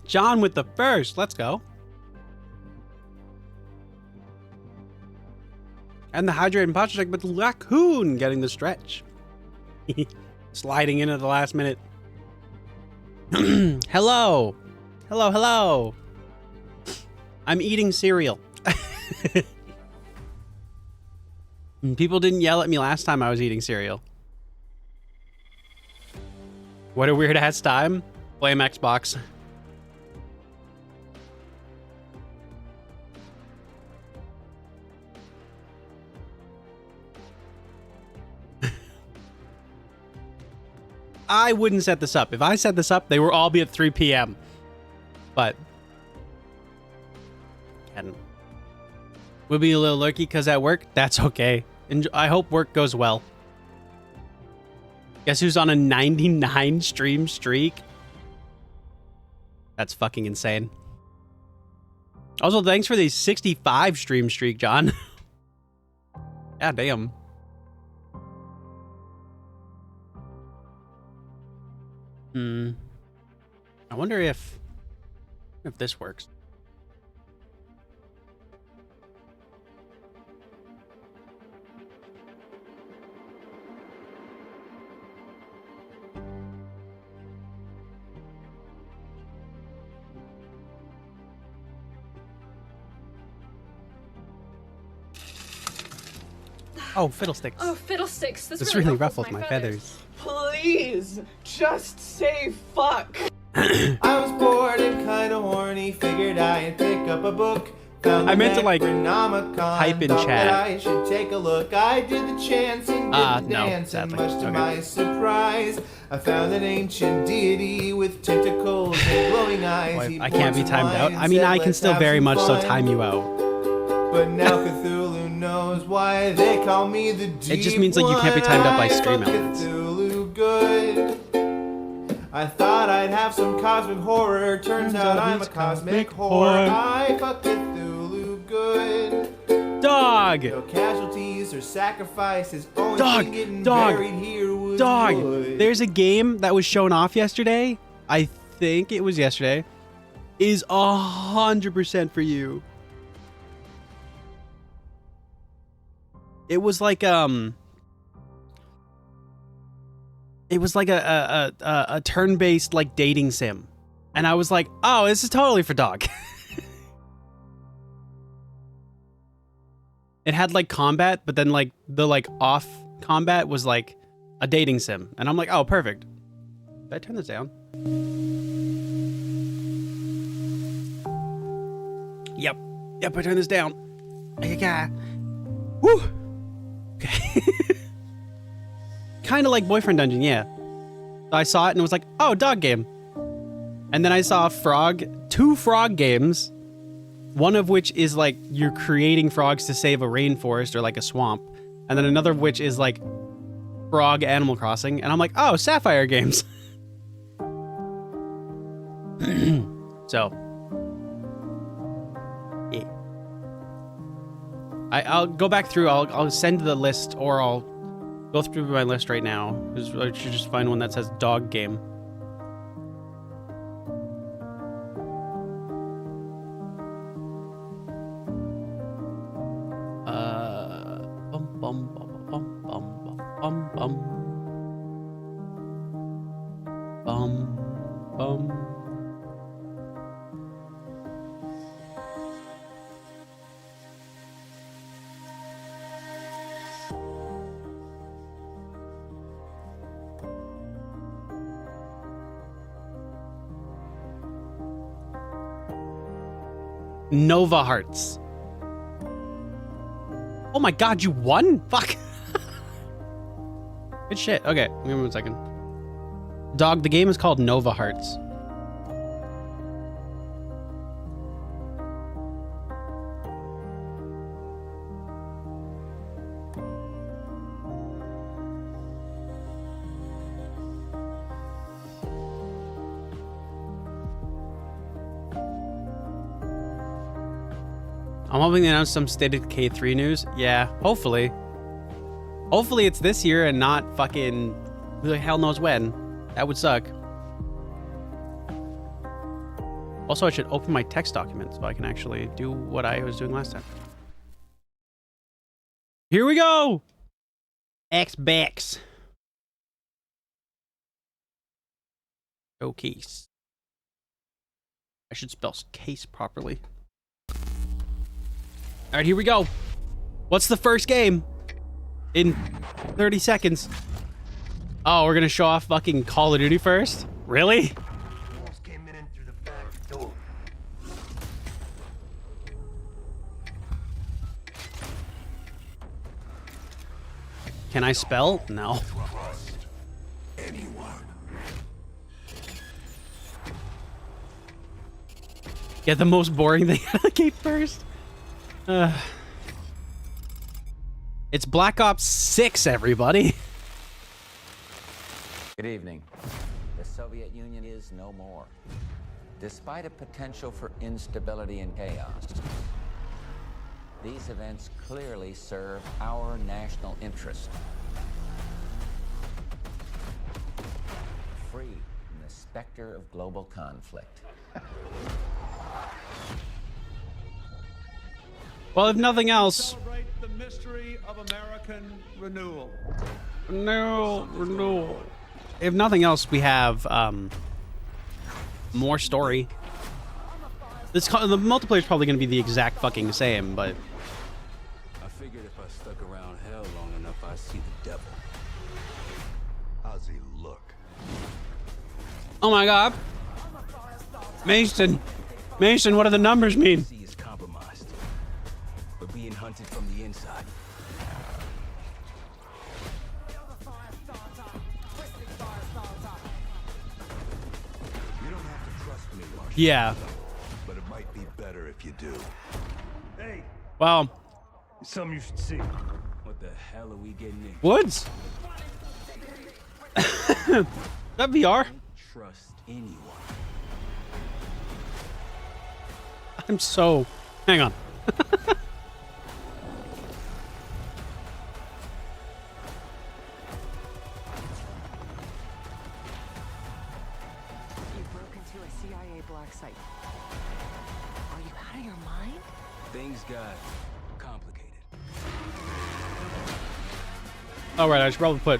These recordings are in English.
John with the first. Let's go. And the hydrated posture check, but the raccoon getting the stretch. Sliding in at the last minute. Hello. Hello, hello. I'm eating cereal. People didn't yell at me last time I was eating cereal. What a weird ass time. Blame Xbox. I wouldn't set this up. If I set this up, they would all be at 3 p.m. But we'll be a little lurky because at work, that's okay. I hope work goes well. Guess who's on a 99 stream streak? That's fucking insane. Also, thanks for the 65 stream streak, John. God damn. I wonder if this works. Oh, fiddlesticks. Oh, fiddlesticks. This really ruffled my feathers. Please, just say fuck. I was bored and kind of horny. Figured I'd pick up a book. I meant to like type in chat. I should take a look. I did the chance and did the dance, and much to my surprise, I found an ancient deity with tentacles and glowing eyes. Boy, I can't be timed out. I mean, I can still very much so time you out. But now Cthulhu knows why they call me the Deep It just means like you can't be timed out by stream elements. Cthulhu good. I thought I'd have some cosmic horror. Turns out I'm a cosmic whore. I fuck Cthulhu good. Dog. No casualties or sacrifices. Only Dog. thing getting Dog. buried here was Dog. wood. There's a game that was shown off yesterday. I think it was yesterday. Is 100% for you. It was like a turn-based like dating sim, and I was like, oh, this is totally for dog. It had like combat, but then like the like off combat was like a dating sim, and I'm like, oh, perfect. Did I turn this down? Yep, I turned this down. Yeah. Woo. Okay. Kind of like Boyfriend Dungeon, yeah. I saw it and it was like, oh, dog game. And then I saw two frog games, one of which is like you're creating frogs to save a rainforest or like a swamp, and then another of which is like Frog Animal Crossing, and I'm like, oh, Sapphire games. So, yeah. I'll go back through. I'll send the list, or I'll go through my list right now. I should just find one that says dog game. Nova Hearts. Oh my god, you won? Fuck. Good shit. Okay, give me 1 second. Dog, the game is called Nova Hearts. I'm hoping they announce some State of Decay 3 news. Yeah, hopefully. Hopefully it's this year and not fucking who the hell knows when. That would suck. Also, I should open my text document so I can actually do what I was doing last time. Here we go! X-Bex. Show case. I should spell case properly. Alright, here we go. What's the first game? In 30 seconds. Oh, we're gonna show off fucking Call of Duty first? Really? Can I spell? No. Get the most boring thing out of the gate first. It's Black Ops 6, everybody. Good evening. The Soviet Union is no more. Despite a potential for instability and chaos, these events clearly serve our national interest. Free from the specter of global conflict. Well, if nothing else, Celebrate the mystery of American renewal. renewal. If nothing else, we have more story. The multiplayer is probably going to be the exact fucking same, but I figured if I stuck around hell long enough, I'd see the devil. How's he look? oh my god, Mason, what do the numbers mean? He is compromised. We're being hunted from the inside. You don't have to trust me, Marshall. Yeah. But it might be better if you do. Hey, Well, it's something you should see. What the hell are we getting into? Woods. That VR. Don't trust anyone. I'm so. Hang on. You broke into a CIA black site. Are you out of your mind? Things got complicated. All right, I should probably put.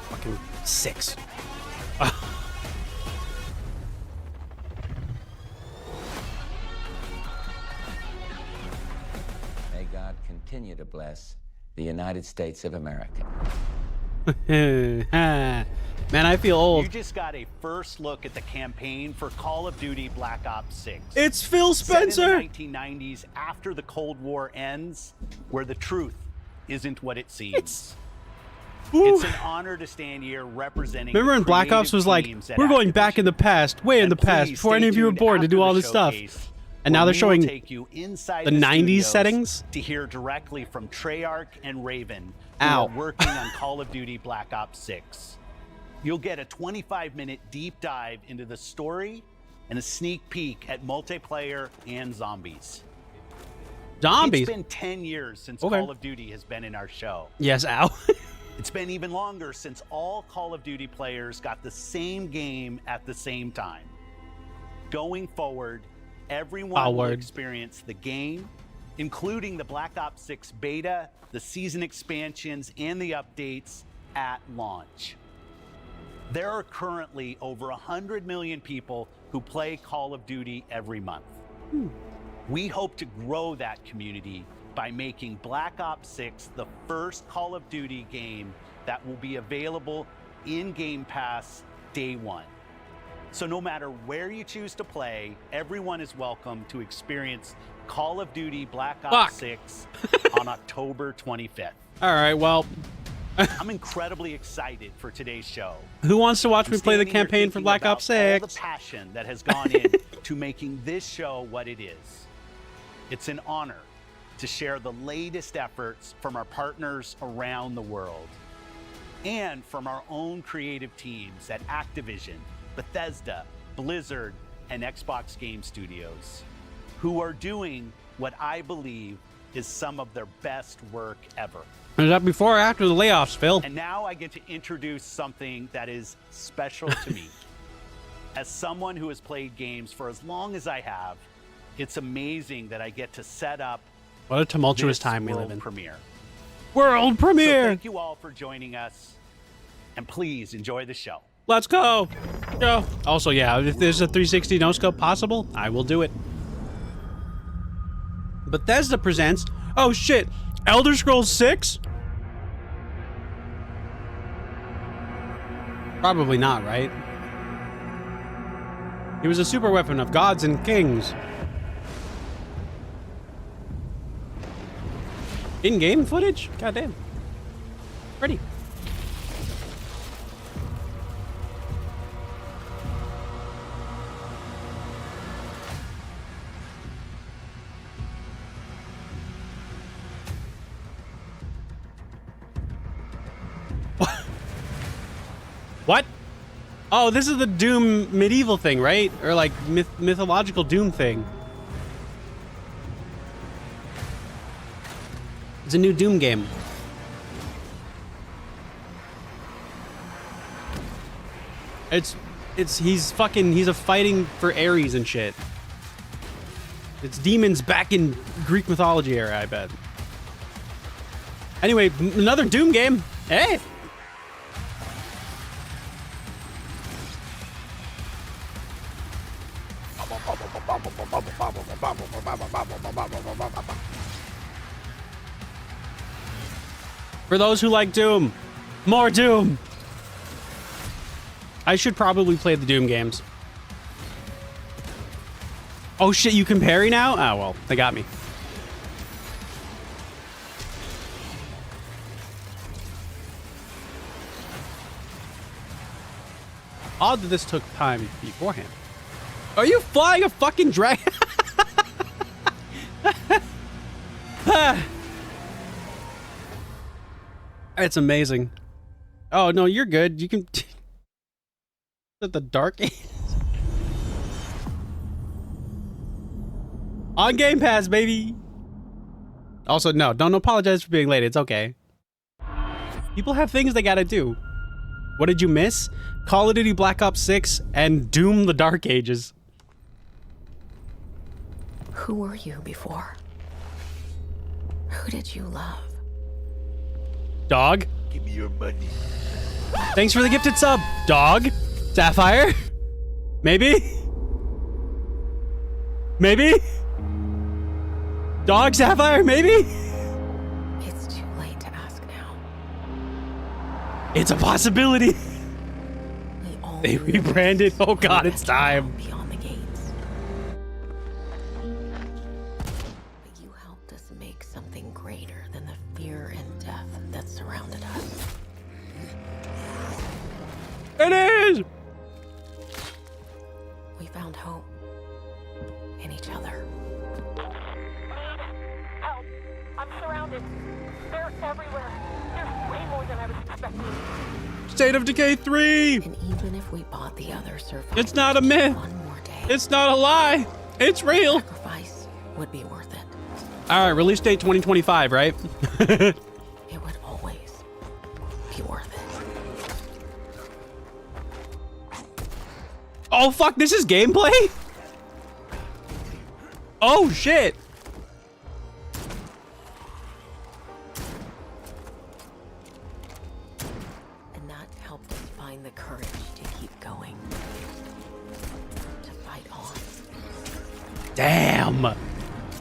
Fucking 6. May God continue to bless the United States of America. Man, I feel old. You just got a first look at the campaign for Call of Duty Black Ops 6. It's Phil Set Spencer. in the 1990s, after the Cold War ends, where the truth isn't what it seems. It's an honor to stand here representing. Remember when Black Ops was like, we're going back in the past, way in the past, before any of you were born to do all this stuff. And now they're showing take you inside the 90s studios settings? to hear directly from Treyarch and Raven, who Ow. are working on Call of Duty Black Ops 6. You'll get a 25-minute deep dive into the story and a sneak peek at multiplayer and zombies. zombies. It's been 10 years since Okay. Call of Duty has been in our show. Yes, ow. It's been even longer since all Call of Duty players got the same game at the same time. Going forward, everyone will Forward. experience the game, including the Black Ops 6 beta, the season expansions, and the updates at launch. There are currently over 100 million people who play Call of Duty every month. We hope to grow that community by making Black Ops 6 the first Call of Duty game that will be available in Game Pass day one. So no matter where you choose to play, everyone is welcome to experience Call of Duty Black Ops 6 on October 25th. All right, well, I'm incredibly excited for today's show. who wants to watch I'm me play the standing here campaign for thinking Black about Ops all 6? the passion that has gone in to making this show what it is. It's an honor to share the latest efforts from our partners around the world and from our own creative teams at Activision, Bethesda, Blizzard, and Xbox Game Studios, who are doing what I believe is some of their best work ever. Is that before or after the layoffs, Phil? And now I get to introduce something that is special to me. As someone who has played games for as long as I have, it's amazing that I get to set up What a tumultuous this time we world live in. premiere. World So premiere! thank you all for joining us, and please enjoy the show. Let's go! Go! Also, yeah, if there's a 360 no-scope possible, I will do it. Bethesda presents... Oh, shit! Elder Scrolls 6? Probably not, right? He was a super weapon of gods and kings. In-game footage? Goddamn. Pretty. What? Oh, this is the Doom medieval thing, right? Or like mythological Doom thing. It's a new Doom game. He's a fighting for Ares and shit. It's demons back in Greek mythology era, I bet. Anyway, another Doom game. Hey! For those who like Doom, more Doom. I should probably play the Doom games. Oh shit, you can parry now? Oh well, they got me. Odd that this took time beforehand. Are you flying a fucking dragon? It's amazing. Oh no, you're good. You can. At the Dark Ages. On Game Pass, baby. Also, no, don't apologize for being late. It's okay. People have things they gotta do. What did you miss? Call of Duty Black Ops 6 and Doom the Dark Ages. Who were you before? Who did you love? Dog. Give me your money. Thanks for the gifted sub, dog. Sapphire? Maybe? Maybe? Dog Sapphire, maybe? It's too late to ask now. It's a possibility. We all They knew rebranded. Oh god, that it's you time. were Beyond the gates. But you helped us make something greater than the fear and death that surrounded us. It is! We found hope in each other. Help! I'm surrounded. They're everywhere. There's way more than I was expecting. State of Decay 3! And even if we bought the other survival, It's not a myth. one more day, It's not a lie. It's real. sacrifice would be worth it. Alright, release date 2025, right? It would always be worth it. Oh fuck, this is gameplay? Oh shit. And that helped us find the courage to keep going. To fight on. Damn.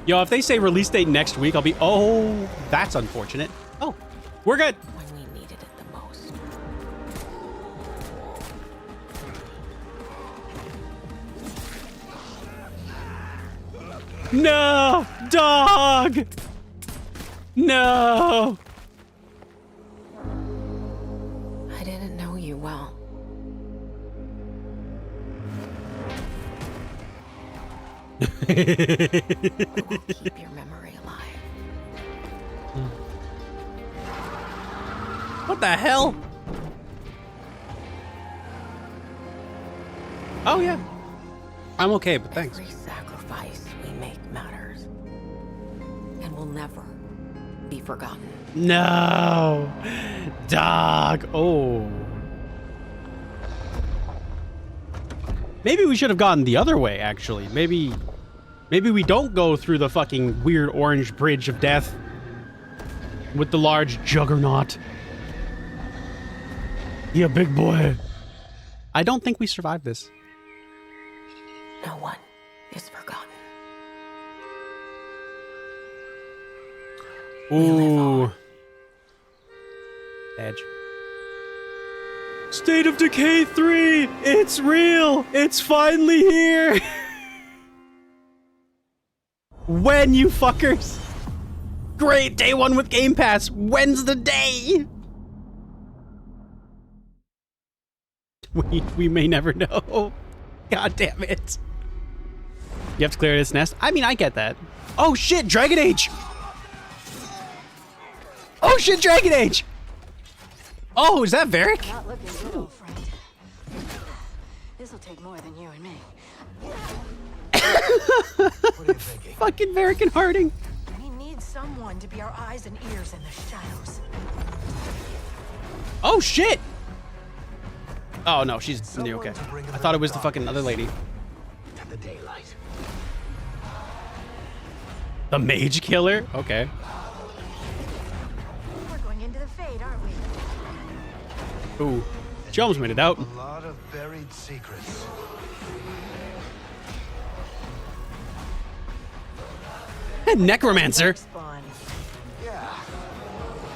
Yo, if they say release date next week, I'll be, oh, that's unfortunate. Oh, we're good. When we needed it the most. No, dog. No. I didn't know you well. We'll keep your memory alive. What the hell? Oh yeah. I'm okay, but thanks. Every sacrifice we make matters. And will never be forgotten. No, dog. Oh, maybe we should have gone the other way. Actually, maybe we don't go through the fucking weird orange bridge of death with the large juggernaut. Yeah, big boy. I don't think we survived this. No one is forgotten. Ooh. Edge. State of Decay 3! It's real! It's finally here! When, you fuckers? Great, day one with Game Pass. When's the day? We may never know. God damn it. You have to clear this nest? I mean, I get that. Oh shit, Dragon Age! Oh shit, Dragon Age! Oh, is that Varric? Not looking good, old friend. This'll take more than you and me. What are you thinking? Fucking Varric and Harding. We need someone to be our eyes and ears in the shadows. Oh shit! Oh no, she's new, okay. I thought it was the fucking other lady. To the daylight. The Mage Killer? Okay. We're going into the Fade, aren't we? Ooh. She almost made it out. A lot of buried secrets. Necromancer. Spawn. Yeah.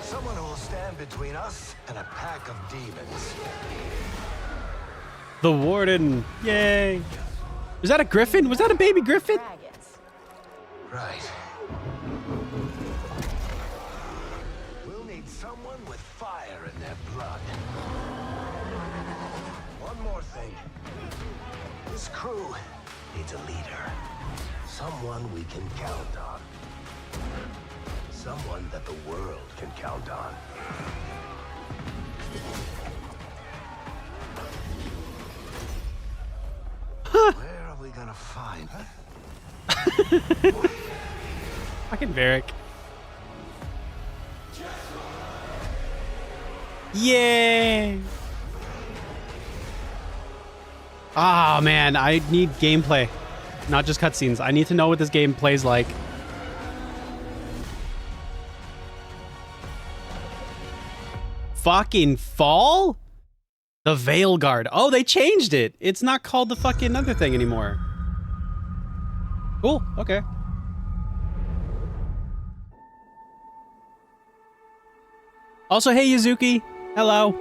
Someone who will stand between us and a pack of demons. The Warden. Yay. Was that a griffin? Was that a baby griffin? Dragons. Right. We'll need someone with fire in their blood. One more thing. This crew needs a leader. Someone we can count on. Someone that the world can count on. Where are we gonna find? Fucking Varric. Yay! Ah, man, I need gameplay, not just cutscenes. I need to know what this game plays like. Fucking Fall? The Veil Guard. Oh, they changed it. It's not called the fucking other thing anymore. Cool, okay. Also, hey, Yuzuki. Hello.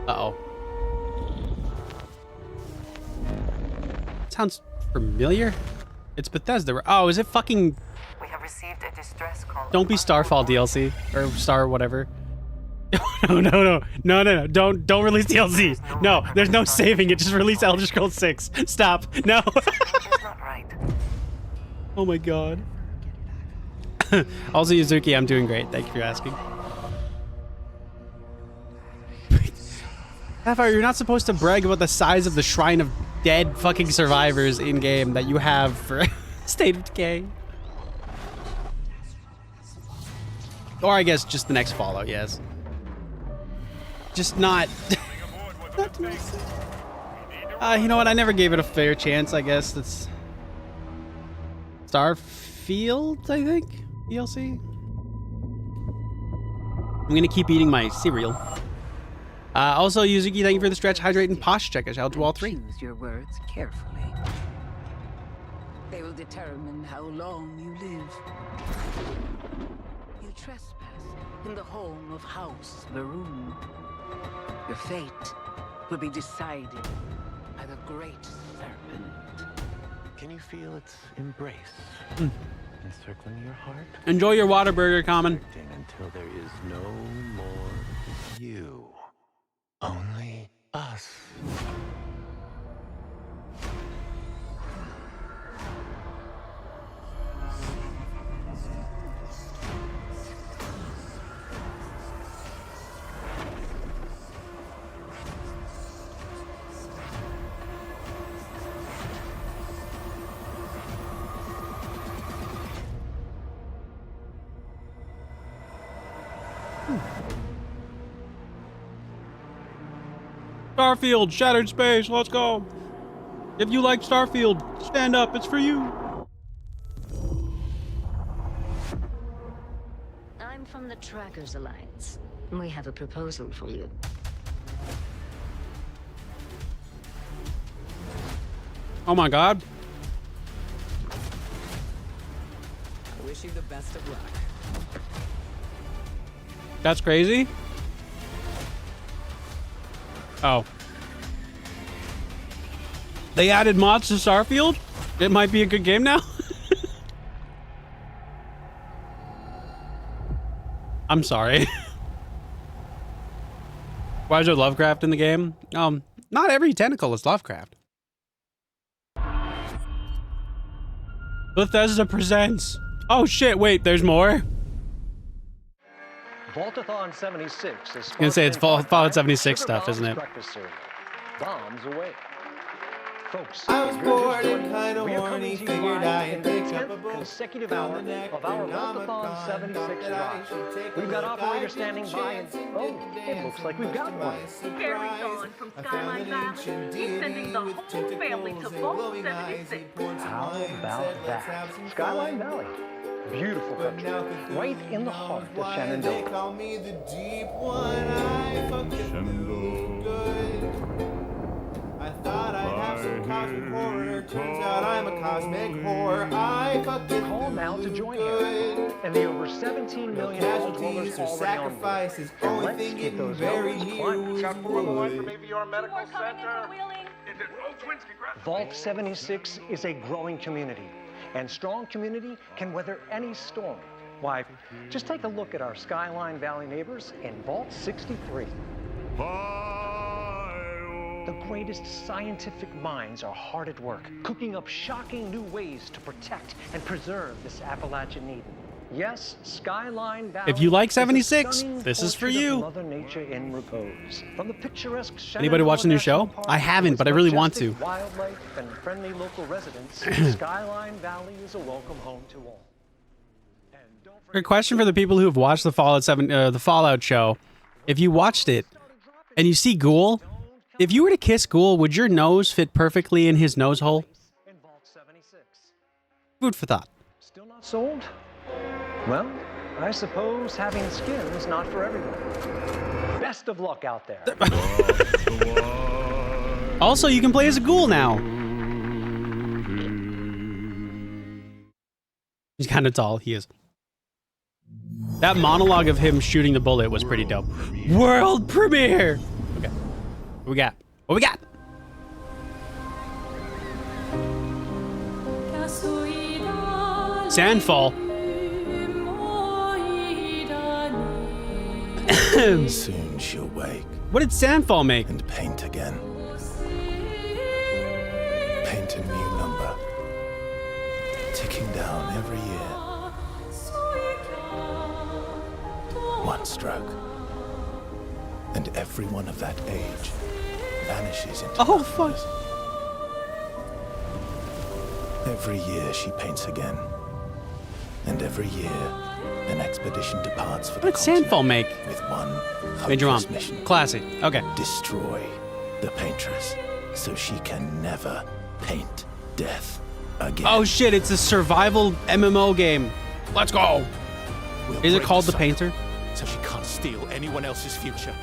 Uh-oh. Sounds familiar. It's Bethesda. Oh, is it fucking... We have received a distress call. Don't be Starfall DLC. Or Star whatever. No. Don't release DLC. No, there's no saving it. Just release Elder Scrolls 6. Stop. No. It's not right. Oh my god. Also, Yuzuki, I'm doing great. Thank you for asking. Sapphire, you're not supposed to brag about the size of the shrine of dead fucking survivors in-game that you have for State of Decay. Or I guess just the next Fallout, yes. Just not... you know what? I never gave it a fair chance, I guess. That's... Starfield, I think? DLC? I'm gonna keep eating my cereal. Also, Yuzuki, thank you for the stretch, hydrate, and posh check. Shout out to all three. Choose your words carefully. They will determine how long you live. You trespass in the home of House Varun. Your fate will be decided by the Great Serpent. Can you feel its embrace encircling your heart? Enjoy your Whataburger, Common. Until there is no more you. Only us. Starfield, Shattered Space, let's go. If you like Starfield, stand up, it's for you. I'm from the Trackers Alliance. We have a proposal for you. Oh my god. I wish you the best of luck. That's crazy. Oh. They added mods to Starfield? It might be a good game now? I'm sorry. Why is there Lovecraft in the game? Not every tentacle is Lovecraft. Bethesda presents. Oh shit, wait, there's more? Vaultathon 76 is I was gonna say it's Fallout 76 stuff, Sugar isn't it? Bombs breakfast cereal. Bombs away. Folks, I was if you're bored just and joining kinda us, we are horny, coming to you figured live I'd in the pick up a 10th book consecutive from hour the of our Necronomicon. Vaultathon 76 Thought that I drive. should take a We've got look. operators I standing took a by and, chance and oh, did the it dance, looks like and we've got much to one. my surprise, Carry Dawn from I found Skyline an Valley. ancient He's deity sending the with whole family to tentacles and Vault glowing eyes. 76. He points at How mine and about said, "Let's have that? some Skyline fun." Valley. Beautiful But now country. Cthulhu Right in the knows heart of why Shenandoah. They call me the deep one. I fucking Cthulhu good. I thought I'd have some cosmic horror. Turns out I'm a cosmic whore. I fucking Call now to Cthulhu join good. him and the over 17 No million Vault casualties dwellers or already on board. sacrifices. And Only let's thing get getting those buried numbers here climbing. was wood. Vault 76 is a growing community, and strong community can weather any storm. Why, just take a look at our Skyline Valley neighbors in Vault 63. The greatest scientific minds are hard at work, cooking up shocking new ways to protect and preserve this Appalachian Eden. Yes, Skyline Valley. If you like is a 76, stunning this is for portrait of you. Mother Nature in repose. From the picturesque Anybody watch the new Shenandoah show? National Park I haven't, to but I its really want to. majestic Wildlife and friendly local residents, Skyline Valley is a welcome home to all. And don't A forget question for the people who have watched the Fallout show. If you watched it and you see Ghoul, if you were to kiss Ghoul, would your nose fit perfectly in his nose hole? in Vault 76. Food for thought. Still not sold? Well, I suppose having skin is not for everyone. Best of luck out there. Also, you can play as a Ghoul now. He's kind of tall. He is. That monologue of him shooting the bullet was pretty dope. World premiere! Okay. What we got? What we got? Sandfall. Soon she'll wake What did Sandfall make? and paint again. Paint a new number, ticking down every year. One stroke, and everyone of that age vanishes into Oh, fuck. nothingness. Every year she paints again, and every year an expedition departs for the What did Sandfall make? with one Major Mom. hopeless mission. Classic. Okay. Destroy the paintress so she can never paint death again. Oh shit, it's a survival MMO game. Let's go. We'll Is it break called The cycle Painter? So she can't steal anyone else's future.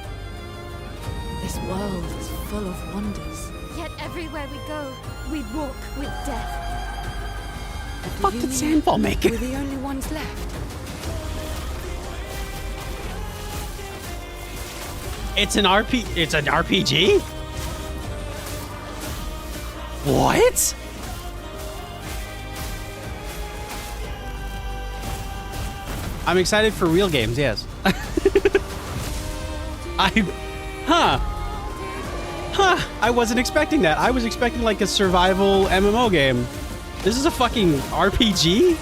This world is full of wonders. Yet everywhere we go, we walk with death. The fuck did Sandfall make? We're the only ones left. It's an RPG? What? I'm excited for real games, yes. I wasn't expecting that. I was expecting like a survival MMO game. This is a fucking RPG?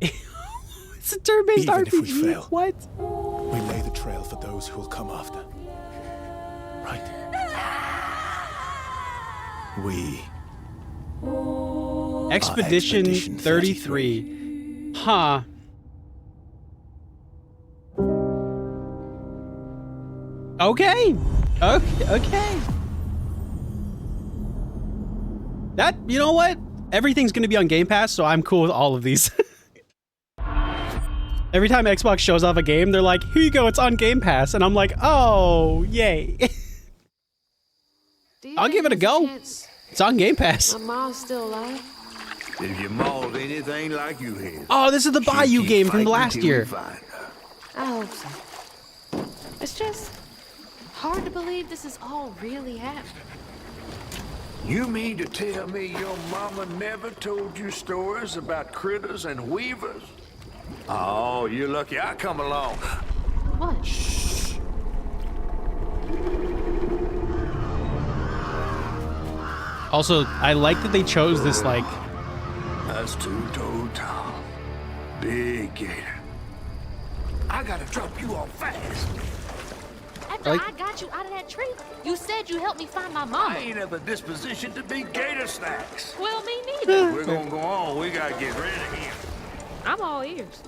It's a turn-based Even RPG. if we fail. What? We lay the trail for those who will come after. Right? We Expedition Expedition 33. Huh. Okay. Okay. That, you know what? Everything's going to be on Game Pass, so I'm cool with all of these. Every time Xbox shows off a game, they're like, here you go, it's on Game Pass. And I'm like, oh, yay. I'll give it a go. It's on Game Pass. My mom's still alive. If your mom's anything like you is. Oh, this is the Bayou game from the last year. I hope so. It's just hard to believe this is all really happening. You mean to tell me your mama never told you stories about critters and weavers? Oh, you're lucky I come along. What? Shh. Also, I like that they chose this, like... That's two-toed Tom. Big gator. I gotta drop you off fast. After I got you out of that tree, you said you helped me find my mama. I ain't of a disposition to be gator snacks. Well, me neither. We're gonna go on. We gotta get ready here. I'm all ears.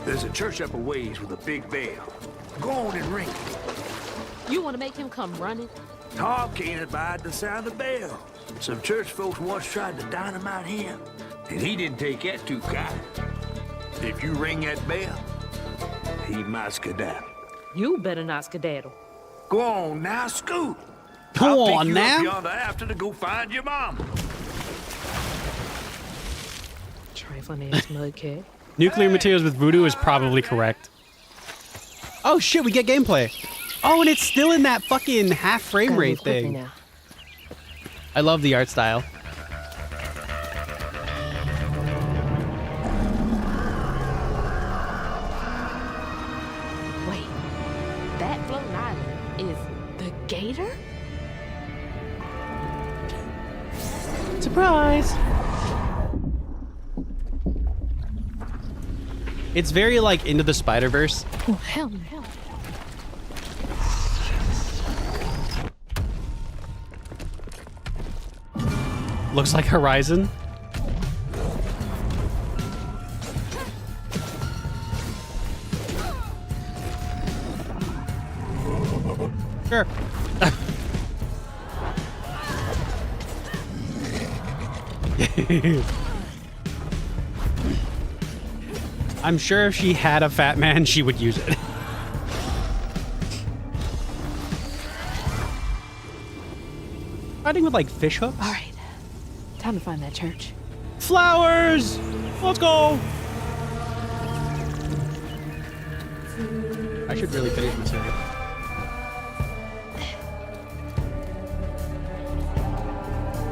There's a church up a ways with a big bell. Go on and ring it. You want to make him come running? Tom can't abide the sound of the bell. Some church folks once tried to dynamite him, and he didn't take that too kind. If you ring that bell, he might skedaddle. You better not skedaddle. Go on now, scoot. Go I'll on pick you now. up yonder after to go find your mom. Trifling ass mudcat. Nuclear materials with voodoo is probably correct. Oh shit, we get gameplay. Oh, and it's still in that fucking half frame rate thing. I love the art style. Wait, that floating island is the gator? Surprise! It's very like Into the Spider-Verse. Oh, hell no. Looks like Horizon. Sure. I'm sure if she had a fat man, she would use it. Fighting with like fish hooks? All right, time to find that church. Flowers! Let's go! I should really finish this area.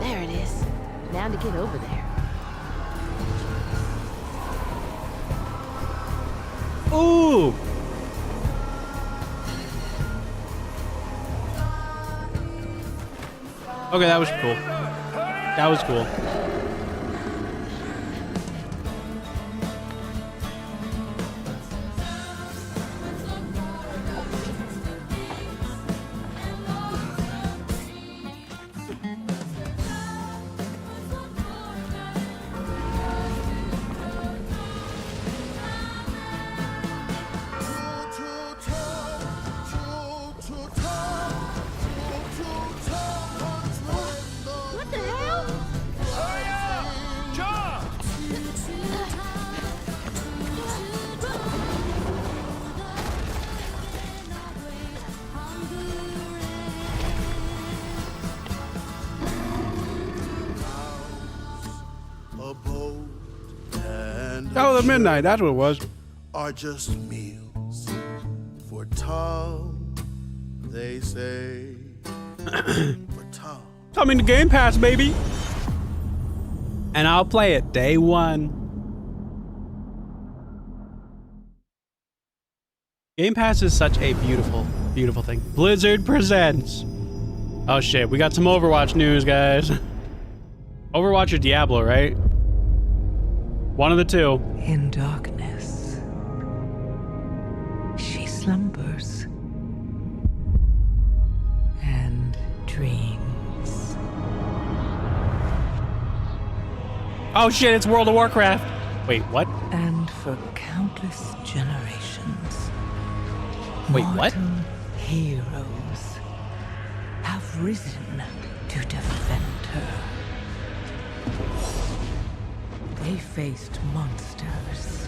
There it is. Now to get over there. Ooh! Okay, that was cool. That was cool. What the hell? Oh, the midnight. That's what it was. Are just meals for Tom, they say. For Tom. Coming to Game Pass, baby. And I'll play it day one. Game Pass is such a beautiful, beautiful thing. Blizzard presents. Oh shit, we got some Overwatch news, guys. Overwatch or Diablo, right? One of the two. In darkness, she slumbers and dreams. Oh shit, it's World of Warcraft. Wait, what? And for countless generations, Wait, what? heroes have risen to defend her. They faced monsters,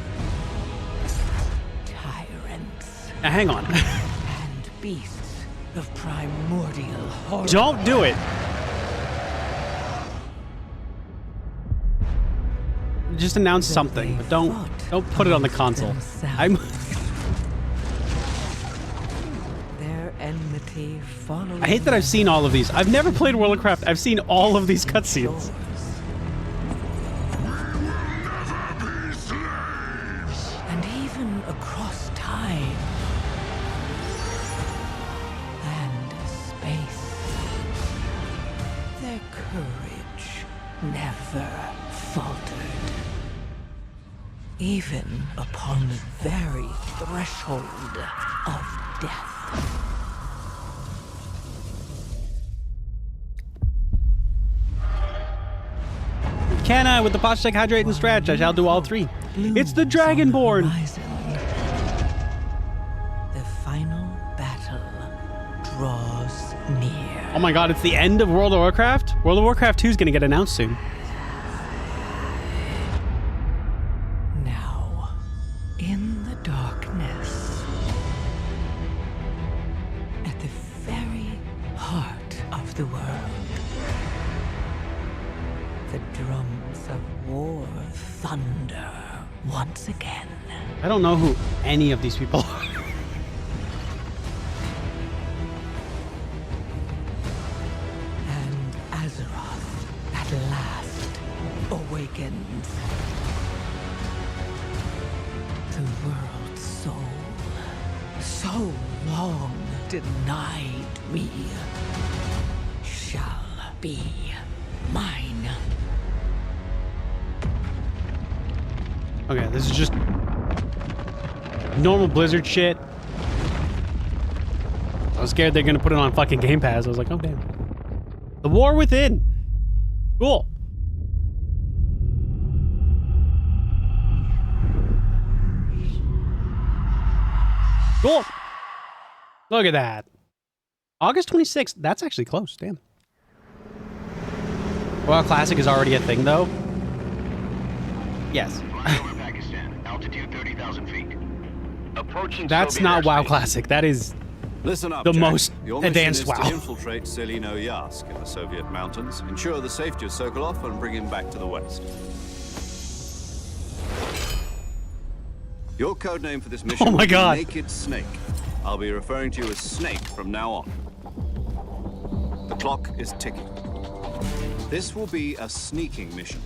tyrants, Now, hang on. and beasts of primordial horror. Don't do it. Just announce something, but don't put it on the console. I'm Their enmity following. I hate that I've seen all of these. I've never played World of Warcraft. I've seen all of these cutscenes. And even across time and space, their courage never faltered. Even upon the very threshold of death. Canna with the Poshtech Hydrate and Stretch. I shall do all three. It's the Dragonborn. The final battle draws near. Oh my god, it's the end of World of Warcraft? World of Warcraft 2 is going to get announced soon. Now, in the darkness, at the very heart of the world, the drums of war thunder once again. I don't know who any of these people are. And Azeroth at last awakens. The world's soul, so long denied me, shall be mine. Okay, this is just normal Blizzard shit. I was scared they're gonna put it on fucking Game Pass. I was like, oh damn. The War Within. Cool. Cool. Look at that. August 26th. That's actually close. Damn. Royal Classic is already a thing, though. Yes. Altitude 30,000 feet. Approaching. That's not WoW Classic. That is Listen up, the Jack. most Your advanced mission is WoW. to infiltrate Selino Yask in the Soviet mountains, ensure the safety of Sokolov, and bring him back to the west. Your codename for this mission Oh my will be God. Naked Snake. I'll be referring to you as Snake from now on. The clock is ticking. This will be a sneaking mission.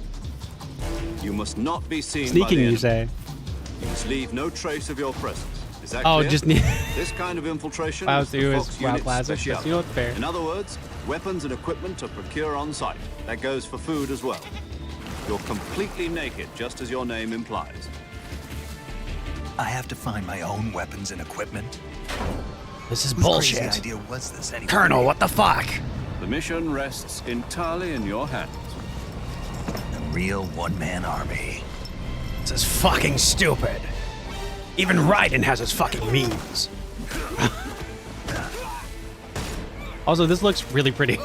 You must not be seen by Sneaking, the you enemy. say? You must leave no trace of your presence. Is that Oh, clear? just need- This kind of infiltration WoW is the 2 is Fox WoW unit's Classic. Yes, specialty. you know, it's fair. In other words, weapons and equipment are procured on site. That goes for food as well. You're completely naked, just as your name implies. I have to find my own weapons and equipment. This is Whose bullshit. crazy idea was this anyway? Colonel, what the fuck? The mission rests entirely in your hands. A real one-man army. This is fucking stupid. Even Raiden has his fucking memes. Also, this looks really pretty.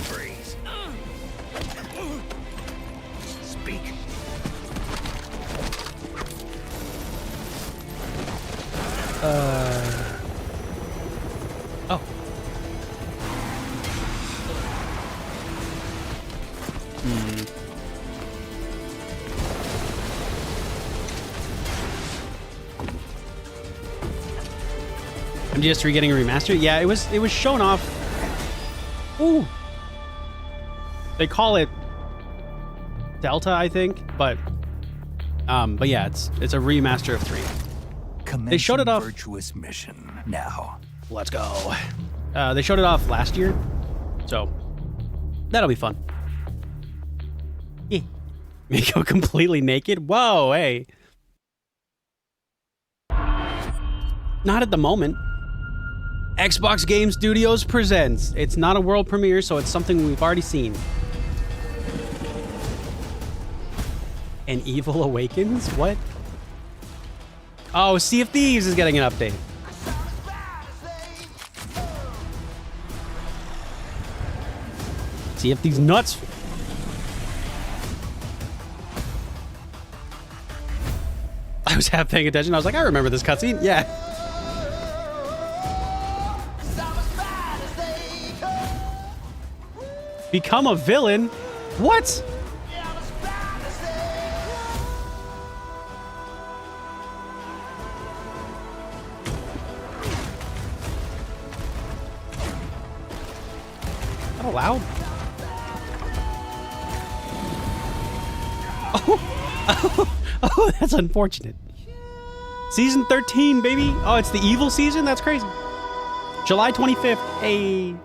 Freeze. Speak. Oh. MGS3 getting a remaster? Yeah, it was shown off. Ooh. They call it Delta, I think, but yeah, it's a remaster of 3. They showed it off. Virtuous mission now. Let's go. They showed it off last year, so that'll be fun. Yeah. Miko completely naked? Whoa, hey. Not at the moment. Xbox Game Studios presents. It's not a world premiere, so it's something we've already seen. And Evil Awakens? What? Oh, Sea of Thieves is getting an update. See if these nuts. I was half paying attention. I was like, I remember this cutscene. Yeah. Become a villain? What? Not allowed? Oh, that's unfortunate. Season 13, baby. Oh, it's the evil season? That's crazy. July 25th. Hey.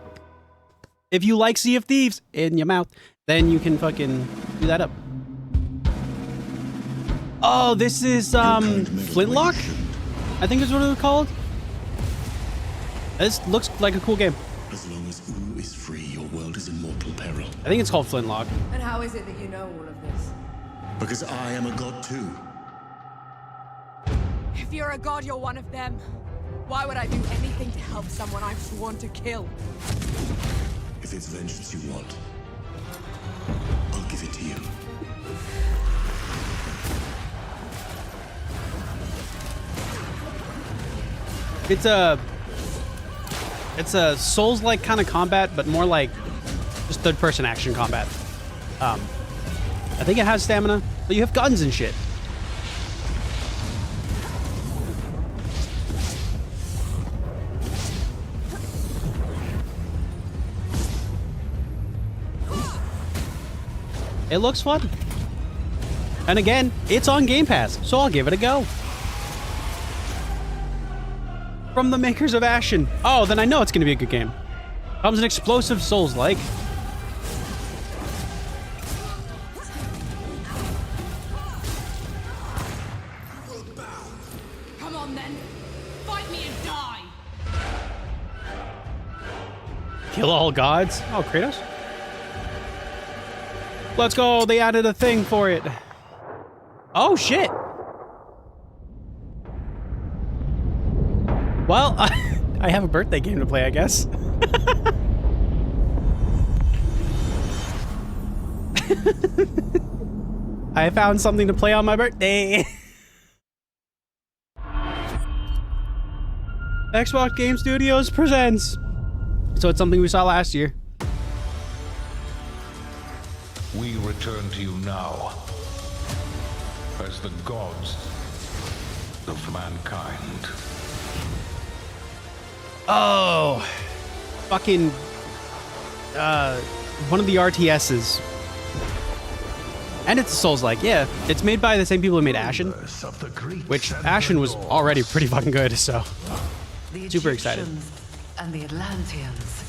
If you like Sea of Thieves in your mouth, then you can fucking do that up. Oh, this is Flintlock? I think is what it was called. This looks like a cool game. As long as Wu is free, your world is in mortal peril. I think it's called Flintlock. And how is it that you know all of this? Because I am a god too. If you're a god, you're one of them. Why would I do anything to help someone I've sworn to kill? If it's vengeance you want, I'll give it to you. It's a Souls-like kind of combat, but more like just third-person action combat. I think it has stamina, but you have guns and shit. It looks fun. And again, it's on Game Pass, so I'll give it a go. From the makers of Ashen. Oh, then I know it's going to be a good game. Comes an explosive Souls-like. Come on then. Fight me and die. Kill all gods? Oh, Kratos? Let's go. They added a thing for it. Oh, shit. Well, I have a birthday game to play, I guess. I found something to play on my birthday. Xbox Game Studios presents. So it's something we saw last year. We return to you now as the gods of mankind. Oh, fucking one of the RTSs. And it's Souls-like, yeah. It's made by the same people who made Ashen, which Ashen was already pretty fucking good, so super excited. And the Atlanteans.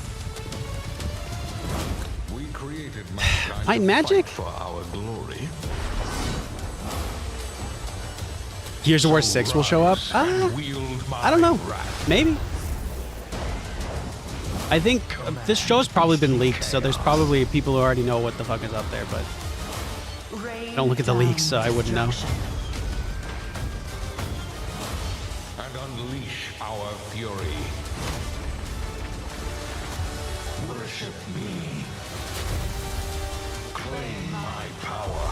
We created mankind Might and Magic? for our glory. Gears of War 6 will show up? I don't know. Maybe. I think this show's probably been leaked, so there's probably people who already know what the fuck is up there, but I don't look at the leaks, so I wouldn't know. And unleash our fury. Worship me. Claim my power.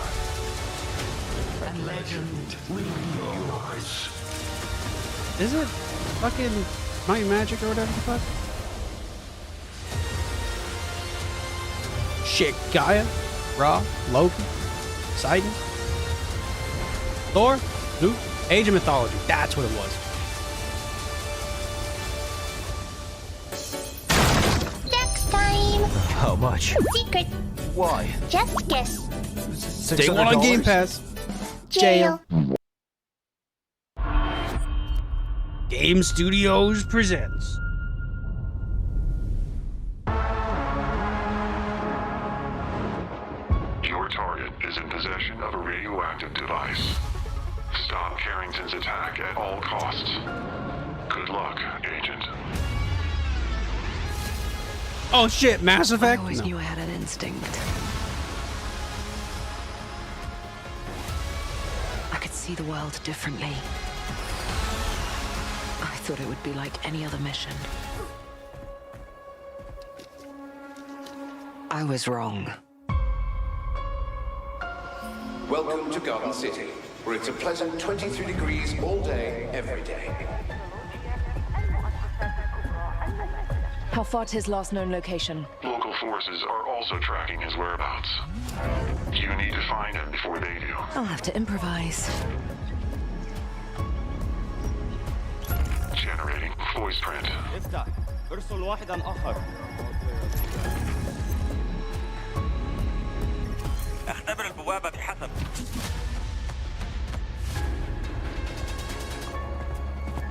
And legend will be yours. Is it fucking Might and Magic or whatever the fuck? Shit, Gaia, Ra, Loki, Poseidon, Thor, Zeus, Age of Mythology. That's what it was. Next time. How much? Secret. Why? Just guess. Day one on Game Pass. Jail. Game Studios presents. Your target is in possession of a radioactive device. Stop Carrington's attack at all costs. Good luck, Agent. Oh shit, Mass Effect? I always No. knew I had an instinct. I could see the world differently. I thought it would be like any other mission. I was wrong. Welcome to Garden City, where it's a pleasant 23 degrees all day, every day. How far to his last known location? Local forces are also tracking his whereabouts. You need to find him before they do. I'll have to improvise. Generating voice print. افتح. ارسل واحدا آخر. اختبر البوابة بحسب.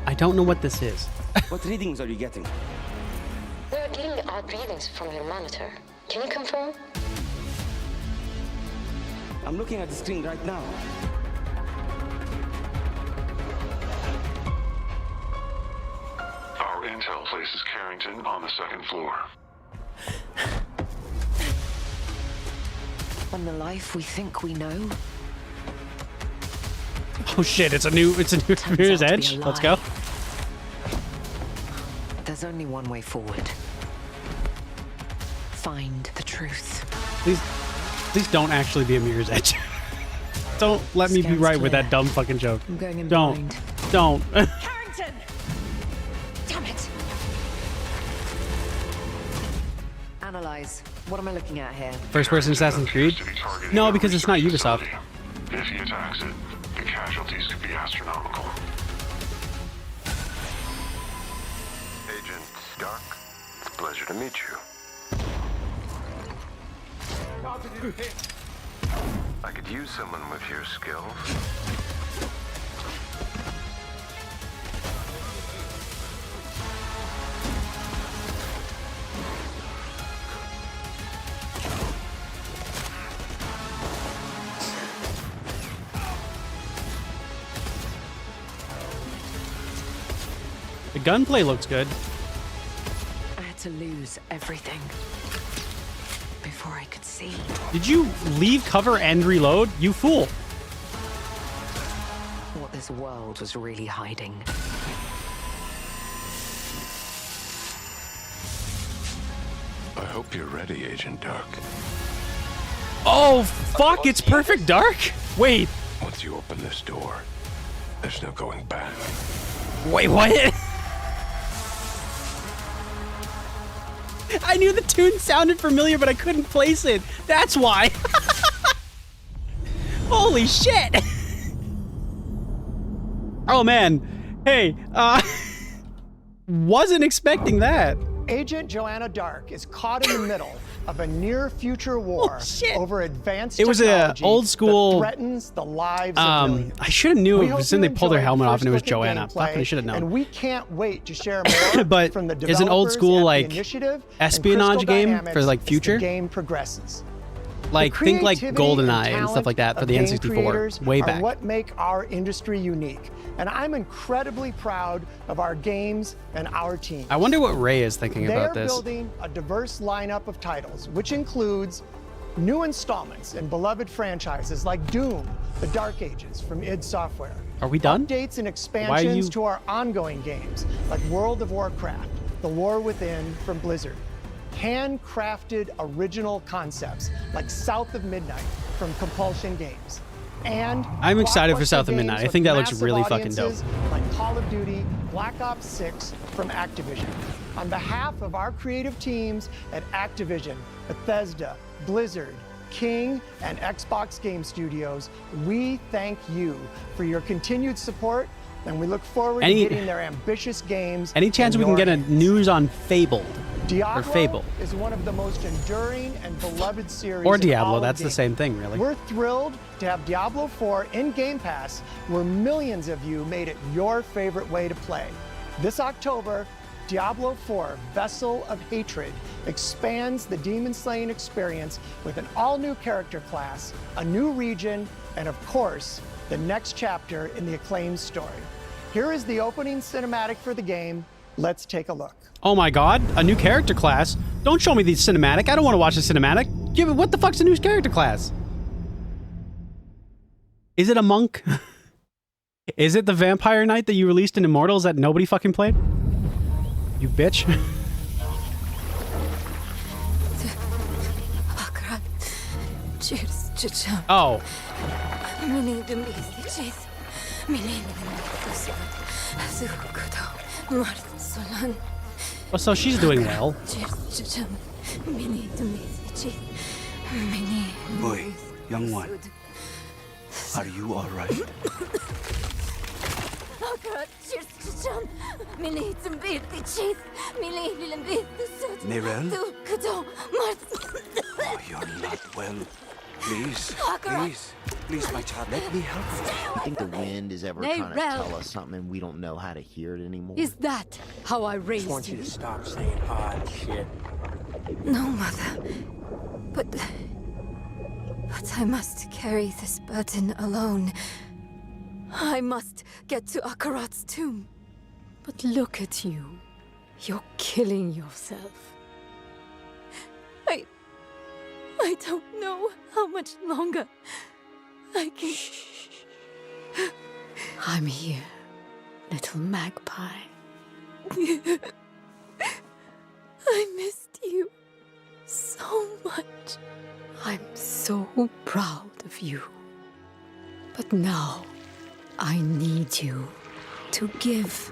I don't know what this is. What readings are you getting? There are getting odd readings from your monitor. Can you confirm? I'm looking at the screen right now. Our intel places Carrington on the second floor. On the life we think we know. Oh shit! It's a new Mirror's Edge. Let's go. There's only one way forward. Find the truth. Please don't actually be a Mirror's Edge. Don't let me be right with that dumb fucking joke. I'm going in Don't. blind. Don't. Carrington! Damn it! Analyze. What am I looking at here? First person Assassin's Creed? No, because it's not Ubisoft. If he attacks it, the casualties could be astronomical. Agent Stark, it's a pleasure to meet you. I could use someone with your skills. The gunplay looks good. I had to lose everything before I could see. Did you leave cover and reload? You fool. What this world was really hiding. I hope you're ready, Agent Dark. Oh, fuck, it's Perfect Dark? Wait. Once you open this door, there's no going back. Wait, what? I knew the tune sounded familiar, but I couldn't place it. That's why. Holy shit. Oh, man. Hey, wasn't expecting that. Agent Joanna Dark is caught in the middle of a near-future war over advanced It was a technology old school. that threatens the lives of millions. I should have knew We it hope was when you they pulled their enjoyed helmet the off and it was first look at Joanna. gameplay, Fucking should have known. And we can't wait to share more But from the is an old developers school at the like initiative and espionage Crystal game Dynamics for like as future? the game progresses. Like The think like creativity GoldenEye and talent stuff like that for of the game N64 creators way are back. what make our industry unique, and I'm incredibly proud of our games and our team. I wonder what Ray is thinking They're about this. building a diverse lineup of titles, which includes new installments in beloved franchises like Doom, The Dark Ages from id Software. Are we done? Updates and Why are expansions you- to our ongoing games like World of Warcraft, The War Within from Blizzard. Handcrafted original concepts like South of Midnight from Compulsion Games. And I'm excited for blockbuster South of games Midnight. I with think that looks massive really fucking dope. audiences like Call of Duty, Black Ops 6 from Activision. On behalf of our creative teams at Activision, Bethesda, Blizzard, King, and Xbox Game Studios, we thank you for your continued support, and we look forward Any- to getting their ambitious games. Any chance in we can your get a hands. news on Fabled? Diablo Or Fable. is one of the most enduring and beloved series. Or in Diablo, all of that's the gaming. same thing, really. We're thrilled to have Diablo 4 in Game Pass, where millions of you made it your favorite way to play. This October, Diablo 4 Vessel of Hatred expands the demon slaying experience with an all-new character class, a new region, and of course, the next chapter in the acclaimed story. Here is the opening cinematic for the game. Let's take a look. Oh my god, a new character class? Don't show me the cinematic. I don't want to watch the cinematic. Give it. What the fuck's a new character class? Is it a monk? Is it the Vampire Knight that you released in Immortals that nobody fucking played? You bitch. Oh. Well, so she's doing well. Boy, young one, are you all right? Mirel? Oh, you're not well. Please, please, my child, let me help you. You think the wind is ever trying to tell us something and we don't know how to hear it anymore? Is that how I raised you? I want you to stop saying hard shit. No, Mother. But I must carry this burden alone. I must get to Akarat's tomb. But look at you. You're killing yourself. I don't know how much longer I can... I'm here, little magpie. I missed you so much. I'm so proud of you. But now, I need you to give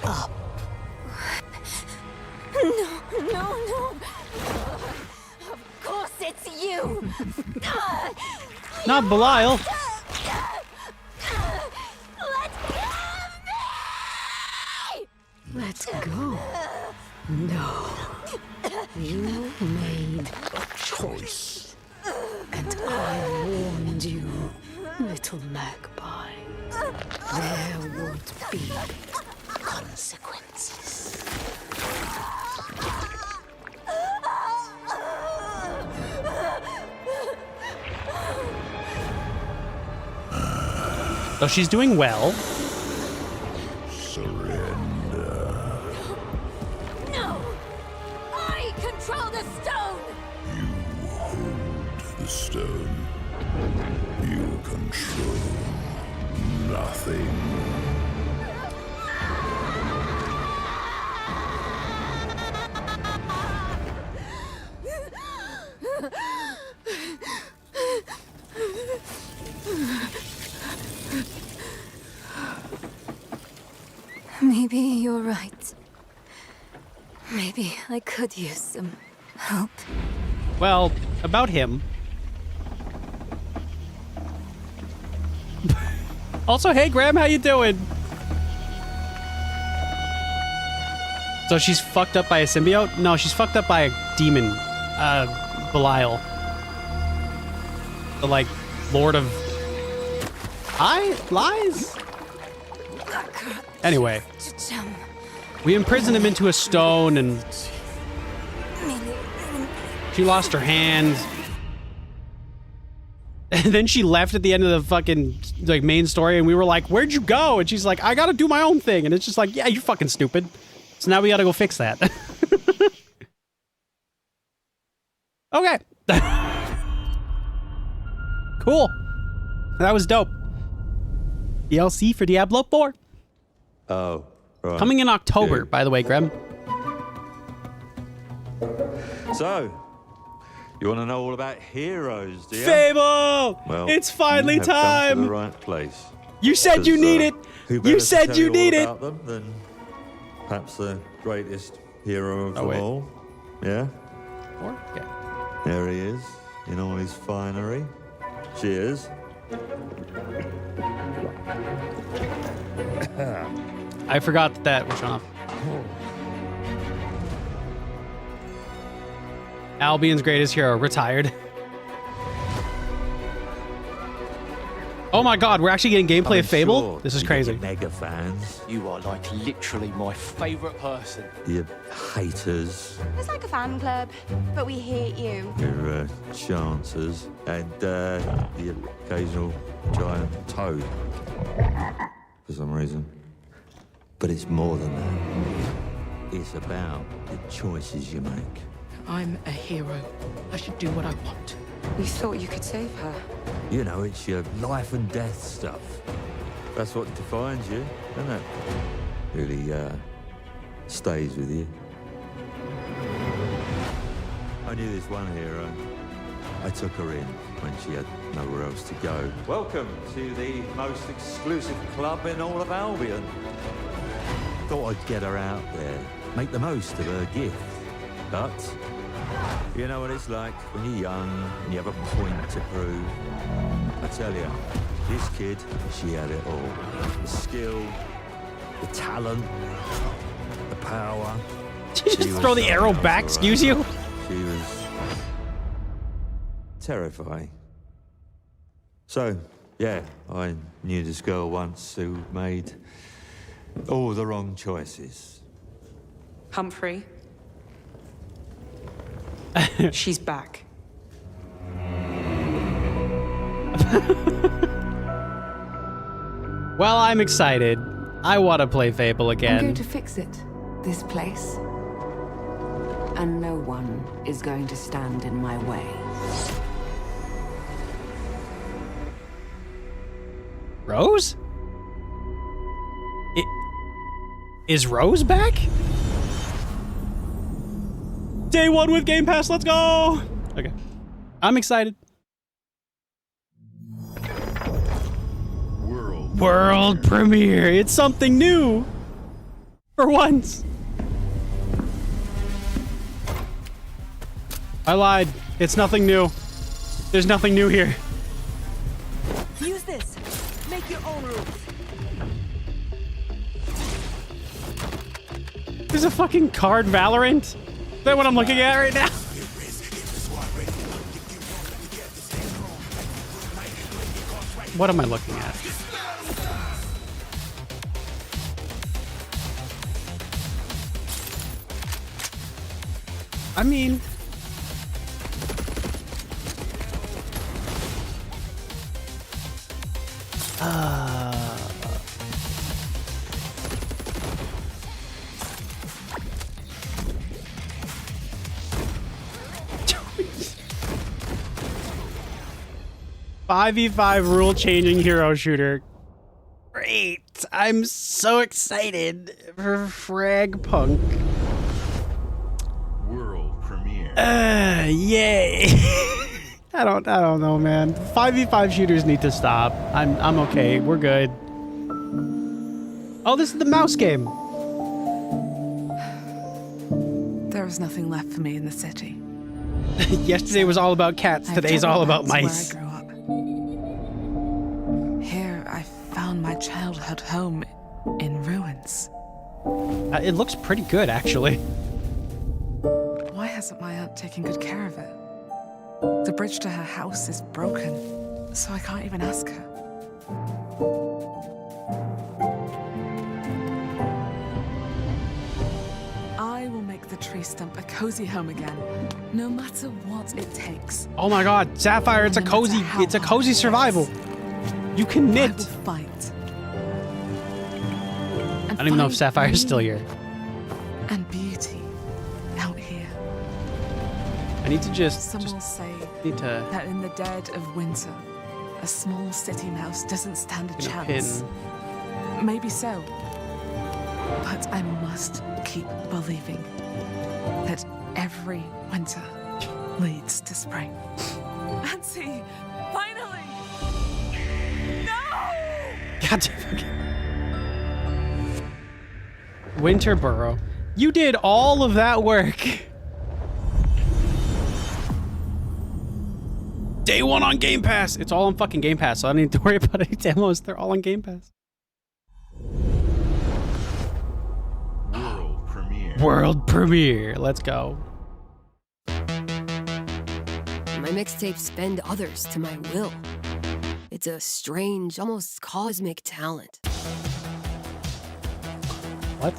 up. No. Of course it's you. Not Belial. Let go. No. You made a choice. And I warned you, little magpie. There would be consequences. So she's doing well. Surrender. No! I control the stone! You hold the stone. You control nothing. Maybe you're right. Maybe I could use some help. Well, about him. Also, hey Graham, how you doing? So she's fucked up by a symbiote? No, she's fucked up by a demon. Belial. The, like, Lord of... Lies? Anyway. We imprisoned him into a stone and... She lost her hand. And then she left at the end of the fucking, like, main story and we were like, where'd you go? And she's like, I gotta do my own thing. And it's just like, yeah, you're fucking stupid. So now we gotta go fix that. Okay. Cool. That was dope. DLC for Diablo 4. Oh, right. Coming in October, by the way, Graham. So, you want to know all about heroes, do you? Fable! Well, it's finally you have come time! to the right place. You said you need it! Who better You to said tell you all need it! about them than perhaps the greatest hero of them wait. all. Yeah? Okay. There he is, in all his finery. Cheers. I forgot that was off. Albion's greatest hero, retired. Oh my god, we're actually getting gameplay of Fable? Sure, This is you crazy. get mega fans, You are like literally my favorite person. you haters, It's like a fan club, but we hate you. your chancers, and the occasional giant toad, for some reason. But it's more than that. It's about the choices you make. I'm a hero. I should do what I want. You thought you could save her? You know, it's your life and death stuff. That's what defines you, doesn't it? Really, stays with you. I knew this one hero. I took her in when she had nowhere else to go. Welcome to the most exclusive club in all of Albion. Thought I'd get her out there, make the most of her gift. But you know what it's like when you're young and you have a point to prove. I tell you, this kid, she had it all. The skill, the talent, the power. Did you just throw the arrow back, excuse you? She was terrifying. So, yeah, I knew this girl once who made all the wrong choices. Humphrey. She's back. Well, I'm excited. I want to play Fable I'm again. going to fix it. This place. And no one is going to stand in my way. Rose? Is Rose back? Day one with Game Pass, let's go! Okay. I'm excited. World premiere. It's something new. For once. I lied. It's nothing new. There's nothing new here. Use this. Make your own rules. There's a fucking card Valorant? Is that what I'm looking at right now? What am I looking at? I mean... .5v5 rule-changing hero shooter. Great! I'm so excited for Fragpunk. World premiere. Yay! I don't know, man. 5v5 shooters need to stop. I'm okay. We're good. Oh, this is the mouse game. There is nothing left for me in the city. Yesterday was all about cats. Today's all about mice. Where I grew up. Here, I found my childhood home in ruins. It looks pretty good, actually. Why hasn't my aunt taken good care of it? The bridge to her house is broken, so I can't even ask her. I will make the tree stump a cozy home again, no matter what it takes. Oh my God, Sapphire! It's a cozy survival. You can knit. I will fight. I don't even know if Sapphire's still here. And beauty out here. I need to Some will say need to that in the dead of winter, a small city mouse doesn't stand a get a chance. pin. Maybe so. But I must keep believing that every winter leads to spring. Auntie, finally! No! God damn it. Winterboro. You did all of that work. Day one on Game Pass. It's all on fucking Game Pass, so I don't need to worry about any demos. They're all on Game Pass. World premiere. World premiere. Let's go. My mixtapes bend others to my will. It's a strange, almost cosmic talent. What?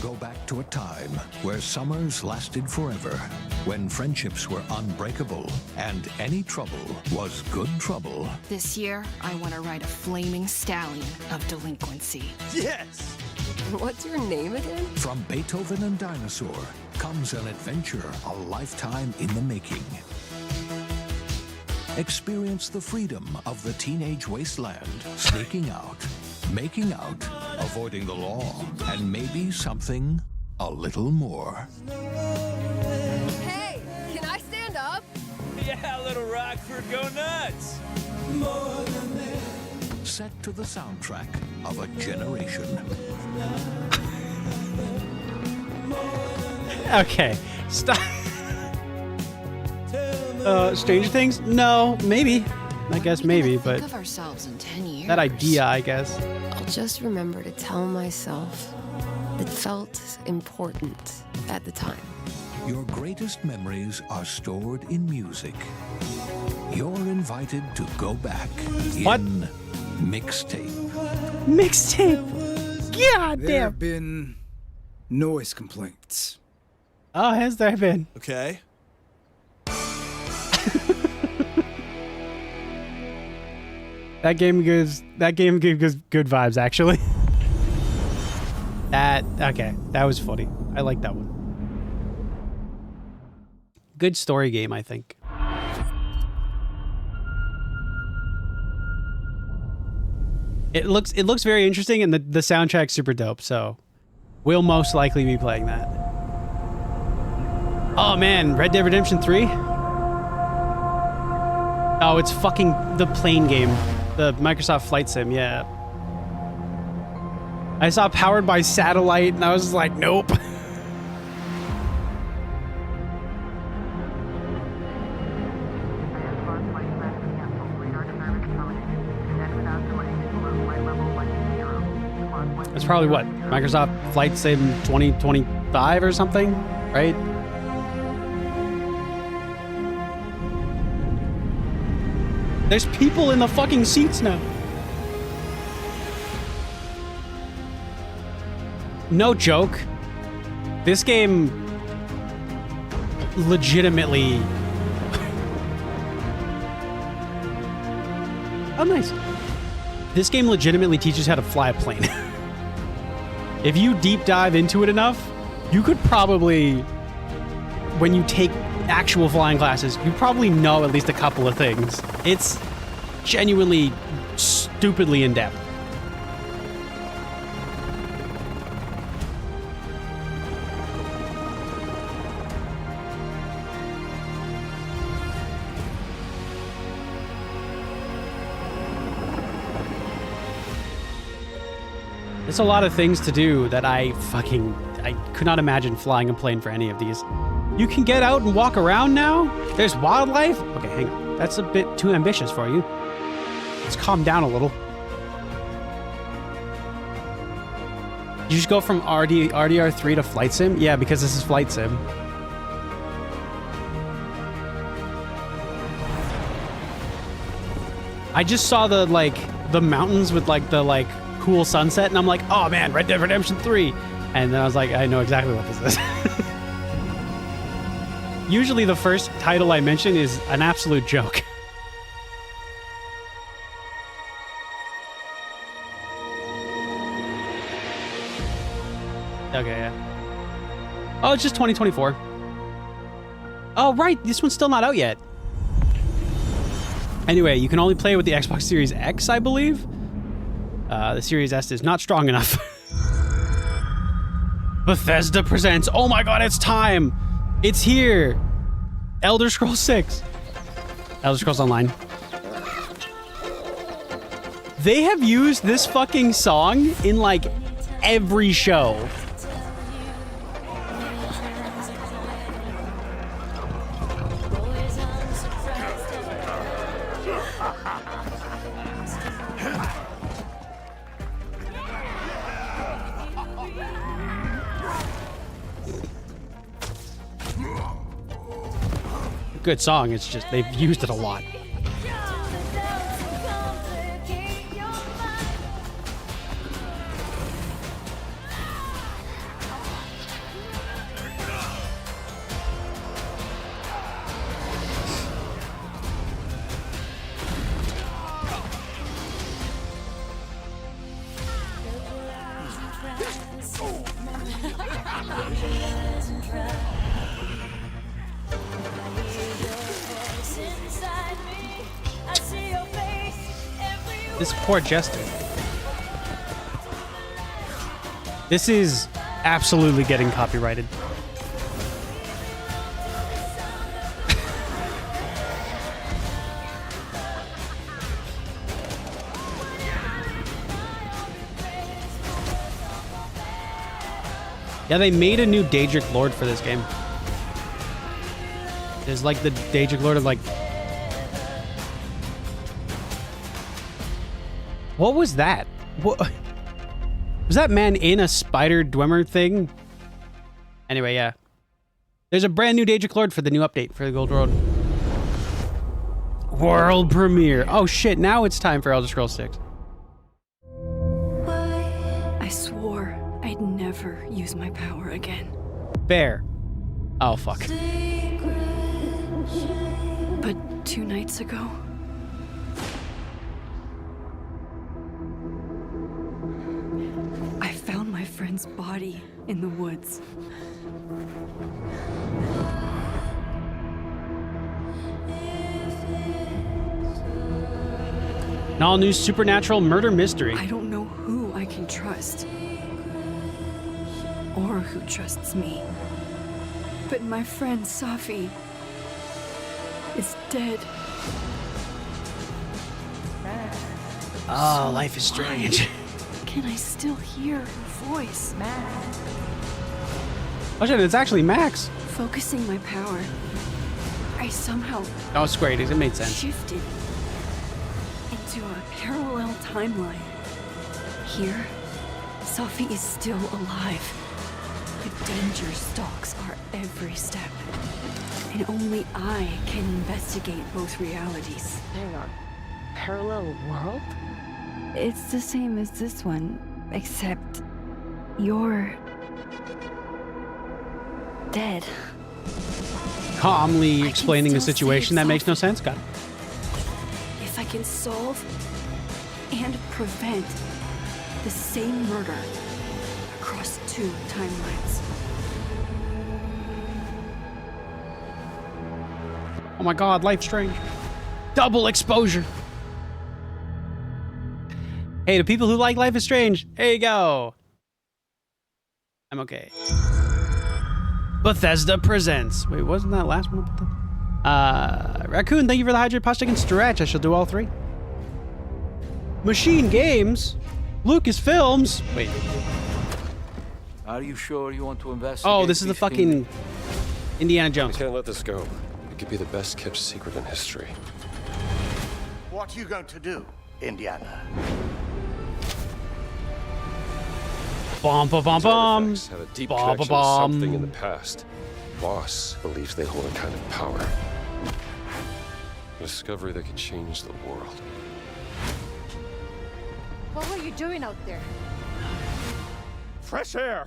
Go back to a time where summers lasted forever, when friendships were unbreakable, and any trouble was good trouble. This year, I want to ride a flaming stallion of delinquency. Yes! What's your name again? From Beethoven and Dinosaur comes an adventure a lifetime in the making. Experience the freedom of the teenage wasteland, sneaking out, making out, avoiding the law, and maybe something a little more. Hey, can I stay Go nuts! Set to the soundtrack of a generation. Okay, stop. Stranger Things? No, maybe. I guess maybe, but Think of ourselves in 10 years. that idea, I guess. I'll just remember to tell myself it felt important at the time. Your greatest memories are stored in music. You're invited to go back in mixtape. Mixtape. God There damn. have been noise complaints. Oh, has there been? Okay. That game gives good vibes, actually. Okay, that was funny. I like that one. Good story game, I think. It looks very interesting, and the soundtrack's super dope. So, we'll most likely be playing that. Oh man, Red Dead Redemption 3. Oh, it's fucking the plane game. The Microsoft Flight Sim, yeah. I saw powered by satellite and I was like, nope. That's probably what? Microsoft Flight Sim 2025 or something, right? There's people in the fucking seats now. No joke. This game legitimately... Oh, nice. This game legitimately teaches how to fly a plane. If you deep dive into it enough, you could probably, when you take actual flying classes, you probably know at least a couple of things. It's genuinely stupidly in depth. It's a lot of things to do that I could not imagine flying a plane for any of these. You can get out and walk around now? There's wildlife? Okay, hang on. That's a bit too ambitious for you. Let's calm down a little. You just go from RDR3 to Flight Sim? Yeah, because this is Flight Sim. I just saw the mountains with the cool sunset, and I'm like, oh man, Red Dead Redemption 3. And then I was like, I know exactly what this is. Usually the first title I mention is an absolute joke. Okay, yeah. Oh, it's just 2024. Oh, right, this one's still not out yet. Anyway, you can only play with the Xbox Series X, I believe. The Series S is not strong enough. Bethesda presents, oh my god, it's time! It's here! Elder Scrolls 6. Elder Scrolls Online. They have used this fucking song in like every show. Good song, it's just they've used it a lot. This poor jester. This is absolutely getting copyrighted. Yeah, they made a new Daedric Lord for this game. There's like the Daedric Lord of like... What was that? What... Was that man in a spider Dwemer thing? Anyway, yeah. There's a brand new Daedric Lord for the new update for the Gold Road. World premiere. Oh shit, now it's time for Elder Scrolls 6. I swore I'd never use my power again. Bear. Oh, fuck. But 2 nights ago... I found my friend's body in the woods. An all-new supernatural murder mystery. I don't know who I can trust. Or who trusts me. But my friend Safi is dead. Oh, life is strange. Can I still hear her voice? Oh shit, it's actually Max. Focusing my power, I somehow Oh, it's great. It made sense. shifted into a parallel timeline. Here, Safi is still alive. The danger stalks our every step. And only I can investigate both realities. Hang on. Parallel world? It's the same as this one, except you're dead. Calmly explaining a situation that makes no sense. Got it. If I can solve and prevent the same murder across 2 timelines. Oh my god, life's strange. Double exposure. Hey, to people who like Life is Strange, here you go. I'm okay. Bethesda presents. Wait, wasn't that last one? Raccoon, thank you for the hydrate pasta and stretch. I shall do all 3. Machine Games. Lucasfilms. Wait. Are you sure you want to investigate? Oh, this is the fucking Indiana Jones. We can't let this go. It could be the best kept secret in history. What are you going to do, Indiana? Bomb, bomb, bomb, bomb. Artifacts have a deep Bomb, connection bomb. to something in the past. Voss believes they hold a kind of power. A discovery that could change the world. What were you doing out there? Fresh air!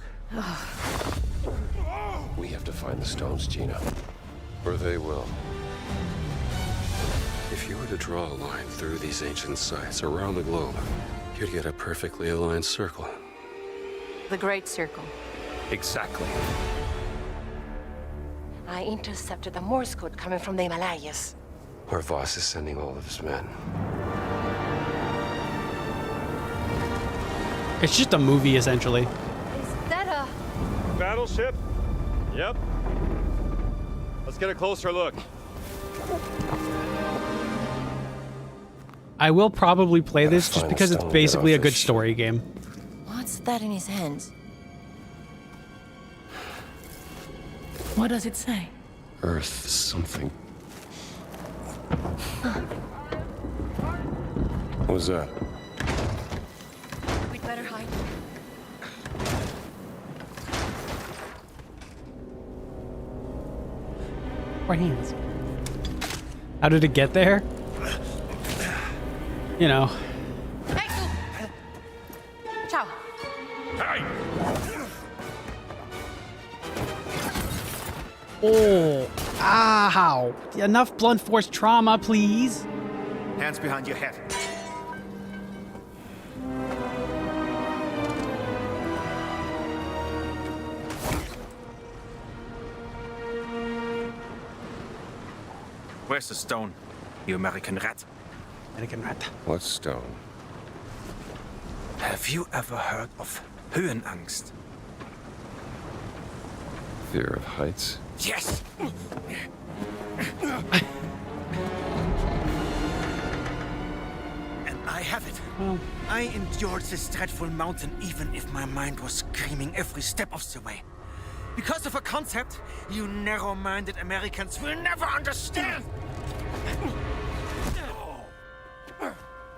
We have to find the stones, Gina. Or they will. If you were to draw a line through these ancient sites around the globe, you'd get a perfectly aligned circle. The Great Circle. Exactly. I intercepted the Morse code coming from the Himalayas. Where Voss is sending all of his men. It's just a movie, essentially. Is that a... Battleship? Yep. Let's get a closer look. I will probably play this just because it's basically a good story game. What's that in his hands? What does it say? Earth something. What was that? We'd better hide. Our hands. How did it get there? You know. Ciao. Oh. Ow. Enough blunt force trauma, please. Hands behind your head. Where's the stone, you American rat? American rat. What stone? Have you ever heard of Höhenangst? Fear of heights? Yes! And I have it. I endured this dreadful mountain even if my mind was screaming every step of the way. Because of a concept you narrow-minded Americans will never understand.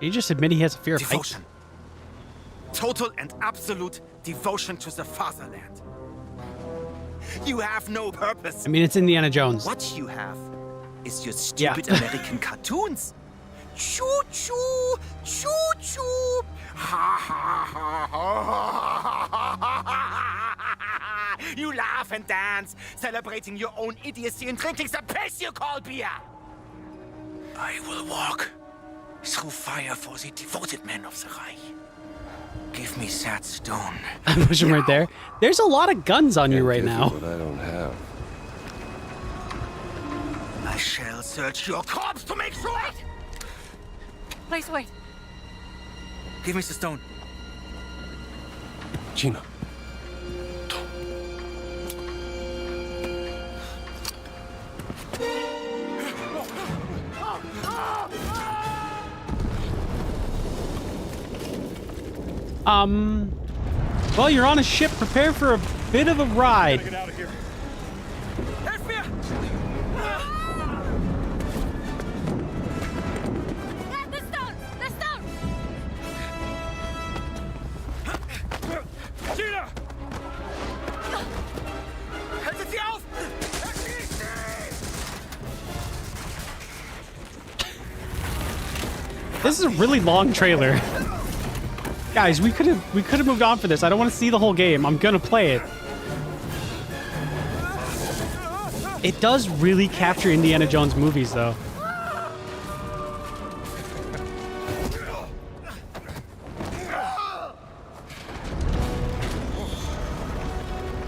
You just admit he has a fear of heights. Devotion. Total and absolute devotion to the fatherland. You have no purpose. I mean, it's Indiana Jones. What you have is your stupid American cartoons. Choo choo, choo choo. Ha ha ha ha. You laugh and dance, celebrating your own idiocy and drinking the piss you call beer. I will walk through fire for the devoted men of the Reich. Give me that stone. I'm pushing right there. There's a lot of guns on you right now. What I don't have. I shall search your corpse to make sure. Please wait. Give me the stone. Gina. Well, you're on a ship. Prepare for a bit of a ride. Get out of here. The stone! The stone! Gina! Haltet sie auf! This is a really long trailer. Guys, we could have moved on for this. I don't want to see the whole game. I'm gonna play it. It does really capture Indiana Jones movies, though.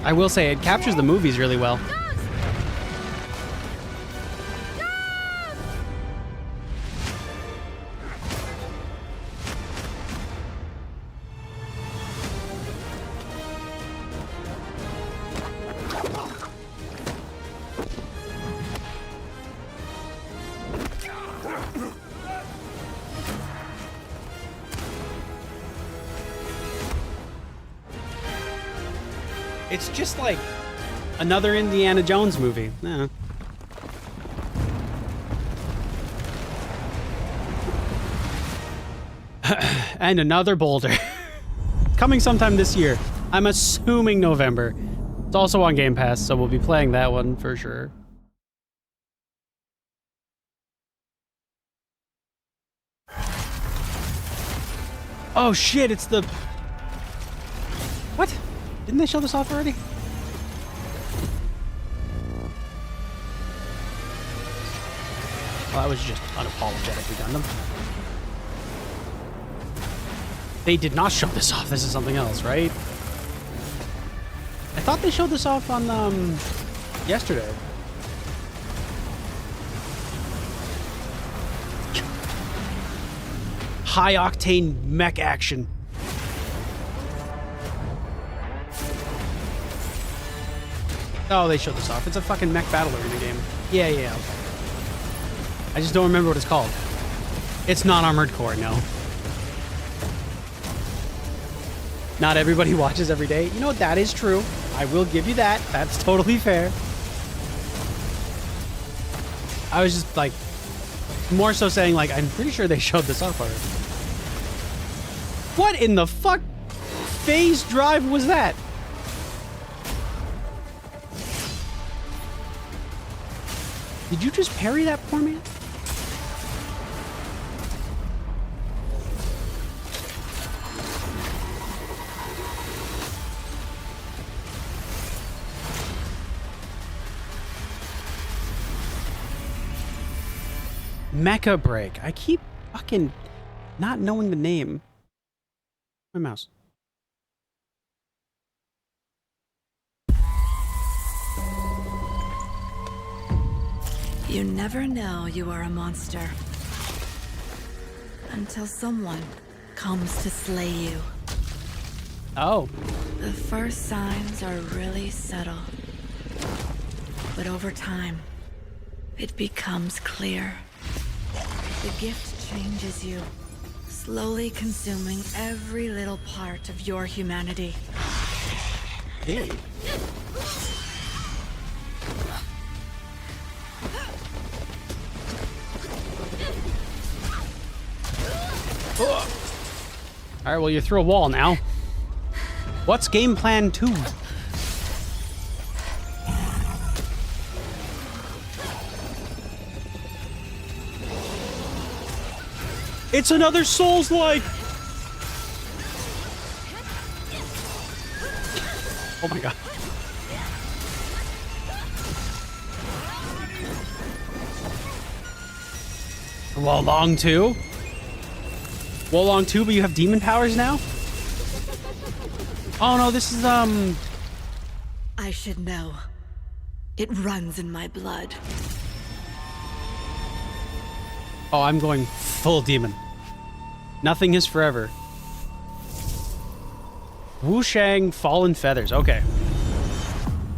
I will say it captures the movies really well. It's just like another Indiana Jones movie. Yeah. And another boulder. Coming sometime this year. I'm assuming November. It's also on Game Pass, so we'll be playing that one for sure. Oh shit, it's the... What? Didn't they show this off already? Well, I was just unapologetically Gundam. They did not show this off. This is something else, right? I thought they showed this off on, yesterday. High-octane mech action. Oh, they showed this off. It's a fucking mech battle arena game. Yeah, okay. I just don't remember what it's called. It's not Armored Core, no. Not everybody watches every day. You know what? That is true. I will give you that. That's totally fair. I was just like, more so saying like, I'm pretty sure they showed this off already. What in the fuck phase drive was that? Did you just parry that poor man? Mecha Break. I keep fucking not knowing the name. My mouse. You never know you are a monster until someone comes to slay you. Oh. The first signs are really subtle, but over time, it becomes clear. The gift changes you, slowly consuming every little part of your humanity. Hey. All right, well, you're through a wall now. What's game plan 2? It's another Souls-like. Oh my god. Wolong 2? Wolong 2, but you have demon powers now? Oh no, this is, I should know. It runs in my blood. Oh, I'm going full demon. Nothing is forever. Wushang Fallen Feathers. Okay.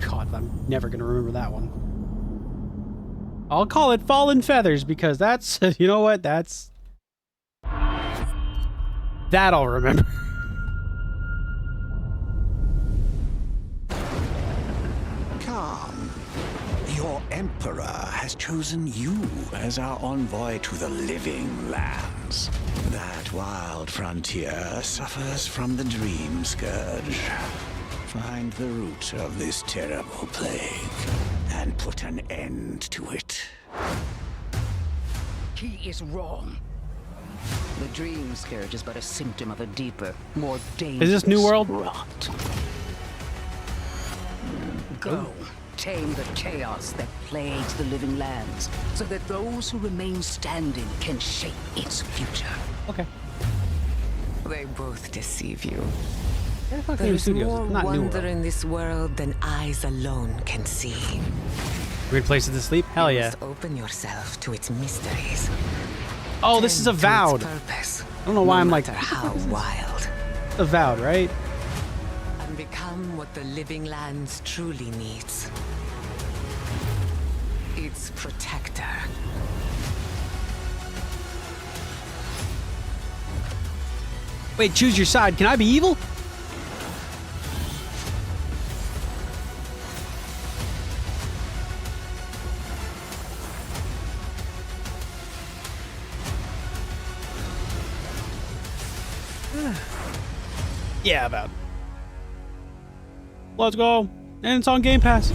God, I'm never gonna remember that one. I'll call it Fallen Feathers because that's, you know what, that I'll remember. Come. Your Emperor has chosen you as our envoy to the living lands. That wild frontier suffers from the Dream Scourge. Find the root of this terrible plague and put an end to it. He is wrong. The Dream Scourge is but a symptom of a deeper, more dangerous Is this New World? rot. Go. Tame the chaos that plagues the living lands, so that those who remain standing can shape its future. Okay. They both deceive you. Game There's Studios, more not New wonder World. in this world than eyes alone can see. Weird places to sleep? Hell You yeah. must open yourself to its mysteries. Oh, this is Avowed. Purpose, I don't know why I'm like, no matter how wild. Avowed, right? And become what the living lands truly needs. Its protector. Wait, choose your side. Can I be evil? Yeah, about. Let's go. And it's on Game Pass.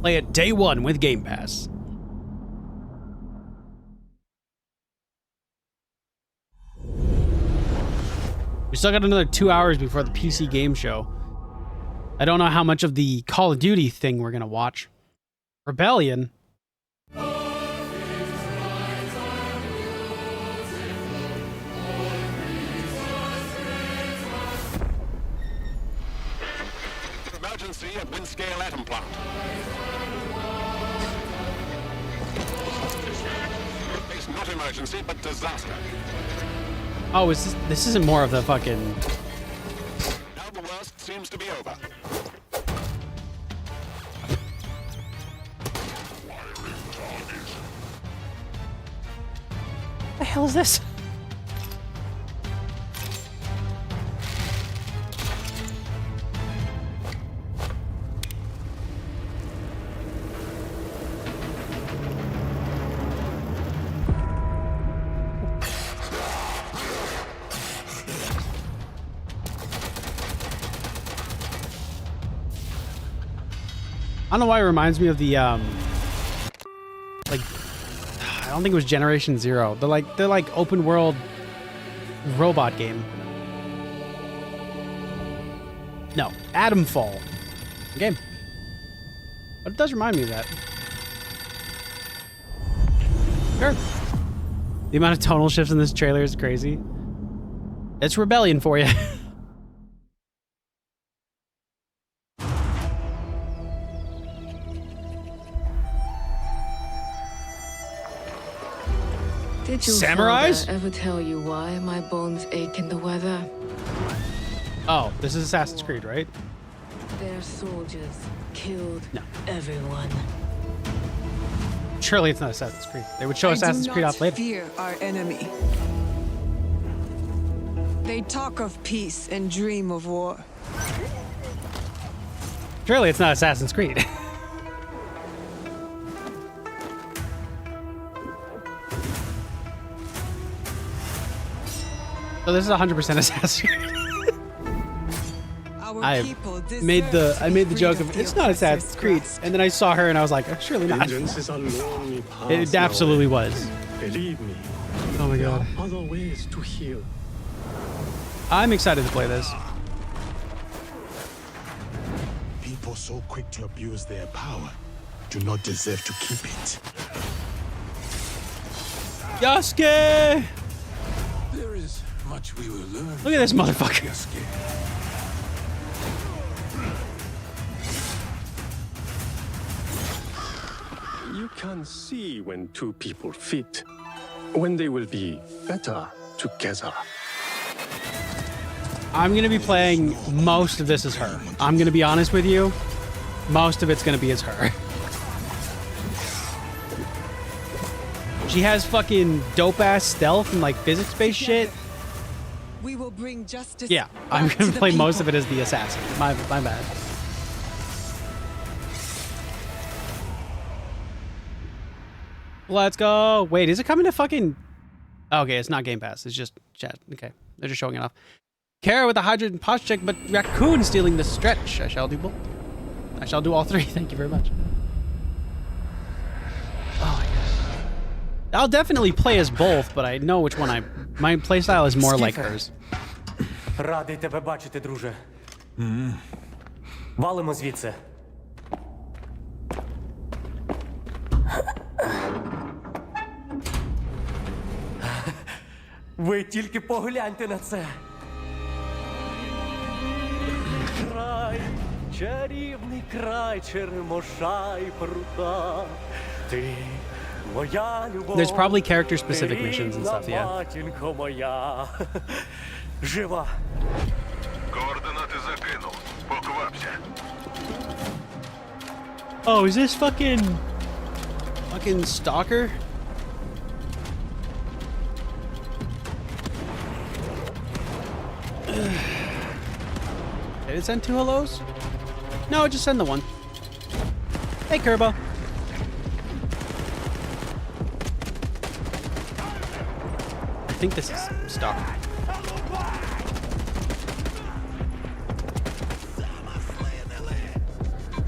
Play it day one with Game Pass. We still got another 2 hours before the PC game show. I don't know how much of the Call of Duty thing we're gonna watch. Rebellion? Emergency at Windscale Atom Plant. It's not emergency, but disaster. Oh, this isn't more of the fucking... Now the worst seems to be over. What the hell is this? I don't know why it reminds me of the, like, I don't think it was Generation Zero. They're like open world robot game. No, Atomfall. Game. But it does remind me of that. Sure. The amount of tonal shifts in this trailer is crazy. It's Rebellion for you. Did your Samurais? father ever tell you why my bones ache in the weather? Oh, this is Assassin's Creed, right? Their soldiers killed everyone. Surely it's not Assassin's Creed. They would show Assassin's Creed off later. Fear our enemy. They talk of peace and dream of war. Surely it's not Assassin's Creed. So this is 100% Assassin's Creed. I made the joke of it's not Assassin's Creed, and then I saw her and I was like, oh, surely not. It absolutely was. Believe me. Oh my god. There are other ways to heal. I'm excited to play this. People so quick to abuse their power do not deserve to keep it. Yasuke! There is much we will learn. Look at this motherfucker. You can see when two people fit, when they will be better together. I'm gonna be playing most of this as her. I'm gonna be honest with you. Most of it's gonna be as her. She has fucking dope ass stealth and like physics based shit. We will bring justice. Yeah, I'm gonna play most of it as the assassin. My bad. Let's go. Wait, is it coming to fucking... Okay, it's not Game Pass. It's just chat. Okay, they're just showing it off. Kara with the hydrant posture check, but Raccoon stealing the stretch. I shall do both. I shall do all three. Thank you very much. Oh my god. I'll definitely play as both, but I know which one my playstyle is more like hers. Радий тебе бачити, друже. Валимо звідси. Ви тільки погляньте на це. Край, чарівний край черемоша і прута. Ти моя любов. There's probably character-specific missions and stuff, yeah. Матінко моя. Жива. Координати закинув. Поквапся. Oh, is this fucking Stalker? Did it send two hellos? No, just send the one. Hey, Kerbo. I think this is Stalker.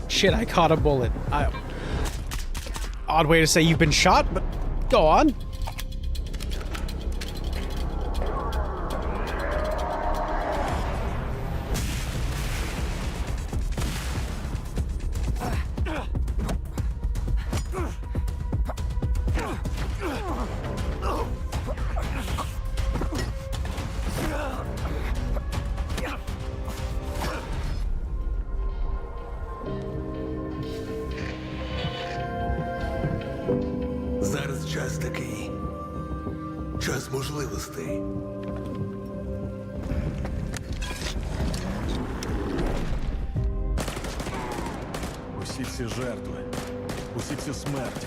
Shit, I caught a bullet. Odd way to say you've been shot, but go on. Зараз час такий. Час можливостей. Усі ці жертви, усі ці смерті.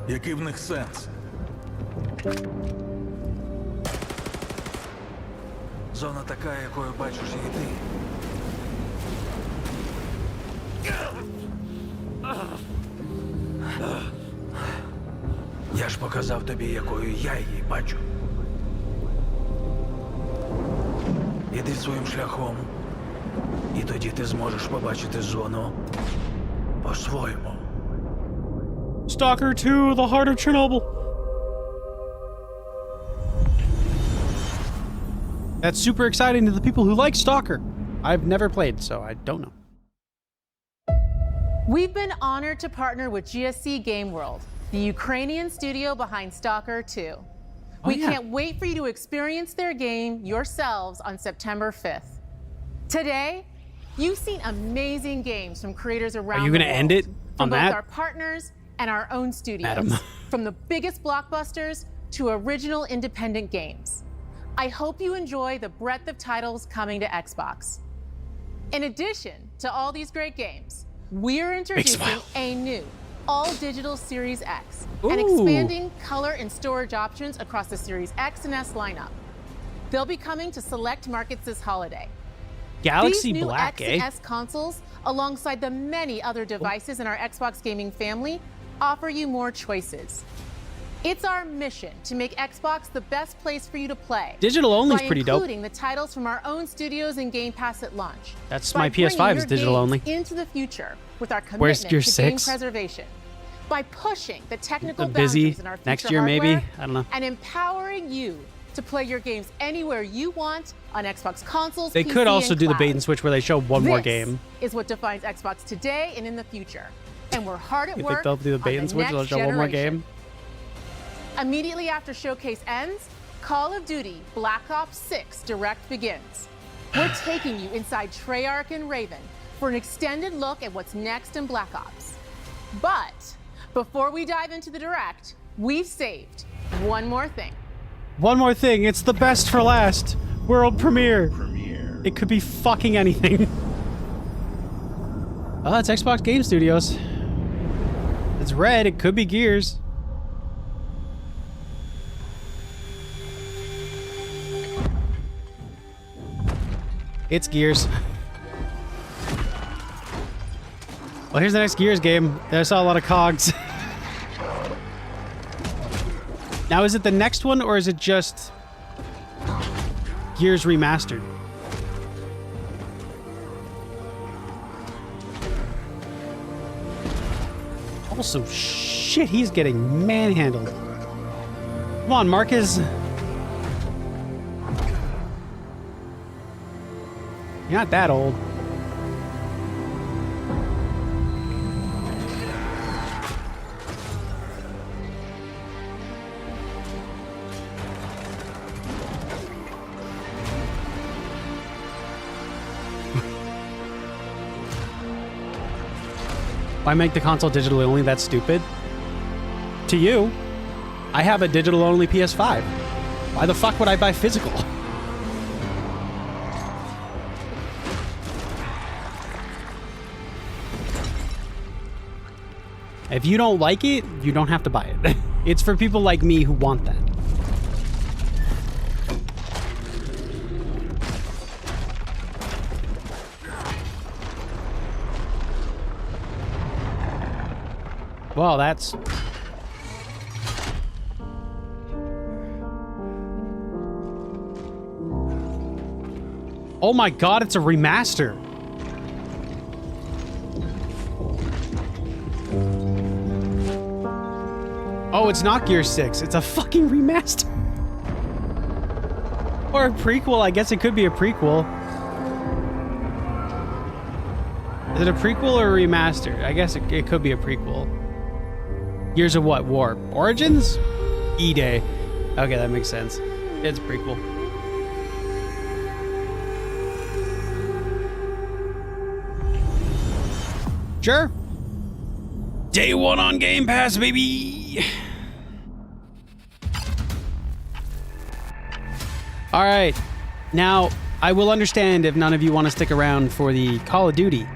Який в них сенс? Зона така, якою бачиш її ти. Я ж показав тобі, якою я її бачу. Іди своїм шляхом, і тоді ти зможеш побачити зону по-своєму. Stalker 2, The Heart of Chernobyl. That's super exciting to the people who like Stalker. I've never played, so I don't know. We've been honored to partner with GSC Game World, the Ukrainian studio behind Stalker 2. We can't wait for you to experience their game yourselves on September 5th. Today, you've seen amazing games from creators around the world. Are you going to end it from on both that? our partners and our own studios. Madam. From the biggest blockbusters to original independent games. I hope you enjoy the breadth of titles coming to Xbox. In addition to all these great games, we're introducing a new all-digital Series X and expanding color and storage options across the Series X and S lineup. They'll be coming to select markets this holiday. Galaxy These new Black, X and S consoles, alongside the many other devices in our Xbox gaming family, offer you more choices. It's our mission to make Xbox the best place for you to play. Digital only is pretty dope. By including the titles from our own studios and Game Pass at launch. That's By my PS5 is bringing your digital only. games into the future with our Where's commitment Gears to game 6? preservation. By pushing the technical I'm busy. boundaries in our future Next year, maybe? hardware I don't know. And empowering you to play your games anywhere you want on Xbox consoles, They PC, could also and do the cloud. bait and switch where they show one more This game. is what defines Xbox today and in the future. And we're hard at You work think they'll do the bait on and the switch? They'll next show one more generation. game? Immediately after Showcase ends, Call of Duty Black Ops 6 Direct begins. We're taking you inside Treyarch and Raven for an extended look at what's next in Black Ops. But before we dive into the Direct, we've saved one more thing. One more thing. It's the best for last. World premiere. It could be fucking anything. Oh, it's Xbox Game Studios. It's red. It could be Gears. It's Gears. Well, here's the next Gears game. I saw a lot of cogs. Now, is it the next one, or is it just Gears Remastered? Also, shit, he's getting manhandled. Come on, Marcus. You're not that old. Why make the console digitally only? That's stupid. To you, I have a digital only PS5. Why the fuck would I buy physical? If you don't like it, you don't have to buy it. It's for people like me who want that. Well, that's... Oh my god, it's a remaster. Oh, it's not Gear 6. It's a fucking remaster. Or a prequel. I guess it could be a prequel. Is it a prequel or a remaster? I guess it could be a prequel. Gears of what? War? Origins? E-Day. Okay, that makes sense. It's a prequel. Sure. Day one on Game Pass, baby. All right. Now, I will understand if none of you want to stick around for the Call of Duty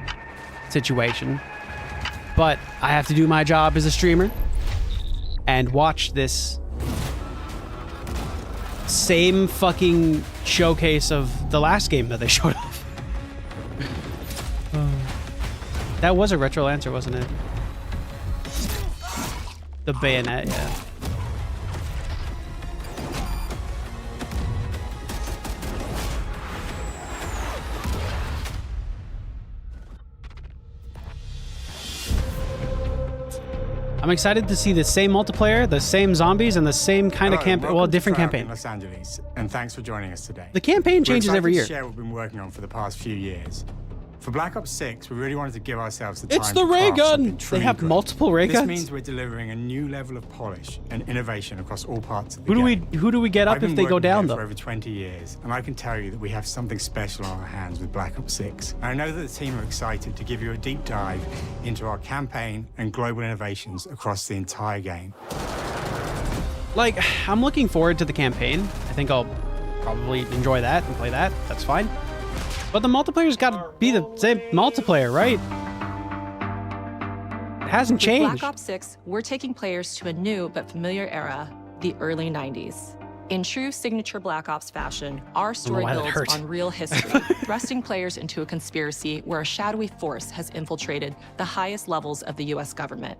situation, but I have to do my job as a streamer and watch this same fucking showcase of the last game that they showed off. That was a retro answer, wasn't it? The bayonet, yeah. I'm excited to see the same multiplayer, the same zombies, and the same kind of campaign. Well, different campaign. In Los Angeles, and thanks for joining us today. The campaign changes every year. We're excited to share what we've been working on for the past few years. For Black Ops 6, we really wanted to give ourselves the time It's the to ray craft gun. something They truly have great. multiple ray This guns. means we're delivering a new level of polish and innovation across all parts of the Who game. do we get up I've if been they go working down here though? for over 20 years, and I can tell you that we have something special on our hands with Black Ops 6. And I know that the team are excited to give you a deep dive into our campaign and global innovations across the entire game. Like, I'm looking forward to the campaign. I think I'll probably enjoy that and play that. That's fine. But the multiplayer's got to be the same multiplayer, right? It hasn't With changed. Black Ops 6, we're taking players to a new but familiar era, the early 90s. In true signature Black Ops fashion, our story why that builds hurt. on real history, thrusting players into a conspiracy where a shadowy force has infiltrated the highest levels of the US government,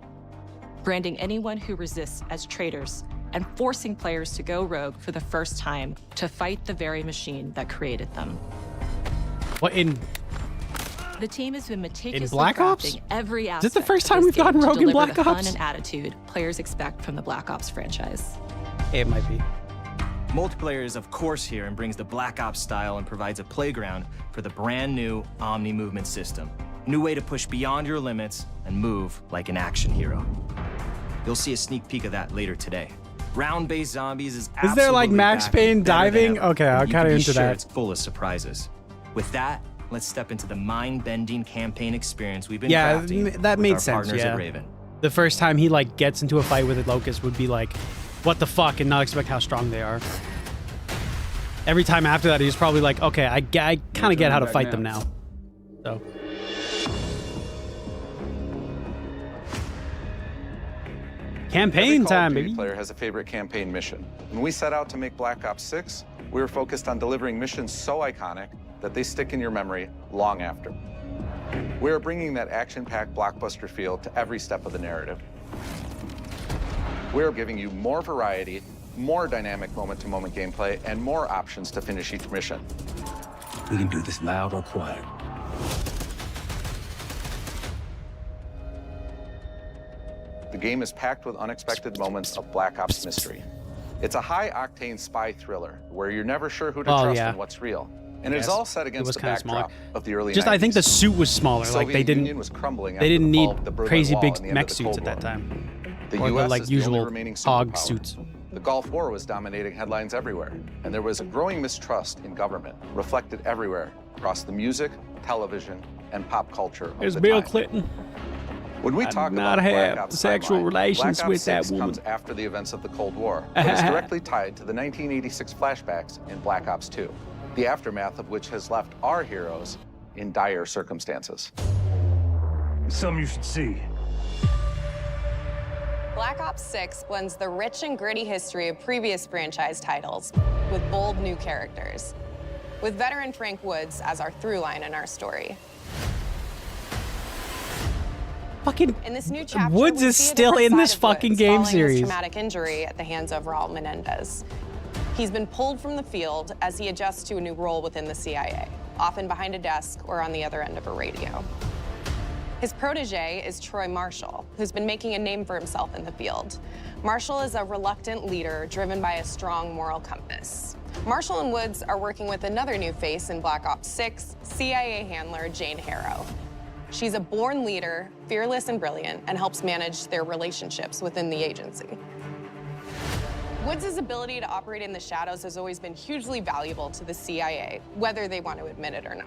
branding anyone who resists as traitors and forcing players to go rogue for the first time to fight the very machine that created them. What in? The team has been meticulously Black Ops? crafting every aspect Is this the first of time this we've game gotten to rogue in deliver Black the fun Ops? and attitude players expect from the Black Ops franchise. It might be. Multiplayer is of course here and brings the Black Ops style and provides a playground for the brand new Omni movement system. New way to push beyond your limits and move like an action hero. You'll see a sneak peek of that later today. Round-based zombies is Is there like absolutely Max back Payne better than diving? ever, Okay, and I'm you kind of can be into sure that. It's full of surprises. With that, let's step into the mind-bending campaign experience we've been Yeah, crafting that with made our sense. partners Yeah. at Raven. The first time he like gets into a fight with a Locust would be like, what the fuck, and not expect how strong they are. Every time after that, he's probably like, okay, I kind of get how to fight them now. So. Campaign time, Every baby. player has a favorite campaign mission. When we set out to make Black Ops 6, we were focused on delivering missions so iconic that they stick in your memory long after. We are bringing that action-packed blockbuster feel to every step of the narrative. We are giving you more variety, more dynamic moment-to-moment gameplay, and more options to finish each mission. We can do this loud or quiet. The game is packed with unexpected moments of Black Ops mystery. It's a high-octane spy thriller where you're never sure who to Oh, trust yeah. and what's real. And it's Yes. all set It against was the kinda smaller. backdrop of the early Just 90s. I think the suit was smaller. The Like they Soviet didn't. Union was crumbling They after didn't the need fall of the Berlin crazy Wall big and the end mech of the suits Cold at that War. time. The Or US the like is the only usual remaining hog superpower. suits. The Gulf War was dominating headlines everywhere, and there was a growing mistrust in government, reflected everywhere across the music, television, and pop culture of There's the Bill time. Clinton. When we I talk did not about Black have Ops sexual timeline, relations Black Ops with that 6 woman. comes after the events of the Cold War, but is directly tied to the 1986 flashbacks in Black Ops 2, the aftermath of which has left our heroes in dire circumstances. Something you should see. Black Ops 6 blends the rich and gritty history of previous franchise titles with bold new characters, with veteran Frank Woods as our through line in our story. Fucking In this new chapter, Woods we is see a still different in this side of fucking Woods game following his series. traumatic injury at the hands of Raul Menendez. He's been pulled from the field as he adjusts to a new role within the CIA, often behind a desk or on the other end of a radio. His protege is Troy Marshall, who's been making a name for himself in the field. Marshall is a reluctant leader driven by a strong moral compass. Marshall and Woods are working with another new face in Black Ops 6, CIA handler Jane Harrow. She's a born leader, fearless and brilliant, and helps manage their relationships within the agency. Woods' ability to operate in the shadows has always been hugely valuable to the CIA, whether they want to admit it or not.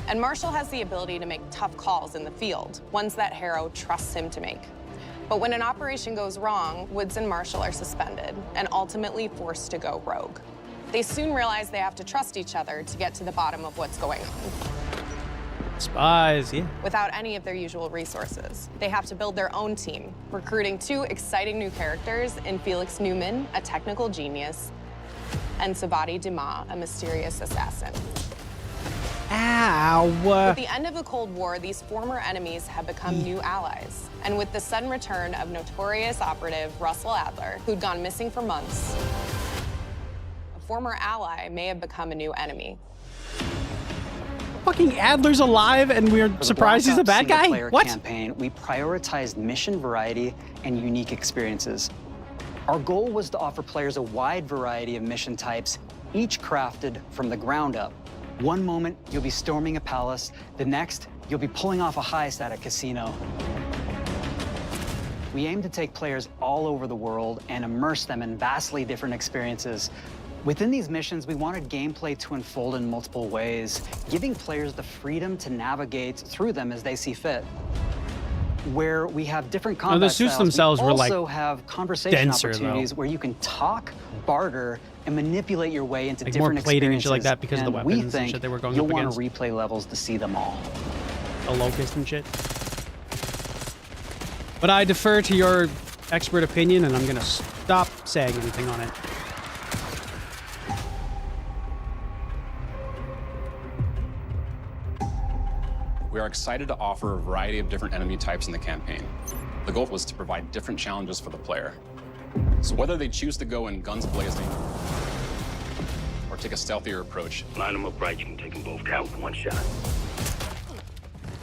And Marshall has the ability to make tough calls in the field, ones that Harrow trusts him to make. But when an operation goes wrong, Woods and Marshall are suspended and ultimately forced to go rogue. They soon realize they have to trust each other to get to the bottom of what's going on. Spies, yeah. Without any of their usual resources. They have to build their own team, recruiting two exciting new characters in Felix Newman, a technical genius, and Savati Dumas, a mysterious assassin. Ow. With the end of the Cold War, these former enemies have become new allies. And with the sudden return of notorious operative Russell Adler, who'd gone missing for months, a former ally may have become a new enemy. Fucking Adler's alive and we're surprised he's a bad guy? What? Campaign, we prioritized mission variety and unique experiences. Our goal was to offer players a wide variety of mission types, each crafted from the ground up. One moment, you'll be storming a palace. The next, you'll be pulling off a heist at a casino. We aim to take players all over the world and immerse them in vastly different experiences. Within these missions, we wanted gameplay to unfold in multiple ways, giving players the freedom to navigate through them as they see fit. Where we have different combat the suits styles, themselves we were, like, also have conversation denser, opportunities though. where you can talk, barter, and manipulate your way into Like more different plating and experiences. shit like that because of the And weapons we and think shit they were going you'll up want against. to replay levels to see them all. A Locust and shit. But I defer to your expert opinion and I'm gonna stop saying anything on it. We are excited to offer a variety of different enemy types in the campaign. The goal was to provide different challenges for the player. So whether they choose to go in guns blazing or take a stealthier approach, Line them up right, you can take them both down with one shot.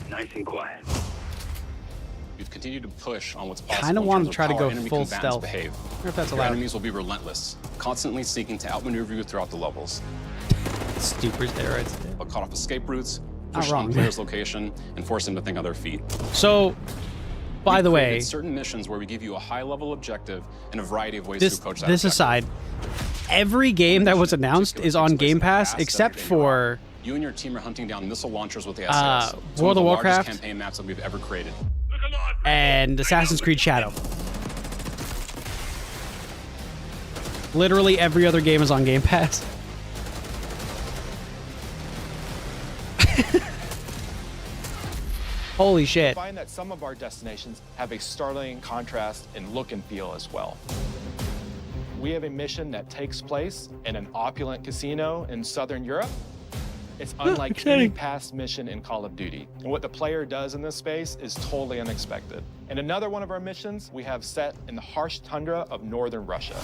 Nice and quiet. we've continued to push on what's possible. Kind of want to in try to terms of go how enemy full combatants stealth. behave. I wonder if that's Your allowed. enemies will be relentless, constantly seeking to outmaneuver you throughout the levels. Stupid steroids. They'll cut off escape routes, Not push wrong. on players' location, and force them to think on their feet. So, by We've the created way, certain missions where we give you a high-level objective and a variety of ways this to approach that this objective. aside, every game that was announced is on Game Pass except for You and your team are hunting down missile launchers with the SAS. World some of the largest Warcraft campaign maps that we've ever created. and Assassin's Creed Shadow. Literally every other game is on Game Pass. Holy shit. I find that some of our destinations have a startling contrast in look and feel as well. We have a mission that takes place in an opulent casino in Southern Europe. It's unlike any past mission in Call of Duty. And what the player does in this space is totally unexpected. And another one of our missions we have set in the harsh tundra of northern Russia.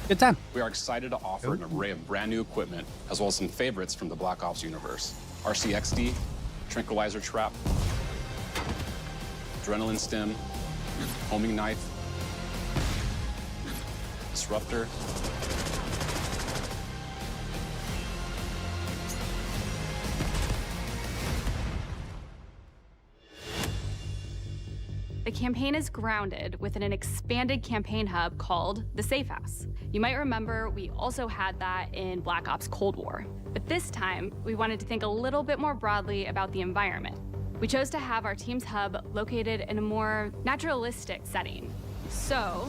Good time. We are excited to offer an array of brand new equipment, as well as some favorites from the Black Ops universe. RCXD, Tranquilizer Trap, Adrenaline Stim, Homing Knife, Disruptor, The campaign is grounded within an expanded campaign hub called the Safe House. You might remember we also had that in Black Ops Cold War. But this time, we wanted to think a little bit more broadly about the environment. We chose to have our team's hub located in a more naturalistic setting. So,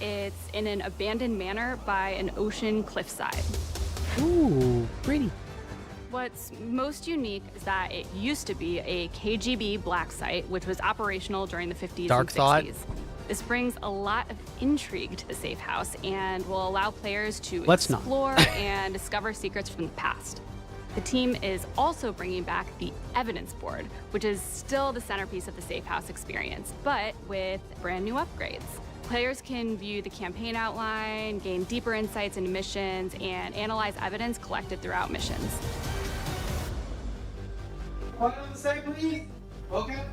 it's in an abandoned manor by an ocean cliffside. Ooh, pretty. What's most unique is that it used to be a KGB black site, which was operational during the 50s Dark and thought. 60s. This brings a lot of intrigue to the safe house and will allow players to Let's not. explore and discover secrets from the past. The team is also bringing back the evidence board, which is still the centerpiece of the safe house experience, but with brand new upgrades. Players can view the campaign outline, gain deeper insights into missions, and analyze evidence collected throughout missions. Okay.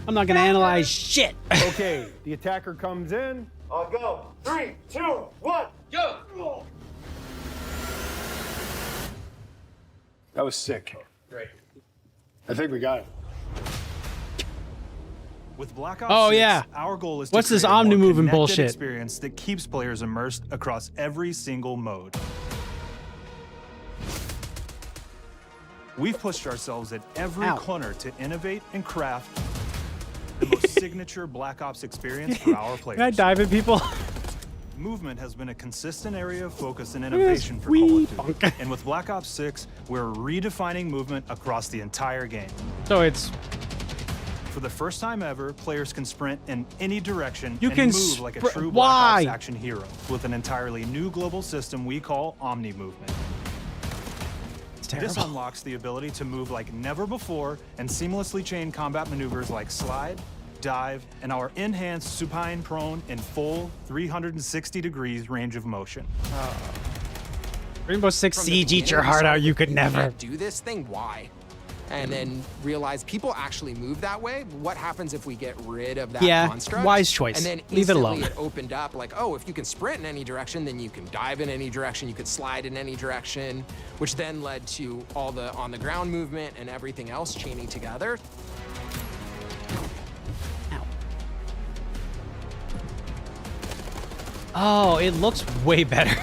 I'm not gonna analyze shit. Okay, the attacker comes in. I'll go. 3, 2, 1, go! That was sick. Great. I think we got it. With Black Ops Oh, 6, yeah. our goal is What's to this create a more omni-moving connected bullshit? experience that keeps players immersed across every single mode. We've pushed ourselves at every corner to innovate and craft the most signature Black Ops experience for our players. Can I dive in people? Movement has been a consistent area of focus and Look at this innovation for Call of Duty. And with Black Ops 6, we're redefining movement across the entire game. So it's For the first time ever, players can sprint in any direction You and can move like a spr- true Why? Black Ops action hero with an entirely new global system we call Omni Movement. This terrible. unlocks the ability to move like never before and seamlessly chain combat maneuvers like slide, dive, and our enhanced supine prone in full 360 degrees range of motion. Rainbow Six From the Siege, eat beginning, your we heart saw out. You could we never. can't do this thing. Why? And then realize people actually move that way. What happens if we get rid of that Yeah, construct? wise choice. And then Leave it instantly alone. it opened up like, oh, if you can sprint in any direction, then you can dive in any direction, you could slide in any direction, which then led to all the on-the-ground movement and everything else chaining together. Oh, it looks way better.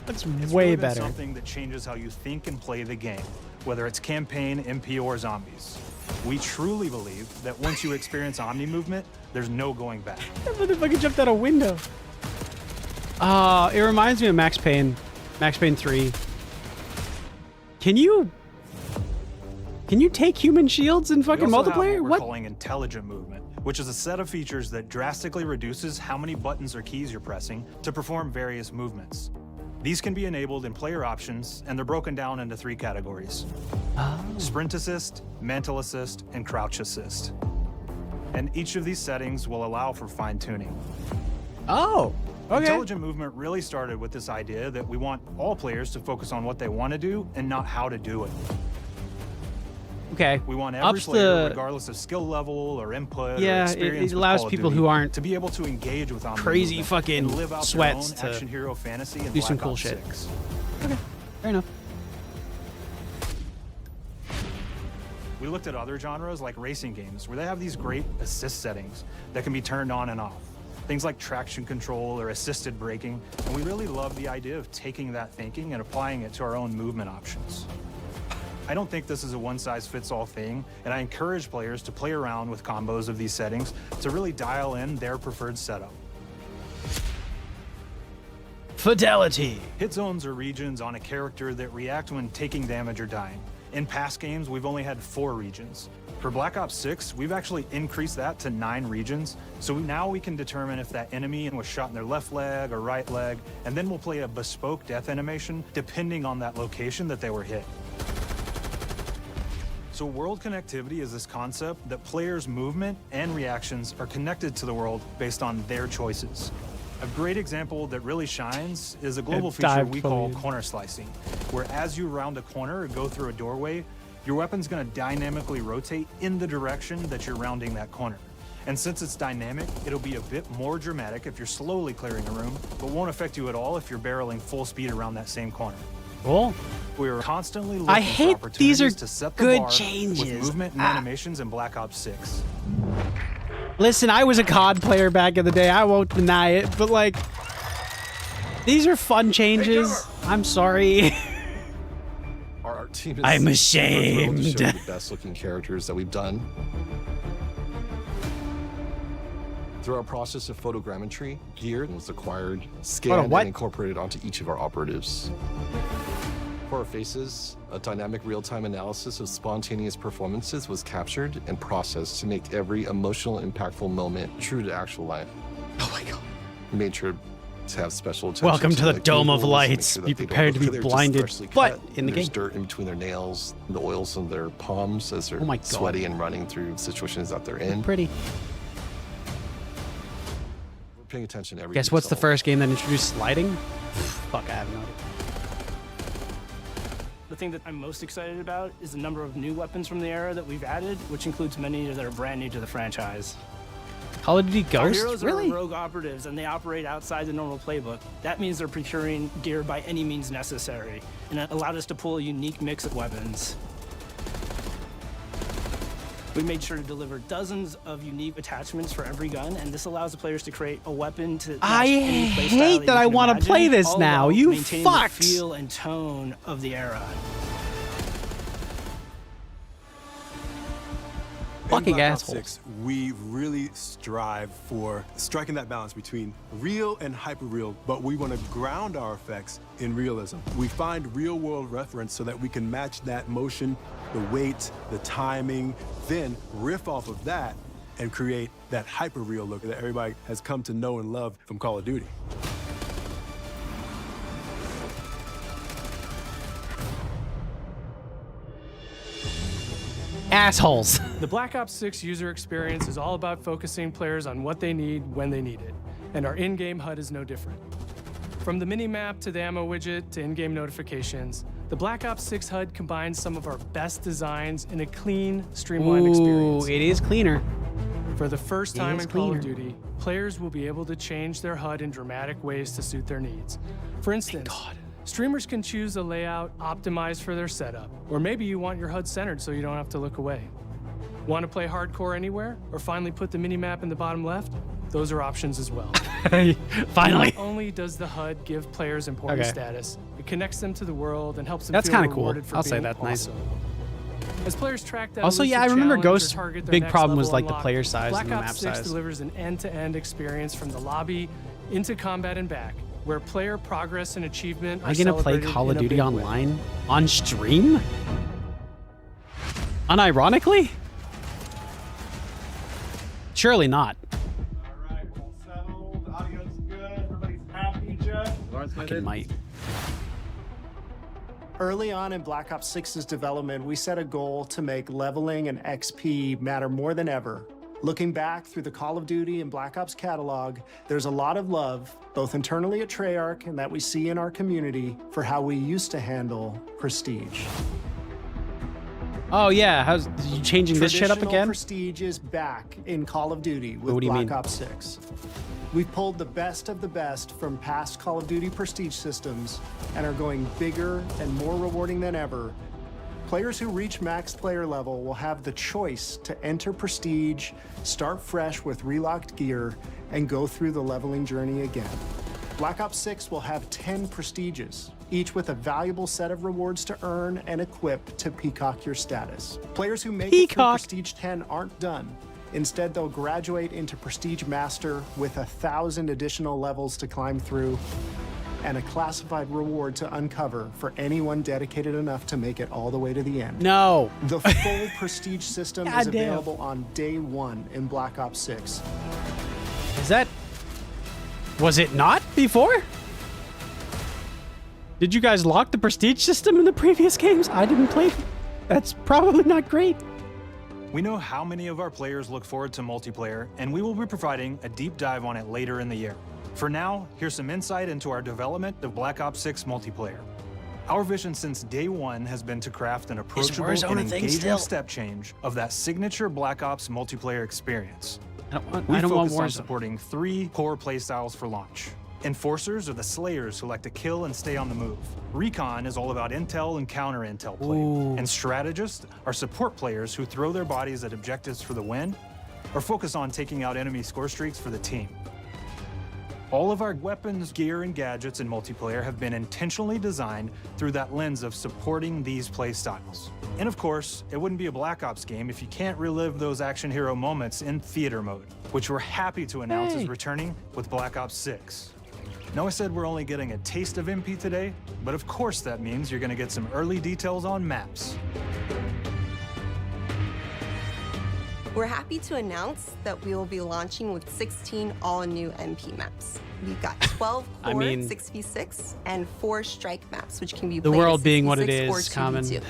Looks It's way really been better. something that changes how you think and play the game, whether it's campaign, MP, or zombies. We truly believe that once you experience Omni Movement, there's no going back. That motherfucker jumped out a window. It reminds me of Max Payne 3. Can you take human shields in fucking We also multiplayer? have what we're What? calling intelligent movement, which is a set of features that drastically reduces how many buttons or keys you're pressing to perform various movements. These can be enabled in player options, and they're broken down into 3 categories. Sprint assist, mantle assist, and crouch assist. and each of these settings will allow for fine-tuning. Oh, okay. Intelligent movement really started with this idea that we want all players to focus on what they want to do and not how to do it. Okay. We want every Ups player, the- regardless of skill level or input Yeah, or it experience, with allows Call of people Duty who aren't to be able to engage with Omni crazy movement fucking and live out sweats their own to action hero fantasy in do some Black cool Ops shit. 6. Fair enough. We looked at other genres like racing games, where they have these great assist settings that can be turned on and off. Things like traction control or assisted braking, and we really love the idea of taking that thinking and applying it to our own movement options. I don't think this is a one-size-fits-all thing, and I encourage players to play around with combos of these settings to really dial in their preferred setup. Fidelity. Hit zones are regions on a character that react when taking damage or dying. In past games, we've only had 4 regions. For Black Ops 6, we've actually increased that to 9 regions, so now we can determine if that enemy was shot in their left leg or right leg, and then we'll play a bespoke death animation depending on that location that they were hit. So world connectivity is this concept that players' movement and reactions are connected to the world based on their choices. A great example that really shines is a global feature we call corner slicing, where as you round a corner or go through a doorway, your weapon's gonna dynamically rotate in the direction that you're rounding that corner. And since it's dynamic, it'll be a bit more dramatic if you're slowly clearing a room, but won't affect you at all if you're barreling full speed around that same corner. Cool. We are constantly looking I for hate these are opportunities to set the good bar changes. with movement and animations in Black Ops 6. Listen, I was a COD player back in the day. I won't deny it, but like, these are fun changes. I'm sorry. Our team is I'm thrilled to ashamed. show you the best looking characters that we've done. Through our process of photogrammetry, gear was acquired, scanned, what? and incorporated onto each of our operatives. For our faces, a dynamic real-time analysis of spontaneous performances was captured and processed to make every emotional, impactful moment true to actual life. Oh my god. We made sure to have special attention Welcome to the like, Dome of visuals, make Lights. sure that Be they don't prepared to look be like they're just blinded, freshly but cut. in the There's game. dirt in between their nails, the oils on their palms as they're Oh my God. sweaty and running through situations that they're in. Pretty. We're paying attention to every Guess what's the detail. first game that introduced sliding? Fuck, I have no idea. The thing that I'm most excited about is the number of new weapons from the era that we've added, which includes many that are brand new to the franchise. Call of Duty Our Ghost? heroes Really? are rogue operatives, and they operate outside the normal playbook. That means they're procuring gear by any means necessary, and it allowed us to pull a unique mix of weapons. We made sure to deliver dozens of unique attachments for every gun, and this allows the players to create a weapon to match I any playstyle hate that you I can wanna imagine, play this all now. while You maintaining fucks. the feel and tone of the era. Fucking In Black Ops assholes. 6, we really strive for striking that balance between real and hyper-real, but we want to ground our effects in realism. We find real-world reference so that we can match that motion, the weight, the timing, then riff off of that and create that hyper-real look that everybody has come to know and love from Call of Duty. Assholes. The Black Ops 6 user experience is all about focusing players on what they need when they need it, and our in-game HUD is no different. From the mini-map to the ammo widget to in-game notifications, the Black Ops 6 HUD combines some of our best designs in a clean, streamlined experience. Ooh, it is cleaner. For the first It time is in Call of cleaner. Duty, players will be able to change their HUD in dramatic ways to suit their needs. For instance, streamers can choose a layout optimized for their setup, or maybe you want your HUD centered so you don't have to look away. Want to play hardcore anywhere, or finally put the minimap in the bottom left? Those are options as well. Finally. Not only does the HUD give players important Okay. status, it connects them to the world and helps them That's feel kinda cool. rewarded for I'll say being that's nice. awesome. As players track that Also, yeah, I elusive remember challenge or Ghost's target their big next problem was, level like, the unlock, player size Black and the Ops map 6 size. delivers an end-to-end experience from the lobby into combat and back, where player progress and achievement Am are I gonna play celebrated Call of in a Duty big way. online on stream? Unironically? Surely not. Fucking might. Early on in Black Ops 6's development, we set a goal to make leveling and XP matter more than ever Looking back through the Call of Duty and Black Ops catalog, there's a lot of love, both internally at Treyarch and that we see in our community, for how we used to handle Prestige. Oh yeah, how's you changing this shit up Traditional again? Prestige is back in Call of Duty with What do you Black mean? Ops 6. We've pulled the best of the best from past Call of Duty Prestige systems and are going bigger and more rewarding than ever. Players who reach max player level will have the choice to enter Prestige, start fresh with relocked gear, and go through the leveling journey again. Black Ops 6 will have 10 Prestiges, each with a valuable set of rewards to earn and equip to peacock your status. Players who make it through Prestige 10 aren't done. Instead, they'll graduate into Prestige Master with 1,000 additional levels to climb through and a classified reward to uncover for anyone dedicated enough to make it all the way to the end. No. The full Prestige system is Goddamn. available on day 1 in Black Ops 6. Is that... Was it not before? Did you guys lock the Prestige system in the previous games? I didn't play. That's probably not great. We know how many of our players look forward to multiplayer, and we will be providing a deep dive on it later in the year. For now, here's some insight into our development of Black Ops 6 multiplayer. Our vision since day one has been to craft an approachable Warzone and a thing engaging still? step change of that signature Black Ops multiplayer experience. I don't want We focus on Warzone. supporting 3 core playstyles for launch. Enforcers are the slayers who like to kill and stay on the move. Recon is all about intel and counter-intel play. And strategists are support players who throw their bodies at objectives for the win or focus on taking out enemy score streaks for the team. All of our weapons, gear, and gadgets in multiplayer have been intentionally designed through that lens of supporting these play styles. And of course, it wouldn't be a Black Ops game if you can't relive those action hero moments in theater mode, which we're happy to announce is returning with Black Ops 6. Now, I said we're only getting a taste of MP today, but of course that means you're gonna get some early details on maps. We're happy to announce that we will be launching with 16 all-new MP maps. We've got 12 core I mean- 6v6 and 4 strike maps, which can be The played world at being what it 6v6 or is, Common. 2v2.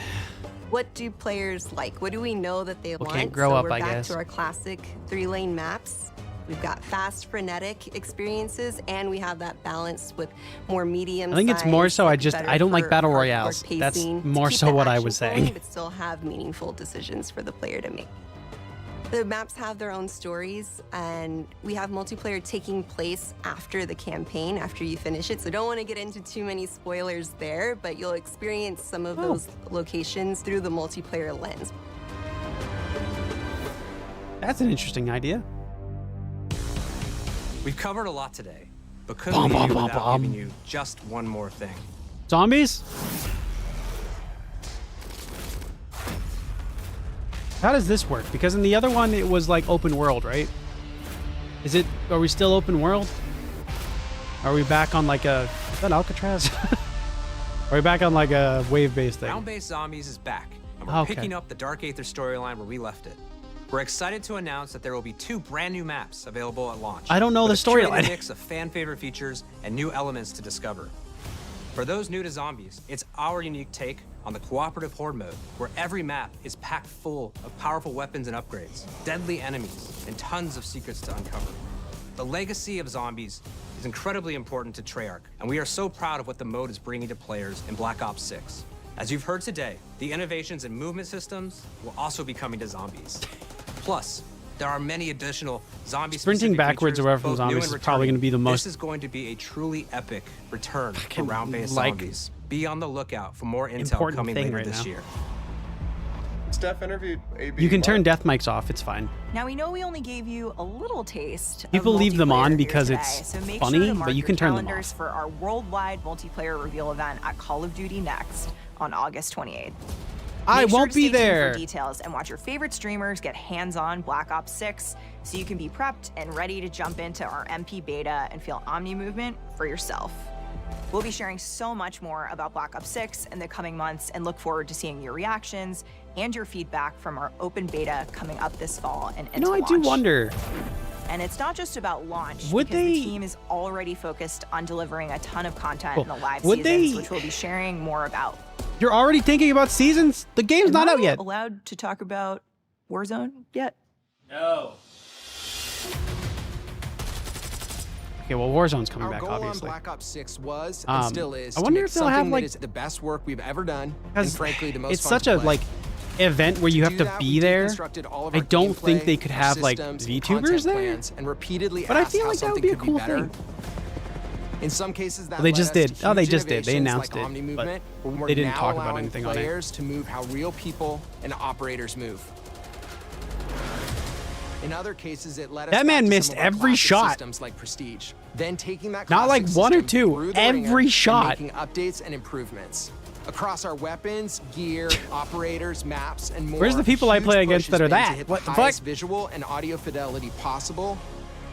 What do players like? What do we know that they want? can't grow up, we're I back guess. to our classic 3-lane maps. We've got fast, frenetic experiences, and we have that balance with more medium. I think it's more so I don't like battle royales. That's more so what I was saying. But still have meaningful decisions for the player to make. The maps have their own stories, and we have multiplayer taking place after the campaign, after you finish it. So don't want to get into too many spoilers there, but you'll experience some of those locations through the multiplayer lens. That's an interesting idea. We've covered a lot today, but Bum, couldn't leave bum, you bum, without bum. giving you just one more thing. Zombies? How does this work? Because in the other one, it was like open world, right? Are we still open world? Are we back on like a, is that Alcatraz? Are we back on like a wave-based thing? Ground-based Zombies is back, and we're Okay. picking up the Dark Aether storyline where we left it. We're excited to announce that there will be 2 brand new maps available at launch. I don't know with the a curated storyline. mix of fan-favorite features and new elements to discover. For those new to Zombies, it's our unique take on the cooperative horde mode, where every map is packed full of powerful weapons and upgrades, deadly enemies, and tons of secrets to uncover. The legacy of Zombies is incredibly important to Treyarch, and we are so proud of what the mode is bringing to players in Black Ops 6. As you've heard today, the innovations in movement systems will also be coming to Zombies. Plus, there are many additional zombie Sprinting backwards away from zombies is probably going to be the most. This is going to be a truly epic return for round-based like, zombies. Be on the lookout for more intel important coming thing later right this now. year. Steph interviewed AB. You can turn death mics off. It's fine. Now we know we only gave you a little taste. of People leave them on multiplayer because here it's today, so make funny, sure to but mark you can your turn them calendars off. for our worldwide multiplayer reveal event at Call of Duty Next on August 28th. I Make sure won't to be stay tuned there. for details and watch your favorite streamers get hands-on Black Ops 6 so you can be prepped and ready to jump into our MP beta and feel Omni movement for yourself. We'll be sharing so much more about Black Ops 6 in the coming months and look forward to seeing your reactions and your feedback from our open beta coming up this fall and into I do launch. wonder. And it's not just about launch, Would because they- the team is already focused on delivering a ton of content Cool. in the live Would seasons, they- which we'll be sharing more about. You're already thinking about seasons? The game's not Am out I yet. allowed to talk about Warzone yet? No. Okay, well, Warzone's coming Our back, goal obviously. on Black Ops 6 was and still is I to wonder make if they'll have, something like- that is the best work we've ever done, and Because frankly the most it's fun such to a play. like event where you have do to that, be we there. deconstructed all of I our don't think gameplay, they could our have like systems, and VTubers content there. plans, and repeatedly But I asked feel how like that would something be a could cool better. thing. In some cases, that Well, they led just us did. to Oh, they huge just did. They innovations announced like it, Omni but Movement, where we're they didn't now talk about allowing anything on it. players to move how real people and operators move. In other cases, it led us That man back to missed some of our every classic shot. systems like Prestige. Then taking that Not like classic one or system two, through the every ringer and shot. making updates and improvements across our weapons, gear, operators, maps, and more. Where's the people I Huge play push against has that are been to that? hit What the highest fuck? visual and audio fidelity possible.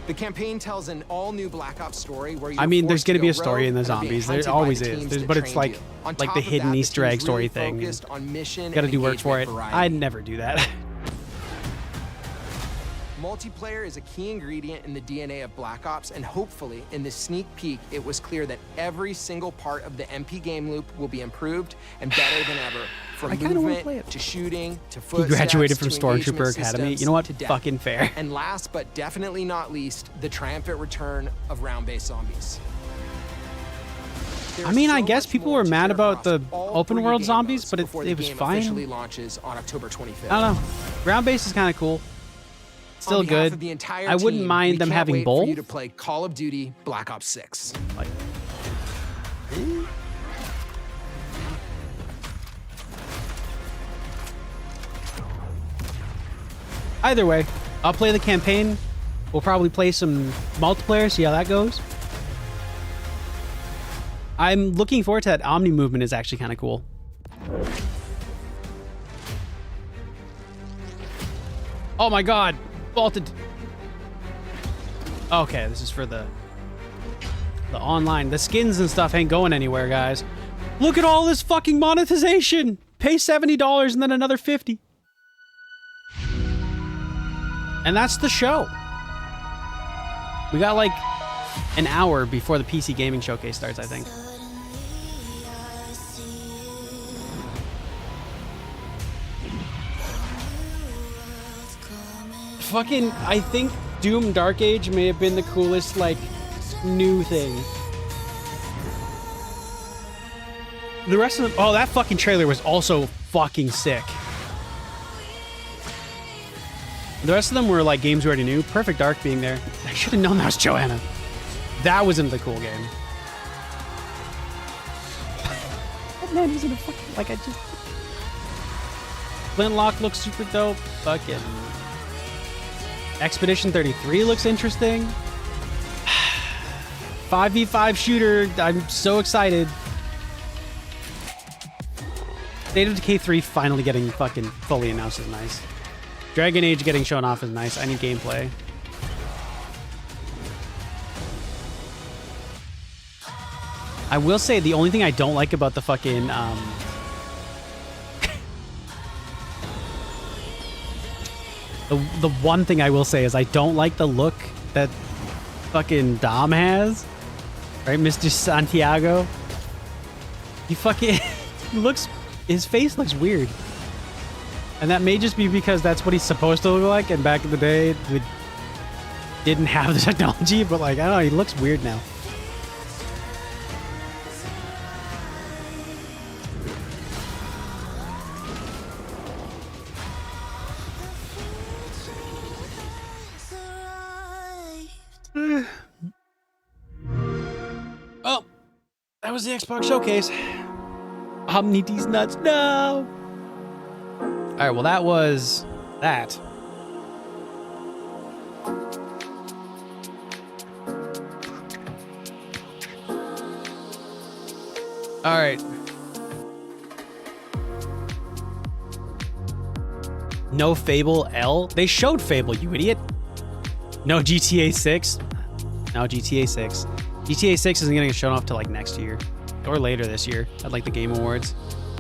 The campaign tells an all-new Black Ops story where you're I mean, there's forced to gonna be go a story rogue in the and are being zombies. There hunted by always the is. teams There's, that but it's trained like you. On the top of hidden that, Easter team's egg story really thing. focused on mission Got to and do work for it. engagement I'd variety. never do that. Multiplayer is a key ingredient in the DNA of Black Ops, and hopefully, in this sneak peek, it was clear that every single part of the MP game loop will be improved and better than ever. From I kinda wanna play movement it. to shooting to He footsteps graduated from to Stormtrooper engagement Academy. systems You know what? to death. Fucking fair. And last but definitely not least, the triumphant return of round-based zombies. I mean, I guess people were mad about the open world zombies, but it was Officially fine. launches on October 25th. I don't know. Ground base is kind of cool. Still On behalf good. of the entire I wouldn't team, mind we them can't having wait for both. you to play Call of Duty Black Ops 6. Like, either way, I'll play the campaign. We'll probably play some multiplayer, see how that goes. I'm looking forward to that Omni movement. Is actually kind of cool. Oh my god, vaulted. Okay, this is for the online. The skins and stuff ain't going anywhere, guys. Look at all this fucking monetization. Pay $70 and then another $50. And that's the show. We got like an hour before the PC Gaming Showcase starts, I think. Fucking, I think Doom Dark Age may have been the coolest, like, new thing. The rest of them, oh, that fucking trailer was also fucking sick. The rest of them were like games we already knew. Perfect Dark being there. I should have known that was Joanna. That was in the cool game. That man was in a fucking, like, I just... Flintlock looks super dope. Fucking... Expedition 33 looks interesting. 5v5 shooter. I'm so excited. State of Decay 3 finally getting fucking fully announced is nice. Dragon Age getting shown off is nice. I need gameplay. I will say the only thing I don't like about the fucking the one thing I will say is I don't like the look that fucking Dom has. Right, Mr. Santiago? He fucking looks, his face looks weird. And that may just be because that's what he's supposed to look like, and back in the day we didn't have the technology, but like, I don't know, he looks weird now. Oh, that was the Xbox Showcase. Omni D's nuts, no! Alright, well that was that. Alright. No Fable L? They showed Fable, you idiot. No GTA 6? No GTA 6. GTA 6 isn't gonna get shown off till like next year. Or later this year at like the Game Awards.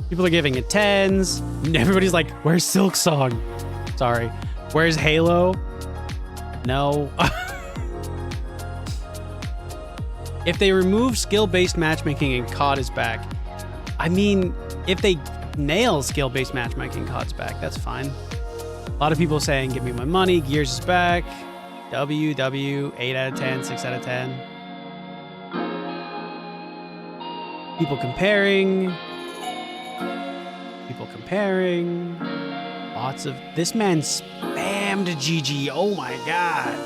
People are giving it 10s. Everybody's like, where's Silksong? Sorry. Where's Halo? No. If they remove skill-based matchmaking and COD is back, I mean, if they nail skill-based matchmaking, COD's back, that's fine. A lot of people saying, give me my money, Gears is back, W, 8 out of 10, 6 out of 10. People comparing. Lots of... This man spammed GG. Oh my god.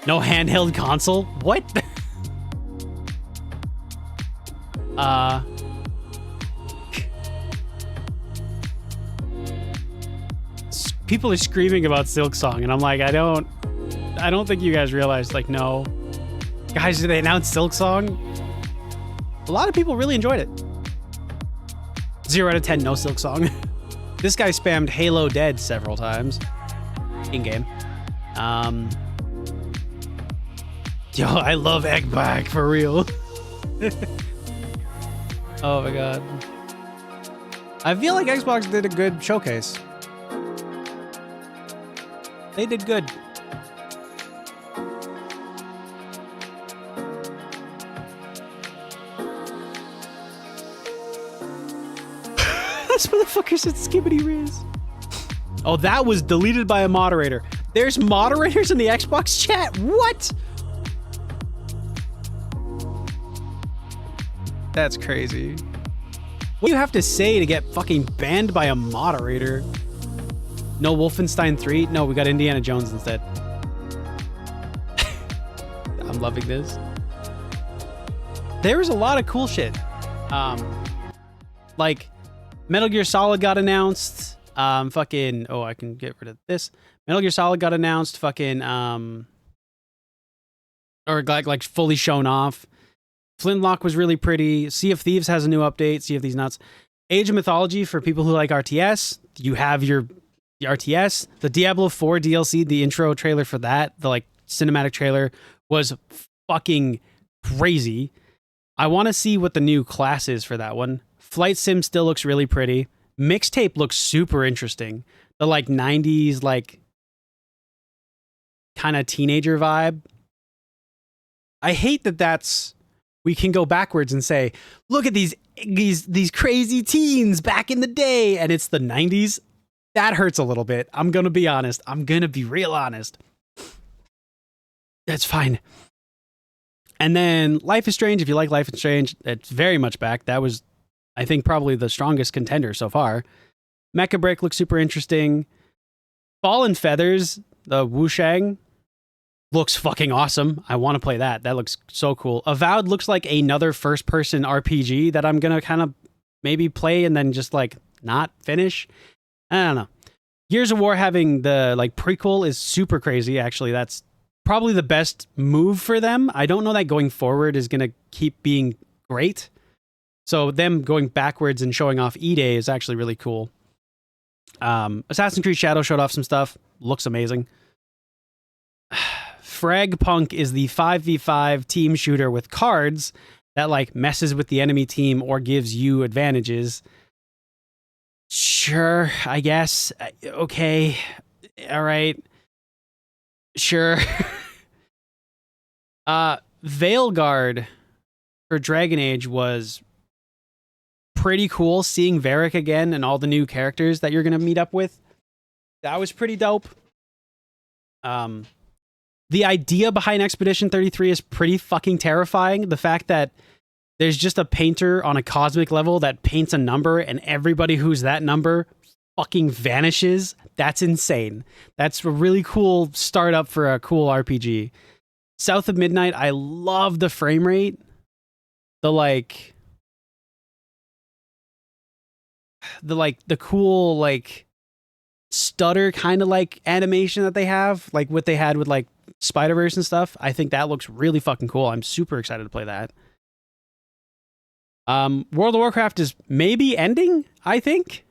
No handheld console? What? People are screaming about Silksong, and I'm like, I don't think you guys realize, like, no. Guys, did they announce Silksong? A lot of people really enjoyed it. 0 out of 10, no Silksong. This guy spammed Halo Dead several times. In-game. Yo, I love Eggback, for real. Oh my god. I feel like Xbox did a good showcase. They did good. This motherfucker said Skibbity Riz. Oh, that was deleted by a moderator. There's moderators in the Xbox chat? What? That's crazy. What do you have to say to get fucking banned by a moderator? No Wolfenstein 3? No, we got Indiana Jones instead. I'm loving this. There was a lot of cool shit. Like Metal Gear Solid got announced. Fucking, oh, I can get rid of this. Metal Gear Solid got announced. Fucking, or like fully shown off. Flintlock was really pretty. Sea of Thieves has a new update. Sea of Thieves nuts. Age of Mythology for people who like RTS. You have your RTS. The Diablo 4 DLC, the intro trailer for that, the like cinematic trailer was fucking crazy. I want to see what the new class is for that one. Flight Sim still looks really pretty. Mixtape looks super interesting. The like 90s like kind of teenager vibe. I hate that that's we can go backwards and say, look at these crazy teens back in the day, and it's the 90s. That hurts a little bit. I'm gonna be honest. I'm gonna be real honest. That's fine. And then Life is Strange. If you like Life is Strange, it's very much back. That was, I think, probably the strongest contender so far. Mecha Break looks super interesting. Fallen Feathers, the Wushang, looks fucking awesome. I want to play that. That looks so cool. Avowed looks like another first-person RPG that I'm gonna kind of maybe play and then just like not finish. I don't know. Gears of War having the like prequel is super crazy. Actually, that's probably the best move for them. I don't know that going forward is gonna keep being great. So them going backwards and showing off E-Day is actually really cool. Assassin's Creed Shadow showed off some stuff. Looks amazing. Fragpunk is the 5v5 team shooter with cards that like messes with the enemy team or gives you advantages. Sure, I guess. Okay. All right. Sure. Veilguard for Dragon Age was pretty cool. Seeing Varric again and all the new characters that you're going to meet up with. That was pretty dope. The idea behind Expedition 33 is pretty fucking terrifying. The fact that there's just a painter on a cosmic level that paints a number and everybody who's that number fucking vanishes. That's insane. That's a really cool startup for a cool RPG. South of Midnight, I love the frame rate. The cool like stutter kind of like animation that they have, like what they had with like Spider-Verse and stuff. I think that looks really fucking cool. I'm super excited to play that. World of Warcraft is maybe ending, I think.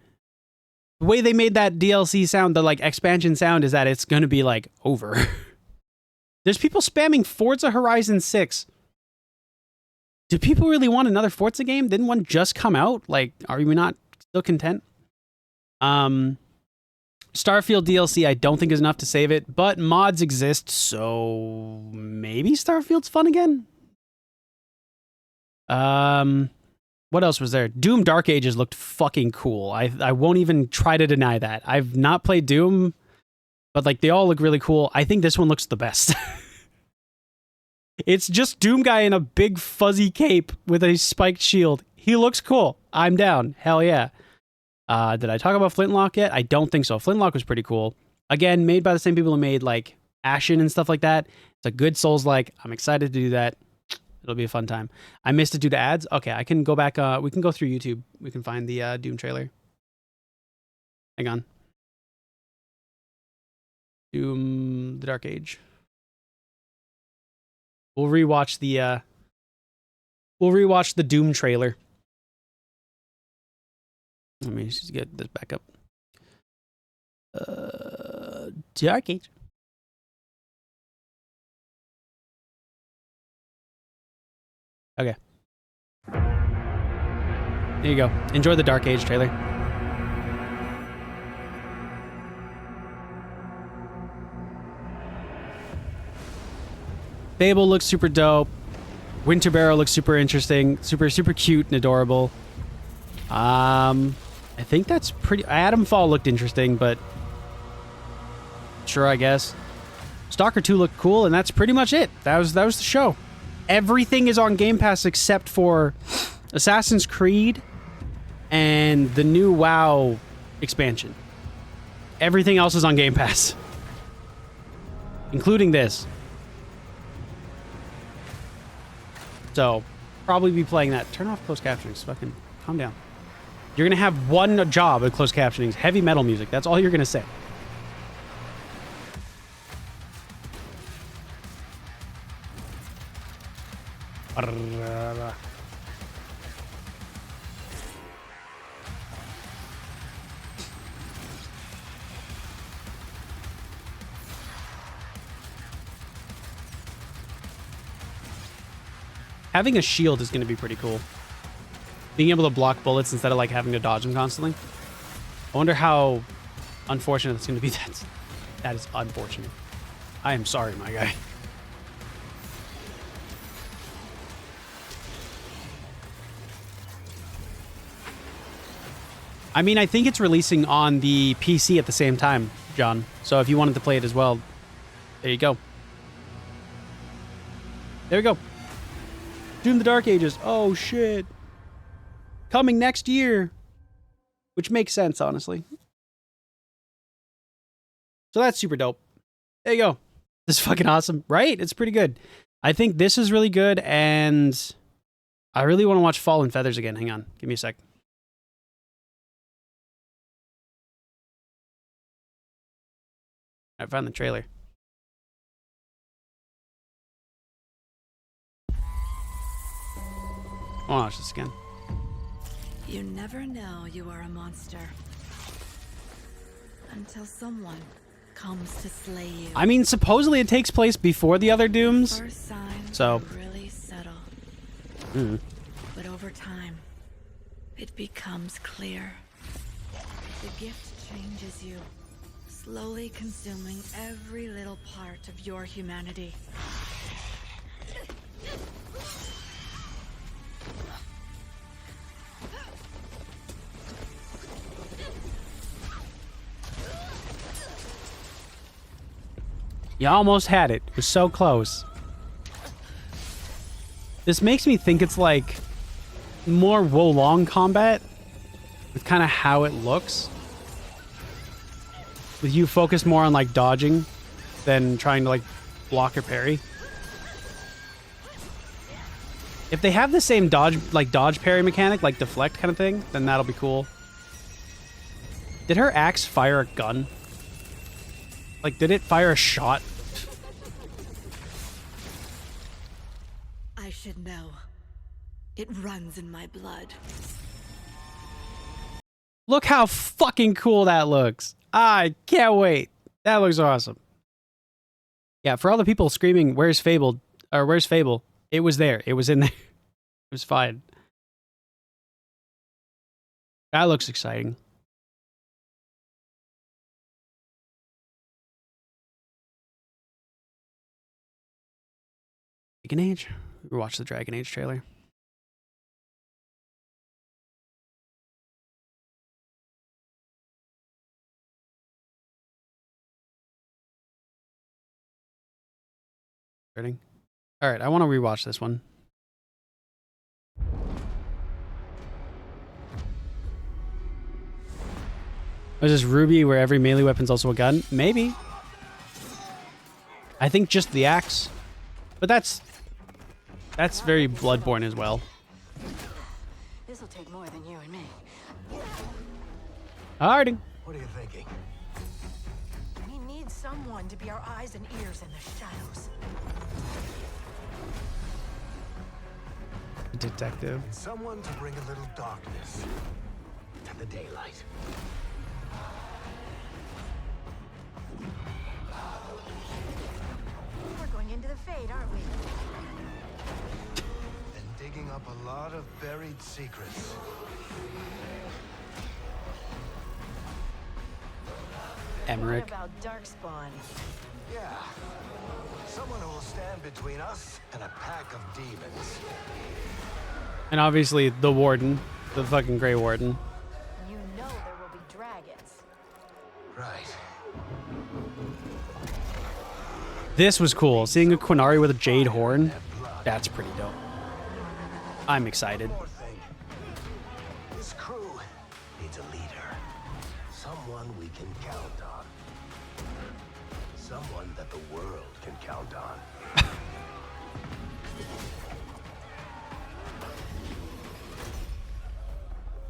The way they made that DLC sound, the like expansion sound, is that it's going to be like over. There's people spamming Forza Horizon 6. Do people really want another Forza game? Didn't one just come out? Like, are we not still content? Starfield DLC, I don't think is enough to save it, but mods exist, so maybe Starfield's fun again? What else was there? Doom Dark Ages looked fucking cool. I won't even try to deny that. I've not played Doom, but like they all look really cool. I think this one looks the best. It's just Doom Guy in a big fuzzy cape with a spiked shield. He looks cool. I'm down. Hell yeah. Did I talk about Flintlock yet? I don't think so. Flintlock was pretty cool. Again, made by the same people who made like Ashen and stuff like that. It's a good Souls-like. I'm excited to do that. It'll be a fun time. I missed it due to ads. Okay, I can go back. We can go through YouTube. We can find the Doom trailer. Hang on. Doom: The Dark Age. We'll rewatch the Doom trailer. Let me just get this back up. Dark Age. Okay. There you go. Enjoy the Dark Age trailer. Fable looks super dope. Winter Barrow looks super interesting. Super cute and adorable. I think that's pretty... Atom Fall looked interesting, but... Sure, I guess. Stalker 2 looked cool, and that's pretty much it. That was the show. Everything is on Game Pass except for Assassin's Creed and the new WoW expansion. Everything else is on Game Pass. Including this. So, probably be playing that. Turn off closed captioning. Fucking calm down. You're going to have one job at closed captioning. Heavy metal music. That's all you're going to say. Having a shield is going to be pretty cool. Being able to block bullets instead of like having to dodge them constantly. I wonder how unfortunate it's going to be. That is unfortunate. I am sorry, my guy. I mean, I think it's releasing on the PC at the same time, John. So if you wanted to play it as well, there you go. There we go. Doom: The Dark Ages. Oh, shit. Coming next year. Which makes sense, honestly. So that's super dope. There you go. This is fucking awesome, right? It's pretty good. I think this is really good, and I really want to watch Fallen Feathers again. Hang on. Give me a sec. I found the trailer. I'll watch this again. You never know you are a monster until someone comes to slay you. I mean, supposedly it takes place before the other Dooms. First sign So. really subtle. But over time, it becomes clear. The gift changes you, slowly consuming every little part of your humanity. You almost had it. It was so close. This makes me think it's like more Wo Long combat with kind of how it looks. With you focused more on like dodging than trying to like block or parry. If they have the same dodge parry mechanic, like deflect kind of thing, then that'll be cool. Did her axe fire a gun? Like, did it fire a shot? I should know. It runs in my blood. Look how fucking cool that looks. I can't wait. That looks awesome. Yeah, for all the people screaming, where's Fable? Or where's Fable? It was there. It was in there. It was fine. That looks exciting. Dragon Age? We watched the Dragon Age trailer. Starting. All right, I want to rewatch this one. Is this Ruby where every melee weapon's also a gun? Maybe. I think just the axe. But that's very Bloodborne as well. This'll take more than you and me. Harding. What are you thinking? We need someone to be our eyes and ears in the shadows. Detective. Someone to bring a little darkness to the daylight. We're going into the Fade, aren't we? And digging up a lot of buried secrets. Emmerich. What about Darkspawn? Yeah. Someone who will stand between us and a pack of demons. And obviously the Warden. The fucking Grey Warden. You know there will be dragons. Right. This was cool. Seeing a Quinari with a jade horn. That's pretty dope. I'm excited. This crew needs a leader. Someone we can count on. Someone that the world can count on.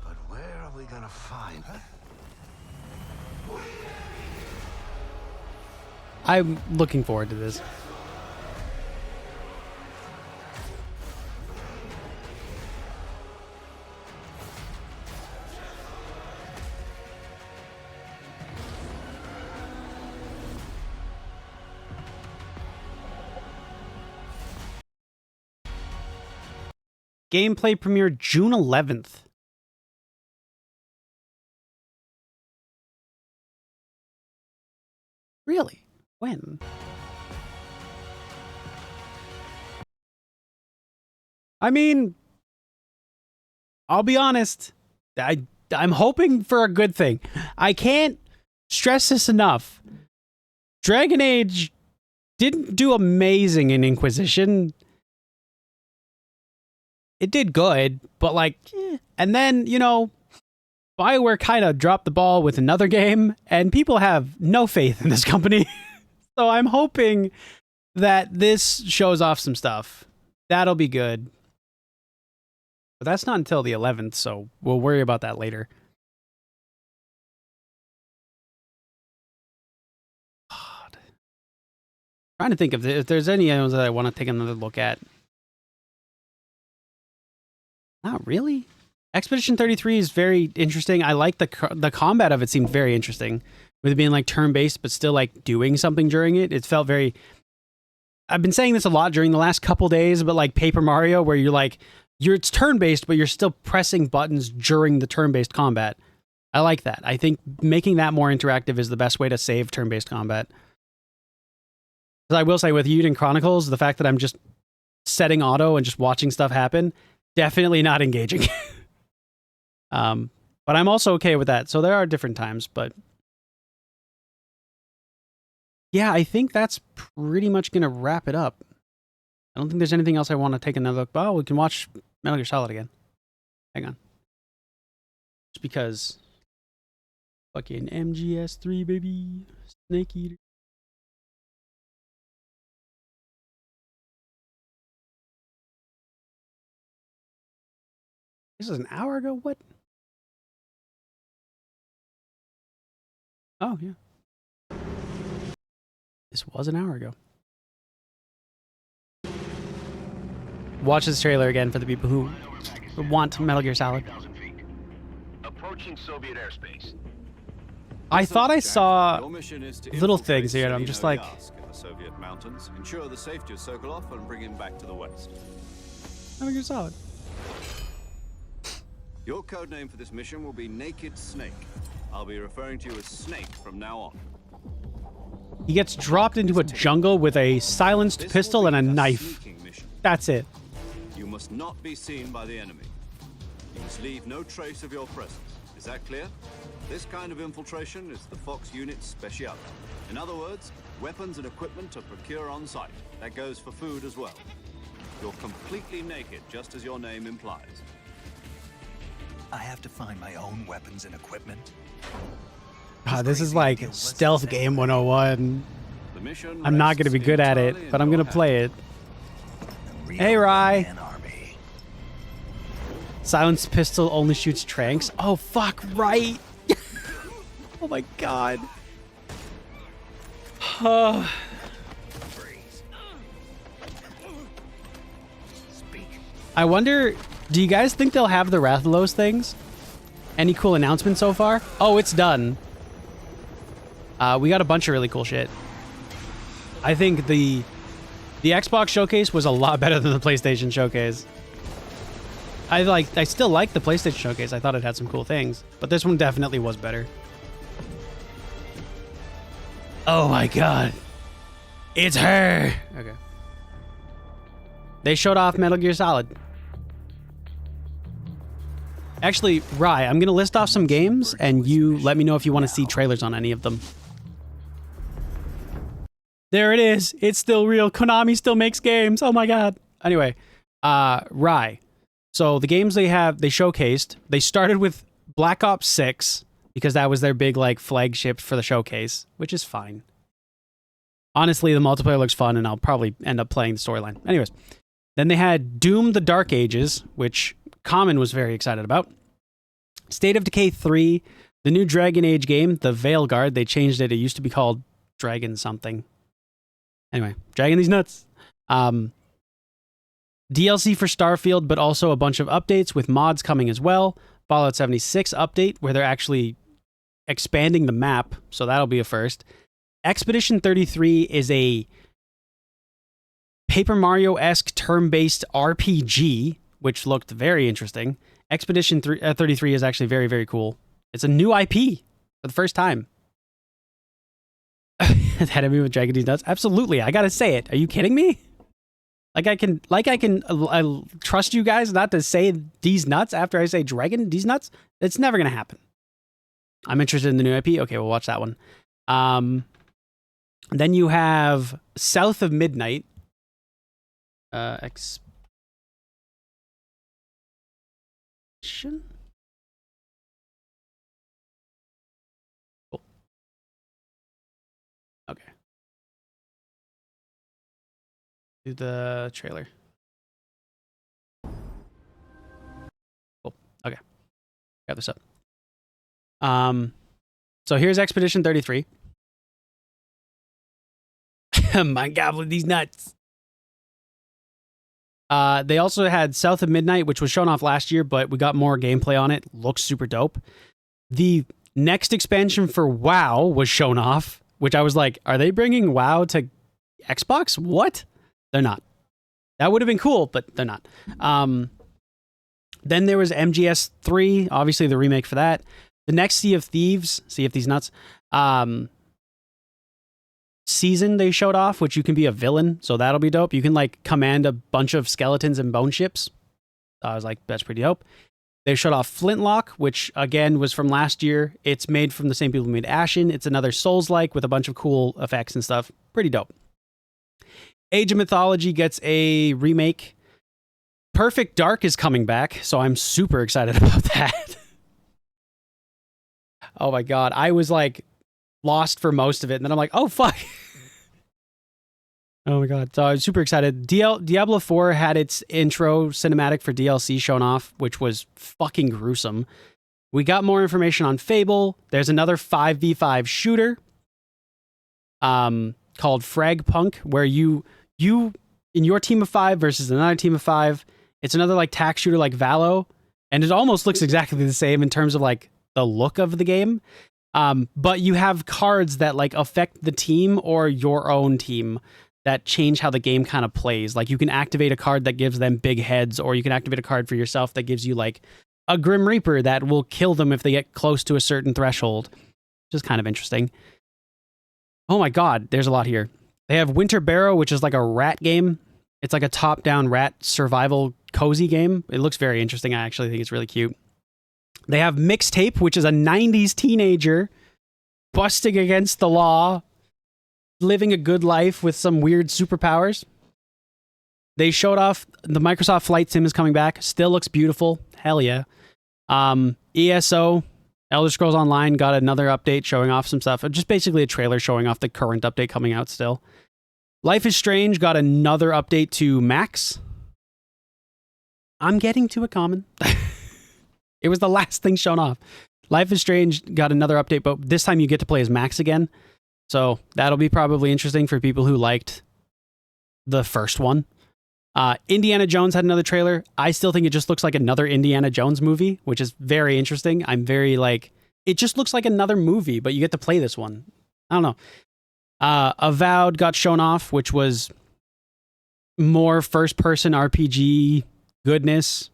But where are we gonna find her? I'm looking forward to this. Gameplay premiere June 11th. Really? When? I mean, I'll be honest. I'm hoping for a good thing. I can't stress this enough. Dragon Age didn't do amazing in Inquisition. It did good, but like, and then, you know, BioWare kind of dropped the ball with another game, and people have no faith in this company. So I'm hoping that this shows off some stuff. That'll be good. But that's not until the 11th, so we'll worry about that later. God. Trying to think if there's any ones that I want to take another look at. Not really. Expedition 33 is very interesting. I like the combat of it seemed very interesting. With it being like turn-based, but still like doing something during it. It felt very... I've been saying this a lot during the last couple days, but like Paper Mario, where you're like, it's turn-based, but you're still pressing buttons during the turn-based combat. I like that. I think making that more interactive is the best way to save turn-based combat. Because I will say with Eiyuden Chronicles, the fact that I'm just setting auto and just watching stuff happen, definitely not engaging. But I'm also okay with that. So there are different times, but yeah, I think that's pretty much going to wrap it up. I don't think there's anything else I want to take another look. Oh, we can watch Metal Gear Solid again. Hang on. Just because fucking MGS3, baby. Snake Eater. This is an hour ago? What? Oh, yeah. This was an hour ago. Watch this trailer again for the people who want Metal Gear Solid. Approaching Soviet airspace. I thought I saw little things here, and I'm just like... in the Soviet mountains, ensure the safety of Sokolov and bring him back to the west. Metal Gear Solid. Your code name for this mission will be Naked Snake. I'll be referring to you as Snake from now on. He gets dropped into a jungle with a silenced pistol and a knife. That's it. You must not be seen by the enemy. You must leave no trace of your presence. Is that clear? This kind of infiltration is the Fox unit's speciality. In other words, weapons and equipment are procured on site. That goes for food as well. You're completely naked, just as your name implies. I have to find my own weapons and equipment. God, this is like stealth game 101. The mission I'm not going to be good at it, but I'm going to play it. Hey, Rye. Silenced pistol only shoots tranks. Oh, fuck, right. Oh, my God. I wonder, do you guys think they'll have the Rathalos things? Any cool announcements so far? Oh, it's done. We got a bunch of really cool shit. I think the Xbox showcase was a lot better than the PlayStation showcase. I still like the PlayStation showcase. I thought it had some cool things, but this one definitely was better. Oh my God. It's her. Okay. They showed off Metal Gear Solid. Actually, Rye, I'm going to list off some games, and you let me know if you want to see trailers on any of them. There it is. It's still real. Konami still makes games. Oh my God. Anyway, Rye. So the games they showcased, they started with Black Ops 6, because that was their big, like, flagship for the showcase, which is fine. Honestly, the multiplayer looks fun, and I'll probably end up playing the storyline. Anyways, then they had Doom: The Dark Ages, which Common was very excited about. State of Decay 3, the new Dragon Age game, the Veilguard. They changed it. It used to be called Dragon something. Anyway, dragging these nuts. DLC for Starfield, but also a bunch of updates with mods coming as well. Fallout 76 update, where they're actually expanding the map, so that'll be a first. Expedition 33 is a Paper Mario-esque turn-based RPG, which looked very interesting. Expedition 33 is actually very, very cool. It's a new IP for the first time. That I mean with dragging these nuts? Absolutely, I gotta say it. Are you kidding me? I can trust you guys not to say these nuts after I say dragon these nuts? It's never gonna happen. I'm interested in the new IP. Okay, we'll watch that one. Then you have South of Midnight. Expedition? Cool. Okay. Do the trailer. Cool. Okay. Got this up. So here's Expedition 33. My goblin, these nuts. They also had South of Midnight, which was shown off last year, but we got more gameplay on it. Looks super dope. The next expansion for WoW was shown off, which I was like, are they bringing WoW to Xbox? What? They're not. That would have been cool, but they're not. Then there was MGS 3, obviously the remake for that. The next Sea of Thieves nuts, season they showed off, which you can be a villain, so that'll be dope. You can like command a bunch of skeletons and bone ships. I was like, that's pretty dope. They showed off Flintlock, which again was from last year. It's made from the same people who made Ashen. It's another Souls-like with a bunch of cool effects and stuff. Pretty dope. Age of Mythology gets a remake. Perfect Dark is coming back, so I'm super excited about that. Oh my God. I was like lost for most of it, and then I'm like, oh fuck. Oh my God. So I was super excited. Diablo 4 had its intro cinematic for DLC shown off, which was fucking gruesome. We got more information on Fable. There's another 5v5 shooter called Fragpunk, where you in your team of 5 versus another team of 5. It's another like tac shooter like Valo, and it almost looks exactly the same in terms of like the look of the game. But you have cards that like affect the team or your own team that change how the game kind of plays. Like you can activate a card that gives them big heads, or you can activate a card for yourself that gives you like a Grim Reaper that will kill them if they get close to a certain threshold, which is kind of interesting. Oh my God, there's a lot here. They have Winter Barrow, which is like a rat game. It's like a top-down rat survival cozy game. It looks very interesting. I actually think it's really cute. They have Mixtape, which is a 90s teenager busting against the law, living a good life with some weird superpowers. They showed off the Microsoft Flight Sim is coming back. Still looks beautiful. Hell yeah. ESO, Elder Scrolls Online, got another update showing off some stuff. Just basically a trailer showing off the current update coming out still. Life is Strange got another update to Max. I'm getting to a common. It was the last thing shown off. Life is Strange got another update, but this time you get to play as Max again. So that'll be probably interesting for people who liked the first one. Indiana Jones had another trailer. I still think it just looks like another Indiana Jones movie, which is very interesting. I'm very like, it just looks like another movie, but you get to play this one. I don't know. Avowed got shown off, which was more first-person RPG goodness.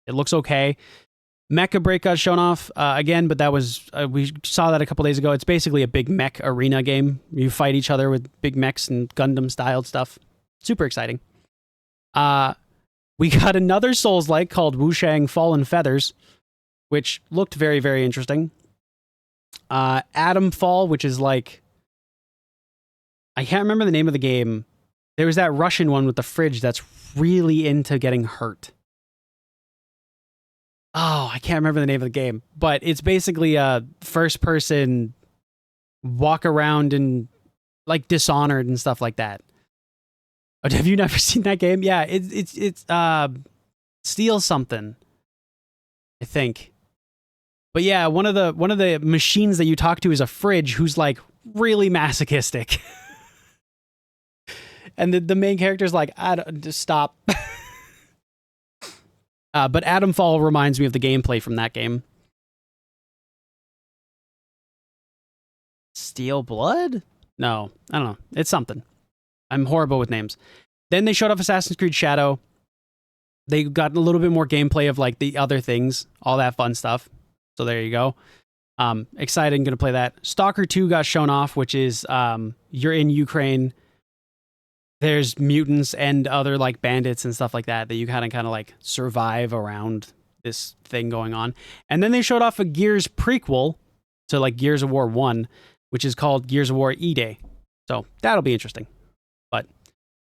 It looks okay. Mecha Break got shown off again, but that was we saw that a couple days ago. It's basically a big mech arena game. You fight each other with big mechs and Gundam-styled stuff. Super exciting. We got another Souls-like called Wushang Fallen Feathers, which looked very, very interesting. Atom Fall, which is like, I can't remember the name of the game. There was that Russian one with the fridge that's really into getting hurt. Oh, I can't remember the name of the game, but it's basically a first-person walk around and like Dishonored and stuff like that. Oh, have you never seen that game? Yeah, it's Steal Something, I think. But yeah, one of the machines that you talk to is a fridge who's like really masochistic. And the main character's like, just stop. But Atom Fall reminds me of the gameplay from that game. Steel Blood? No, I don't know. It's something. I'm horrible with names. Then they showed off Assassin's Creed Shadow. They got a little bit more gameplay of like the other things, all that fun stuff. So there you go. Excited, gonna play that. Stalker 2 got shown off, which is you're in Ukraine. There's mutants and other like bandits and stuff like that you kind of like survive around this thing going on. And then they showed off a Gears prequel to like Gears of War 1, which is called Gears of War E-Day. So that'll be interesting. But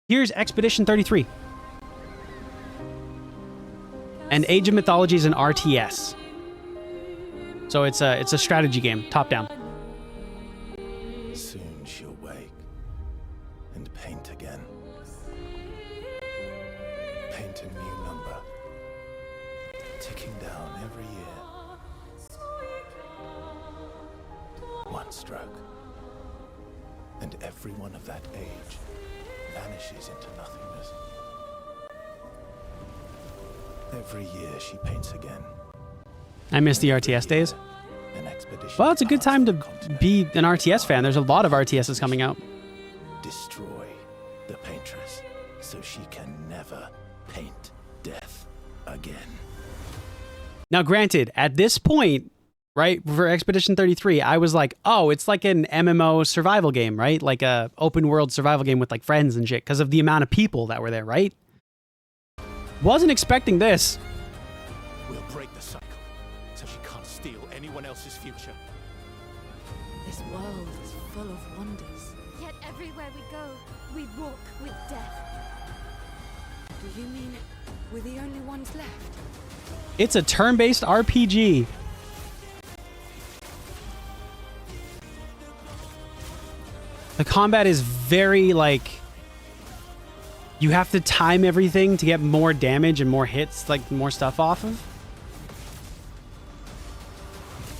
here's Expedition 33. And Age of Mythology is an RTS. So it's a strategy game, top down. Soon she'll wake and paint again. Paint a new number, ticking down every year. One stroke, and everyone of that age vanishes into nothingness. Every year she paints again. I miss the RTS days. Well, it's a good time to be an RTS fan. There's a lot of RTSs coming out. Destroy the paintress so she can never paint death again. Now, granted, at this point, right, for Expedition 33, I was like, oh, it's like an MMO survival game, right? Like a open world survival game with like friends and shit because of the amount of people that were there, right? Wasn't expecting this. We'll break the cycle so she can't steal anyone else's future. This world is full of wonders. Yet everywhere we go, we walk with death. Do you mean we're the only ones left? It's a turn-based RPG. The combat is very like, you have to time everything to get more damage and more hits, like more stuff off of.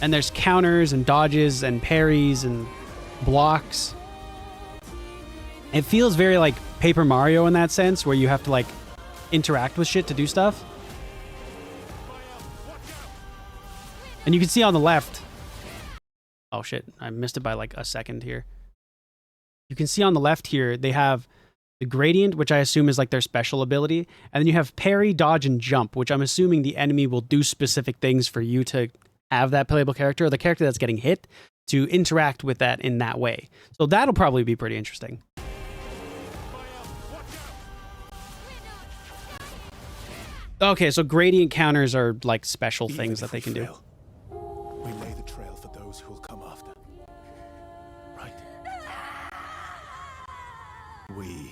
And there's counters and dodges and parries and blocks. It feels very like Paper Mario in that sense, where you have to like interact with shit to do stuff. And you can see on the left, oh shit, I missed it by like a second here. You can see on the left here, they have the gradient, which I assume is like their special ability. And then you have parry, dodge, and jump, which I'm assuming the enemy will do specific things for you to have that playable character, or the character that's getting hit, to interact with that in that way. So that'll probably be pretty interesting. Okay, so gradient counters are like special things that they can do. We lay the trail for those who will come after. Right? We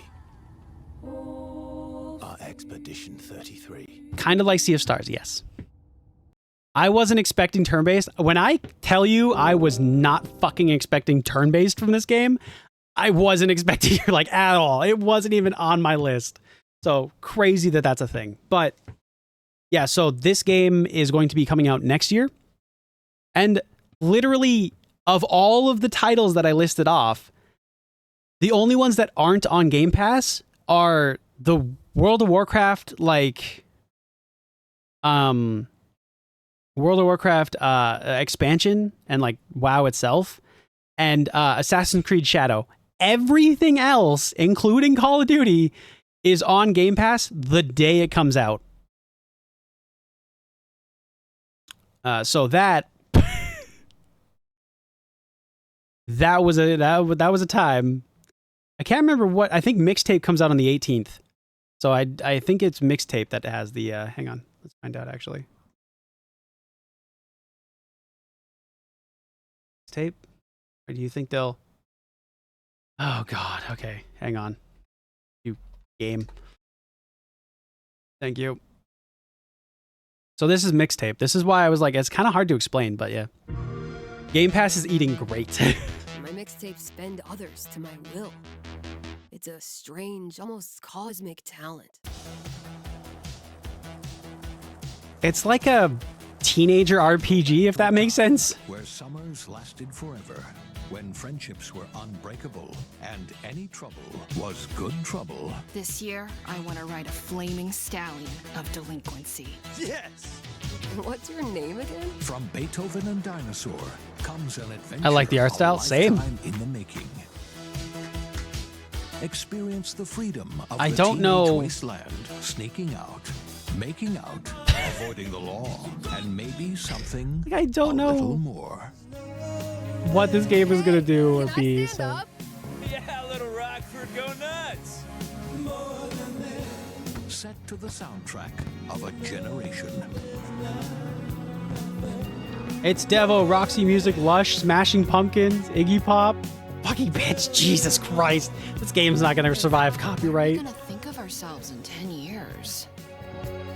Expedition 33. Kind of like Sea of Stars, yes. I wasn't expecting turn-based. When I tell you I was not fucking expecting turn-based from this game, I wasn't expecting like at all. It wasn't even on my list. So crazy that that's a thing. But yeah, so this game is going to be coming out next year. And literally, of all of the titles that I listed off, the only ones that aren't on Game Pass are the World of Warcraft, like, World of Warcraft expansion and like WoW itself, and Assassin's Creed Shadow. Everything else, including Call of Duty, is on Game Pass the day it comes out. So that that was a time. I can't remember what. I think Mixtape comes out on the 18th. So I think it's Mixtape that has the. Hang on, let's find out actually. Mixtape, or do you think they'll? Oh God. Okay, hang on. You game. Thank you. So this is Mixtape. This is why I was like, it's kind of hard to explain, but yeah. Game Pass is eating great. My mixtapes bend others to my will. It's a strange, almost cosmic talent. It's like a teenager RPG, if that makes sense. Where summers lasted forever, when friendships were unbreakable, and any trouble was good trouble. This year, I want to ride a flaming stallion of delinquency. Yes! What's your name again? From Beethoven and Dinosaur comes an adventure. I like the art style. Same. In the making. Experience the freedom of I the don't know. Wasteland, sneaking out, making out, avoiding the law, and maybe something I don't know little more. what this game is gonna do or be. So Yeah, little Rockford, go nuts! Set to the soundtrack of a generation. it's Devo, Roxy Music, Lush, Smashing Pumpkins, Iggy Pop. Fucking bitch, Jesus Christ. This game's not gonna survive copyright. We're gonna think of ourselves in 10 years.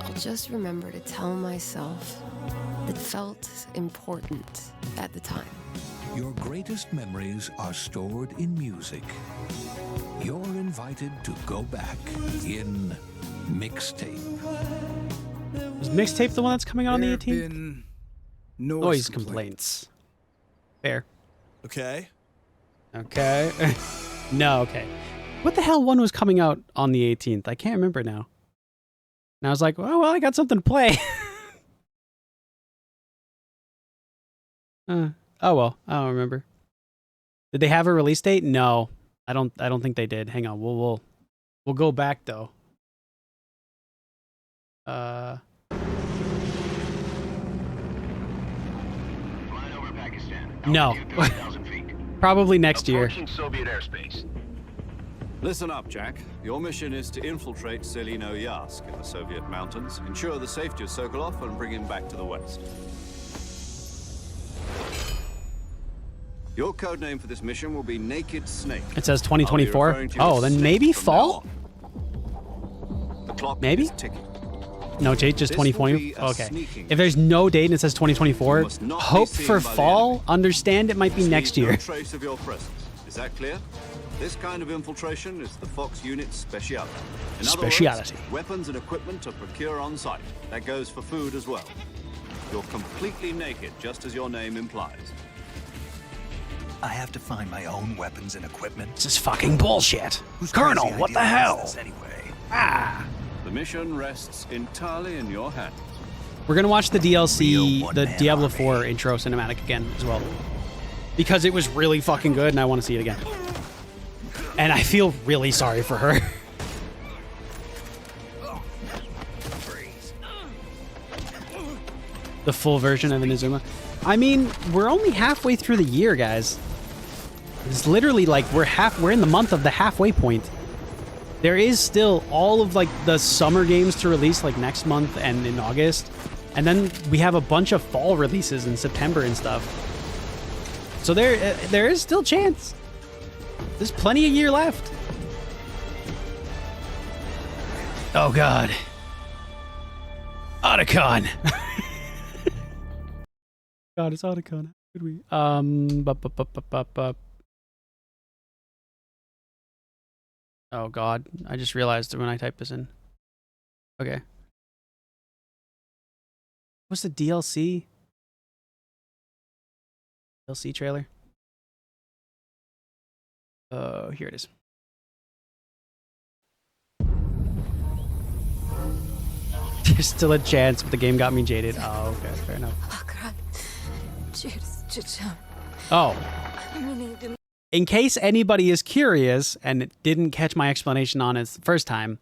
I'll just remember to tell myself it felt important at the time. Your greatest memories are stored in music. You're invited to go back in Mixtape. Is Mixtape the one that's coming out on the 18th? Noise Noise complaints. Fair. Okay. Okay. No, okay. What the hell one was coming out on the 18th? I can't remember now. And I was like, oh, well, I got something to play. Oh, well, I don't remember. Did they have a release date? No, I don't think they did. Hang on. We'll go back though. No. Probably next year. Approaching Soviet airspace. Listen up, Jack. Your mission is to infiltrate Selino-Yask in the Soviet mountains, ensure the safety of Sokolov, and bring him back to the West. Your code name for this mission will be Naked Snake. It says 2024. Oh, then maybe fall? The clock Maybe? is ticking. No, Jake, just This will 2020. be a Okay. sneaking If there's no date and it says 2024, must not be hope seen for by the fall. Understand it might be next Leave year. No trace of your presence. Is that clear? This kind of infiltration is the Fox unit's speciality. In other words, Speciality. weapons and equipment are procured on site. That goes for food as well. You're completely naked, just as your name implies. I have to find my own weapons and equipment. This is fucking bullshit. Whose Colonel, crazy what the idea hell? was this anyway? Ah. The mission rests entirely in your hands. We're gonna watch the DLC, the Diablo 4 intro cinematic again as well, because it was really fucking good, and I want to see it again. And I feel really sorry for her. The full version of Inazuma. I mean, we're only halfway through the year, guys. It's literally like we're in the month of the halfway point. There is still all of like the summer games to release like next month and in August. And then we have a bunch of fall releases in September and stuff. So there is still chance. There's plenty of year left. Oh god. Otacon. God, it's Otacon. How could we? Oh god, I just realized when I typed this in. Okay. What's the DLC? DLC trailer? Here it is. There's still a chance, but the game got me jaded. Oh, okay, fair enough. Oh. In case anybody is curious and didn't catch my explanation on it the first time,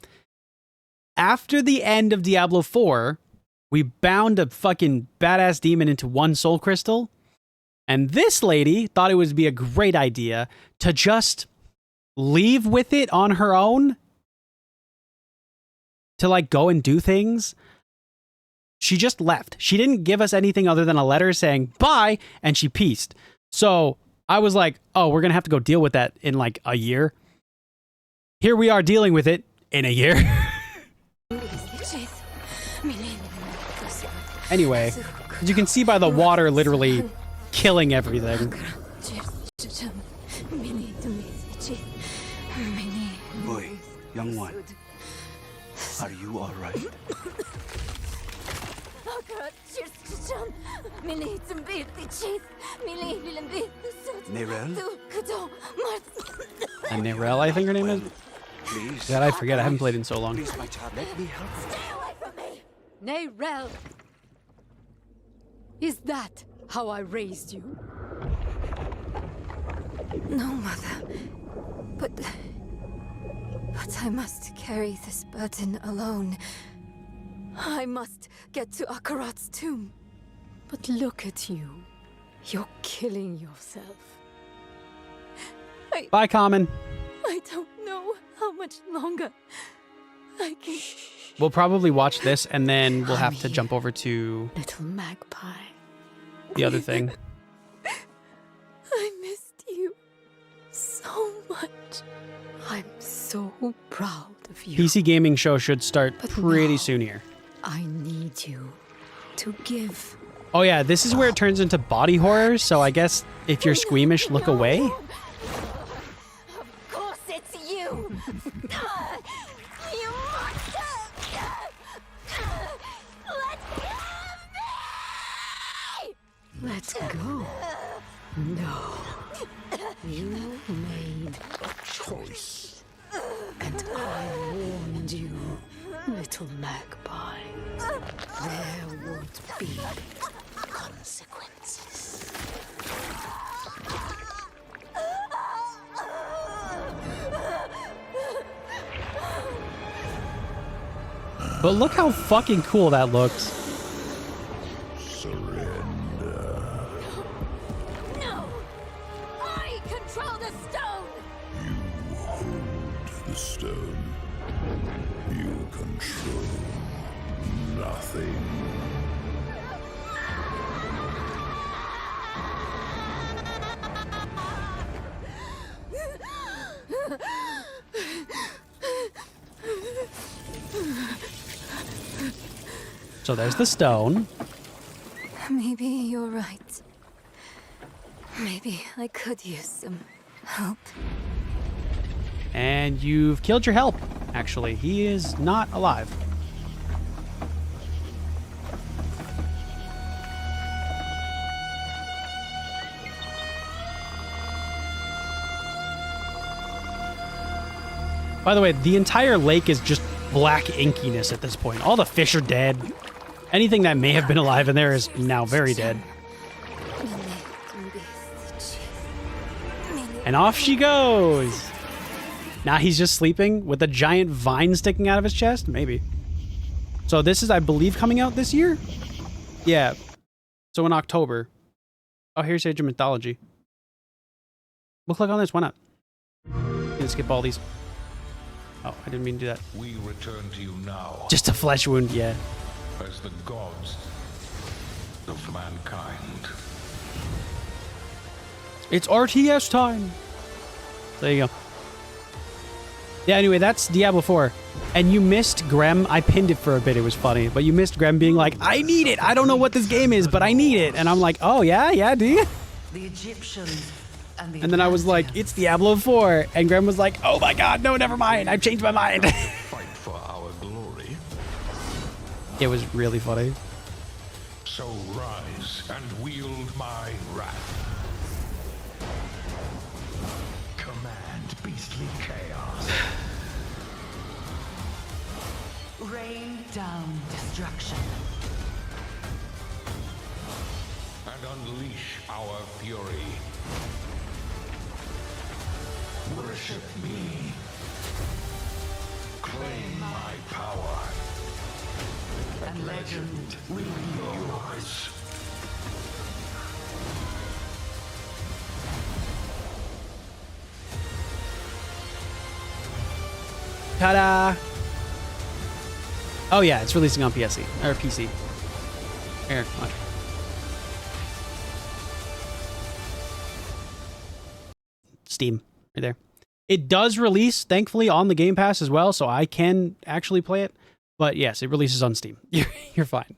after the end of Diablo 4, we bound a fucking badass demon into one soul crystal, and this lady thought it would be a great idea to just leave with it on her own to like go and do things. She just left. She didn't give us anything other than a letter saying bye, and she peaced. So I was like, oh, we're going to have to go deal with that in like a year. Here we are dealing with it in a year. Anyway, as you can see by the water literally killing everything. Boy, young one, are you all right? Neyrelle? And Neyrelle, I think her name is. Please. God, I forget. I haven't played in so long. Please, my child, let me help you. Neyrelle! Is that how I raised you? No, Mother. But I must carry this burden alone. I must get to Akarat's tomb. But look at you. You're killing yourself. Bye, Common. I don't know how much longer I can... We'll probably watch this, and then we'll have to jump over to... Little magpie. The other thing. I missed you so much. I'm so proud of you. PC gaming show should start pretty soon here. I need you to give. Oh yeah, this is where it turns into body horror, so I guess if you're squeamish, look away. Of course it's you. You monster. Let go. No. You made a choice. And I warned you, little magpie. There would be consequences. But look how fucking cool that looks. No! I control the stone! You hold the stone. You control nothing. So there's the stone. Maybe you're right. Maybe I could use some help. And you've killed your help, actually. He is not alive. By the way, the entire lake is just black inkiness at this point. All the fish are dead. Anything that may have been alive in there is now very dead. And off she goes. Now he's just sleeping with a giant vine sticking out of his chest? Maybe. So this is, I believe, coming out this year? Yeah. So in October. Oh, here's Age of Mythology. We'll click on this. Why not? Let's skip all these. Oh, I didn't mean to do that. We return to you now. Just a flesh wound, yeah. As the gods of mankind. It's RTS time. There you go. Yeah, anyway, that's Diablo 4. And you missed Grem. I pinned it for a bit. It was funny. But you missed Grem being like, I need it. I don't know what this game is, but I need it. And I'm like, oh, yeah? Yeah, do you? The Egyptians And then I was like, it's Diablo 4. And Grem was like, oh my god, no, never mind. I've changed my mind. Fight for our glory. It was really funny. So rise and wield my wrath. Command beastly chaos. rain down destruction. And unleash our fury. Worship me. Claim my power. And legend will be yours. Ta-da! Oh yeah, it's releasing on PSC or PC. Here, watch. Steam, right there. It does release, thankfully, on the Game Pass as well, so I can actually play it. But yes, it releases on Steam. You're fine.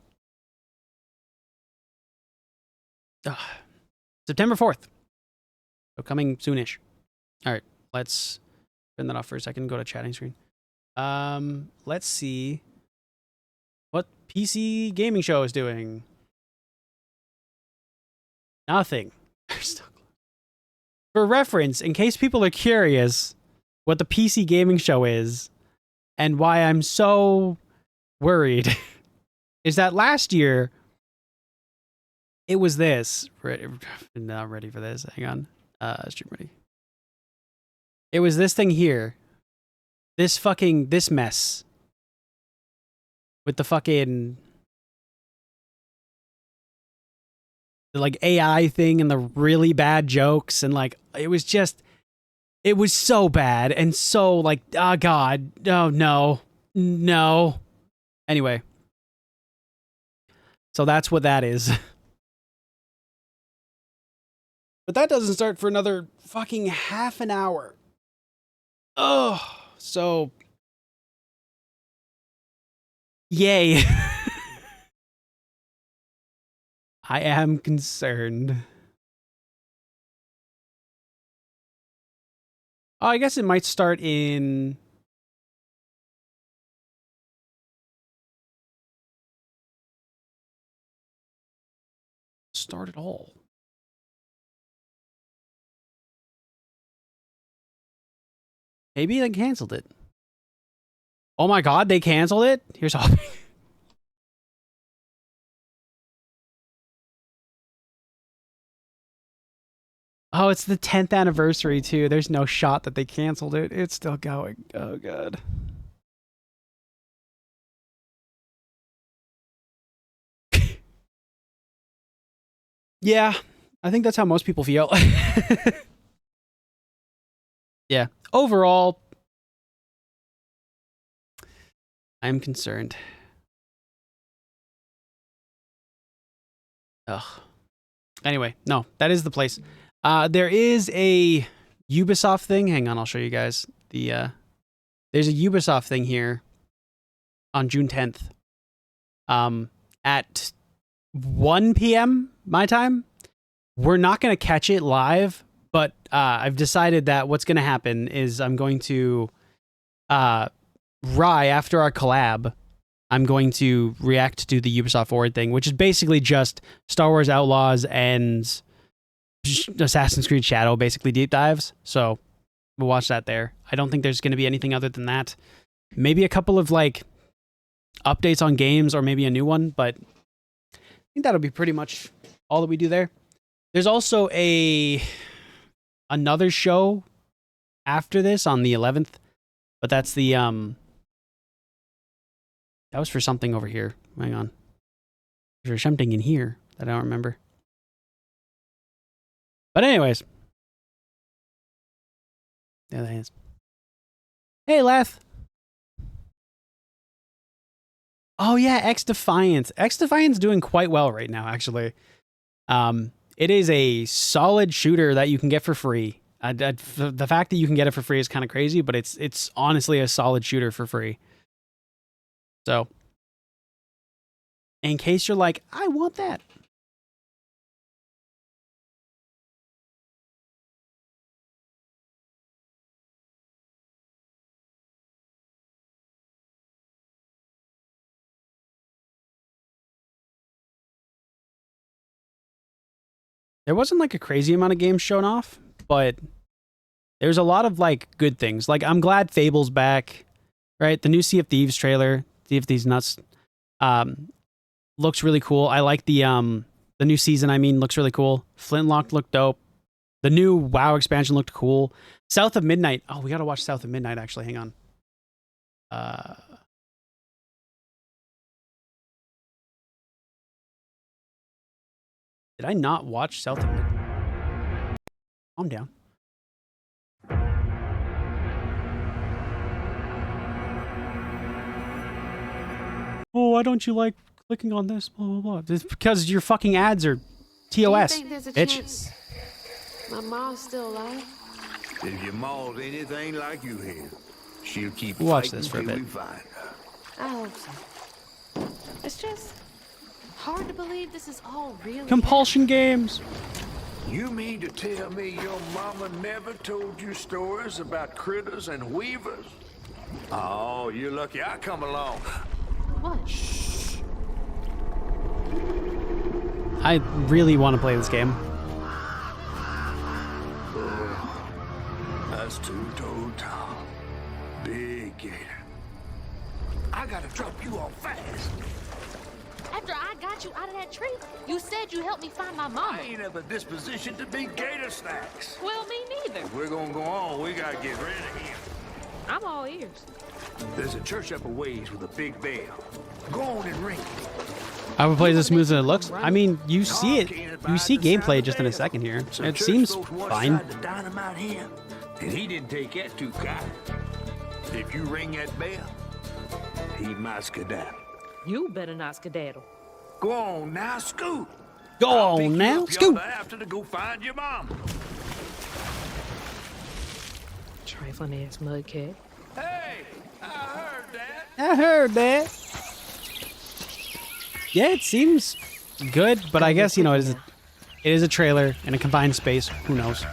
September 4th. So coming soonish. All right, let's turn that off for a second. Go to chatting screen. Let's see what PC gaming show is doing. Nothing. For reference, in case people are curious what the PC gaming show is and why I'm so worried, is that last year it was this. Not ready for this. Hang on. Stream ready. It was this thing here. This mess. With the fucking like AI thing and the really bad jokes and like it was so bad and so like, oh god, oh no. Anyway. So that's what that is. But that doesn't start for another fucking half an hour. Oh, so yay. I am concerned. Oh, I guess it might start in... Start it all. Maybe they canceled it. Oh my god, they canceled it? Here's all. Oh, it's the 10th anniversary too. There's no shot that they canceled it. It's still going. Oh god. Yeah, I think that's how most people feel. Yeah, overall, I'm concerned. Ugh. Anyway, no, that is the place. There is a Ubisoft thing. Hang on, I'll show you guys. There's a Ubisoft thing here on June 10th. At 1 p.m. my time. We're not going to catch it live, but I've decided that what's going to happen is I'm going to Rye, after our collab, I'm going to react to the Ubisoft Forward thing, which is basically just Star Wars Outlaws and Assassin's Creed Shadow, basically deep dives. So we'll watch that there. I don't think there's going to be anything other than that. Maybe a couple of like updates on games or maybe a new one, but I think that'll be pretty much all that we do there. There's also another show after this on the 11th, but that's the that was for something over here. Hang on. There's something in here that I don't remember. But anyways. There that is. Hey, Leth. Oh yeah, X-Defiant. X-Defiant's doing quite well right now, actually. It is a solid shooter that you can get for free. The fact that you can get it for free is kind of crazy, but it's honestly a solid shooter for free. So, in case you're like, I want that. There wasn't like a crazy amount of games shown off, but there's a lot of like good things. Like I'm glad Fable's back, right? The new Sea of Thieves trailer, Sea of Thieves Nuts, looks really cool. I like the new season. I mean, looks really cool. Flintlock looked dope. The new WoW expansion looked cool. South of Midnight. Oh, we gotta watch South of Midnight. Actually, hang on. Did I not watch South of Midnight? Calm down. Oh, why don't you like clicking on this? Blah, blah, blah. It's because your fucking ads are TOS. Do you think there's a bitch. chance my mom's still alive? If your mom's anything like you here, she'll keep Watch fighting this for a till bit. we find her. I hope so. It's just hard to believe this is all real. Compulsion games. You mean to tell me your mama never told you stories about critters and weavers? Oh, you're lucky I come along. What? I really want to play this game. That's two-toed tall. Big gator. I gotta drop you off fast. After I got you out of that tree, you said you helped me find my mama. I ain't at the disposition to be gator snacks. Well, me neither. If we're gonna go on, we gotta get rid of him. I'm all ears. There's a church up a ways with a big bell. Go on and ring it. I would play this smooth than it looks. I mean, you see it. You see gameplay just in a second here. It seems fine. To dynamite him, and he didn't take that too kind. If you ring that bell, he might skedaddle. You better not skedaddle. Go on now, scoot. Go on now, scoot. After to go find your mom. Trifling ass mudcat. Hey, I heard that. I heard that. Yeah, it seems good, but I guess, you know, it is a trailer in a confined space. Who knows?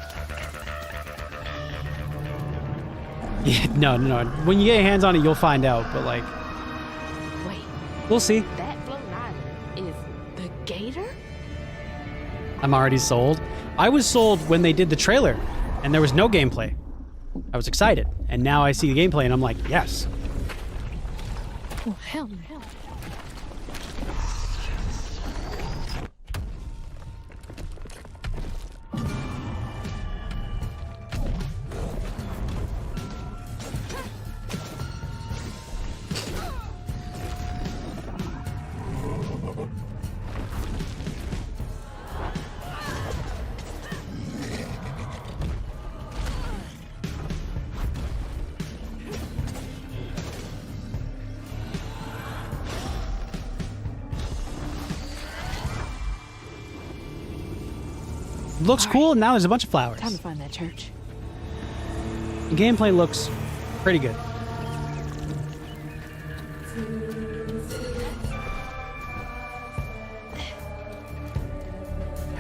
Yeah, no. When you get your hands on it, you'll find out, but like... Wait. We'll see. That floating island is the gator? I'm already sold. I was sold when they did the trailer, and there was no gameplay. I was excited, and now I see the gameplay, and I'm like, yes. Oh, hell no. Looks cool, and now there's a bunch of flowers. Time to find that church. The gameplay looks pretty good.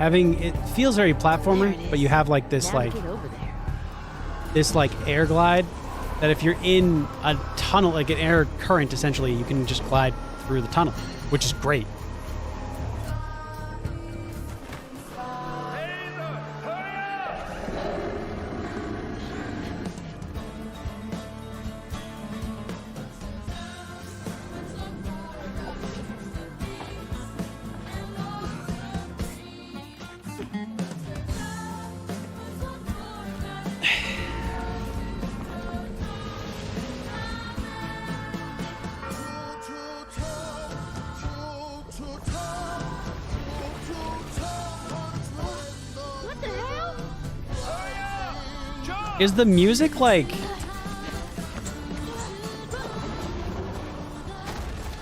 It feels very platformer, but you have like this Navigate over there. this like air glide that if you're in a tunnel, like an air current essentially, you can just glide through the tunnel, which is great. What the hell? Is the music like...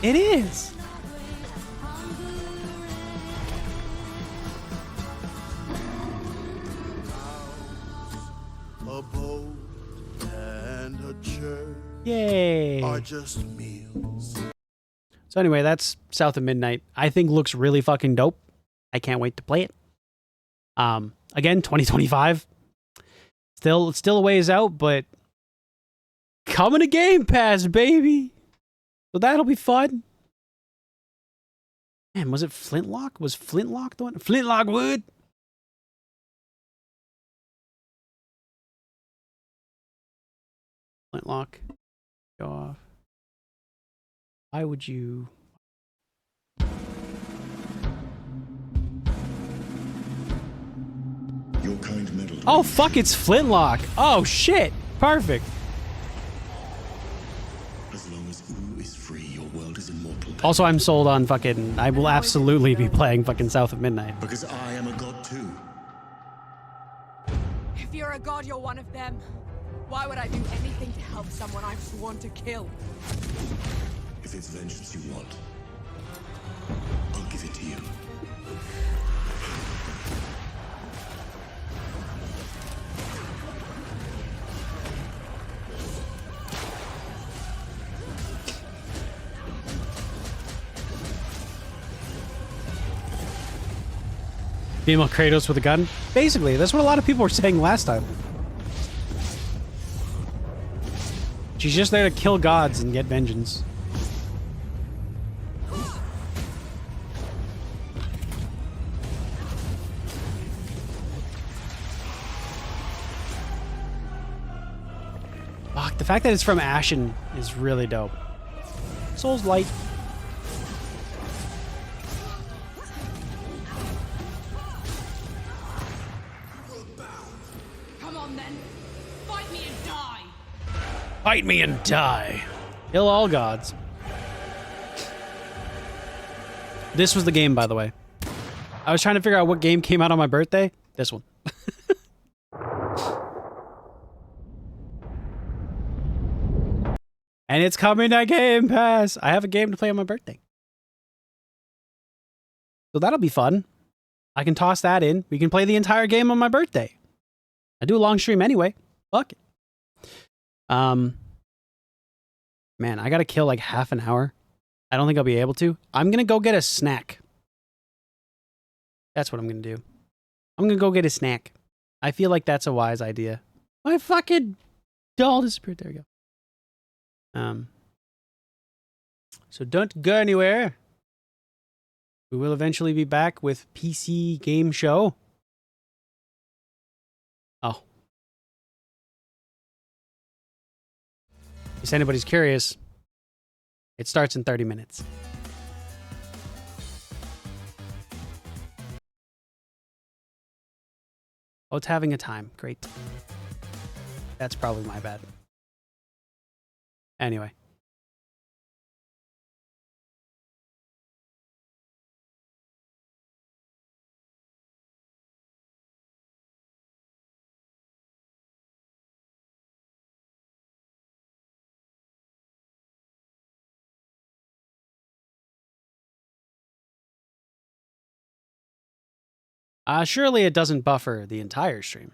It is. A boat and a church Yay. are just meals. So anyway, that's South of Midnight. I think looks really fucking dope. I can't wait to play it. Again, 2025. Still a ways out, but coming to Game Pass, baby. So that'll be fun. Man, was it Flintlock? Was Flintlock the one? Flintlock Wood? Flintlock. Go off. Why would you... Your kind meddled. Oh, fuck, it's Flintlock. Oh, shit. Perfect. As long as Ooh is free, your world is immortal. Also, I'm sold on fucking... I will absolutely be playing fucking South of Midnight. Because I am a god too. If you're a god, you're one of them. Why would I do anything to help someone I've sworn to kill? If it's vengeance you want, I'll give it to you. Female Kratos with a gun? Basically, that's what a lot of people were saying last time. She's just there to kill gods and get vengeance. Fuck, the fact that it's from Ashen is really dope. Soul's Light. Come on then. Fight me and die. Fight me and die. Kill all gods. This was the game, by the way. I was trying to figure out what game came out on my birthday. This one. And it's coming to Game Pass. I have a game to play on my birthday. So that'll be fun. I can toss that in. We can play the entire game on my birthday. I do a long stream anyway. Fuck it. Man, I gotta kill like half an hour. I don't think I'll be able to. I'm gonna go get a snack. That's what I'm gonna do. I'm gonna go get a snack. I feel like that's a wise idea. My fucking doll disappeared. There we go. So don't go anywhere. We will eventually be back with PC Game Show. Oh. In case anybody's curious, it starts in 30 minutes. Oh, it's having a time. Great. That's probably my bad. Anyway. Surely it doesn't buffer the entire stream.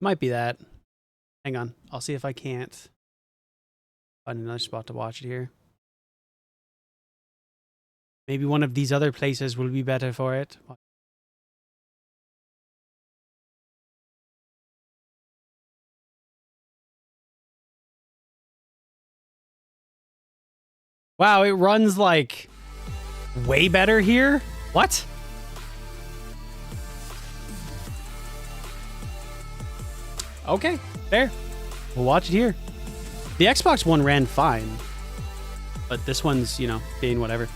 Might be that. Hang on. I'll see if I can't find another spot to watch it here. Maybe one of these other places will be better for it. Wow, it runs like way better here? What? Okay, fair. We'll watch it here. The Xbox One ran fine, but this one's, you know, being whatever.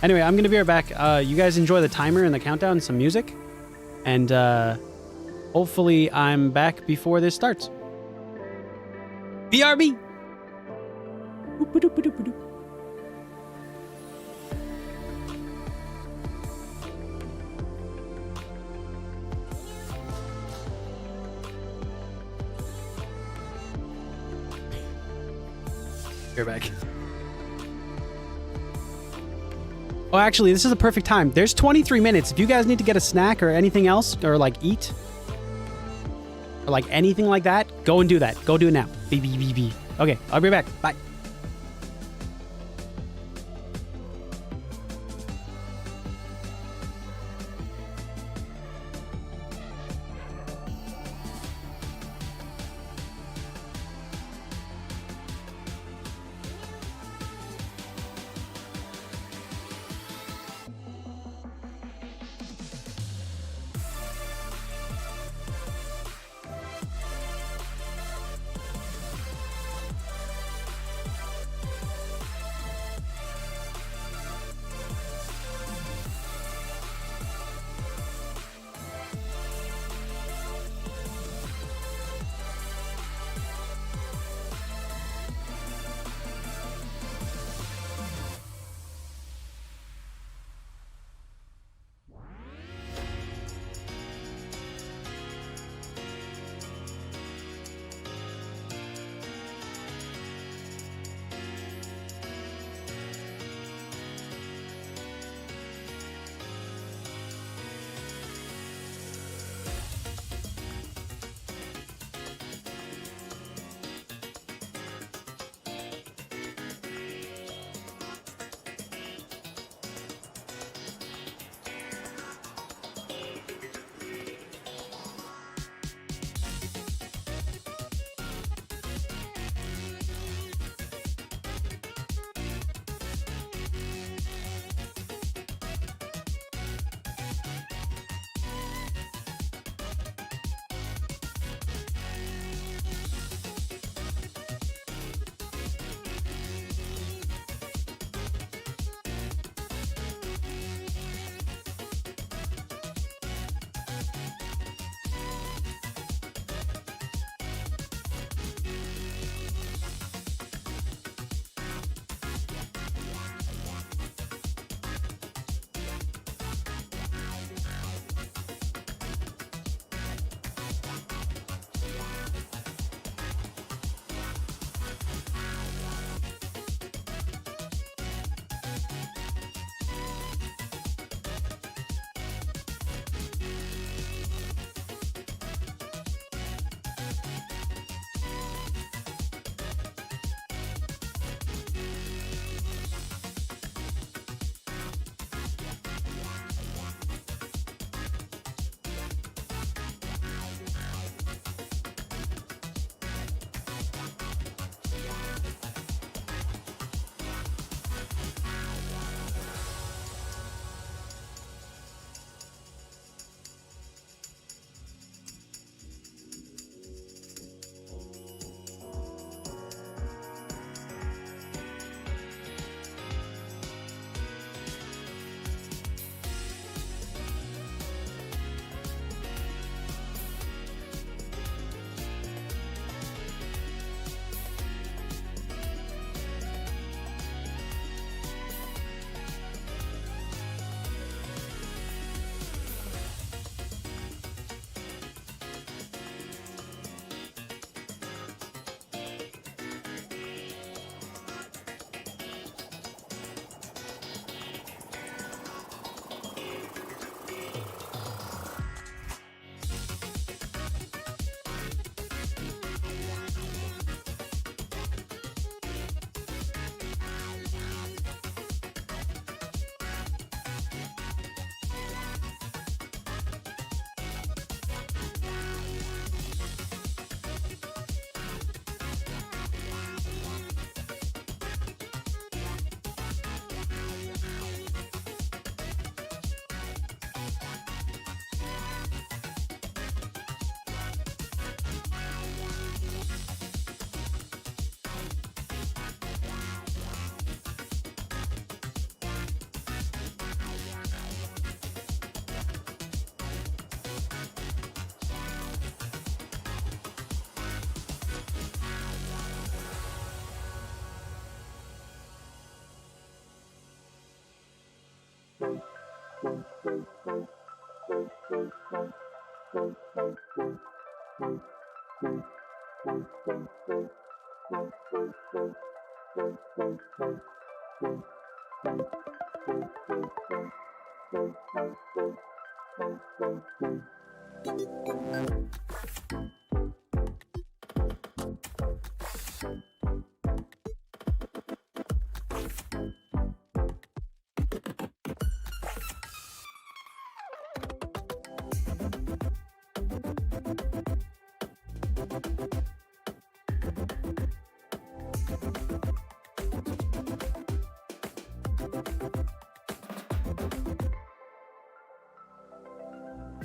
Anyway, I'm going to be right back. You guys enjoy the timer and the countdown and some music. And hopefully I'm back before this starts. BRB! You're back. Oh, actually, this is a perfect time. There's 23 minutes. If you guys need to get a snack or anything else, or like eat, or like anything like that, go and do that. Go do it now. BBBB. Okay, I'll be back. Bye.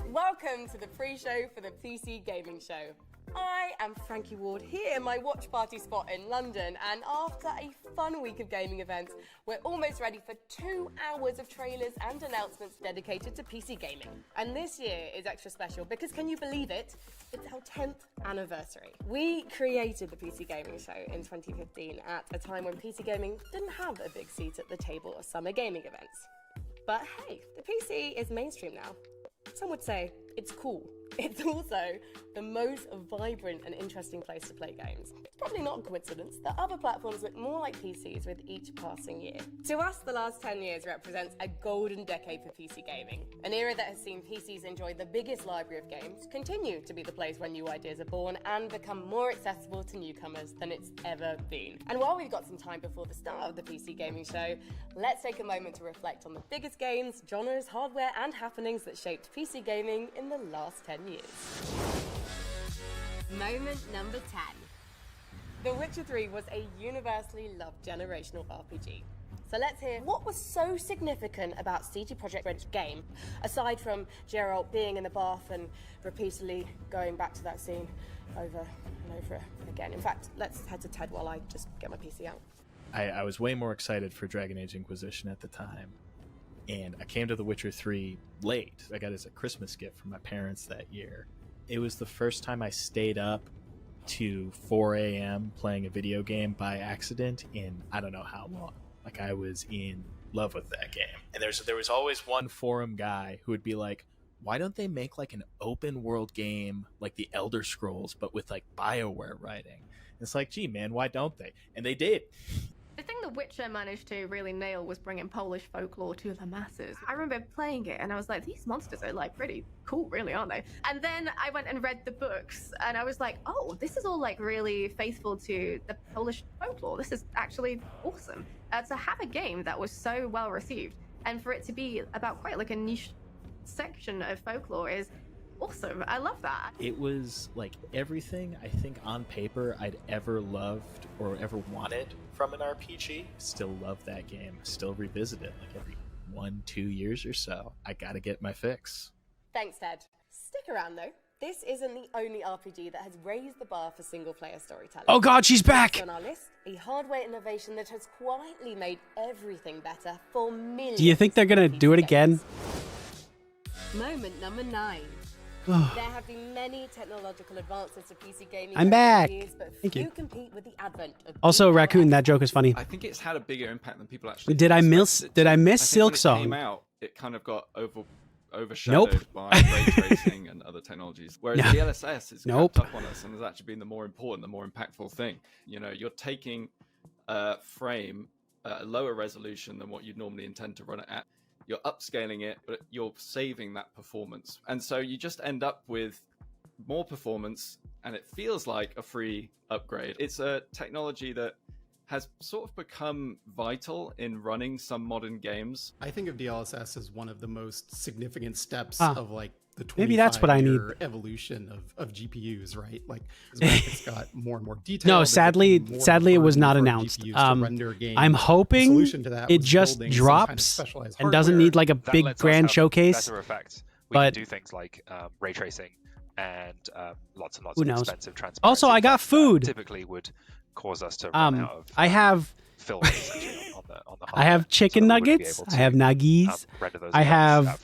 Welcome to the pre-show for the PC Gaming Show. I am Frankie Ward here in my watch party spot in London, and after a fun week of gaming events, we're almost ready for 2 hours of trailers and announcements dedicated to PC gaming. And this year is extra special because, can you believe it? It's our 10th anniversary. We created the PC Gaming Show in 2015 at a time when PC gaming didn't have a big seat at the table of summer gaming events. But hey, the PC is mainstream now. Some would say it's cool. It's also the most vibrant and interesting place to play games. It's probably not a coincidence that other platforms look more like PCs with each passing year. To us, the last 10 years represents a golden decade for PC gaming, an era that has seen PCs enjoy the biggest library of games, continue to be the place where new ideas are born, and become more accessible to newcomers than it's ever been. And while we've got some time before the start of the PC Gaming Show, let's take a moment to reflect on the biggest games, genres, hardware, and happenings that shaped PC gaming in the last 10 years. Moment number 10. The Witcher 3 was a universally loved generational RPG. So let's hear what was so significant about CD Projekt Red's game, aside from Geralt being in the bath and repeatedly going back to that scene over and over again. In fact, let's head to Ted while I just get my PC out. I was way more excited for Dragon Age Inquisition at the time. And I came to The Witcher 3 late. I got it as a Christmas gift from my parents that year. It was the first time I stayed up to 4 a.m. playing a video game by accident in I don't know how long. Like, I was in love with that game. And there was always one forum guy who would be like, why don't they make like an open world game like the Elder Scrolls, but with like BioWare writing? And it's like, gee, man, why don't they? And they did. The thing The Witcher managed to really nail was bringing Polish folklore to the masses. I remember playing it and I was like, these monsters are like pretty cool, really, aren't they? And then I went and read the books and I was like, oh, this is all like really faithful to the Polish folklore. This is actually awesome. To have a game that was so well received and for it to be about quite like a niche section of folklore is awesome. I love that. It was like everything I think on paper I'd ever loved or ever wanted from an RPG. Still love that game. Still revisit it like every 1-2 years or so. I gotta get my fix. Thanks, Ted. Stick around though. This isn't the only RPG that has raised the bar for single-player storytelling. Oh God, she's back! On our list, a hardware innovation that has quietly made everything better for millions. Do you think they're gonna do it again? Moment number 9. There have been many technological advances to PC gaming. I'm back. Years, but Thank few you. compete with the advent of Also, Raccoon, that joke is funny. I think it's had a bigger impact than people actually. Did I miss I think Silk when it Song? came out, it kind of got overshadowed by ray tracing and other technologies. Whereas No. the LSS has Nope. crept up on us and has actually been the more important, the more impactful thing. You know, you're taking a frame at a lower resolution than what you'd normally intend to run it at. You're upscaling it, but you're saving that performance. And so you just end up with more performance, and it feels like a free upgrade. It's a technology that has sort of become vital in running some modern games. I think of DLSS as one of the most significant steps Ah. of like the 25-year Maybe that's what I need. evolution of GPUs, right? Like, it's got more and more detail. No, there's sadly, more sadly, it was burden not for announced. GPUs to render games. I'm The hoping solution to that it was just building some kind of drops specialized and doesn't hardware need like a That big lets us grand have showcase. better effects. We But can do things like ray tracing and lots and lots who of knows? expensive transparency. Also, I got food. Typically would cause us to run out of I have film essentially on the I have chicken nuggets. I have nuggies. I have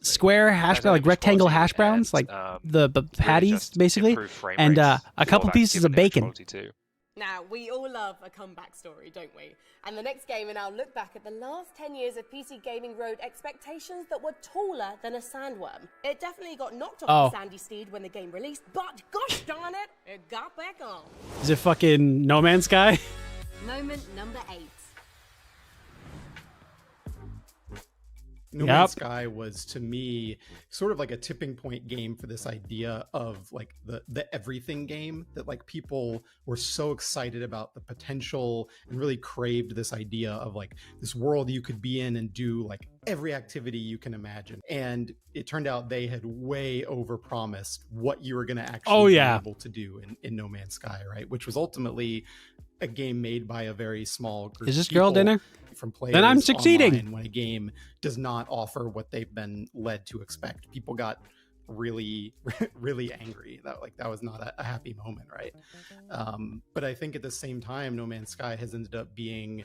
square hash brown, like rectangle hash browns, like the patties basically, and a couple pieces of bacon. Now, we all love a comeback story, don't we? And the next game in our look back at the last 10 years of PC gaming rode expectations that were taller than a sandworm. It definitely got knocked off the sandy steed when the game released, but gosh darn it, it got back on. Is it fucking No Man's Sky? Moment number 8. No Man's Sky was, to me, sort of like a tipping point game for this idea of like the everything game, that like people were so excited about the potential and really craved this idea of like this world you could be in and do like every activity you can imagine. And it turned out they had way overpromised what you were going to actually be able to do in No Man's Sky, right? Which was ultimately a game made by a very small group Is this of people girl dinner? From players Then I'm succeeding. online when a game does not offer what they've been led to expect. People got really, really angry. That was not a happy moment, right? But I think at the same time, No Man's Sky has ended up being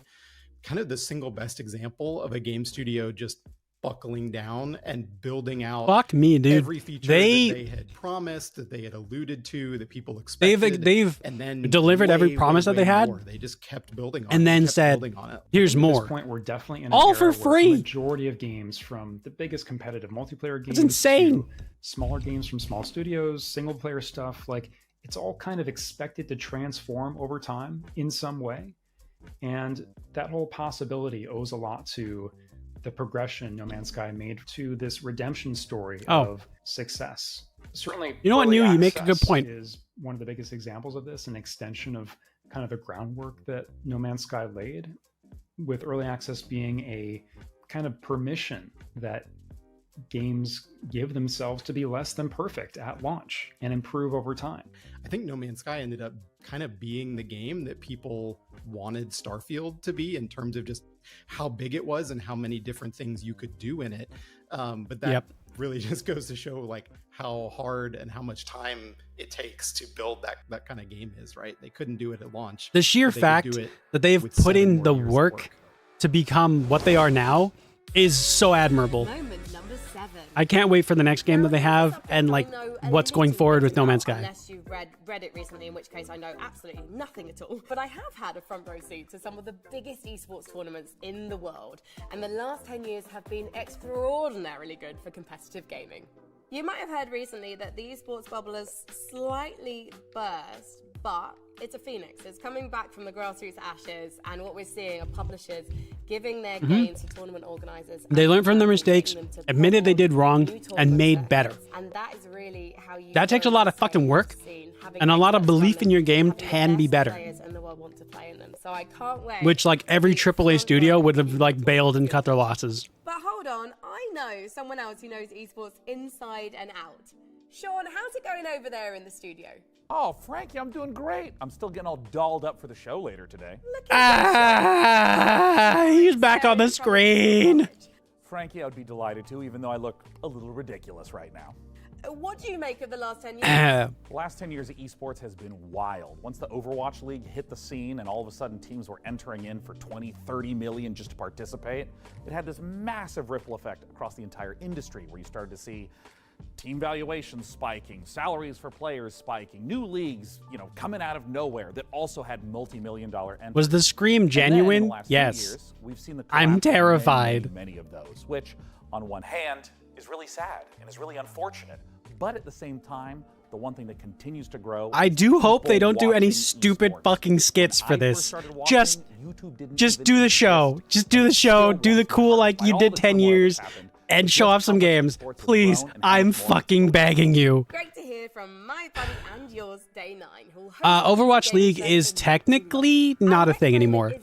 kind of the single best example of a game studio just buckling down and building out Fuck me, dude. every feature that they had promised, that they had alluded to, that people expected. They've and then delivered every promise that they had. More. They just kept building on and it. then kept said, building on it. here's At more. this point, we're definitely in an all era for where free. The majority of games, from the biggest competitive multiplayer games, That's insane. to smaller games from small studios, single player stuff, like it's all kind of expected to transform over time in some way. And that whole possibility owes a lot to the progression No Man's Sky made to this redemption story of success. Certainly, You know what, early New? You make a good access point. Is one of the biggest examples of this, an extension of kind of the groundwork that No Man's Sky laid, with early access being a kind of permission that games give themselves to be less than perfect at launch and improve over time. I think No Man's Sky ended up kind of being the game that people wanted Starfield to be, in terms of just how big it was and how many different things you could do in it. But that really just goes to show like how hard and how much time it takes to build that kind of game is, right? They couldn't do it at launch. The sheer fact that they've put in the work to become what they are now is so admirable. Moment number 7. I can't wait for the next game that they have and like what's going forward with No Man's Sky. Unless you've read it recently, in which case I know absolutely nothing at all. But I have had a front row seat to some of the biggest esports tournaments in the world, and the last 10 years have been extraordinarily good for competitive gaming. You might have heard recently that the esports bubble has slightly burst, but it's a phoenix. It's coming back from the grassroots ashes, and what we're seeing are publishers giving their games to tournament organizers. They learned from their mistakes, admitted they did wrong, and made better. And that is really how you. That takes a lot of fucking work, and a lot of belief in your game can be better. In the world want to play in them, so I can't wait. Which like every AAA studio would have like bailed and cut their losses. But hold on, I know someone else who knows esports inside and out. Sean, how's it going over there in the studio? Oh, Frankie, I'm doing great. I'm still getting all dolled up for the show later today. He's back on the screen. Frankie, I would be delighted to, even though I look a little ridiculous right now. What do you make of the last 10 years? The last 10 years of esports has been wild. Once the Overwatch League hit the scene and all of a sudden teams were entering in for 20, 30 million just to participate, it had this massive ripple effect across the entire industry, where you started to see team valuations spiking, salaries for players spiking, new leagues, coming out of nowhere that also had multi-million-dollar entries. Was the scream genuine? And then in the last Yes. 2 years, we've seen the I'm collapse of terrified. many of those, which on one hand is really sad and is really unfortunate. But at the same time, the one thing that continues to grow. I do hope they people don't do any watching stupid fucking skits for I first this. started Just watching, YouTube didn't just even do the show. Just do the show. Do the cool like you did 10 years and show off some games. Please, I'm fucking begging you. Great to hear from my buddy and yours, Day 9, who Overwatch League is technically not a thing anymore.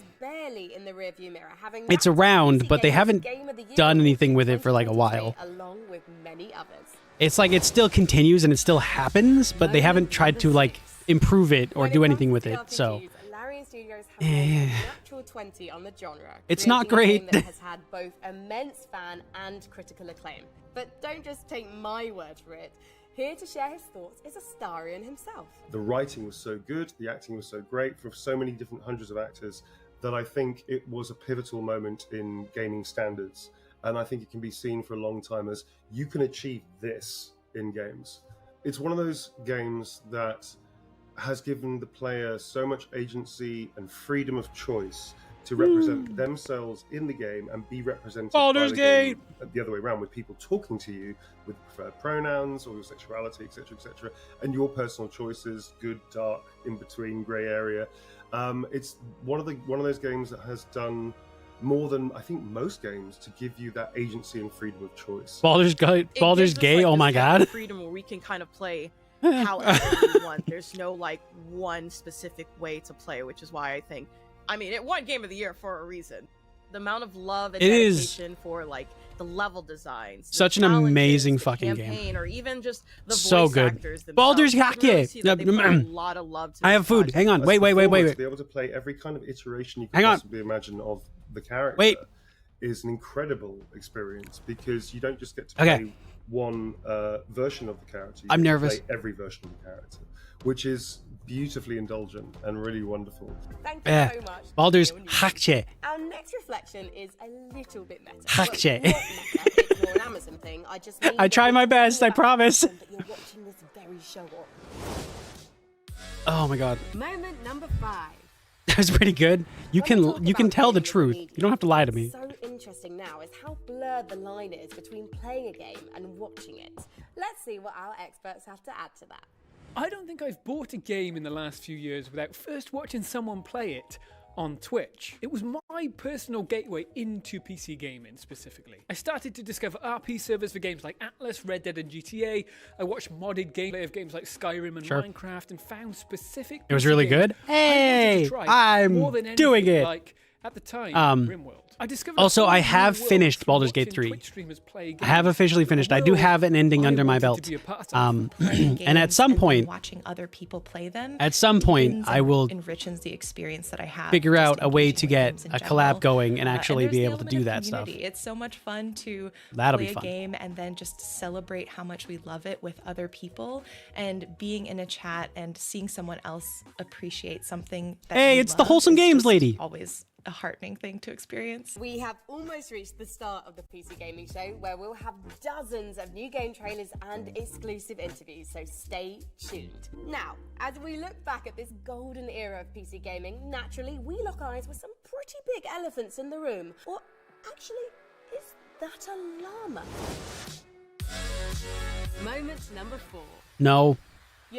barely in the rearview mirror, having It's around, but they haven't Game of the Year done anything with it for like a while. along with many others. It's like it still continues and it still happens, but they haven't tried to like improve it or do anything with it. So Larian Studios have a natural 20 on the genre. It's not creating a great. game that has had both immense fan and critical acclaim. But don't just take my word for it. Here to share his thoughts is Astarion himself. The writing was so good, the acting was so great for so many different hundreds of actors that I think it was a pivotal moment in gaming standards. And I think it can be seen for a long time as you can achieve this in games. It's one of those games that has given the player so much agency and freedom of choice to represent themselves in the game and be represented Baldur's by the Gate! game the other way around, with people talking to you with preferred pronouns or your sexuality, etc., and your personal choices, good, dark, in between, grey area. It's one of those games that has done more than I think most games to give you that agency and freedom of choice. Baldur's Gate. Oh my god. Freedom where we can kind of play however we want. There's no like one specific way to play, which is why I think, I mean, it won Game of the Year for a reason. The amount of love and dedication for like the level designs, Such an amazing fucking campaign, game. or even just the So voice good. actors themselves. Baldur's You can really Gate. see that they put a lot of love to I this have food. project. Hang on. Wait. To be able to play every kind of iteration you can Hang on. possibly imagine of the character is an incredible experience, because you don't just get to play one version of the character. You I'm get to nervous. play every version of the character, which is beautifully indulgent and really wonderful. Thank you so much. Baldur's Gate. Our next reflection is a little bit meta. Gate. Well, not meta, it's more an Amazon thing. I just mean I try my best, I promise. that you're watching this very show on. Oh my god. Moment number 5. That was pretty good. You can tell the truth. You don't have to lie to me. So interesting now is how blurred the line is between playing a game and watching it. Let's see what our experts have to add to that. I don't think I've bought a game in the last few years without first watching someone play it on Twitch. It was my personal gateway into PC gaming specifically. I started to discover RP servers for games like Atlas, Red Dead and GTA. I watched modded gameplay of games like Skyrim and Minecraft and found specific It was PC really games good. I wanted to Hey, try more than I'm doing anything, it. like at the time, RimWorld. I discovered Also, a I whole have new world finished through Baldur's Gate watching 3. Twitch streamers play I have games. officially finished. I do have an ending under my belt. And at some point, watching other people play them, at some point, deepens I and will enriches the experience that I have. figure just out a way engaging to with get games in a general. collab going and actually there's be the able to element do of that stuff. community. It's so much fun to That'll play be a fun. game and then just celebrate how much we love it with other people, and being in a chat and seeing someone else appreciate something that Hey, you it's the love Wholesome is Games just lady. Always a heartening thing to experience. We have almost reached the start of the PC Gaming Show, where we'll have dozens of new game trailers and exclusive interviews, so stay tuned. Now, as we look back at this golden era of PC gaming, naturally we lock eyes with some pretty big elephants in the room. Or actually, is that a llama? Moment number 4. You No.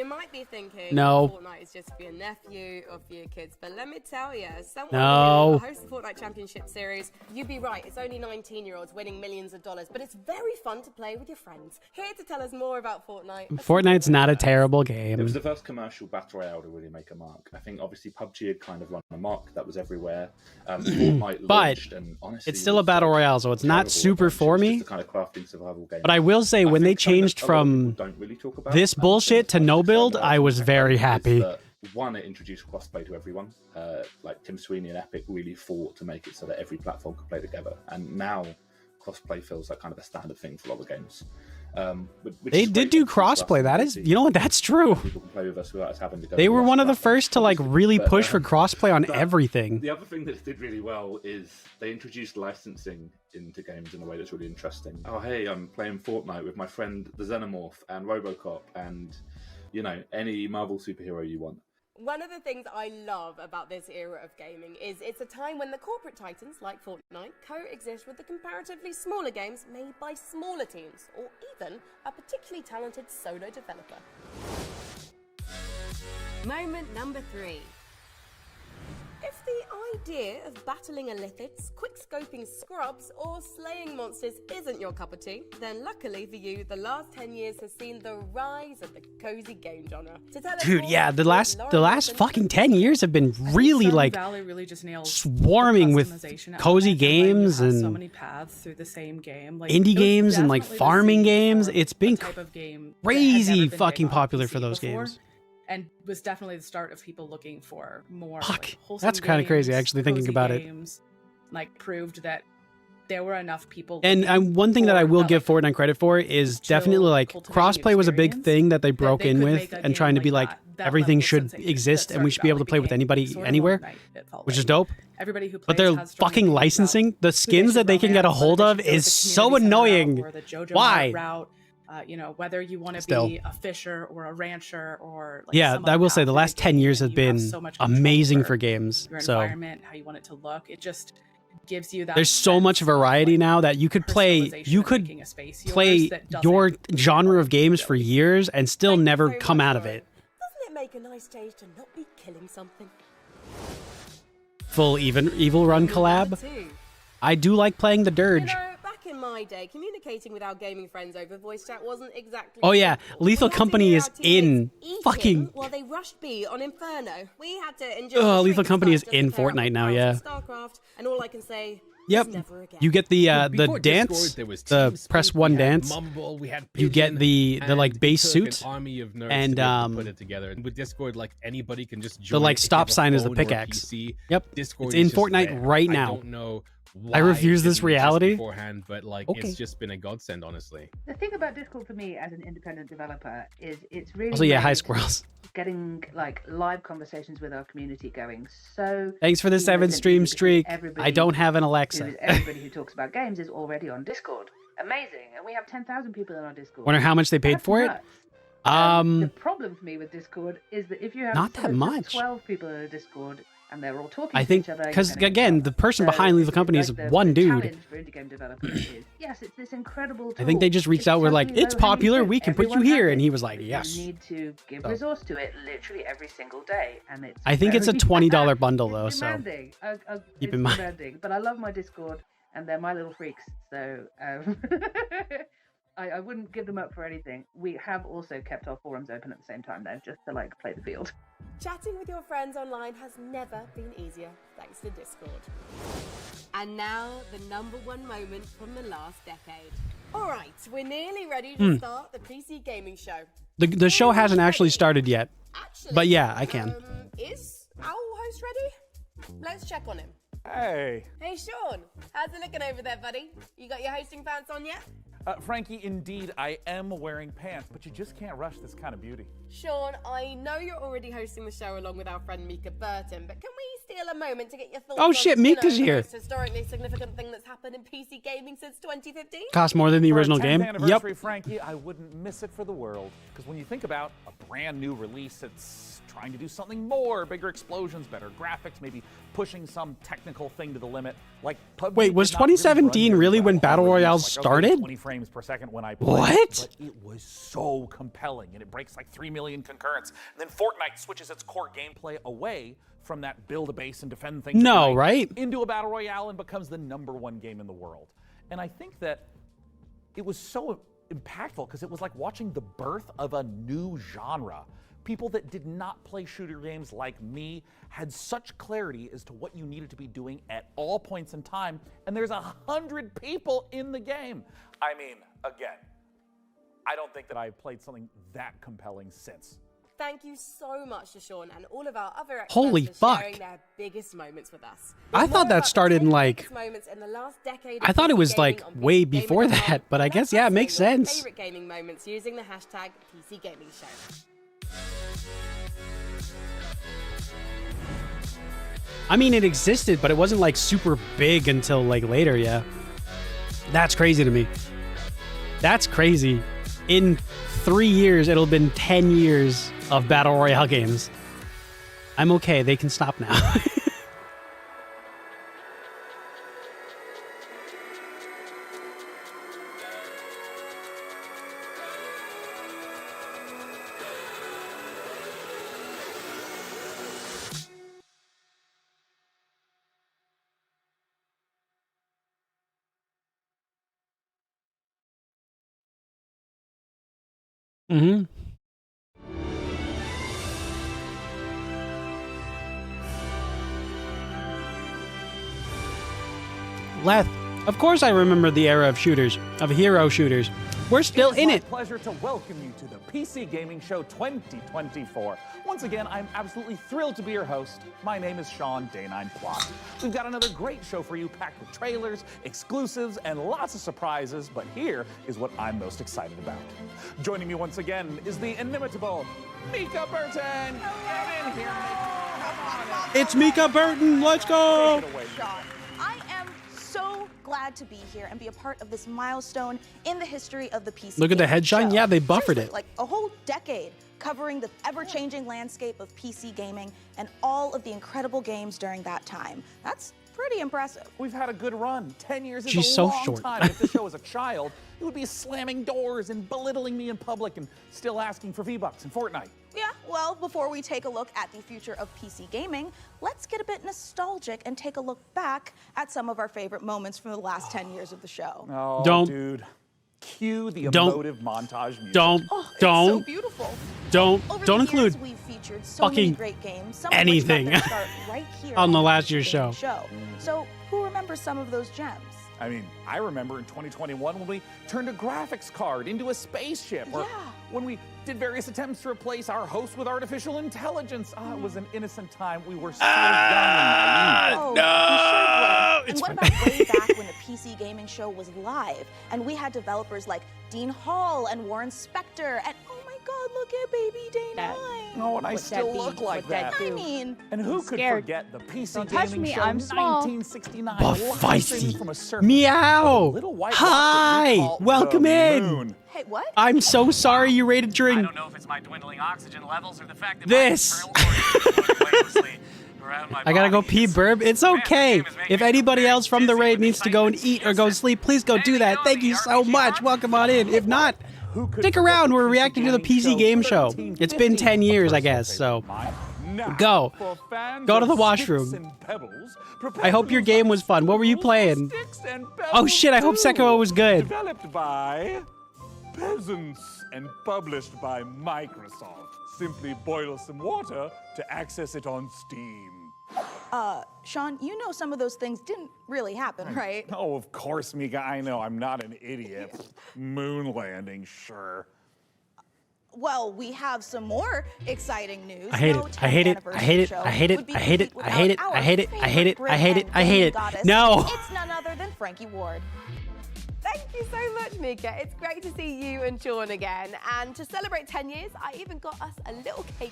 might be thinking No. Fortnite is just for your nephew or for your kids, but let me tell you, as someone No. who hosts the Fortnite Championship Series, you'd be right, it's only 19-year-olds winning millions of dollars, but it's very fun to play with your friends. Here to tell us more about Fortnite. Fortnite's not a terrible It was game. the first commercial battle royale to really make a mark. I think obviously PUBG had kind of run a mark that was everywhere. Fortnite But launched, and honestly, it's still a battle royale, so it's not super for me. it's a kind of crafting survival game. But I will say, when they changed from don't really talk about this bullshit to no build, I was very happy. One, it introduced crossplay to everyone. Like Tim Sweeney and Epic really fought to make it so that every platform could play together. And now crossplay feels like kind of a standard thing for a lot of games. Which They is did great do for us, crossplay. That is, obviously. you know what? That's true. People can play with us without us having to go They to were the one of the platform. first to like really But, push for crossplay on but everything. The other thing that it did really well is they introduced licensing into games in a way that's really interesting. Oh, hey, I'm playing Fortnite with my friend the Xenomorph and RoboCop and, you know, any Marvel superhero you want. One of the things I love about this era of gaming is it's a time when the corporate titans, like Fortnite, coexist with the comparatively smaller games made by smaller teams, or even a particularly talented solo developer. Moment number 3. If the idea of battling illithids, quick-scoping scrubs, or slaying monsters isn't your cup of tea, then luckily for you, the last 10 years has seen the rise of the cozy game genre. To tell us Dude, more, yeah, the here's last Lauren fucking 10 years have been really like Valley really just nailed swarming the with customization cozy element, and, like, you games have so and many paths through the same game. Like, indie it was games and like definitely the farming scene games. for It's a been type of game that had crazy never been fucking big on popular PC for those before, games. and was definitely the start of people looking for more Fuck, like, wholesome that's kinda crazy, games, actually, thinking cozy about it. games, like proved that there were enough people. And one thing that I will give Fortnite credit for is definitely like crossplay was a big thing that they broke in with and trying to be like everything should exist and we should be able to play with anybody anywhere, which is dope. Everybody who But plays their has strong fucking licensing, the skins that they can get a hold of is so annoying. Why? route. You know, whether you want to Still. be a fisher or a rancher or like Yeah, some I other will say the aspect last of 10 years gaming, have you have been so much control amazing over for games. your So environment, how you want it to look. It just gives you that. there's so much variety now that you could play. You could making a space yours play that doesn't your genre of games for years and still never come out of it. Doesn't it make a nice change to not be killing something? Full Evil Run collab. I do like playing the Dirge. You know, back in my day, communicating with our gaming friends over voice chat wasn't exactly. Oh yeah, simple. Lethal We had to Company hear is our teammates in eating fucking. while they rushed B on Inferno. We had to endure. Oh, the Lethal treats Company is first in just to pair up Fortnite with now. pals Yeah. in StarCraft, and all I can say. Yep. is never again. You get the Before dance, Discord, there was the TeamSpeak, press we one had dance. Mumble, we had You get Pigeon, the and like it base took suit, an army of nerds and to be able to put it together. And with Discord, like anybody can just join. like if you stop have a sign is the phone or a pickaxe. PC. Yep. Discord It's in is just Fortnite there. right I now. don't know. I refuse why this it didn't exist reality. beforehand, but like Okay. it's just been a godsend, honestly. The thing about Discord for me as an independent developer is it's really Also, yeah, hi made squirrels. getting like live conversations with our community going. So Thanks for the seamless 7 and stream easy because streak. I everybody don't have an who's- Alexa. everybody who talks about games is already on Discord. Amazing, and we have 10,000 people in our Discord. Wonder how much they paid That's for it. nuts. The Um, problem for me with Discord is that if you have Not that let's say much. 12 people in a Discord and they're all talking I to think each other, you're because gonna get again, lost. the person So behind Lethal it's Company is like the one dude. challenge for indie game developers is yes, it's this incredible tool. I think they just reached It's out. We're like, totally it's low-hanging popular. fruit. We can put you Everyone here, has and it. he was like, You yes. need to give So- resource to it literally every single day, and it's. I think it's a very $20 bundle though, so demanding. keep It's in mind. demanding, but I love my Discord, and they're my little freaks. So I wouldn't give them up for anything. We have also kept our forums open at the same time, though, just to like play the field. Chatting with your friends online has never been easier thanks to Discord. And now, the #1 moment from the last decade. Alright, we're nearly ready to start the PC gaming show. The show hasn't actually started yet, but yeah, I can. Is our host ready? Let's check on him. Hey. Hey Sean, how's it looking over there, buddy? You got your hosting pants on yet? Frankie, indeed, I am wearing pants, but you just can't rush this kind of beauty. Sean, I know you're already hosting the show along with our friend Mika Burton, but can we steal a moment to get your thoughts Oh, on, shit, you know, Mika's the here. most historically significant thing that's happened in PC gaming since 2015? Cost more than the For original our 10th game. anniversary, Yep. Frankie, I wouldn't miss it for the world. Because when you think about a brand new release, it's trying to do something more, bigger explosions, better graphics, maybe pushing some technical thing to the limit. Like PUBG Wait, was did not really run 2017 very really well when on Battle release. Royales Like, okay, started? 20 frames per second when I played. What? But it was so compelling, and it breaks like 3 million concurrents. And then Fortnite switches its core gameplay away from that build a base and defend things No, at night right? into a battle royale and becomes the #1 game in the world. And I think that it was so impactful because it was like watching the birth of a new genre. People that did not play shooter games like me had such clarity as to what you needed to be doing at all points in time, and there's 100 people in the game. I mean, again, I don't think that I've played something that compelling since. Thank you so much to Sean and all of our other experts Holy for fuck. sharing their biggest moments with us. I thought that started in like. Biggest moments in the last decade I of thought it PC was gaming like on way PC before Gamer.com. that, but I guess yeah, it makes Your sense. Favorite gaming moments using the hashtag PC Gaming Show. I mean, it existed, but it wasn't like super big until like later. Yeah, that's crazy to me. That's crazy. In 3 years, it'll have been 10 years of battle royale games. I'm okay. They can stop now. Mm-hmm. Leth, of course I remember the era of shooters, of hero shooters. We're still in it. It's my pleasure to welcome you to the PC Gaming Show 2024. Once again, I'm absolutely thrilled to be your host. My name is Sean Day9 Plot. We've got another great show for you, packed with trailers, exclusives, and lots of surprises, but here is what I'm most excited about. Joining me once again is the inimitable Mika Burton. Get in here, Mika. Come on in. It's Mika Burton. Let's go. Take it away. Sean, I am so glad to be here and be a part of this milestone in the history of the PC. Look at the gaming headshine. show. Yeah, they buffered Seriously, it. like a whole decade covering the ever-changing landscape of PC gaming and all of the incredible games during that time. That's pretty impressive. We've had a good run. 10 years is She's a so long short. time. If the show was a child, it would be slamming doors and belittling me in public and still asking for V-Bucks in Fortnite. Yeah, well, before we take a look at the future of PC gaming, let's get a bit nostalgic and take a look back at some of our favorite moments from the last 10 years of the show. Oh, Don't. dude. Cue the Don't. emotive montage music. Don't. Oh, it's Don't. so beautiful. Don't Over don't the include years, we've featured so many fucking great games, some anything of which got their start right here on the the last PC year's gaming show. So, who remembers some of those gems? I mean, I remember in 2021 when we turned a graphics card into a spaceship, or when we did various attempts to replace our host with artificial intelligence. It was an innocent time. We were so young and naive. Oh, we sure were. And what about way back when the PC gaming show was live and we had developers like Dean Hall and Warren Spector and oh my God, look at baby Day 9. Oh, and I still look like that. I mean, And who could scared. forget the PC Don't touch gaming me, show I'm small. 1969? Buff live streaming from a Feisty. surface Meow. little white rock Hi. that we call Welcome the in. moon. Hey, what? I'm so sorry you rated during I don't know if it's my dwindling oxygen levels or the fact that this. around my I gotta go pee, Burb. It's okay. If anybody else from the raid needs to go and eat or go sleep, please go do that. Thank you so much. Welcome on in. If not, stick around. We're reacting to the PC game show. It's been 10 years, I guess, so go. Go to the washroom. I hope your game was fun. What were you playing? Oh shit, I hope Sekiro was good. Developed by peasants and published by Microsoft. Simply boil some water to access it on Steam. Sean, you know some of those things didn't really happen, right? Oh, of course, Mika. I know. I'm not an idiot. Moon landing, sure. Well, we have some more exciting news. I hate it. I hate it. I hate it. I hate it. I hate it. I hate it. I hate it. I hate it. I hate it. I hate it. No. It's none other than Frankie Ward. Thank you so much, Mika. It's great to see you and Sean again. And to celebrate 10 years, I even got us a little cake.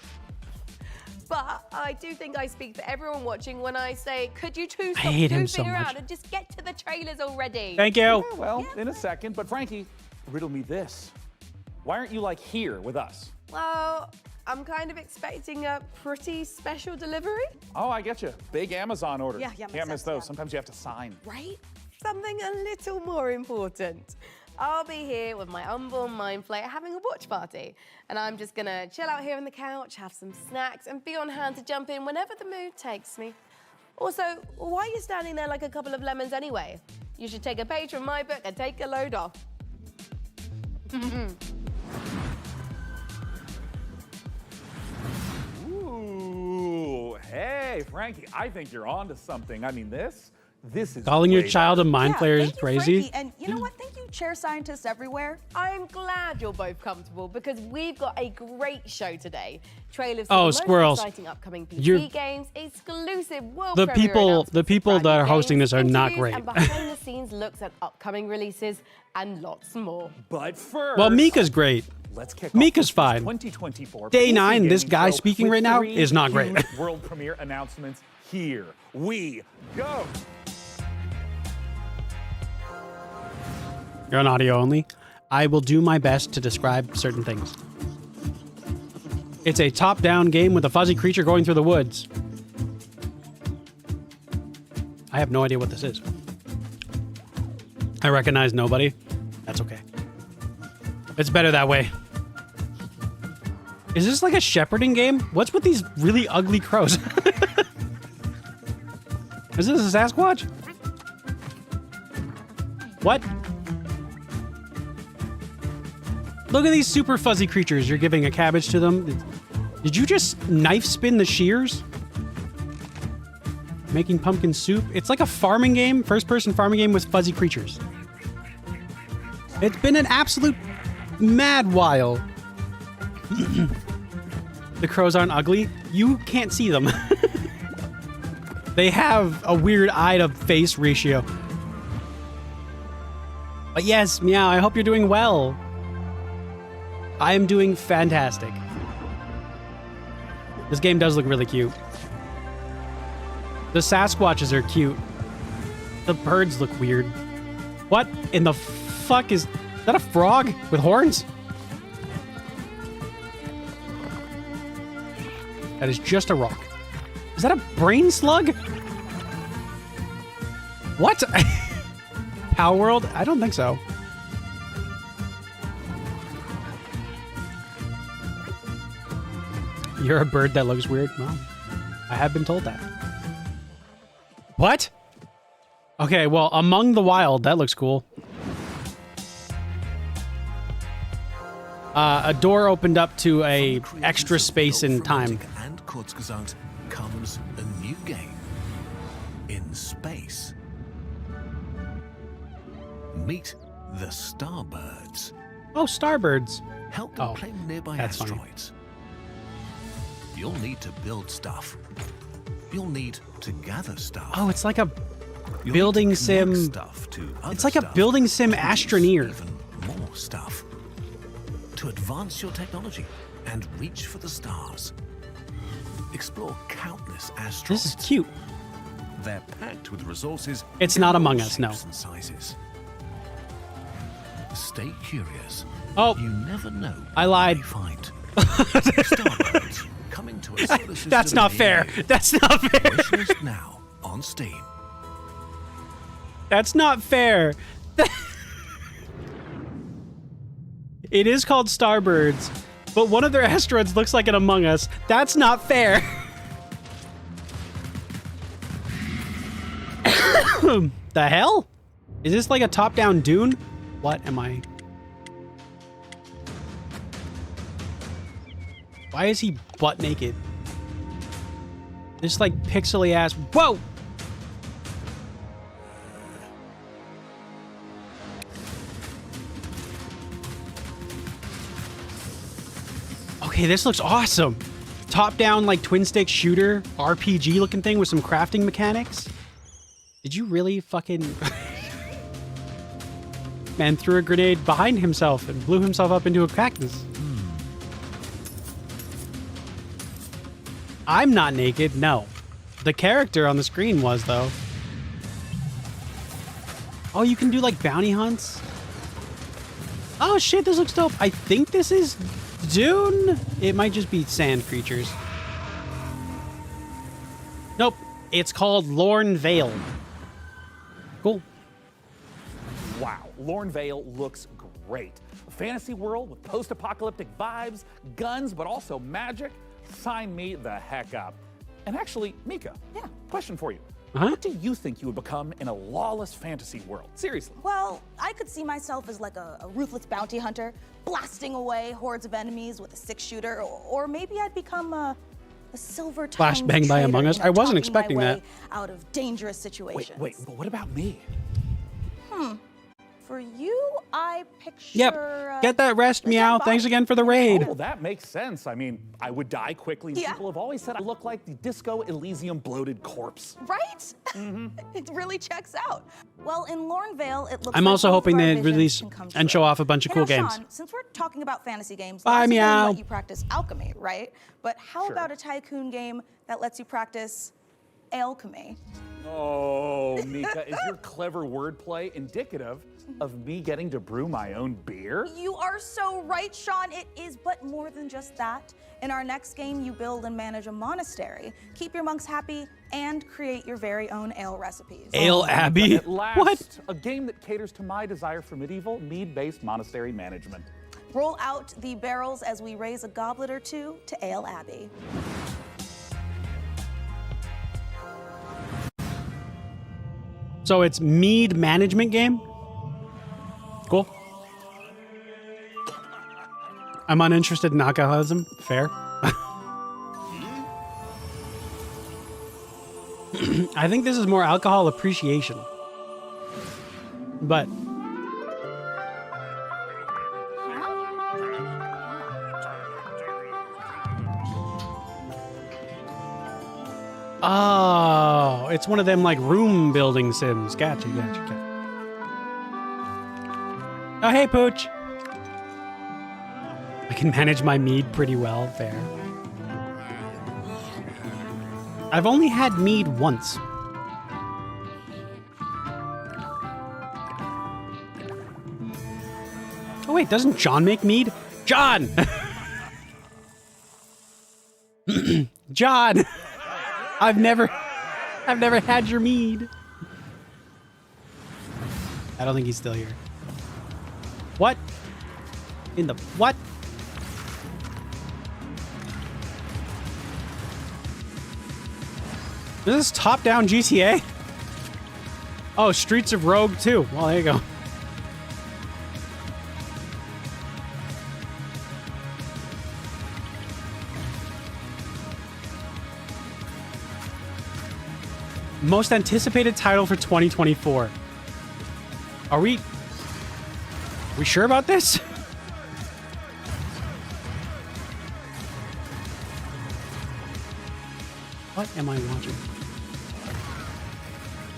But I do think I speak for everyone watching when I say, could you two stop hate him goofing so around much. and just get to the trailers already? Thank you. Yeah, well, in a second. But Frankie, riddle me this. Why aren't you like here with us? Well, I'm kind of expecting a pretty special delivery. Oh, I get you. Big Amazon order. Yeah, makes Can't miss sense, those. yeah. Sometimes you have to sign. Right? Something a little more important. I'll be here with my unborn mind flayer having a watch party. And I'm just gonna chill out here on the couch, have some snacks, and be on hand to jump in whenever the mood takes me. Also, why are you standing there like a couple of lemons anyway? You should take a page from my book and take a load off. Ooh, hey, Frankie, I think you're onto something. I mean, this is Calling your way child a better. mind flayer is Thank you, crazy. Frankie. And you know what? Thank you, chair scientists everywhere. I'm glad you're both comfortable because we've got a great show today. Trailers Oh, for the most squirrels. exciting upcoming PC You're- games, exclusive world The premiere people announcements that are brand new hosting games, this are not interviews, great. And behind the scenes looks at upcoming releases and lots more. But first, Well, Mika's great. let's kick Mika's off fine. 2024 Day PC 9, this gaming guy show speaking with right now 3 is not great. huge world premiere announcements. Here we go. You're on audio only. I will do my best to describe certain things. It's a top-down game with a fuzzy creature going through the woods. I have no idea what this is. I recognize nobody. That's okay. It's better that way. Is this like a shepherding game? What's with these really ugly crows? Is this a Sasquatch? What? Look at these super fuzzy creatures. You're giving a cabbage to them. Did you just knife spin the shears? Making pumpkin soup. It's like a farming game, first-person farming game with fuzzy creatures. It's been an absolute mad while. The crows aren't ugly. You can't see them. They have a weird eye to face ratio. But yes, Meow, I hope you're doing well. I am doing fantastic. This game does look really cute. The Sasquatches are cute. The birds look weird. What in the fuck is that? A frog with horns? That is just a rock. Is that a brain slug? What? Power World? I don't think so. You're a bird that looks weird? Well, I have been told that. What? Okay, well, Among the Wild, that looks cool. A door opened up to a extra space in time. And Kurzgesagt comes a new game in space. Meet the Starbirds. Oh, Starbirds. Help them claim nearby asteroids. You'll need to build stuff. You'll need to gather stuff. Oh, it's like a building sim. It's like a building sim Astroneer. Even more stuff. To advance your technology and reach for the stars. Explore countless asteroids. This is cute. They're packed with resources. It's not Among Us, no. And sizes. Stay curious. Oh, you never know. I lied. Find Starbirds coming to a solar system. That's not fair. That's not fair. Wishlist now on Steam. That's not fair. It is called Starbirds, but one of their asteroids looks like an Among Us. That's not fair. The hell? Is this like a top-down Dune? What am I? Why is he butt naked? This like pixely ass. Whoa! Okay, this looks awesome. Top-down like twin stick shooter RPG looking thing with some crafting mechanics. Did you really fucking... Man threw a grenade behind himself and blew himself up into a cactus. I'm not naked, no. The character on the screen was, though. Oh, you can do, like, bounty hunts? Oh, shit, this looks dope. I think this is Dune? It might just be sand creatures. Nope. It's called Lorne Vale. Cool. Wow, Lorne Vale looks great. A fantasy world with post-apocalyptic vibes, guns, but also magic. Sign me the heck up. And actually, Mika, question for you. What do you think you would become in a lawless fantasy world? Seriously. Well, I could see myself as like a ruthless bounty hunter, blasting away hordes of enemies with a six-shooter, or maybe I'd become a silver-tongued Flashbang by trader, Among Us? you know, I wasn't talking expecting my that. way out of dangerous situations. Wait, but what about me? For you, I picture... Yep. Get that rest, Meow. Thanks again for the raid. Oh, well, that makes sense. I mean, I would die quickly. Yeah. People have always said I look like the Disco Elysium bloated corpse. Right? It really checks out. Well, in Lorne Vale, it looks I'm like also both hoping of our they visions release can come and true. show off a bunch of Hey, cool now, games. Sean, since we're talking about fantasy games, Bye, lots of games Meow. let you practice alchemy, right? But how Sure. about a tycoon game that lets you practice alchemy? Oh, Mika, is your clever wordplay indicative of me getting to brew my own beer? You are so right, Sean. It is, but more than just that. In our next game, you build and manage a monastery, keep your monks happy, and create your very own ale recipes. Ale Abbey? At last, What? A game that caters to my desire for medieval, mead-based monastery management. Roll out the barrels as we raise a goblet or two to Ale Abbey. So it's mead management game? Cool. I'm uninterested in alcoholism. Fair. I think this is more alcohol appreciation. But oh, it's one of them like room building sims. Gotcha. Oh, hey, Pooch. I can manage my mead pretty well. Fair. I've only had mead once. Wait, doesn't John make mead? John! John! I've never had your mead. I don't think he's still here. What? In the what? Is this top-down GTA? Oh, Streets of Rogue 2. Well, there you go. Most anticipated title for 2024. Are we sure about this? What am I watching?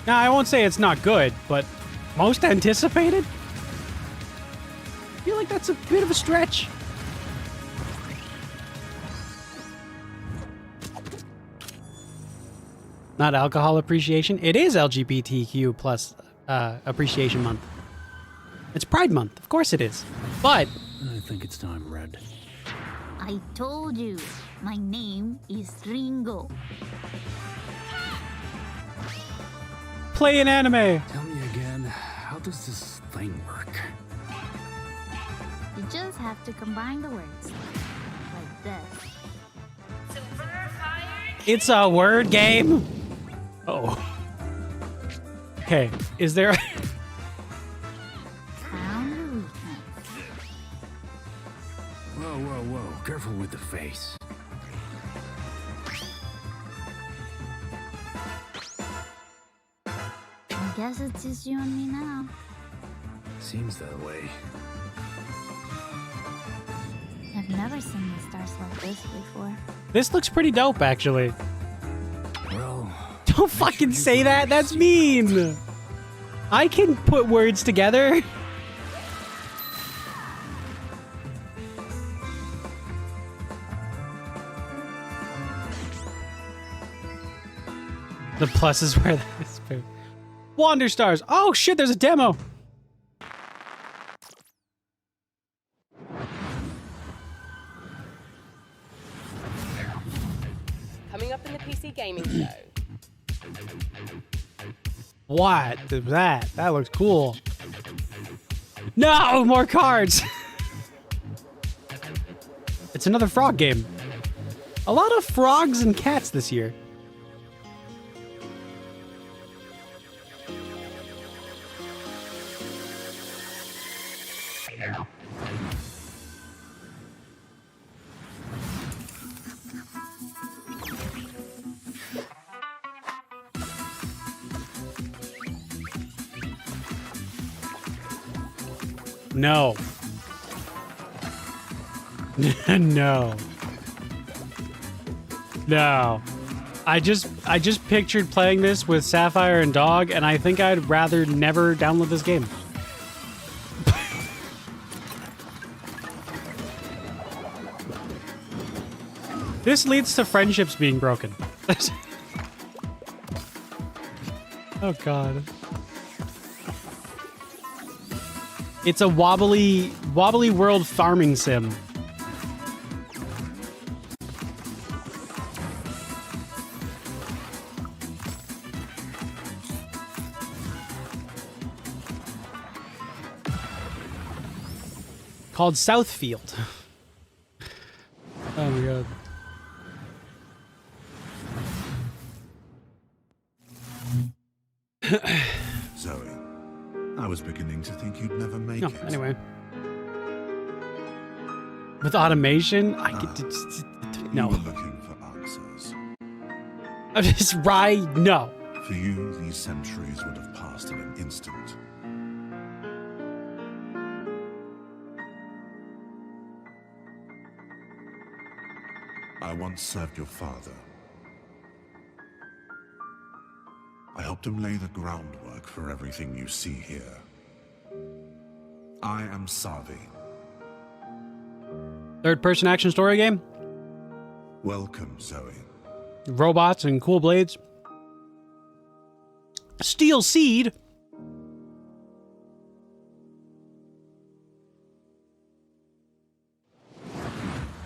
Now, I won't say it's not good, but most anticipated? I feel like that's a bit of a stretch. Not alcohol appreciation. It is LGBTQ plus appreciation month. It's Pride Month. Of course it is. But I think it's time, Red. I told you, my name is Ringo. play an anime. Tell me again, how does this thing work? You just have to combine the words. Like this. It's a word game. Oh. Okay, is there a... Whoa, whoa, whoa. Careful with the face. I guess it's just you and me now. Seems that way. I've never seen the stars like this before. This looks pretty dope, actually. Well... Don't fucking say that. That's mean. I can put words together. The plus is where that is. Wander Stars. Oh shit, there's a demo. Coming up in the PC Gaming Show. What is that? That looks cool. No, more cards. It's another frog game. A lot of frogs and cats this year. No. No. No. I just pictured playing this with Sapphire and Dog, and I think I'd rather never download this game. This leads to friendships being broken. Oh god. It's a wobbly world farming sim. Called Southfield. Oh my god. Zoe, I was beginning to think you'd never make No, it. anyway. With automation, I get to no. You were looking for answers. I'm just right. No. For you, these centuries would have passed in an instant. I once served your father. I helped him lay the groundwork for everything you see here. I am Savi. Third-person action story game. Welcome, Zoe. Robots and cool blades. Steel Seed.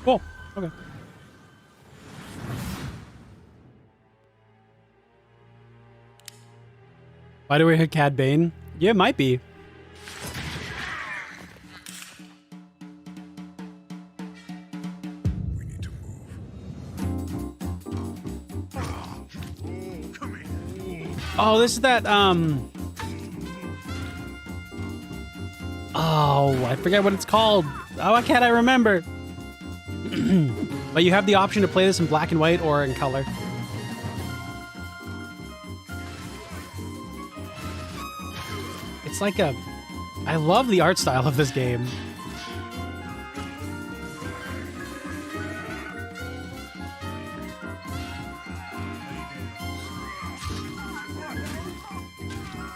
Cool. Okay. Why do we hit Cad Bane? Yeah, it might be. Oh, this is that, oh, I forget what it's called. Oh, why can't I remember? But you have the option to play this in black and white or in color. It's like a... I love the art style of this game.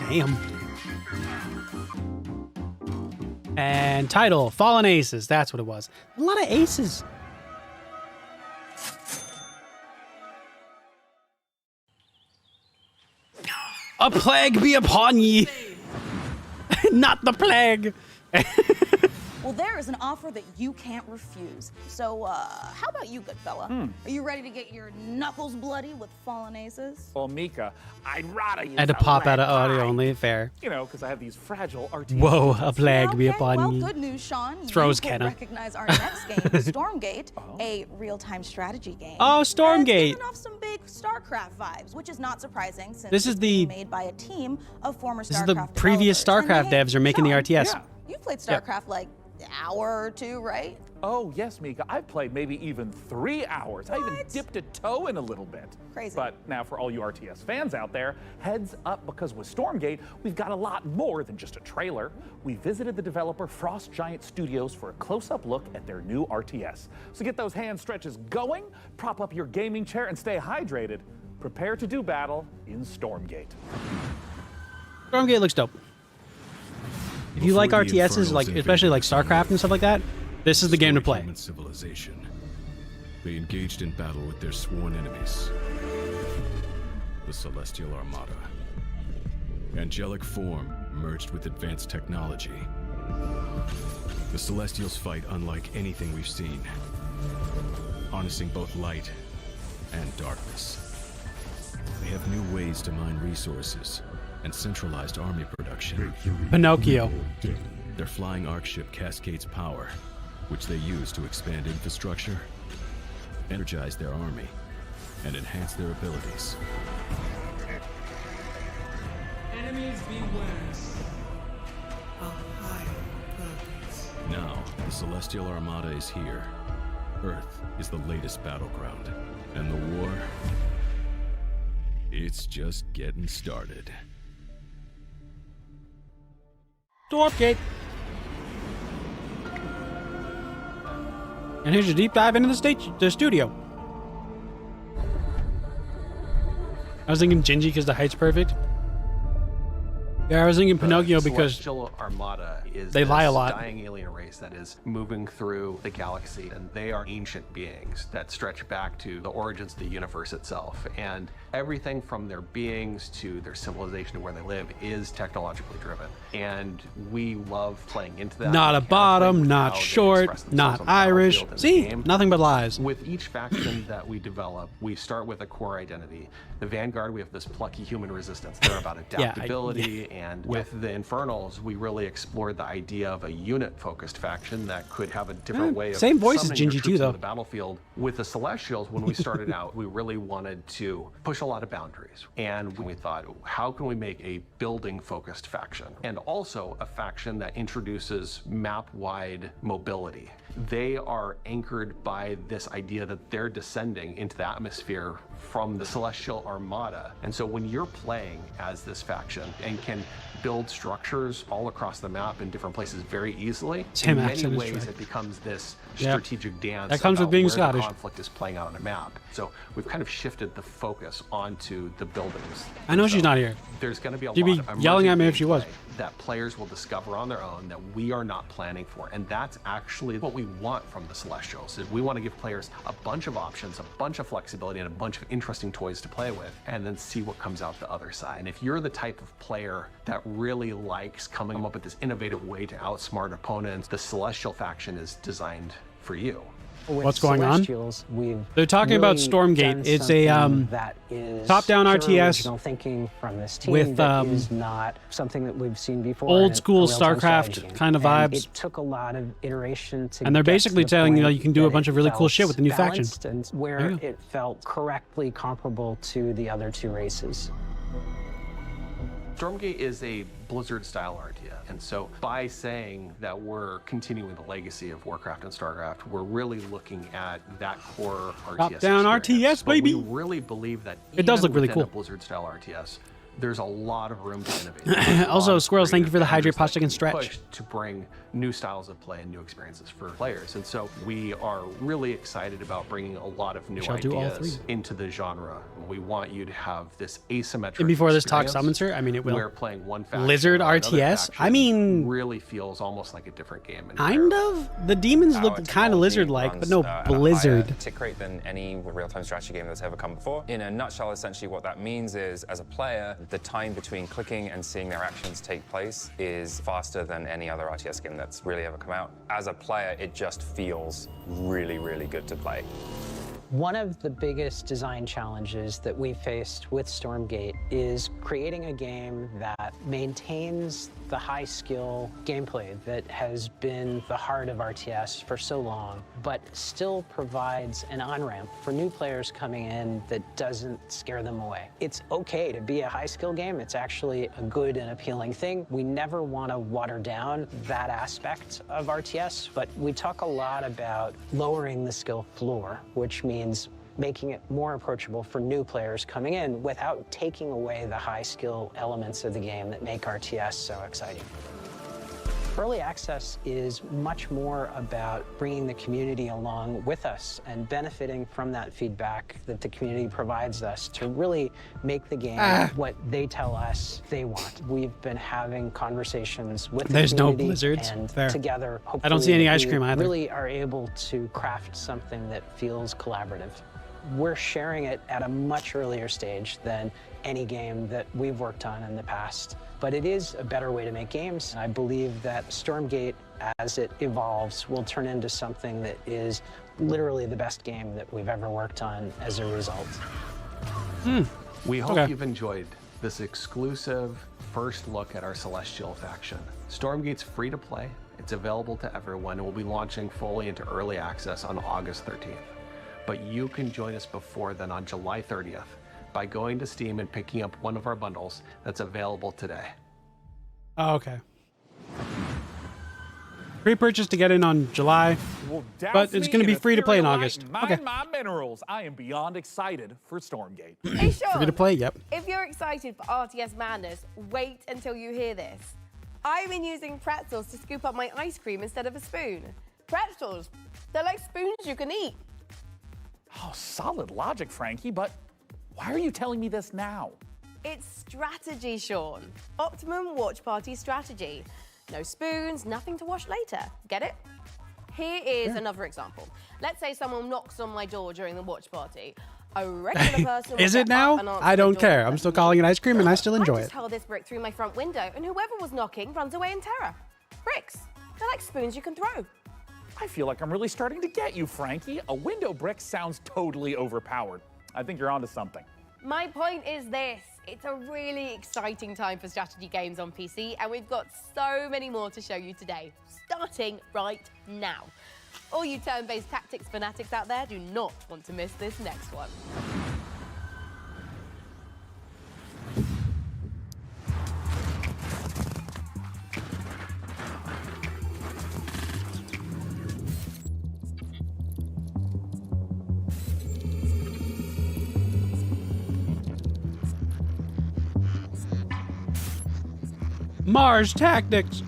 Damn. And title, Fallen Aces. That's what it was. A lot of aces. A plague be upon ye. Not the plague. Well, there is an offer that you can't refuse. So, how about you, good fella? Are you ready to get your knuckles bloody with Fallen Aces? Well, Mika, I'd rather use I had to a pop out of lead audio pipe. only. Fair. You know, because I have these fragile RTX. Whoa, a plague be Okay, upon well, ye. good news, Sean. Throws you will Kenna. recognize our next game, Stormgate, a real-time strategy game. Oh, Stormgate. It's giving off some big StarCraft vibes, which is not surprising since This is it's the- being made by a team of former StarCraft This is the previous developers. StarCraft And hey, devs are making the Sean, RTS. You've played Yep. StarCraft like an hour or two, right? Oh, yes, Mika. I've played maybe even 3 hours. I even dipped a toe in a little bit. Crazy. But now for all you RTS fans out there, heads up, because with Stormgate, we've got a lot more than just a trailer. We visited the developer Frost Giant Studios for a close-up look at their new RTS. So get those hand stretches going, prop up your gaming chair, and stay hydrated. Prepare to do battle in Stormgate. Stormgate looks dope. If you like Before the RTSs, Infernals like invaded especially like StarCraft and stuff like that, this is the game to play. Human civilization. They engaged in battle with their sworn enemies, the Celestial Armada. Angelic form merged with advanced technology. The Celestials fight unlike anything we've seen, harnessing both light and darkness. They have new ways to mine resources and centralized army production. Pinocchio. Their flying arc ship cascades power, which they use to expand infrastructure, energize their army, and enhance their abilities. Enemies beware. Now, the Celestial Armada is here. Earth is the latest battleground, and the war, it's just getting started. Stormgate. And here's your deep dive into the studio. I was thinking Gingy because the height's perfect. Yeah, I was thinking Pinocchio because Celestial Armada is they lie a this lot. dying alien race that is moving through the galaxy, and they are ancient beings that stretch back to the origins of the universe itself. And everything from their beings to their civilization to where they live is technologically driven. And we love playing into that. Not a mechanically bottom, with not how they short, express themselves not on the Irish. battlefield and the See, game. nothing but lies. With each faction that we develop, we start with a core identity. The Vanguard, we have this plucky human resistance. They're about adaptability. And with the Infernals, we really explored the idea of a unit-focused faction that could have a different way of same voice as summoning your Gingy troops too, into though. the battlefield. With the Celestials, when we started out, we really wanted to push a lot of boundaries. And we thought, how can we make a building-focused faction? And also a faction that introduces map-wide mobility. They are anchored by this idea that they're descending into the atmosphere from the Celestial Armada. And so when you're playing as this faction and can build structures all across the map in different places very easily, Same in many accent is ways right. it becomes this Yep. strategic dance That comes with about being where Scottish. the conflict is playing out on a map. So we've kind of shifted the focus onto the buildings. I know she's not here. There's going to be a She'd lot be of yelling at emerging me if she was. gameplay that players will discover on their own that we are not planning for. And that's actually what we want from the Celestials. Is we want to give players a bunch of options, a bunch of flexibility, and a bunch of interesting toys to play with, and then see what comes out the other side. And if you're the type of player that really likes coming up with this innovative way to outsmart opponents, the Celestial faction is designed for you. With what's going on. Celestials, we've They're talking about really Stormgate. done It's a something that is top-down pure RTS original thinking from this team with that is not something that we've seen before. old in school a real-time strategy StarCraft game. kind of And vibes. It took a lot of iteration to And they're get to basically the telling you point you can do a that bunch it of really cool felt shit with the new faction. balanced and where There you it felt correctly comparable to the other two races. Stormgate is a Blizzard-style RTS, and so by saying that we're continuing the legacy of Warcraft and StarCraft, we're really looking at that core RTS Top-down experience. RTS, But baby! we really believe that It does even look really within cool. a Blizzard-style RTS, there's a lot of room to innovate. There's a Also, lot of Squirrels, thank you for the creative hydrate pasta and engines that can stretch. push to bring new styles of play and new experiences for players. And so we are really excited about bringing a lot of new Shall do all ideas three. into the genre. We want you to have this asymmetric And before this talk experience summons her, I mean, it will. where playing one faction Lizard or another RTS? I faction mean, really feels almost like a different game. kind of. The demons look kind of lizard-like, but no, Blizzard. Tick rate than any real-time strategy game that's ever come before. In a nutshell, essentially what that means is, as a player, the time between clicking and seeing their actions take place is faster than any other RTS game that's really ever come out. As a player, it just feels really, really good to play. One of the biggest design challenges that we faced with Stormgate is creating a game that maintains the high skill gameplay that has been the heart of RTS for so long, but still provides an on-ramp for new players coming in that doesn't scare them away. It's okay to be a high skill game. It's actually a good and appealing thing. We never want to water down that aspect of RTS, but we talk a lot about lowering the skill floor, which means making it more approachable for new players coming in without taking away the high skill elements of the game that make RTS so exciting. Early access is much more about bringing the community along with us and benefiting from that feedback that the community provides us to really make the game what they tell us they want. We've been having conversations with the There's no community blizzards. and Fair. together, I don't see any hopefully, ice cream we either. really are able to craft something that feels collaborative. We're sharing it at a much earlier stage than any game that we've worked on in the past. But it is a better way to make games. And I believe that Stormgate, as it evolves, will turn into something that is literally the best game that we've ever worked on as a result. We hope Okay. you've enjoyed this exclusive first look at our Celestial faction. Stormgate's free to play. It's available to everyone and will be launching fully into early access on August 13th. But you can join us before then on July 30th by going to Steam and picking up one of our bundles that's available today. Oh, okay. Pre-purchase to get in on July, but it's going to be free to play in August. Okay. My minerals. I am beyond excited for Stormgate. Hey, Sean. Free to play, yep. If you're excited for RTS madness, wait until you hear this. I've been using pretzels to scoop up my ice cream instead of a spoon. Pretzels, they're like spoons you can eat. Oh, solid logic, Frankie, but why are you telling me this now? It's strategy, Sean. Optimum watch party strategy. No spoons, nothing to wash later. Get it? Here is another example. Let's say someone knocks on my door during the watch party. A regular person Is will it get up and now? answer I the don't door. care. I'm still calling it ice cream and I still enjoy I it. just hurl this brick through my front window and whoever was knocking runs away in terror. Bricks, they're like spoons you can throw. I feel like I'm really starting to get you, Frankie. A window brick sounds totally overpowered. I think you're onto something. My point is this. It's a really exciting time for strategy games on PC, and we've got so many more to show you today, starting right now. All you turn-based tactics fanatics out there do not want to miss this next one. Mars Tactics.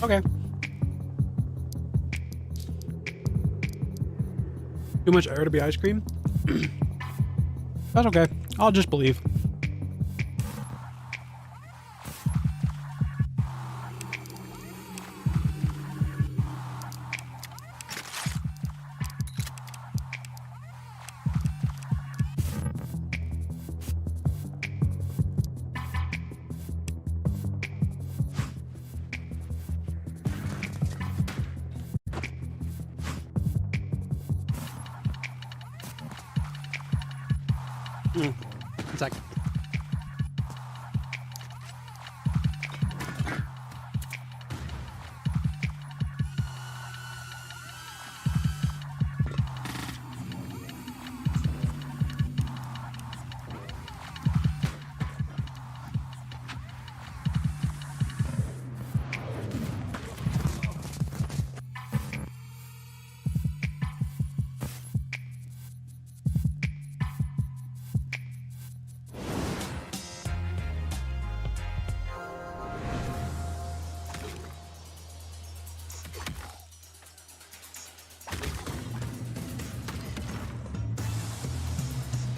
Okay. Too much air to be ice cream? That's okay. I'll just believe. One sec.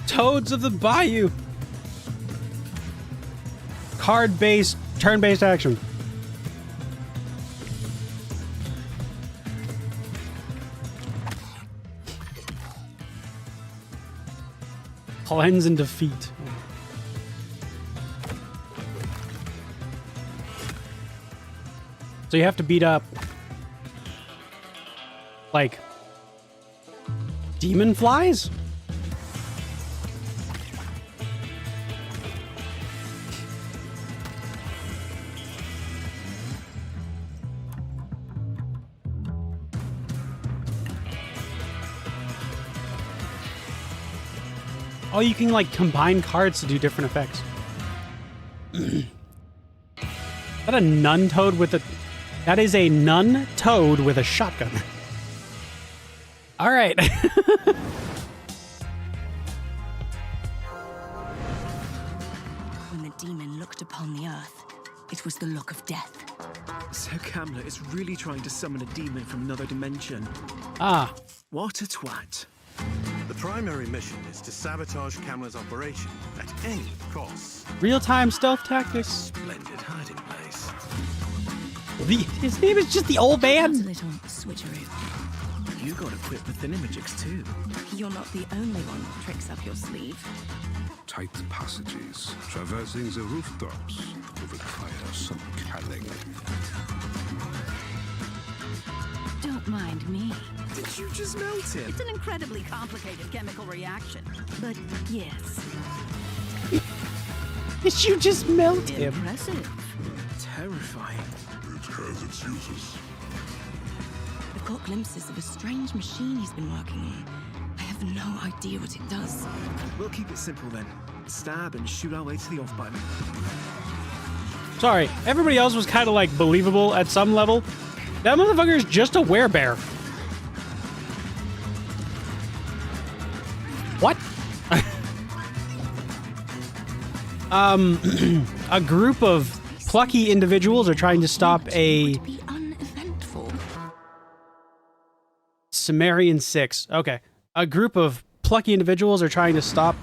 Toads of the Bayou. Card-based, turn-based action. Cleanse and defeat. So you have to beat up like demon flies? Oh, you can like combine cards to do different effects. Is that a nun toad with a... That is a nun toad with a shotgun. All right. When the demon looked upon the earth, it was the look of death. So Camlet is really trying to summon a demon from another dimension. Ah. What a twat. The primary mission is to sabotage Camlet's operation at any cost. Real-time stealth tactics. Splendid hiding place. His name is just the old man. A little switcheroo. You got equipped with Thinamagics too. You're not the only one with tricks up your sleeve. Tight passages, traversing the rooftops would require some cunning. Don't mind me. Did you just melt him? It's an incredibly complicated chemical reaction. But yes. Did you just melt him? Impressive. Terrifying. It has its uses. I've got glimpses of a strange machine he's been working on. I have no idea what it does. We'll keep it simple then. Stab and shoot our way to the off button. Sorry, everybody else was kind of like believable at some level. That motherfucker is just a werebear. What? A group of plucky individuals are trying to stop a Sumerian 6. Okay. A group of plucky individuals are trying to stop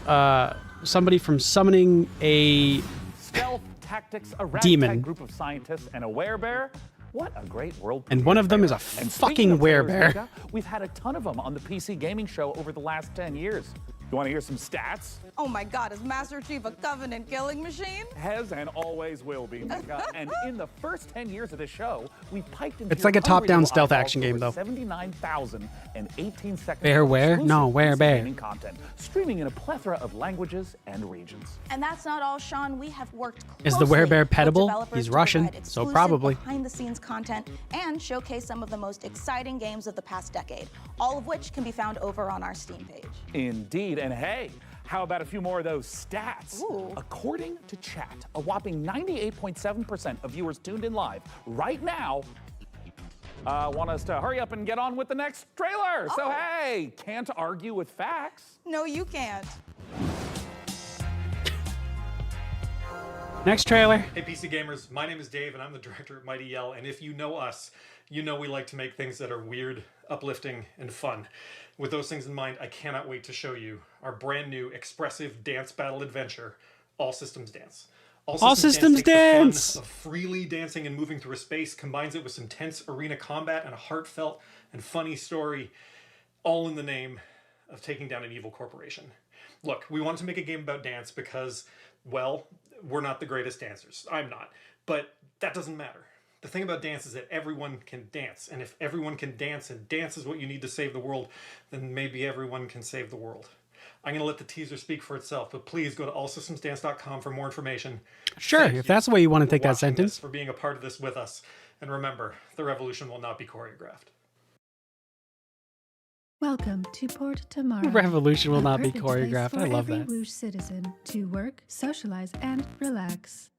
somebody from summoning a Stealth tactics, a demon. ragtag group of scientists, and a werebear. What a great world. And one of them is a And fucking speaking of trailers, werebear. Mika, we've had a ton of them on the PC gaming show over the last 10 years. You want to hear some stats? Oh my god, is Master Chief a Covenant killing machine? Has and always will be, Mika. And in the first 10 years of the show, we've piped into It's like a your top-down unreal stealth eyeballs action game, over though. 79,018 seconds Bear of where? No, exclusive where PC bear? gaming content, streaming in a plethora of languages and regions. And that's not all, Sean. We have worked closely Is the werebear with pettable? developers He's to Russian, provide so exclusive probably. behind-the-scenes content and showcase some of the most exciting games of the past decade, all of which can be found over on our Steam page. Indeed, and hey, how about a few more of those stats? Ooh. According to chat, a whopping 98.7% of viewers tuned in live right now want us to hurry up and get on with the next trailer. So hey, can't argue with facts. No, you can't. Next trailer. Hey PC gamers, my name is Dave and I'm the director at Mighty Yell, and if you know us, you know we like to make things that are weird, uplifting, and fun. With those things in mind, I cannot wait to show you our brand new expressive dance battle adventure, All Systems Dance. All Systems takes the Dance! fun of freely dancing and moving through a space, combines it with some tense arena combat and a heartfelt and funny story, all in the name of taking down an evil corporation. Look, we wanted to make a game about dance because, well, we're not the greatest dancers. I'm not. But that doesn't matter. The thing about dance is that everyone can dance. And if everyone can dance, and dance is what you need to save the world, then maybe everyone can save the world. I'm going to let the teaser speak for itself, but please go to allsystemsdance.com for more information. Sure, if that's the way you want to take that sentence. For being a part of this with us. And remember, the revolution will not be choreographed. Welcome to Port Tomorrow. The revolution will a not be perfect place choreographed. for I love every that. Whoosh citizen to work, socialize, and relax.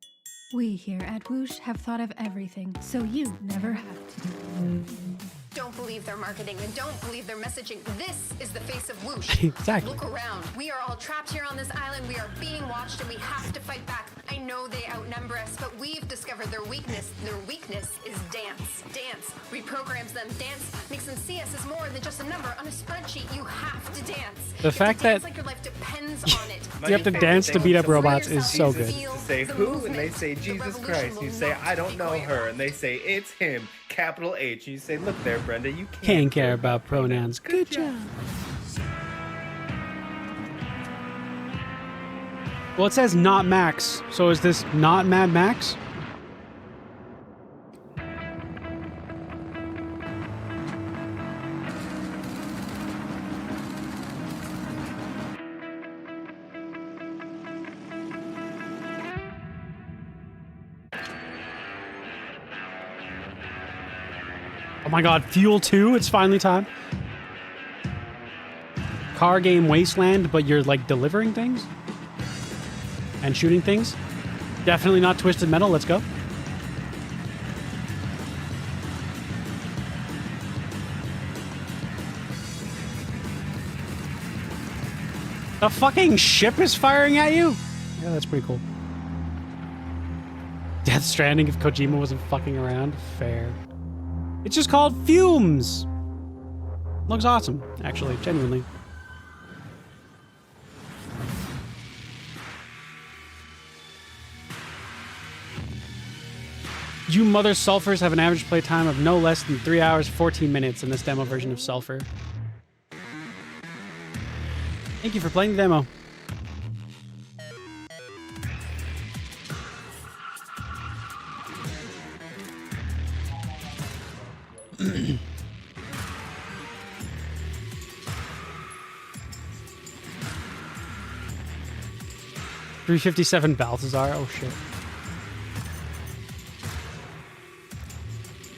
We here at Whoosh have thought of everything, so you never have to. Don't believe their marketing and don't believe their messaging. This is the face of Whoosh. Exactly. Look around. We are all trapped here on this island. We are being watched and we have to fight back. I know they outnumber us, but we've discovered their weakness. Their weakness is dance. Dance reprograms them. Dance makes them see us as more than just a number on a spreadsheet. You have to dance. The fact that like your life depends on it. you have to dance to beat up robots is so good. You say who, and they say Jesus Christ. You say I don't know her, and they say it's him, capital H. And you say, look there, Brenda, you Can't care about pronouns. Good job. Well, it says not Max, so is this not Mad Max? Oh my god, Fuel 2, it's finally time. Car game Wasteland, but you're like delivering things? And shooting things? Definitely not Twisted Metal, let's go. The fucking ship is firing at you? Yeah, that's pretty cool. Death Stranding if Kojima wasn't fucking around. Fair. It's just called Fumes. Looks awesome, actually, genuinely. You mother sulfurs have an average play time of no less than 3 hours, 14 minutes in this demo version of Sulfur. Thank you for playing the demo. $357 Balthazar. Oh shit.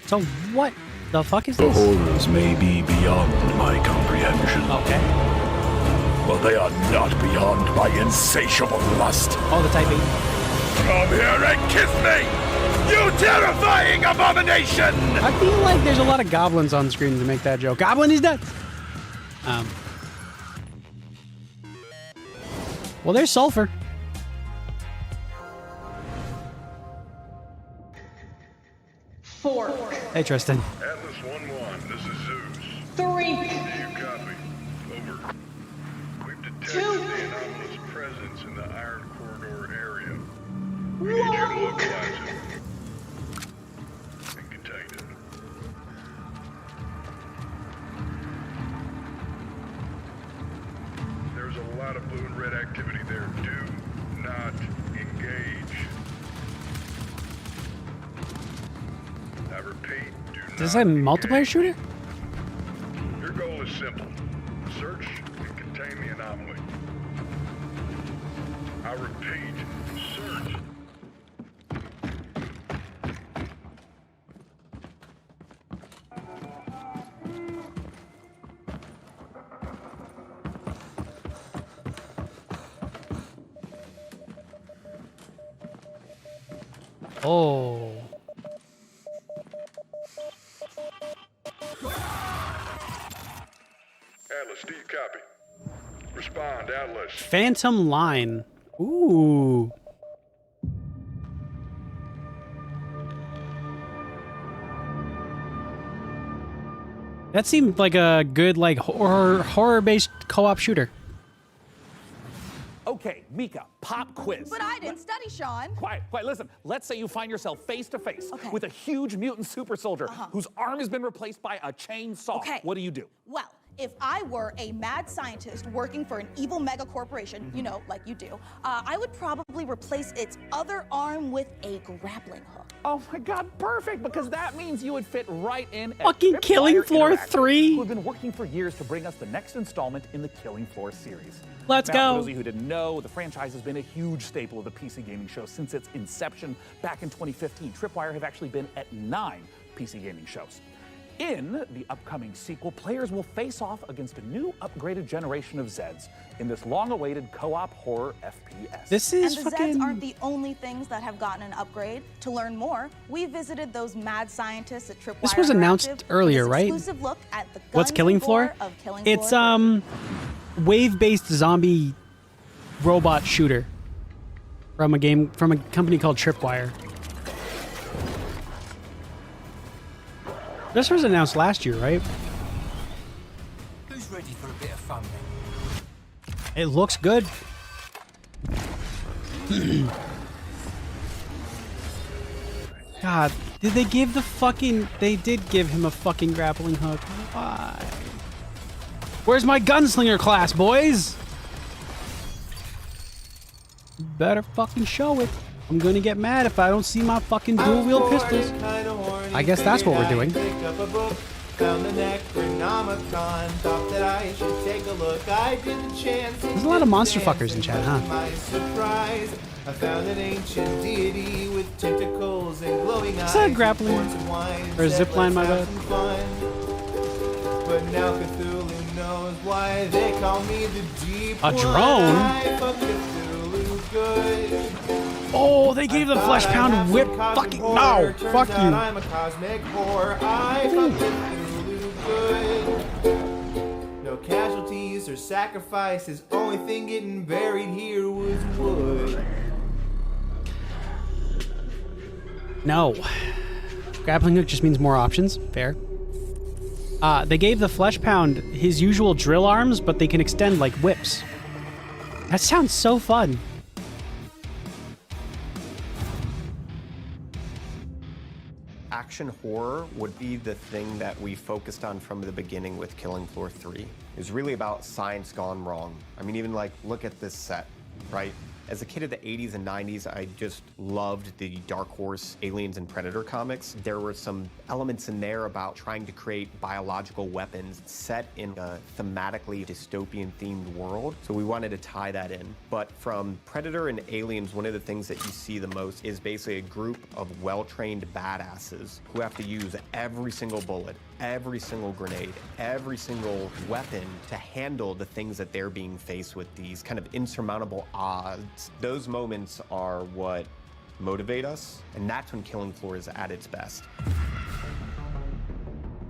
So what the fuck is The this? horrors may be beyond my comprehension. Okay. But they are not beyond my insatiable lust. Oh, the typing. Come here and kiss me, you terrifying abomination! I feel like there's a lot of goblins on screen to make that joke. Goblin is dead. Well, there's Sulfur. Hey, Tristan. Atlas 1-1, this is Zeus. 3. Do you copy? Over. We've detected the anomalous presence in the Iron Corridor area. We need you to localize it and contain it. There's a lot of blue and red activity there. Do not engage. I repeat, do not. Is this a multiplayer shooter? Your goal is simple. Search and contain the anomaly. I repeat, search. Oh. Atlas, do you copy? Respond, Atlas. Phantom Line. Ooh. That seemed like a good, like, horror-based co-op shooter. Okay, Mika, pop quiz. But I didn't study, Sean. Quiet, listen. Let's say you find yourself face to face with a huge mutant super soldier whose arm has been replaced by a chainsaw. Okay. What do you do? Well, If I were a mad scientist working for an evil mega corporation, you know, like you do, I would probably replace its other arm with a grappling hook. Oh my God, perfect, because that means you would fit right in at Fucking Killing Tripwire Floor Interactive, 3. who have been working for years to bring us the next installment in the Killing Floor series. Let's now, go. For those of you who didn't know, the franchise has been a huge staple of the PC gaming show since its inception back in 2015. Tripwire have actually been at 9 PC gaming shows. In the upcoming sequel, players will face off against a new upgraded generation of Zeds in this long-awaited co-op horror FPS. This is and the fucking... Zeds aren't the only things that have gotten an upgrade. To learn more, we visited those mad scientists at Tripwire This was announced Interactive earlier, with this right? exclusive look at the What's gun Killing game Floor? lore of Killing It's Floor 3. wave-based zombie robot shooter from a company called Tripwire. This was announced last year, right? Who's ready for a bit of fun then? It looks good. God, did they give the fucking... They did give him a fucking grappling hook. Why? Where's my gunslinger class, boys? Better fucking show it. I'm gonna get mad if I don't see my fucking dual-wield pistols. I guess that's what we're doing. Found the Necronomicon, thought that I should take a look. I didn't chance. There's a lot of monster fuckers in chat, huh? My surprise, I found an ancient deity with tentacles and glowing eyes. Is that a grappling or a zipline, my bad? But now Cthulhu knows why they call me the Deep A drone? I fuck Cthulhu good. Oh, they gave the flesh pound whip. Fucking no! Fuck you. I'm a cosmic whore. I fuck Cthulhu good. No casualties or sacrifices. Only thing getting buried here was wood. No. Grappling hook just means more options. Fair. They gave the flesh pound his usual drill arms, but they can extend like whips. That sounds so fun. Action horror would be the thing that we focused on from the beginning with Killing Floor 3. It was really about science gone wrong. I mean, even like, look at this set, right? As a kid of the 80s and 90s, I just loved the Dark Horse Aliens and Predator comics. There were some elements in there about trying to create biological weapons set in a thematically dystopian themed world. So we wanted to tie that in. But from Predator and Aliens, one of the things that you see the most is basically a group of well-trained badasses who have to use every single bullet, every single grenade, every single weapon to handle the things that they're being faced with, these kind of insurmountable odds. Those moments are what motivate us, and that's when Killing Floor is at its best.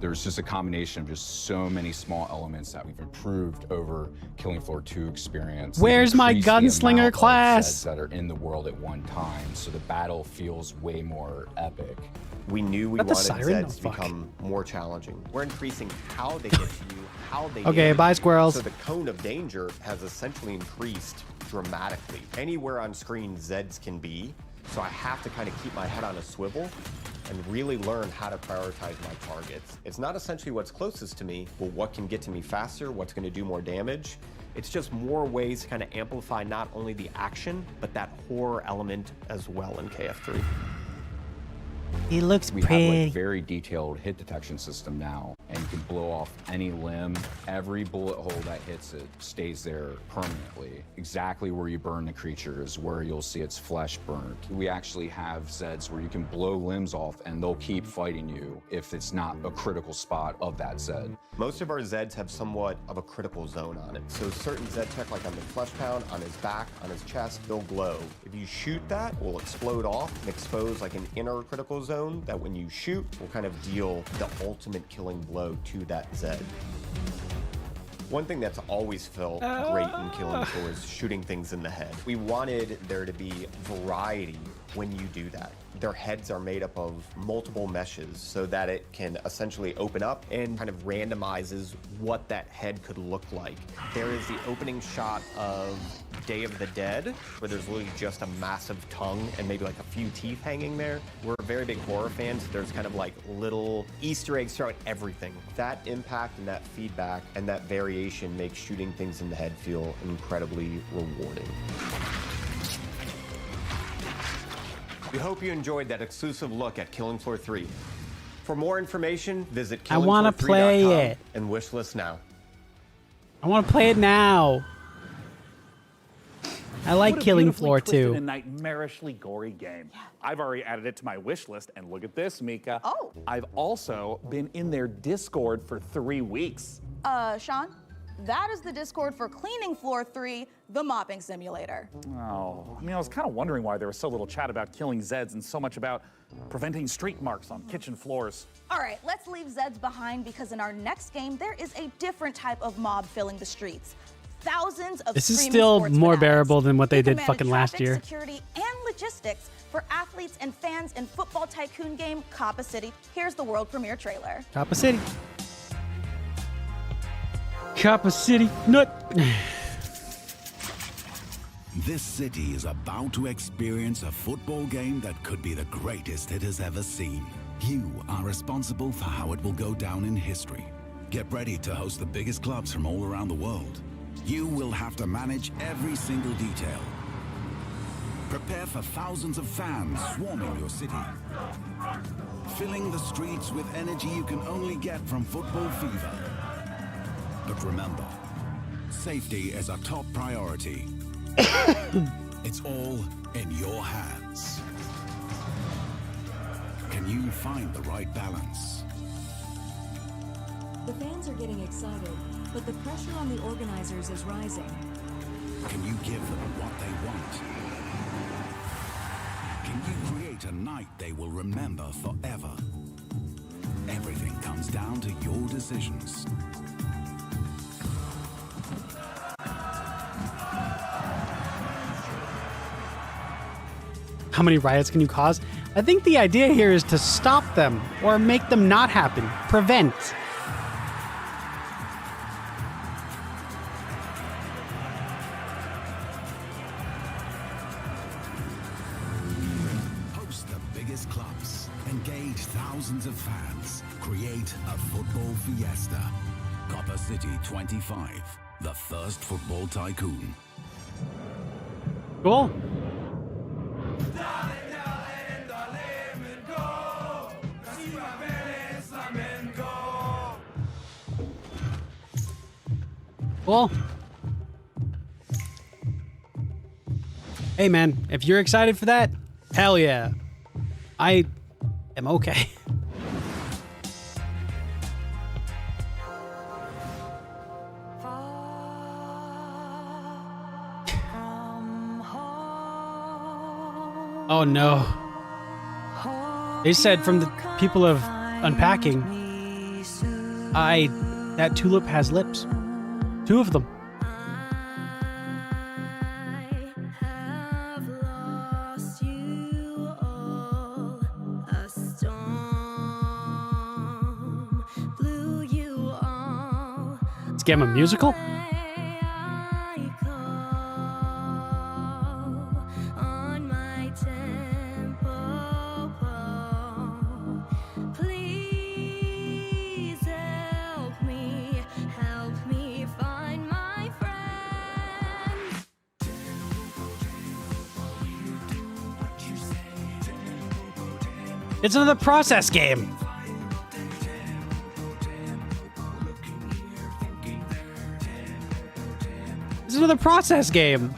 There's just a combination of just so many small elements that we've improved over Killing Floor 2 experience. Where's my gunslinger class? That are in the world at one time, so the battle feels way more epic. We knew we That the wanted siren? Zeds to Oh, fuck. become more challenging. We're increasing how they get to you, how they Okay, get bye, you. squirrels. So the cone of danger has essentially increased dramatically. Anywhere on screen Zeds can be, so I have to kind of keep my head on a swivel and really learn how to prioritize my targets. It's not essentially what's closest to me, but what can get to me faster, what's going to do more damage. It's just more ways to kind of amplify not only the action, but that horror element as well in KF3. He looks We have like very detailed hit detection system now, and you can blow off any limb. Every bullet hole that hits it stays there permanently. Exactly where you burn the creature is where you'll see its flesh burnt. We actually have Zeds where you can blow limbs off and they'll keep fighting you if it's not a critical spot of that Zed. Most of our Zeds have somewhat of a critical zone on it. So certain Zed tech, like on the flesh pound, on his back, on his chest, they'll glow. If you shoot that, it will explode off and expose like an inner critical zone that when you shoot will kind of deal the ultimate killing blow to that Zed. One thing that's always felt great in Killing Floor is shooting things in the head. We wanted there to be variety when you do that. Their heads are made up of multiple meshes so that it can essentially open up and kind of randomizes what that head could look like. There is the opening shot of Day of the Dead, where there's literally just a massive tongue and maybe like a few teeth hanging there. We're very big horror fans. There's kind of like little Easter eggs throughout everything. That impact and that feedback and that variation makes shooting things in the head feel incredibly rewarding. We hope you enjoyed that exclusive look at Killing Floor 3. For more information, visit I want to play killingfloor3.com it. and wishlist now. I want to play it now. I like What a Killing beautifully Floor twisted 2. and nightmarishly gory game. I've already added it to my wish list, and look at this, Mika. Oh. I've also been in their Discord for 3 weeks. Sean, that is the Discord for Cleaning Floor 3, the mopping simulator. Oh, I mean, I was kind of wondering why there was so little chat about killing Zeds and so much about preventing streak marks on kitchen floors. All right, let's leave Zeds behind because in our next game, there is a different type of mob filling the streets. Thousands of This is screaming still sports more fanatics. bearable than what they You can did manage fucking last traffic, year. Security and logistics for athletes and fans in football tycoon game Coppa City. Here's the world premiere trailer. Coppa City. Coppa City. Nut. This city is about to experience a football game that could be the greatest it has ever seen. You are responsible for how it will go down in history. Get ready to host the biggest clubs from all around the world. You will have to manage every single detail. Prepare for thousands of fans swarming your city. Filling the streets with energy you can only get from football fever. But remember, safety is a top priority. It's all in your hands. Can you find the right balance? The fans are getting excited, but the pressure on the organizers is rising. Can you give them what they want? Can you create a night they will remember forever? Everything comes down to your decisions. How many riots can you cause? I think the idea here is to stop them or make them not happen. Prevent. Host the biggest clubs. Engage thousands of fans. Create a football fiesta. Coppa City 25, the first football tycoon. Cool. Cool. Hey man, if you're excited for that, hell yeah. I am okay. Oh no. They said from the people of Unpacking, that tulip has lips. 2 of them. Let's get him a musical? It's another process game. It's another process game.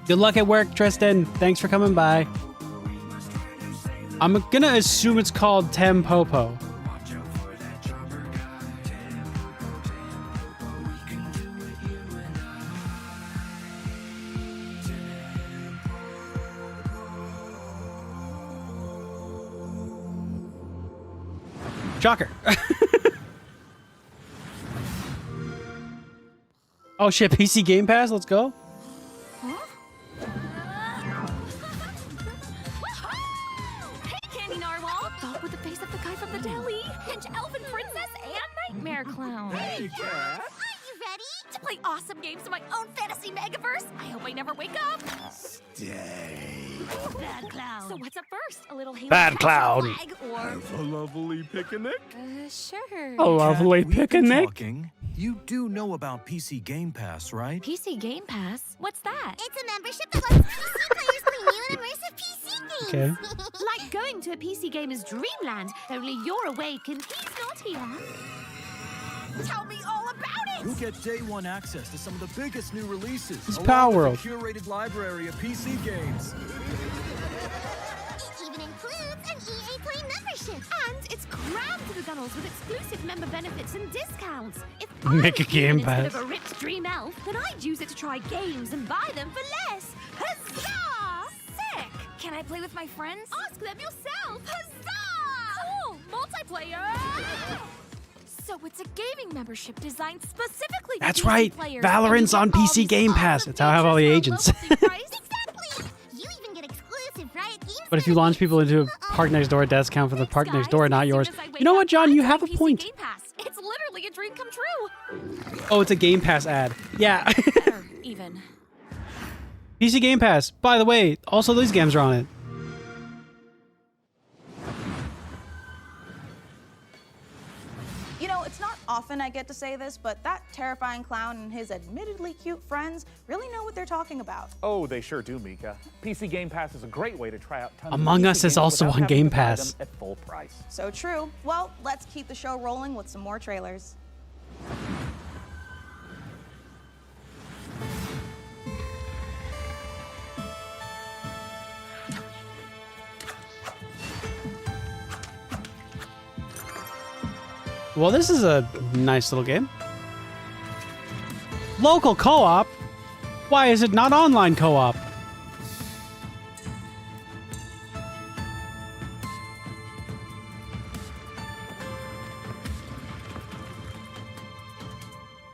Good luck at work, Tristan. Thanks for coming by. I'm gonna assume it's called Tempopo. Shocker. Oh shit, PC Game Pass, let's go. Huh? there, clown. Hey, Cat. Are you ready to play awesome games in my own fantasy megaverse? I hope I never wake up. Stay. Bad clown. So what's up first? A little Halo Bad clown. flag or Have a lovely picnic. sure. A lovely We've been picnic. talking. You do know about PC Game Pass, right? PC Game Pass? What's that? It's a membership that lets PC players play new and immersive PC games. Okay. Like going to a PC gamer's dreamland, only you're awake and he's not here. Tell me all about it! You'll get day one access to some of the biggest new releases. It's along Power with a World. curated library of PC games. It even includes an EA Play membership. And it's crammed to the gunnels with exclusive member benefits and discounts. If Make a I was Game human instead Pass. of a rich dream elf, then I'd use it to try games and buy them for less. Huzzah! Sick! Can I play with my friends? Ask them yourself! Huzzah! Cool! Multiplayer! So it's a gaming membership designed specifically for That's PC right. players. Valorant's on And you get all PC these Game Pass. That's how I have all the agents. Exactly. You even get exclusive Riot Games. But if you launch people into a Park Next Door, it does count for the Park Next Door, not yours. You know what, John? You have a point. Game Pass. It's literally a dream come true. Oh, it's a Game Pass ad. Yeah. Better, even. PC Game Pass. By the way, also these games are on it. You know, it's not often I get to say this, but that terrifying clown and his admittedly cute friends really know what they're talking about. Oh, they sure do, Mika. PC Game Pass is a great way to try out tons Among of PC Us is games also without on having Game to buy Pass. them at full price. So true. Well, let's keep the show rolling with some more trailers. Well, this is a nice little game. Local co-op? Why is it not online co-op?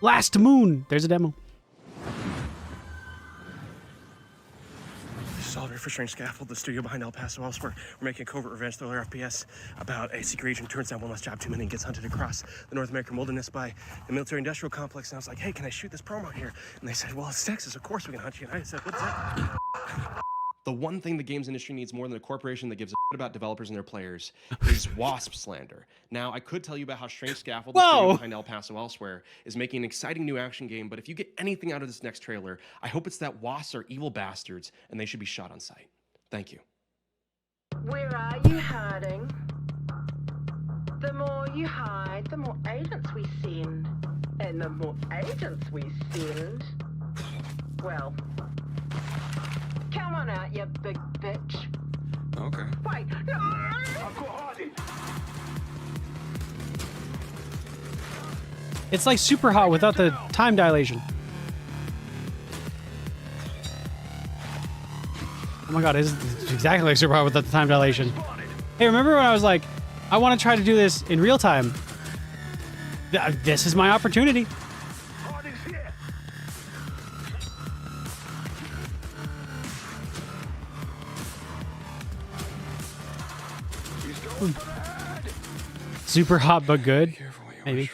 Last Moon. There's a demo. This is Oliver for Strange Scaffold, the studio behind El Paso Elsewhere. We're making a covert revenge thriller FPS about a secret agent turns down one last job too many and gets hunted across the North American wilderness by the military-industrial complex. And I was like, hey, can I shoot this promo here? And they said, well, it's Texas. Of course we can hunt you. And I said, what's that? The one thing the games industry needs more than a corporation that gives a shit about developers and their players is WASP slander. Now, I could tell you about how Strange Scaffold, the studio behind El Paso Elsewhere, is making an exciting new action game, but if you get anything out of this next trailer, I hope it's that WASPs are evil bastards and they should be shot on sight. Thank you. Where are you hiding? The more you hide, the more agents we send. And the more agents we send, well, come on out, you big bitch. Okay. Wait, It's like Super Hot without the time dilation. Oh my god, it's exactly like Super Hot without the time dilation. Hey, remember when I was like, I want to try to do this in real time? This is my opportunity. Super hot but good. Maybe.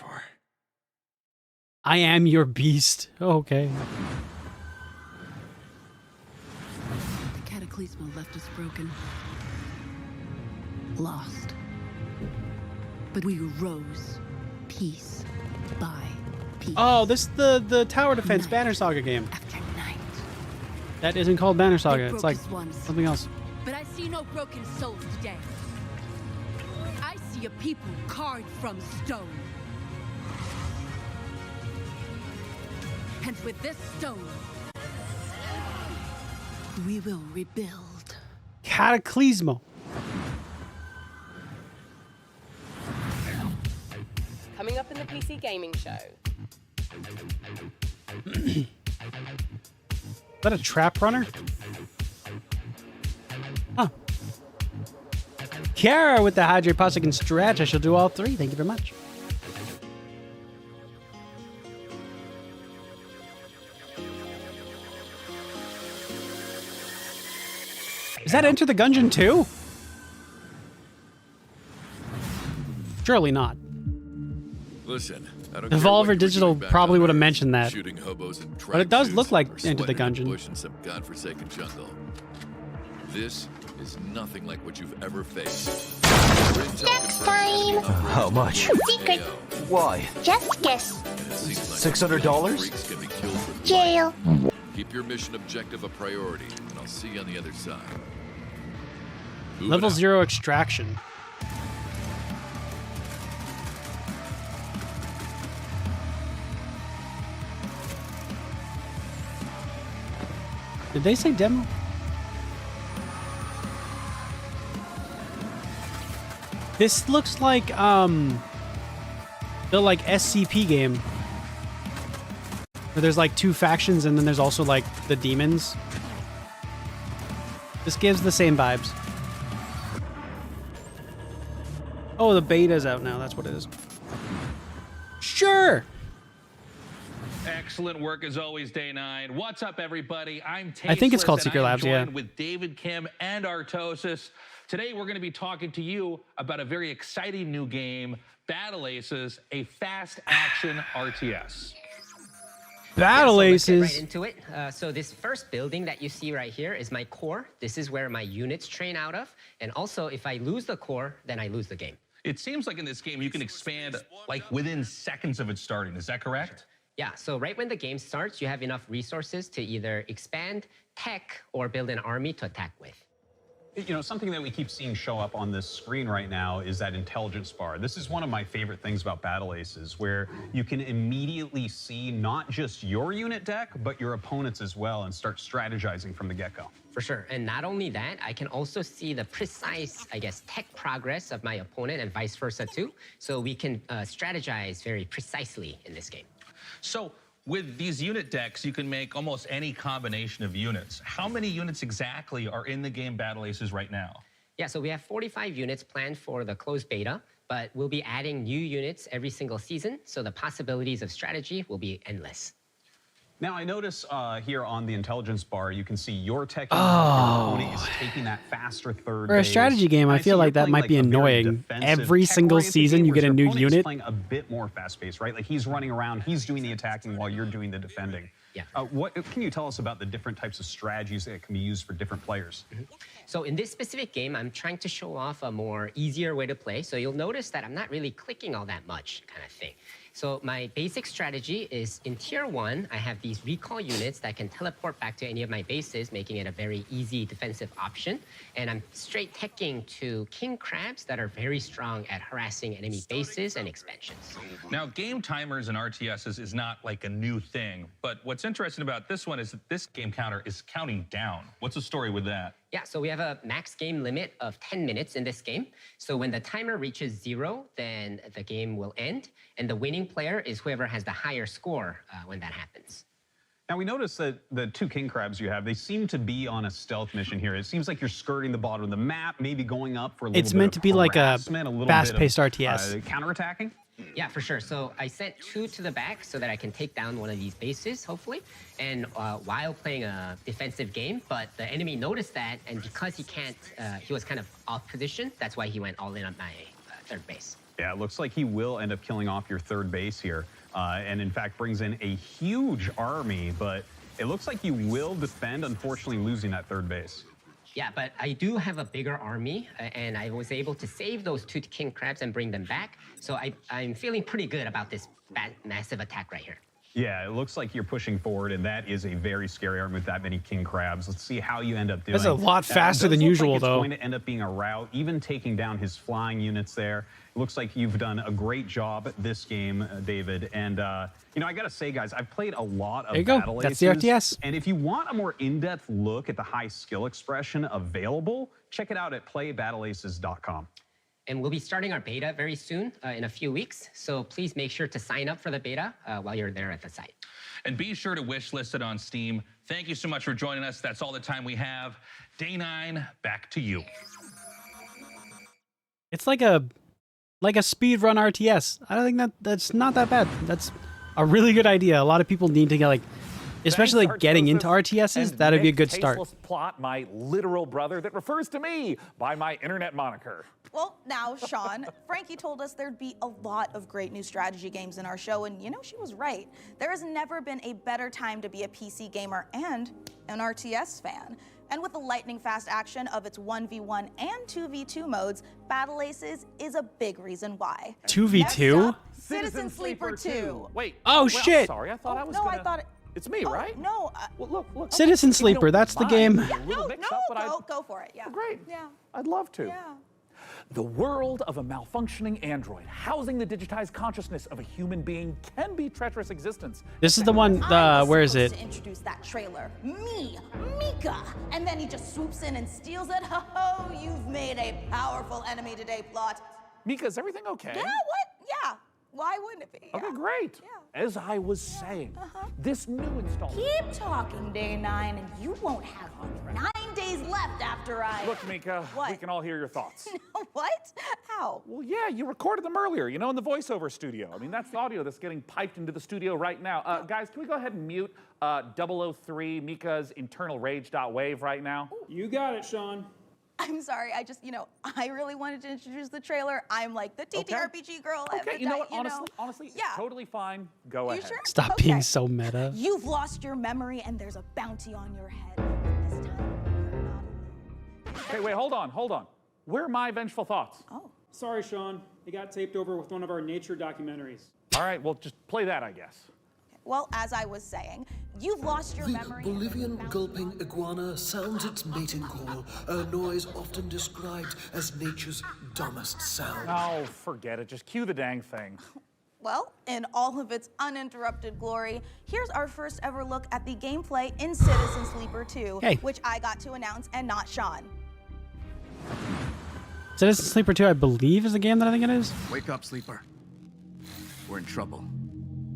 I am your beast. Oh, okay. The Cataclysmal left us broken. Lost. But we rose, piece by piece. Oh, this is the tower defense Banner Saga game. That isn't called Banner Saga. It's like something else. But I see no broken souls today. I see a people carved from stone. And with this stone, we will rebuild. Cataclysmo. Coming up in the PC Gaming Show. Is that a trap runner? Huh. Kiara with the Hydrate Pasta can stretch. I shall do all three. Thank you very much. Is that Enter the Gungeon too? Surely not. Listen, Devolver Digital probably would have mentioned that. Shooting hobos in But it does tracksuits look like or Enter the sweating in a Gungeon. bush in some godforsaken jungle. This is nothing like what you've ever faced. Next time. How much? Secret. Why? Just guess. $600? Jail. Keep your mission objective a priority, and I'll see you on the other side. Level 0 extraction. Did they say demo? This looks like the like SCP game where there's like 2 factions and then there's also like the demons. This gives the same vibes. Oh, the beta's out now. That's what it is. Sure. Excellent work as always, Day 9. What's up, everybody? I'm Tasteless, I think it's called and Secret I am Labs, yeah. joined with David Kim and Artosis. Today, we're going to be talking to you about a very exciting new game, Battle Aces, a fast action RTS. Battle so let's get Aces. right into it. So this first building that you see right here is my core. This is where my units train out of. And also, if I lose the core, then I lose the game. It seems like in this game, you can expand like within seconds of it starting. Is that correct? Yeah, so right when the game starts, you have enough resources to either expand, tech, or build an army to attack with. You know, something that we keep seeing show up on this screen right now is that intelligence bar. This is one of my favorite things about Battle Aces, where you can immediately see not just your unit deck, but your opponent's as well, and start strategizing from the get-go. For sure. And not only that, I can also see the precise, I guess, tech progress of my opponent and vice versa too. So we can strategize very precisely in this game. So with these unit decks, you can make almost any combination of units. How many units exactly are in the game Battle Aces right now? Yeah, so we have 45 units planned for the closed beta, but we'll be adding new units every single season, so the possibilities of strategy will be endless. Now, I notice here on the intelligence bar, you can see your tech unit, your opponent is taking that faster third For a base. strategy game, And I see feel you're like that playing, might be a very annoying. defensive, Every single tech-oriented season, game, you get whereas a new your opponent's unit. playing a bit more fast-paced, right? Like he's running around, he's doing the attacking while you're doing the defending. Yeah. What can you tell us about the different types of strategies that can be used for different players? So in this specific game, I'm trying to show off a more easier way to play. So you'll notice that I'm not really clicking all that much kind of thing. So my basic strategy is in tier 1, I have these recall units that can teleport back to any of my bases, making it a very easy defensive option. And I'm straight teching to king crabs that are very strong at harassing enemy bases and expansions. Now, game timers and RTSs is not like a new thing, but what's interesting about this one is that this game counter is counting down. What's the story with that? Yeah, so we have a max game limit of 10 minutes in this game. So when the timer reaches 0, then the game will end. And the winning player is whoever has the higher score when that happens. Now, we noticed that the 2 king crabs you have, they seem to be on a stealth mission here. It seems like you're skirting the bottom of the map, maybe going up for a little It's bit meant of to be like a harassment, little bit of, fast-paced RTS. Counterattacking? Yeah, for sure. So I sent 2 to the back so that I can take down one of these bases, hopefully, and while playing a defensive game. But the enemy noticed that, and because he can't, he was kind of off position. That's why he went all in on my third base. Yeah, it looks like he will end up killing off your third base here, and in fact brings in a huge army, but it looks like you will defend, unfortunately losing that third base. Yeah, but I do have a bigger army, and I was able to save those 2 king crabs and bring them back. So I'm feeling pretty good about this massive attack right here. Yeah, it looks like you're pushing forward, and that is a very scary army with that many king crabs. Let's see how you end up doing. That's a lot faster It does than look usual, like it's though. going to end up being a rout, even taking down his flying units there. It looks like you've done a great job this game, David. And, you know, I got to say, guys, I've played a lot of There you go. Battle That's the Aces, RTS. And if you want a more in-depth look at the high skill expression available, check it out at playbattleaces.com. And we'll be starting our beta very soon, in a few weeks. So please make sure to sign up for the beta while you're there at the site. And be sure to wish list it on Steam. Thank you so much for joining us. That's all the time we have. Day 9, back to you. It's like a speed run RTS. I don't think that's not that bad. That's a really good idea. A lot of people need to get like, especially like getting into RTSs. That'd be a good start. Plot my literal brother that refers to me by my internet moniker. Well, now, Sean, Frankie told us there'd be a lot of great new strategy games in our show, and you know, she was right. There has never been a better time to be a PC gamer and an RTS fan. And with the lightning-fast action of its 1v1 and 2v2 modes, Battle Aces is a big reason why. 2v2? Citizen Sleeper 2. Wait. Oh, wait, shit. I'm sorry, I thought I was No, gonna... I thought it... It's me, right? No. Well, look. Citizen Sleeper, that's the game. Yeah, go for it. Yeah. Oh, great. Yeah. I'd love to. Yeah. The world of a malfunctioning android housing the digitized consciousness of a human being can be treacherous existence. This is the one, where is it? To introduce that trailer, me, Mika, and then he just swoops in and steals it. Ho, you've made a powerful enemy today, plot. Mika, is everything okay? Yeah, what? Yeah. Why wouldn't it be? Okay, great. As I was saying, this new installment... Keep talking, Day 9, and you won't have 9 days left after I... Look, Mika, What? we can all hear your thoughts. What? How? Well, yeah, you recorded them earlier, you know, in the voiceover studio. I mean, that's the audio that's getting piped into the studio right now. Guys, can we go ahead and mute 003 Mika's internal rage.wave right now? You got it, Sean. I'm sorry, I just, I really wanted to introduce the trailer. I'm like the TTRPG girl. Okay, you know what, honestly, yeah. totally fine. Go ahead. Sure? Stop being so meta. You've lost your memory and there's a bounty on your head. Okay, wait, hold on. Where are my vengeful thoughts? Oh. Sorry, Sean. It got taped over with one of our nature documentaries. All right, well, just play that, I guess. Well, as I was saying, you've lost your memory. The Bolivian gulping iguana sounds its mating call, a noise often described as nature's dumbest sound. Oh, forget it. Just cue the dang thing. Well, in all of its uninterrupted glory, here's our first ever look at the gameplay in Citizen Sleeper 2, Hey. which I got to announce and not Sean. Citizen Sleeper 2, I believe, is the game that I think it is. Wake up, Sleeper. We're in trouble.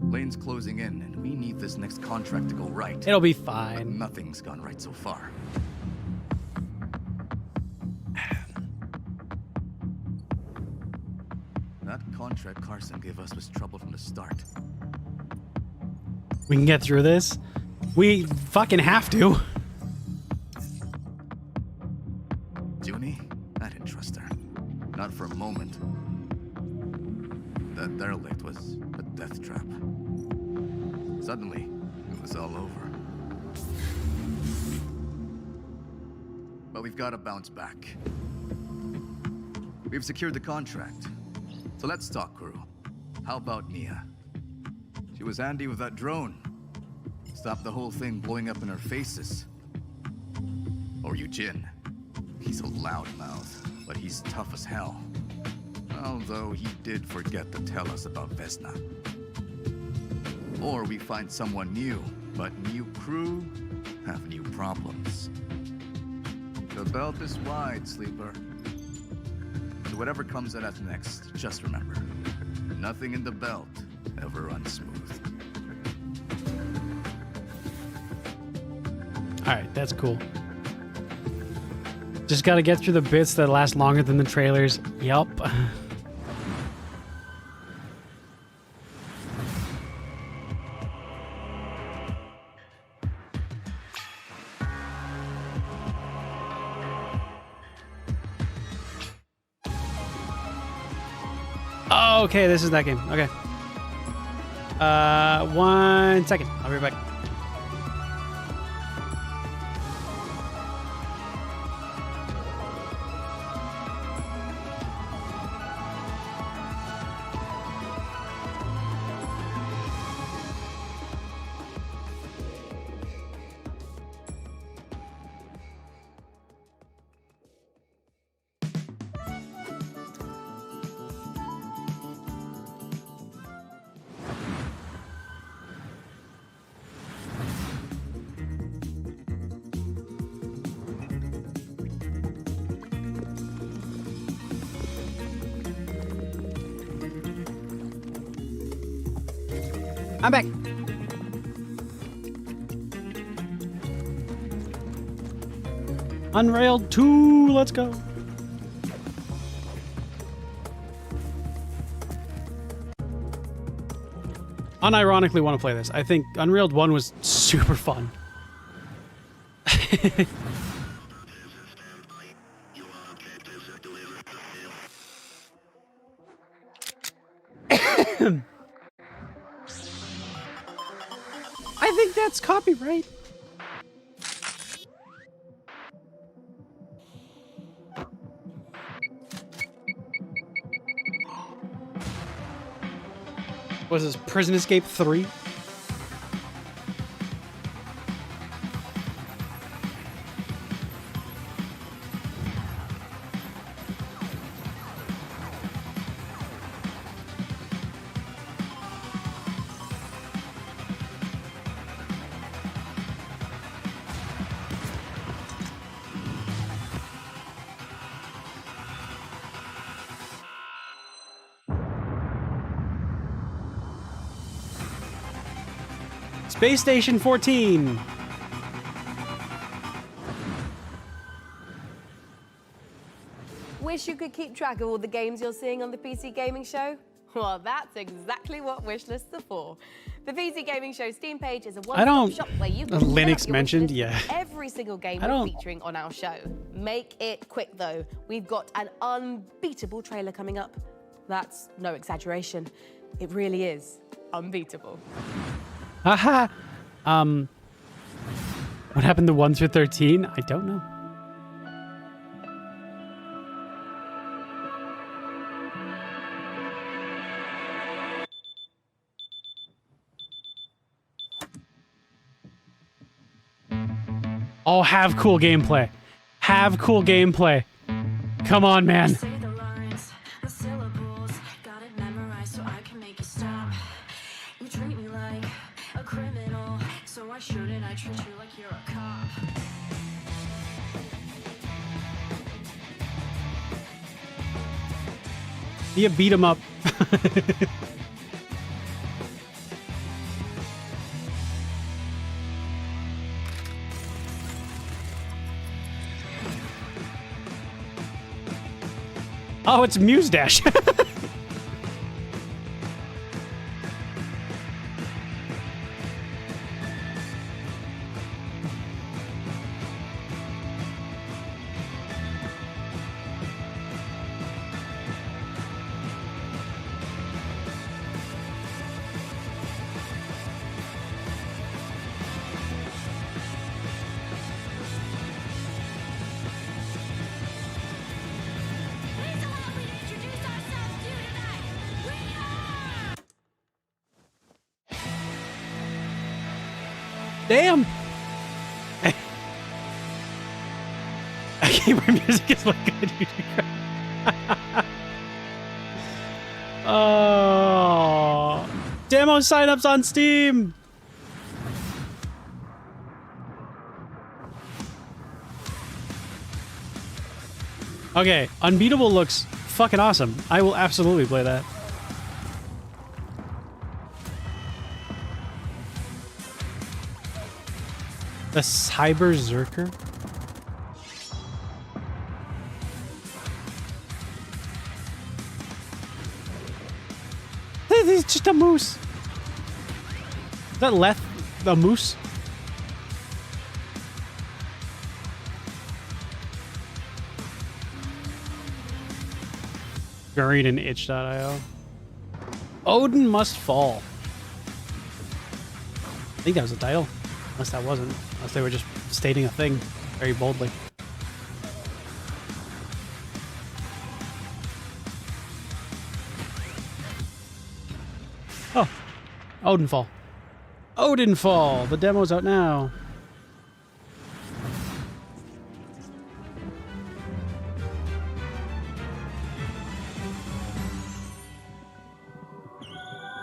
Lane's closing in, and we need this next contract to go right. It'll be But fine. nothing's gone right so far. That contract Carson gave us was trouble from the start. We can get through this. We fucking have to. Junie? I didn't trust her. Not for a moment. That derelict was a death trap. Suddenly, it was all over. But we've got to bounce back. We've secured the contract. So let's talk, crew. How about Nia? She was handy with that drone. Stopped the whole thing blowing up in our faces. Or Eugene. He's a loudmouth, but he's tough as hell. Although he did forget to tell us about Vesna. Or we find someone new, but new crew have new problems. The belt is wide, Sleeper. So whatever comes at us next, just remember, nothing in the belt ever runs smooth. All right, that's cool. Just got to get through the bits that last longer than the trailers. Yup. Oh, okay, this is that game. Okay. 1 second. I'll be right back. I'm back. Unrailed 2, let's go. Unironically want to play this. I think Unrailed 1 was super fun. I think that's copyright. What is this? Prison Escape 3? Space Station 14. Wish you could keep track of all the games you're seeing on the PC Gaming Show? Well, that's exactly what wish lists are for. The PC Gaming Show Steam page is a one-stop shop where you can Linux mentioned, yeah. every single game I we're don't- featuring on our show. Make it quick though. We've got an unbeatable trailer coming up. That's no exaggeration. It really is unbeatable. Haha. What happened to 1 through 13? I don't know. Oh, have cool gameplay. Have cool gameplay. Come on, man. You treat me like a criminal, so why shouldn't I treat you like you're a cop? You beat him up. Oh, it's Muse Dash. Damn! Gamer music is what good you do. Oh, demo signups on Steam. Okay, Unbeatable looks fucking awesome. I will absolutely play that. The Cyber Zerker? It's just a moose. Is that Leth the moose? Buried in itch.io. Odin Must Fall. I think that was the title. Unless that wasn't. Unless they were just stating a thing very boldly. Oh. Odinfall. Odinfall! The demo's out now.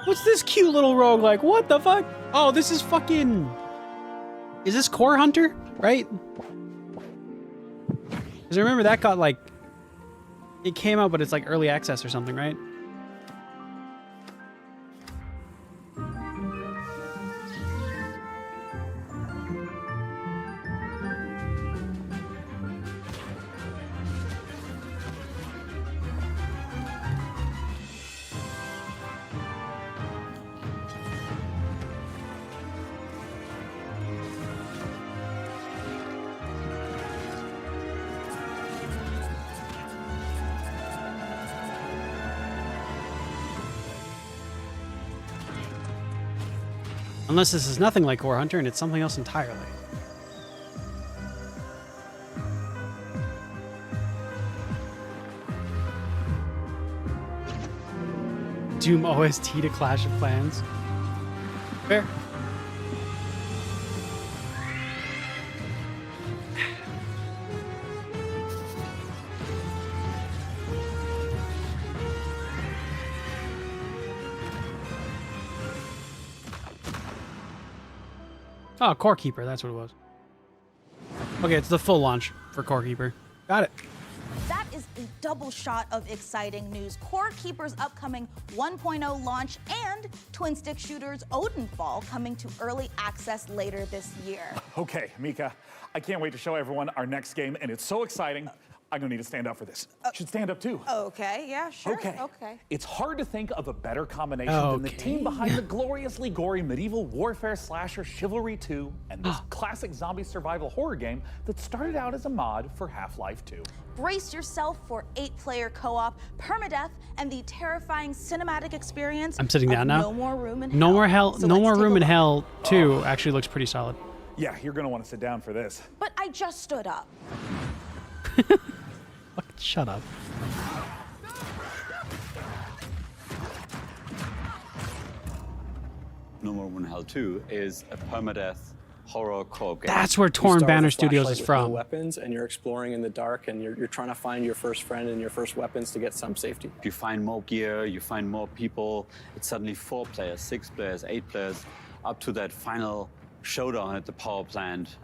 What's this cute little roguelike? What the fuck? Oh, this is fucking... Is this Core Hunter? Right? Because I remember that got like... It came out, but it's like early access or something, right? Unless this is nothing like Core Hunter and it's something else entirely. Doom OST to Clash of Clans. Fair. Oh, Core Keeper, that's what it was. Okay, it's the full launch for Core Keeper. Got it. That is a double shot of exciting news. Core Keeper's upcoming 1.0 launch and twin stick shooters Odenfall coming to early access later this year. Okay, Mika, I can't wait to show everyone our next game, and it's so exciting. I'm gonna need to stand up for this. Should stand up too. Okay, yeah, sure. Okay. Okay. It's hard to think of a better combination than the team behind the gloriously gory medieval warfare slasher Chivalry 2 and this classic zombie survival horror game that started out as a mod for Half-Life 2. Brace yourself for 8-player co-op, permadeath, and the terrifying cinematic experience. I'm sitting down now. No More Room in No Hell. More Hell. So No let's More take a Room in look. Hell 2 actually looks pretty solid. Yeah, you're gonna want to sit down for this. But I just stood up. Shut up. No More Room in Hell 2 is a permadeath horror co-op game. That's where Torn Banner Studios is from. Weapons, and you're exploring in the dark, and you're trying to find your first friend and your first weapons to get some safety. You find more gear, you find more people. It's suddenly 4 players, 6 players, 8 players, up to that final showdown at the power plant,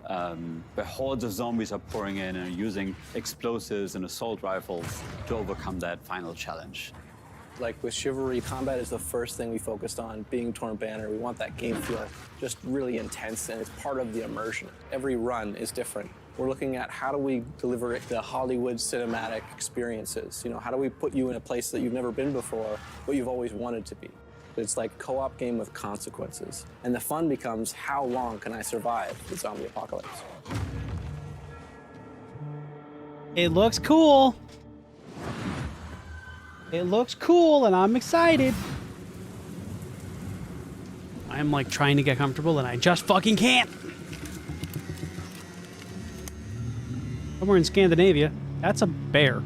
where hordes of zombies are pouring in and are using explosives and assault rifles to overcome that final challenge. Like with Chivalry, combat is the first thing we focused on. Being Torn Banner, we want that game feel just really intense, and it's part of the immersion. Every run is different. We're looking at how do we deliver the Hollywood cinematic experiences. You know, how do we put you in a place that you've never been before, but you've always wanted to be. It's like a co-op game with consequences. And the fun becomes, how long can I survive the zombie apocalypse? It looks cool. It looks cool, and I'm excited. I'm like trying to get comfortable, and I just fucking can't. Somewhere in Scandinavia, that's a bear.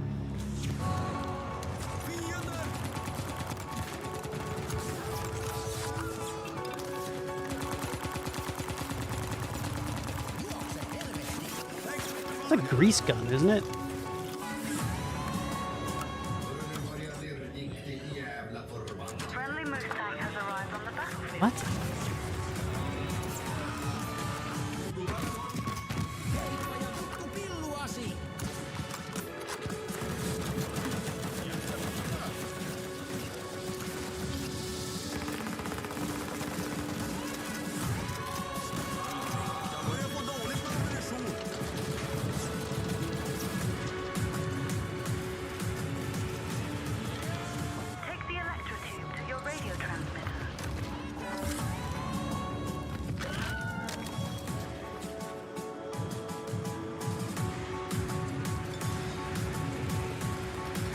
It's a grease gun, isn't it? What? Take the electrotube to your radio transmitter.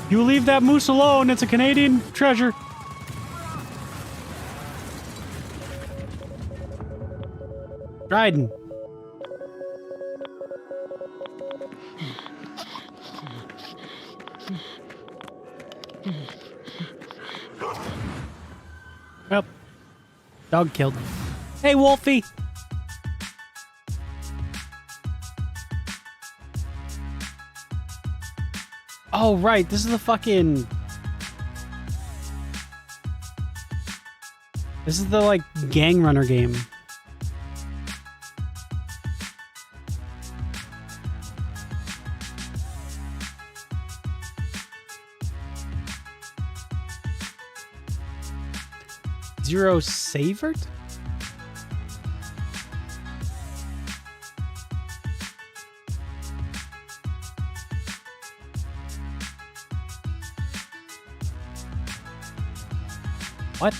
You leave that moose alone. It's a Canadian treasure. Dryden. Well, dog killed. Hey, Wolfie. Oh, right. This is the fucking... This is the, like, gang runner game. Zero Savert? What?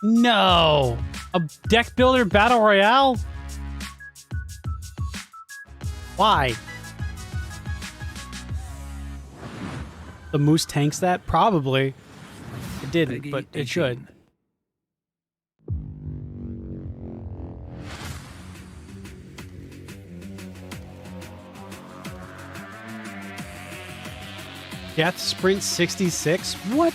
No! A deck builder battle royale? Why? The Moose tanks that? Probably. It didn't, but it should. Death Sprint 66? What?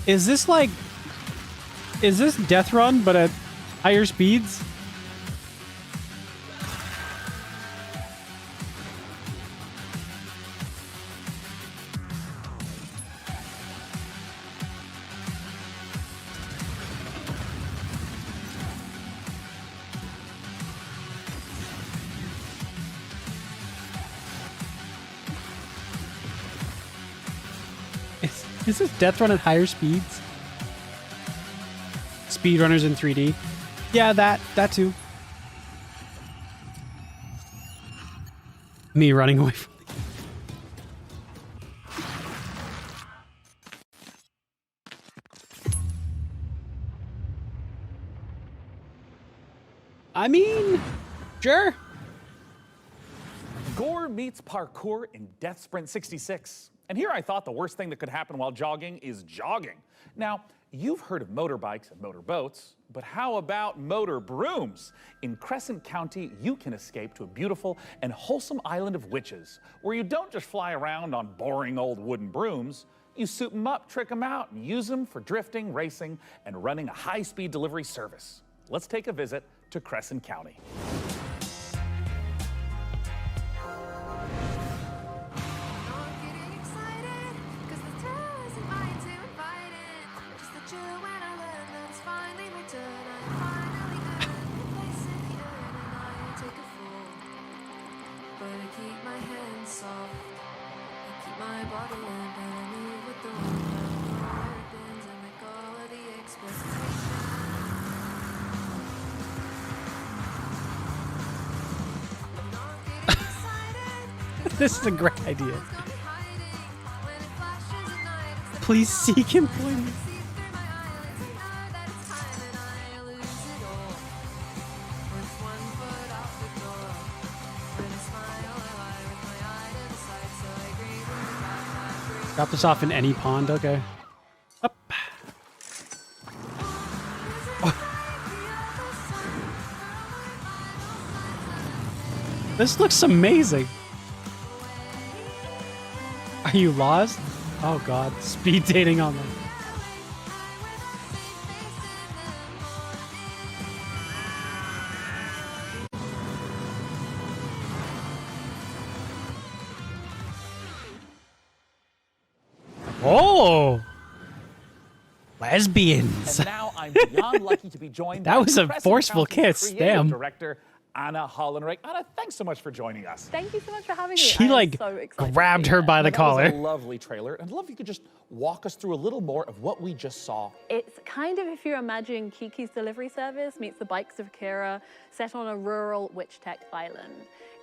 Is this like... Is this Death Run, but at higher speeds? Is this Death Run at higher speeds? Speedrunners in 3D? Yeah, that too. Me running away from I mean, sure. Gore meets parkour in Death Sprint 66. And here I thought the worst thing that could happen while jogging is jogging. Now, you've heard of motorbikes and motorboats, but how about motor brooms? In Crescent County, you can escape to a beautiful and wholesome island of witches, where you don't just fly around on boring old wooden brooms. You soup them up, trick them out, and use them for drifting, racing, and running a high-speed delivery service. Let's take a visit to Crescent County. This is a great idea. Please seek employment. Drop this off in any pond, okay. Up. This looks amazing. Are you lost? Oh god, speed dating online. Oh! Lesbians. And now I'm beyond lucky to be joined That by was a Crescent forceful County's kiss, creative damn. Director Anna Hollenreich. Anna, thanks so much for joining us. Thank you so much for having me. She I am like so excited grabbed to be her here. by the That was collar. a lovely trailer, and I'd love if you could just walk us through a little more of what we just saw. It's kind of if you imagine Kiki's Delivery Service meets the Bikes of Kira, set on a rural witch tech island.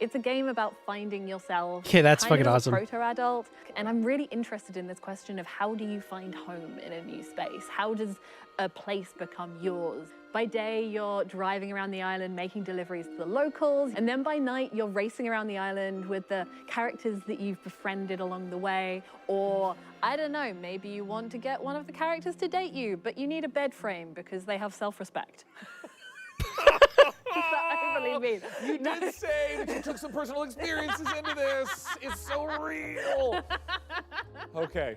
It's a game about finding yourself. Okay, that's kind fucking of as a awesome. proto-adult, and I'm really interested in this question of how do you find home in a new space? How does a place become yours? By day, you're driving around the island, making deliveries to the locals, and then by night, you're racing around the island with the characters that you've befriended along the way, or I don't know, maybe you want to get one of the characters to date you, but you need a bed frame because they have self-respect. Is that overly mean? You did say that you took some personal experiences into this. It's so real. Okay.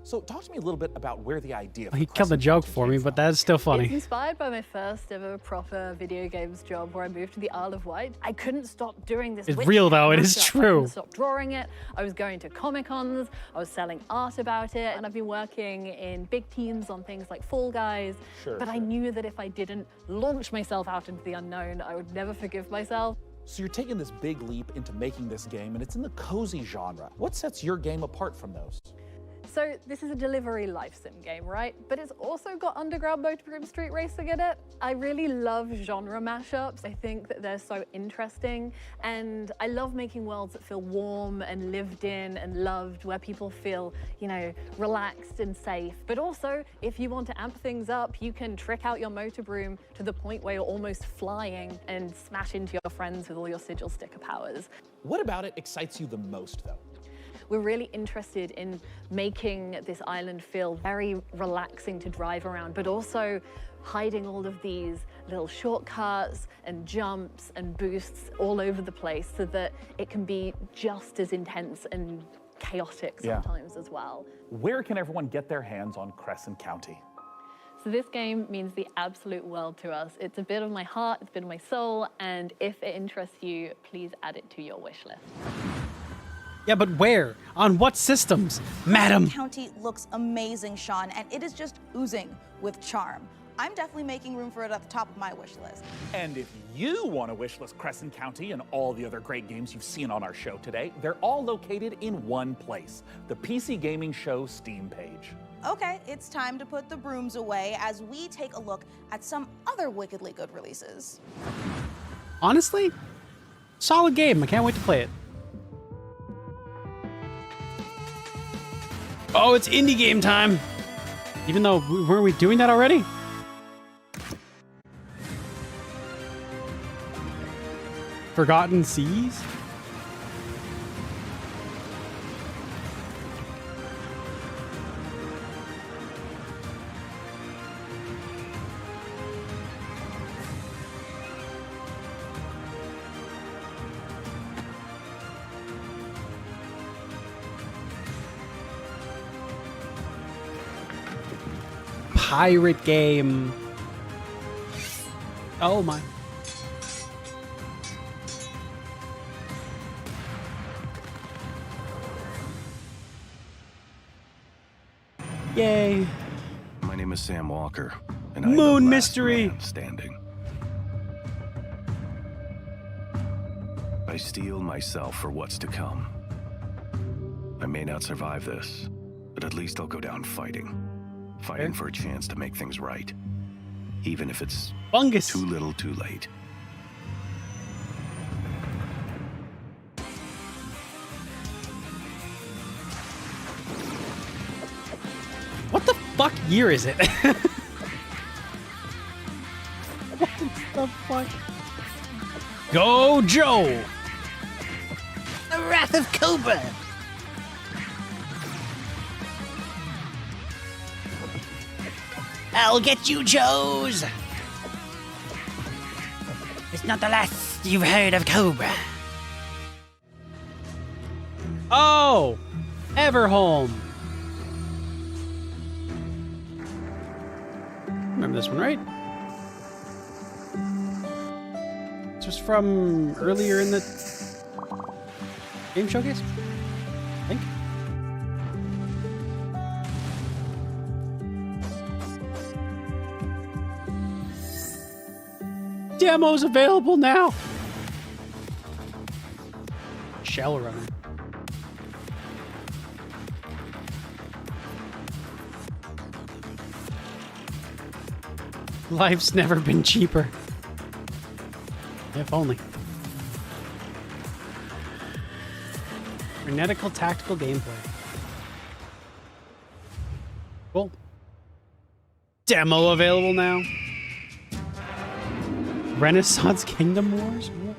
So talk to me a little bit about where the idea for He killed the joke for me, but that's still It's funny. inspired by my first ever proper video games job where I moved to the Isle of Wight. I couldn't stop doing this. It's witch real, though. It mashup. is I true. couldn't stop drawing it. I was going to Comic-Cons. I was selling art about it. And I've been working in big teams on things like Fall Guys. Sure, but I knew that if I didn't launch myself out into the unknown, I would never forgive myself. So you're taking this big leap into making this game, and it's in the cozy genre. What sets your game apart from those? So this is a delivery life sim game, right? But it's also got underground motorhome street racing in it. I really love genre mashups. I think that they're so interesting. And I love making worlds that feel warm and lived in and loved, where people feel, you know, relaxed and safe. But also, if you want to amp things up, you can trick out your motor broom to the point where you're almost flying and smash into your friends with all your sigil sticker powers. What about it excites you the most, though? We're really interested in making this island feel very relaxing to drive around, but also hiding all of these little shortcuts and jumps and boosts all over the place so that it can be just as intense and chaotic sometimes as well. Where can everyone get their hands on Crescent County? So this game means the absolute world to us. It's a bit of my heart, it's a bit of my soul, and if it interests you, please add it to your wish list. Yeah, but where? On what systems? Madam! County looks amazing, Sean, and it is just oozing with charm. I'm definitely making room for it at the top of my wish list. And if you want to wishlist Crescent County and all the other great games you've seen on our show today, they're all located in one place, the PC Gaming Show Steam page. Okay, it's time to put the brooms away as we take a look at some other wickedly good releases. Honestly, solid game. I can't wait to play it. Oh, it's indie game time. Even though, weren't we doing that already? Forgotten Seas? Pirate game. Oh my. Yay. My name is Sam Walker, and I'm the Moon last Mystery man standing. I steel myself for what's to come. I may not survive this, but at least I'll go down fighting. Fighting for a chance to make things right. Even if it's too little too late. What the fuck year is it? What the fuck? Go Joe! The Wrath of Cobra! I'll get you, Joes! It's not the last you've heard of Cobra. Oh! Everhome! Remember this one, right? This was from earlier in the game showcase, I think. Demo's available now. Shell Runner. Life's never been cheaper. If only. Frenetical tactical gameplay. Cool. Demo available now. Renaissance Kingdom Wars? What?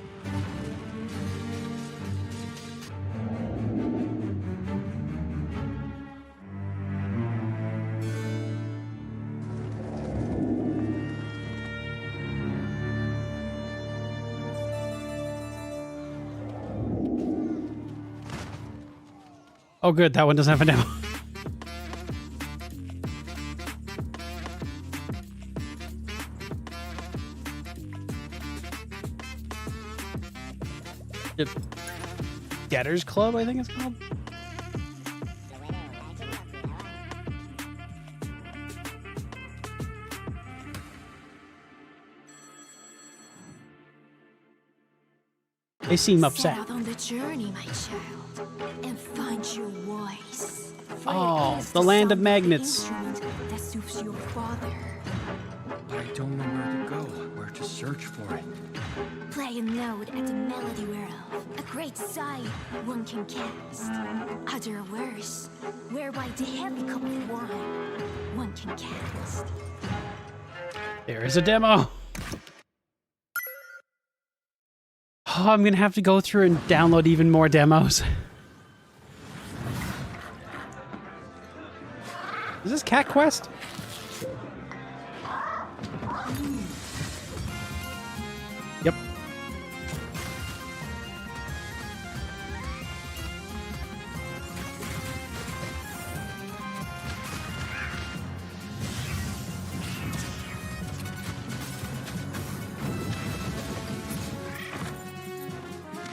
Oh good, that one doesn't have a demo. Debtors Club, I think it's called. They seem upset. Set out on the journey, my child, and find your voice. Oh, the land of magnets. Instrument that soothes your father. I don't know where to go, where to search for it. Play a note at the melody whereof a great sight one can cast. Other worse, whereby the heavy cup of wine one can cast. There is a demo. Oh, I'm gonna have to go through and download even more demos. Is this Cat Quest? Yep.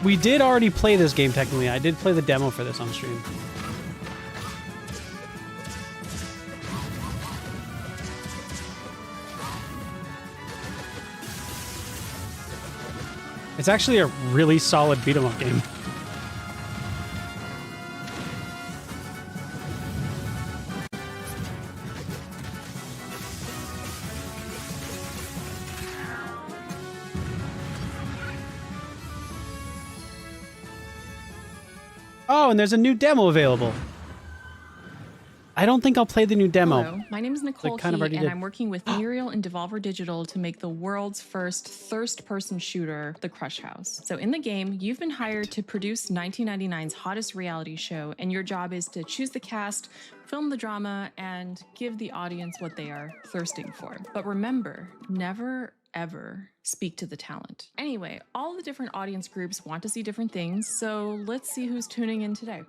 We did already play this game technically. I did play the demo for this on stream. It's actually a really solid beat 'em up game. Oh, and there's a new demo available. I don't think I'll play the new demo. Hello, my name is Nicole kind of Key, already and did. I'm working with Muriel and Devolver Digital to make the world's first first-person shooter, The Crush House. So in the game, you've been hired to produce 1999's hottest reality show, and your job is to choose the cast, film the drama, and give the audience what they are thirsting for. But remember, never ever speak to the talent. Anyway, all the different audience groups want to see different things, so let's see who's tuning in today.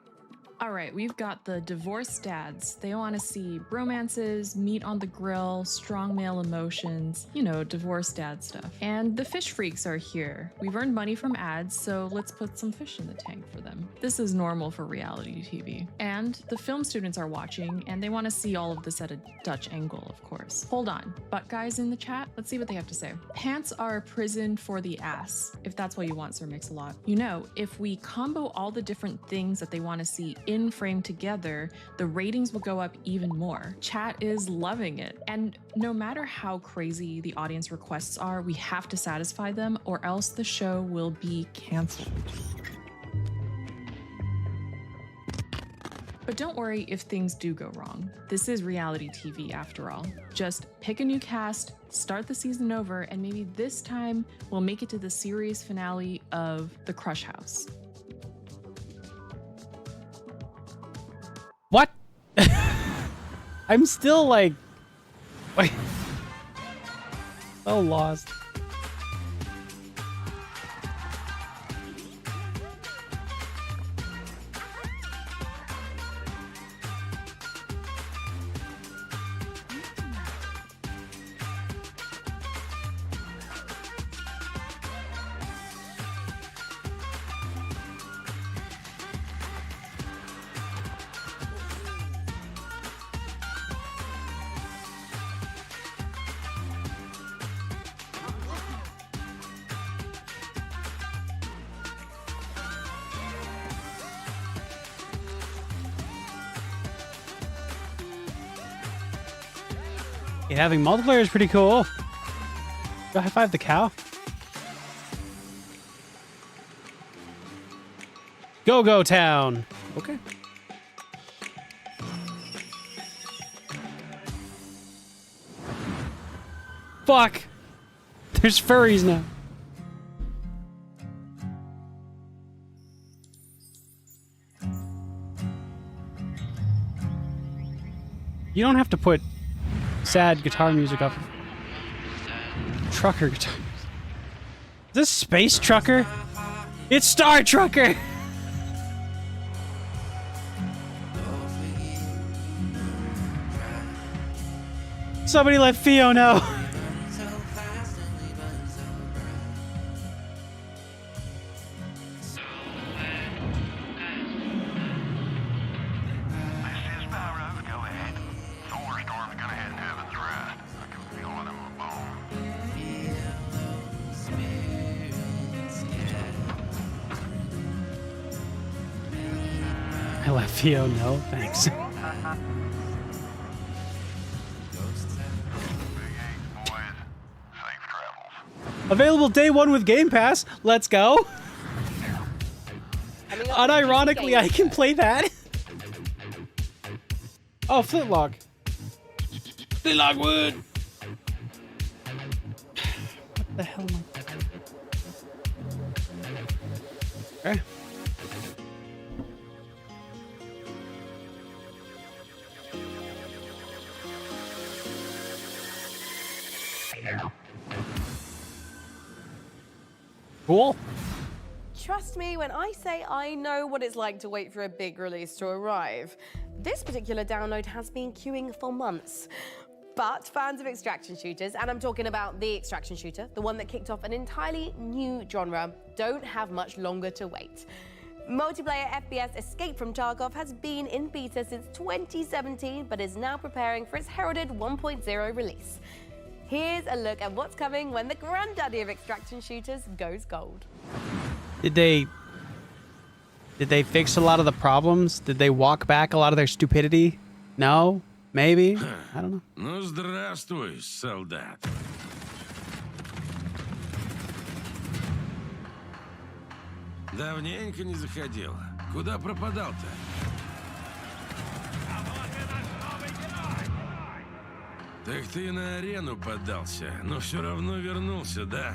All right, we've got the divorced dads. They want to see bromances, meat on the grill, strong male emotions, you know, divorced dad stuff. And the fish freaks are here. We've earned money from ads, so let's put some fish in the tank for them. This is normal for reality TV. And the film students are watching, and they want to see all of this at a Dutch angle, of course. Hold on, butt guys in the chat, let's see what they have to say. Pants are a prison for the ass, if that's what you want, Sir Mix-a-Lot. You know, if we combo all the different things that they want to see in frame together, the ratings will go up even more. Chat is loving it. And no matter how crazy the audience requests are, we have to satisfy them or else the show will be canceled. But don't worry if things do go wrong. This is reality TV after all. Just pick a new cast, start the season over, and maybe this time we'll make it to the series finale of The Crush House. What? I'm still like, wait, so lost. Yeah, having multiplayer is pretty cool. Go high five the cow. Go Town. Okay. Fuck. There's furries now. You don't have to put sad guitar music up. Trucker guitar. Is this Space Trucker? It's Star Trucker! Somebody let Theo know. LFPO, no, thanks. Available day one with Game Pass. Let's go. Unironically, I can play that. Oh, Flintlock. Flintlock wood. What the hell am I? Okay. Cool. Trust me when I say I know what it's like to wait for a big release to arrive. This particular download has been queuing for months. But fans of extraction shooters, and I'm talking about the extraction shooter, the one that kicked off an entirely new genre, don't have much longer to wait. Multiplayer FPS Escape from Tarkov has been in beta since 2017, but is now preparing for its heralded 1.0 release. Here's a look at what's coming when the granddaddy of extraction shooters goes gold. Did they fix a lot of the problems? Did they walk back a lot of their stupidity? No? Maybe? I don't know. Ну, здравствуй, солдат. Давненько не заходил. Куда пропадал-то? Так ты на арену поддался, но все равно вернулся, да?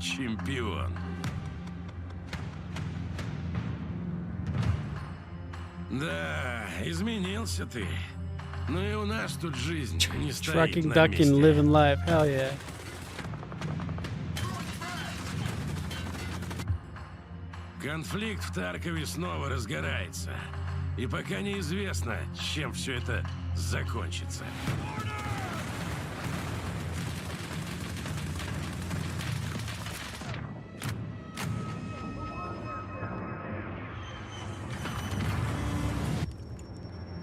Чемпион. Да, изменился ты. Ну и у нас тут жизнь не стоит Trucking, на ducking, месте. living life. Hell yeah. Конфликт в Таркове снова разгорается. И пока неизвестно, чем все это закончится.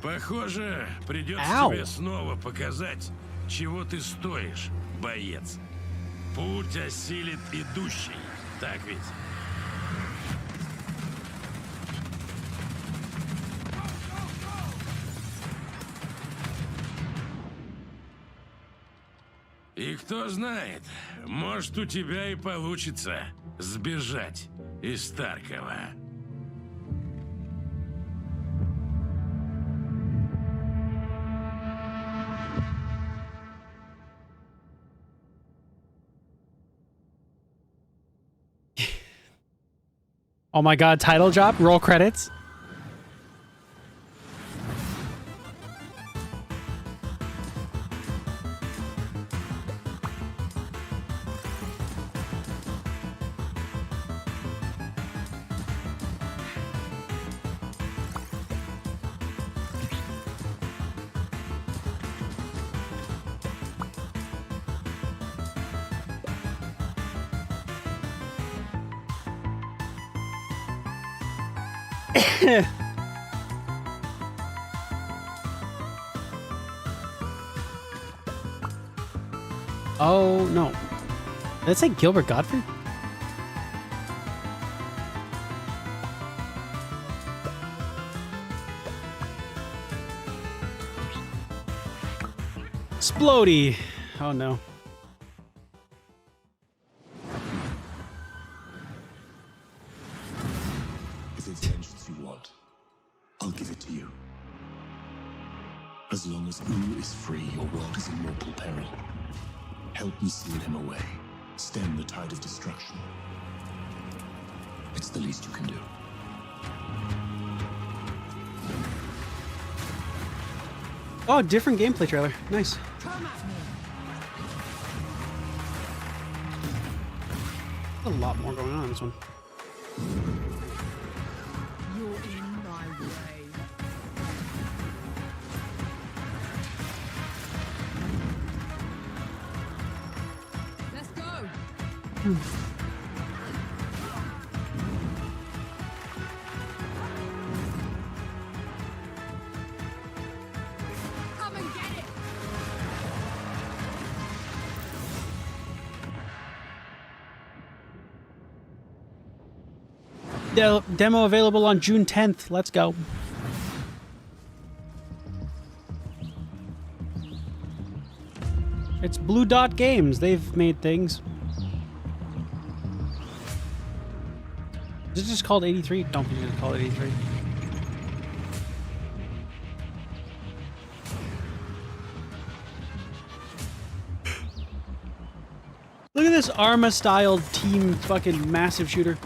Похоже, придется тебе снова показать, чего ты стоишь, боец. Путь осилит идущий, так ведь? И кто знает, может, у тебя и получится сбежать из Таркова. Oh my god, title drop, roll credits. Oh no. Did it say Gilbert Gottfried? Splody. Oh no. If it's vengeance you want, I'll give it to you. As long as Uru is free, your world is in mortal peril. Help me seal him away. Stem the tide of destruction. It's the least you can do. Oh, different gameplay trailer. Nice. A lot more going on in this one. You're in my way. Let's go. Come and get it. Demo available on June 10th. Let's go. It's Blue Dot Games. They've made things. Is it just called 83? Don't think it's called 83. Look at this Arma-style team fucking massive shooter.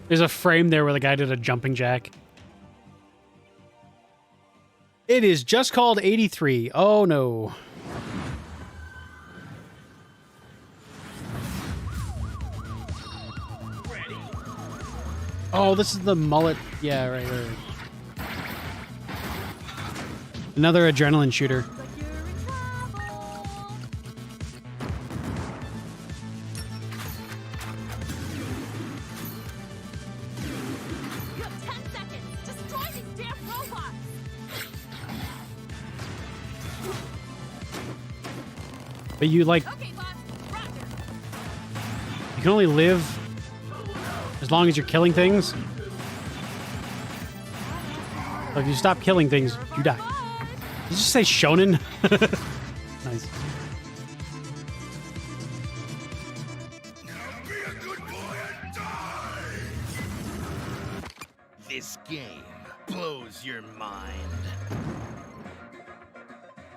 There's a frame there where the guy did a jumping jack. It is just called 83. Oh no. Oh, this is the mullet. Yeah, right. Another adrenaline shooter. But you like, you can only live as long as you're killing things. So if you stop killing things, you die. Did you just say shonen? Nice. This game blows your mind.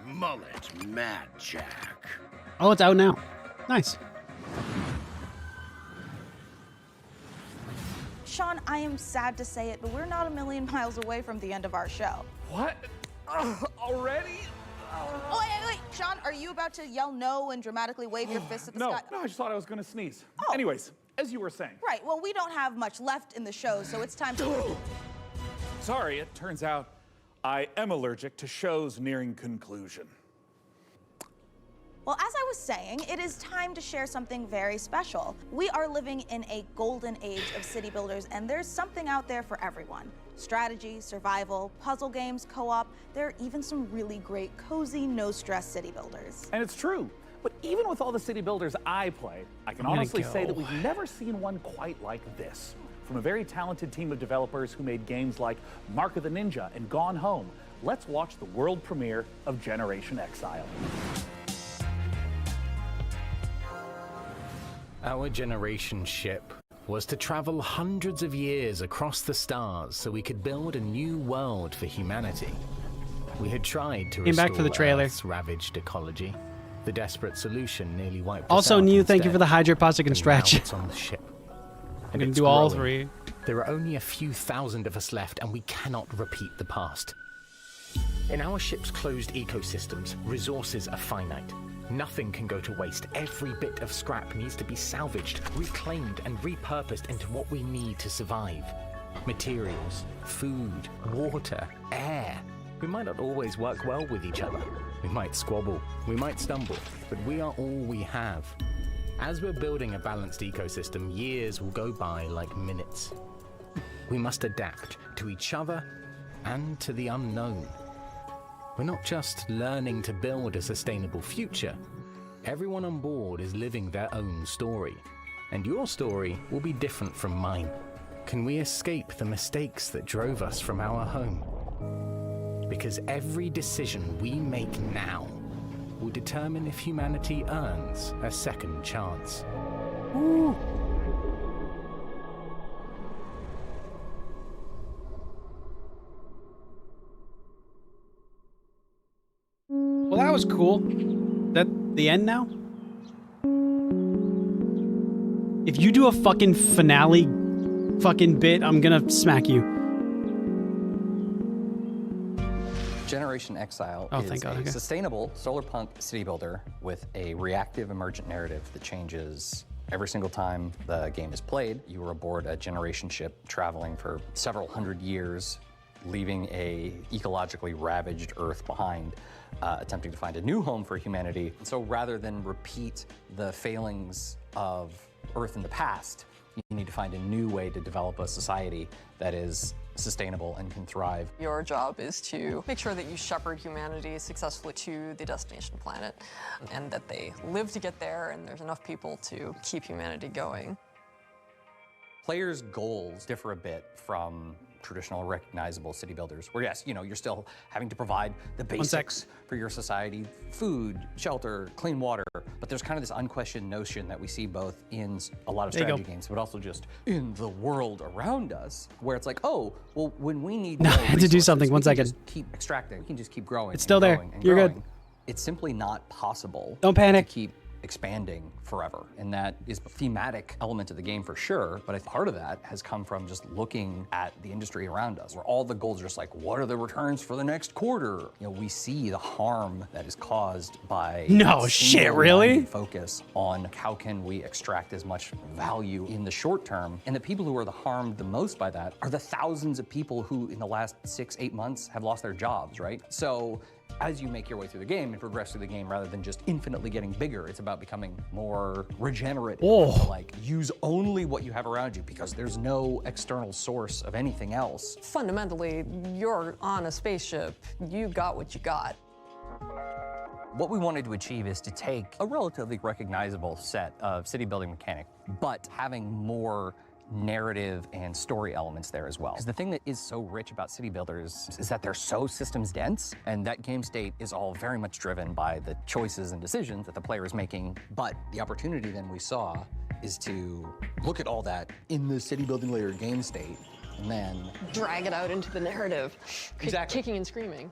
Mullet Mad Jack. Oh, it's out now. Nice. Sean, I am sad to say it, but we're not a million miles away from the end of our show. What? Already? Oh, wait. Sean, are you about to yell no and dramatically wave your fist at the sky? No, I just thought I was going to sneeze. Anyways, as you were saying. Right, well, we don't have much left in the show, so it's time to... Sorry, it turns out I am allergic to shows nearing conclusion. Well, as I was saying, it is time to share something very special. We are living in a golden age of city builders, and there's something out there for everyone. Strategy, survival, puzzle games, co-op, there are even some really great, cozy, no-stress city builders. And it's true. But even with all the city builders I played, I can honestly say that we've never seen one quite like this. From a very talented team of developers who made games like Mark of the Ninja and Gone Home, let's watch the world premiere of Generation Exile. Our generation ship was to travel hundreds of years across the stars so we could build a new world for humanity. We had tried to restore Earth's ravaged ecology. The desperate solution nearly wiped us Also out new, instead. thank you for the hydroplastic and stretch. Now it's on the ship. I'm gonna do all three. There are only a few thousand of us left, and we cannot repeat the past. In our ship's closed ecosystems, resources are finite. Nothing can go to waste. Every bit of scrap needs to be salvaged, reclaimed, and repurposed into what we need to survive. Materials, food, water, air. We might not always work well with each other. We might squabble, we might stumble, but we are all we have. As we're building a balanced ecosystem, years will go by like minutes. We must adapt to each other and to the unknown. We're not just learning to build a sustainable future. Everyone on board is living their own story, and your story will be different from mine. Can we escape the mistakes that drove us from our home? Because every decision we make now will determine if humanity earns a second chance. Ooh. Well, that was cool. That the end now? If you do a fucking finale fucking bit, I'm gonna smack you. Generation Exile is a sustainable solarpunk city builder with a reactive emergent narrative that changes every single time the game is played. You are aboard a generation ship traveling for several hundred years leaving a ecologically ravaged Earth behind, attempting to find a new home for humanity. So rather than repeat the failings of Earth in the past, you need to find a new way to develop a society that is sustainable and can thrive. Your job is to make sure that you shepherd humanity successfully to the destination planet, and that they live to get there, and there's enough people to keep humanity going. Players' goals differ a bit from traditional recognizable city builders, where yes, you're still having to provide the basics for your society: food, shelter, clean water. But there's kind of this unquestioned notion that we see both in a lot of strategy games, but also just in the world around us, where it's like, oh, well, when we need No, I had to do something. 1 second. Just keep extracting. We can just keep growing. It's still there. You're good. It's simply not possible. Don't panic. To keep expanding forever. And that is a thematic element of the game for sure, but I think part of that has come from just looking at the industry around us, where all the goals are just like, what are the returns for the next quarter? We see the harm that is caused by no shit, really? Focus on how can we extract as much value in the short term. And the people who are harmed the most by that are the thousands of people who in the last 6-8 months have lost their jobs, right? So as you make your way through the game and progress through the game, rather than just infinitely getting bigger, it's about becoming more regenerative. Like, use only what you have around you because there's no external source of anything else. Fundamentally, you're on a spaceship. You got what you got. What we wanted to achieve is to take a relatively recognizable set of city building mechanics, but having more narrative and story elements there as well. Because the thing that is so rich about city builders is that they're so systems dense, and that game state is all very much driven by the choices and decisions that the player is making. But the opportunity then we saw is to look at all that in the city building layer game state, and then drag it out into the narrative. Exactly. Kicking and screaming.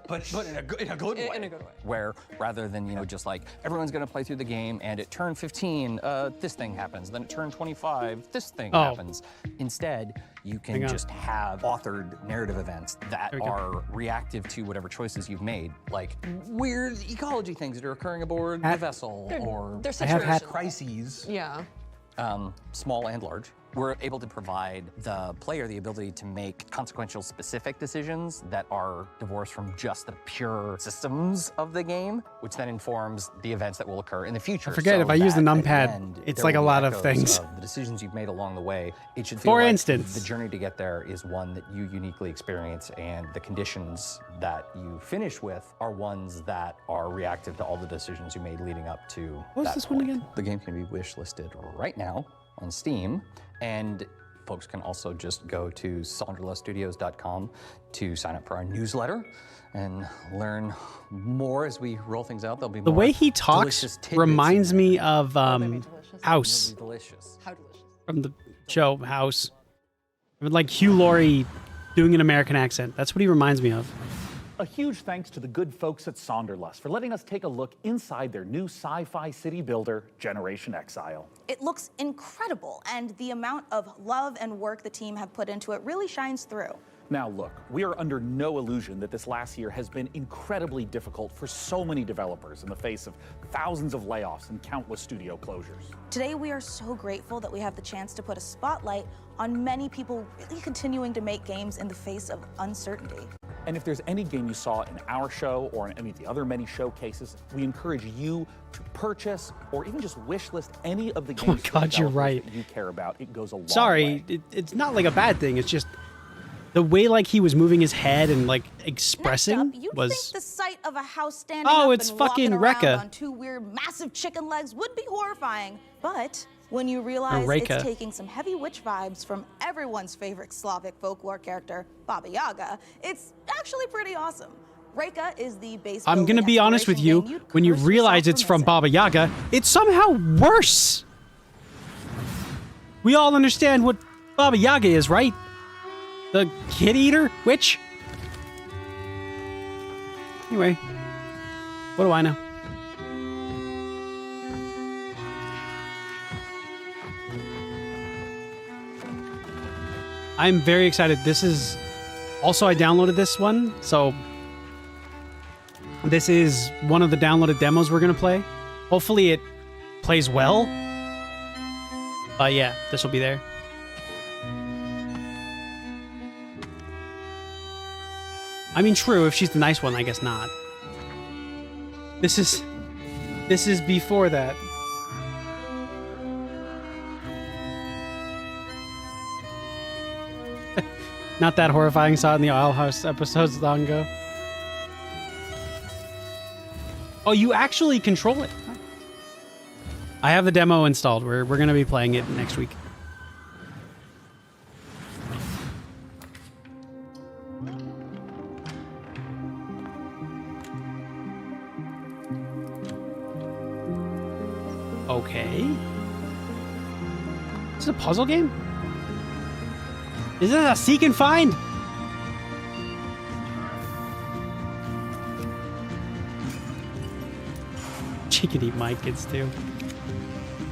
but in a good way. In a good way. Where rather than, just like, everyone's gonna play through the game and at turn 15, this thing happens. Then at turn 25, this thing happens. Instead, you can just have authored narrative events that are reactive to whatever choices you've made. Like weird ecology things that are occurring aboard the vessel, or I have had crises. Yeah. Small and large. We're able to provide the player the ability to make consequential specific decisions that are divorced from just the pure systems of the game, which then informs the events that will occur in the future. I forget, if I use the numpad, it's like a lot of things. The decisions you've made along the way, it should For feel like instance, the journey to get there is one that you uniquely experience, and the conditions that you finish with are ones that are reactive to all the decisions you made leading up to what was that this point. one again? The game can be wish-listed right now on Steam, and folks can also just go to SonderlustStudios.com to sign up for our newsletter and learn more as we roll things out. There'll be the more way he talks reminds me of House. Delicious. How delicious. From the show House. Like Hugh Laurie doing an American accent. That's what he reminds me of. A huge thanks to the good folks at Sonderlust for letting us take a look inside their new sci-fi city builder, Generation Exile. It looks incredible, and the amount of love and work the team have put into it really shines through. Now look, we are under no illusion that this last year has been incredibly difficult for so many developers in the face of thousands of layoffs and countless studio closures. Today, we are so grateful that we have the chance to put a spotlight on many people really continuing to make games in the face of uncertainty. And if there's any game you saw in our show or in any of the other many showcases, we encourage you to purchase or even just wish list any of the games Oh my God, you're right. that you care about. It goes a long way. Sorry, it's not like a bad thing. It's just the way like he was moving his head and like expressing You'd was. think the sight of a house standing Oh, up it's and fucking walking around Rekka. on two weird massive chicken legs would be horrifying. But when you realize Rekka. it's taking some heavy witch vibes from everyone's favorite Slavic folklore character, Baba Yaga, it's actually pretty awesome. Rekka is the base. I'm gonna be honest with you. When you realize it's from Baba Yaga, it's somehow worse. We all understand what Baba Yaga is, right? The kid eater witch. Anyway, what do I know? I'm very excited. This is also, I downloaded this one, so this is one of the downloaded demos we're gonna play. Hopefully it plays well. But yeah, this will be there. I mean, true, if she's the nice one, I guess not. This is before that. Not that horrifying. Saw it in the Owl House episodes long ago. Oh, you actually control it. I have the demo installed. We're going to be playing it next week. Okay. This is a puzzle game? Is this a seek and find? She can eat my kids too.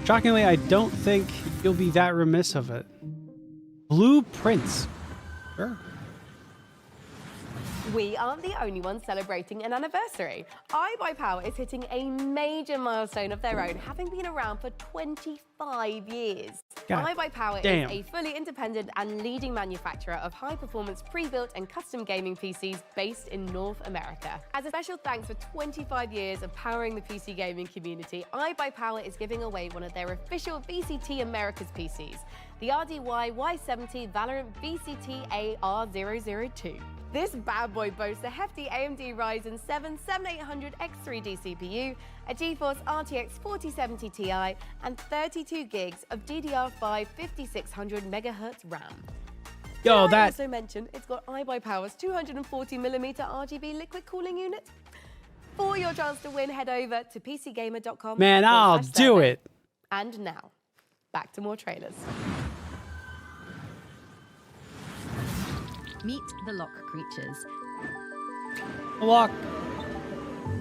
Shockingly, I don't think you'll be that remiss of it. Blueprints. Sure. We aren't the only ones celebrating an anniversary. iBuyPower is hitting a major milestone of their own, having been around for 25 years. iBuyPower is a fully independent and leading manufacturer of high-performance pre-built and custom gaming PCs based in North America. As a special thanks for 25 years of powering the PC gaming community, iBuyPower is giving away one of their official VCT Americas PCs, the RDY Y70 Valorant VCT AR002. This bad boy boasts a hefty AMD Ryzen 7 7800X3D CPU, a GeForce RTX 4070 Ti, and 32 gigs of DDR5 5600 MHz RAM. Yo, I also mentioned it's got iBuyPower's 240mm RGB liquid cooling unit. For your chance to win, head over to PCGamer.com. Man, I'll do it. And now, back to more trailers. Meet the Lock creatures. Lock.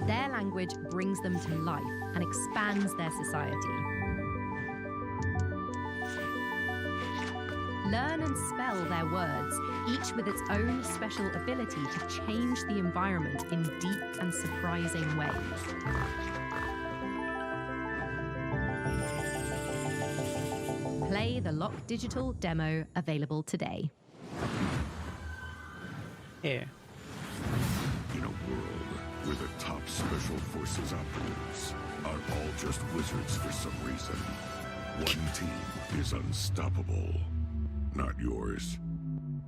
Their language brings them to life and expands their society. Learn and spell their words, each with its own special ability to change the environment in deep and surprising ways. Play the Lock Digital demo, available today. Yeah. In a world where the top special forces operatives are all just wizards for some reason, one team is unstoppable. Not yours.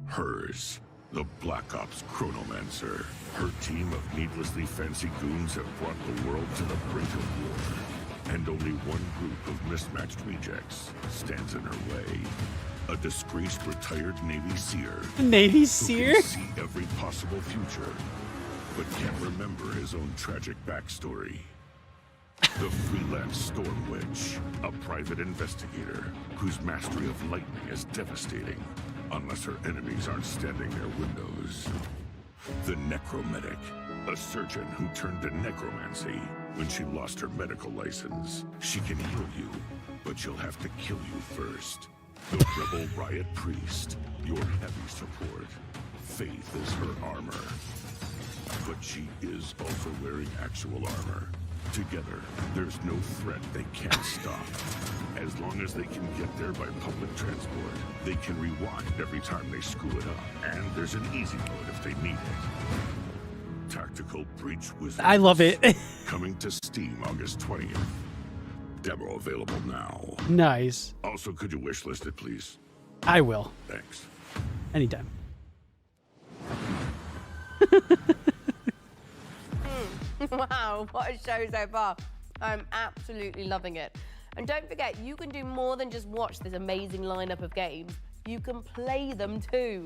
Hers. The Black Ops Chronomancer. Her team of needlessly fancy goons have brought the world to the brink of war. And only one group of mismatched rejects stands in her way. A disgraced retired Navy SEER. Navy SEER? Who can see every possible future, but can't remember his own tragic backstory. The freelance Storm Witch, a private investigator whose mastery of lightning is devastating, unless her enemies aren't standing near windows. The Necromedic, a surgeon who turned to necromancy when she lost her medical license. She can heal you, but she'll have to kill you first. The Rebel Riot Priest, your heavy support. Faith is her armor. But she is also wearing actual armor. Together, there's no threat they can't stop. As long as they can get there by public transport, they can rewind every time they screw it up. And there's an easy mode if they need it. Tactical Breach Wizards. I love it. Coming to Steam August 20th. Demo available now. Nice. Also, could you wishlist it, please? I will. Thanks. Anytime. Wow, what a show so far. I'm absolutely loving it. And don't forget, you can do more than just watch this amazing lineup of games. You can play them too.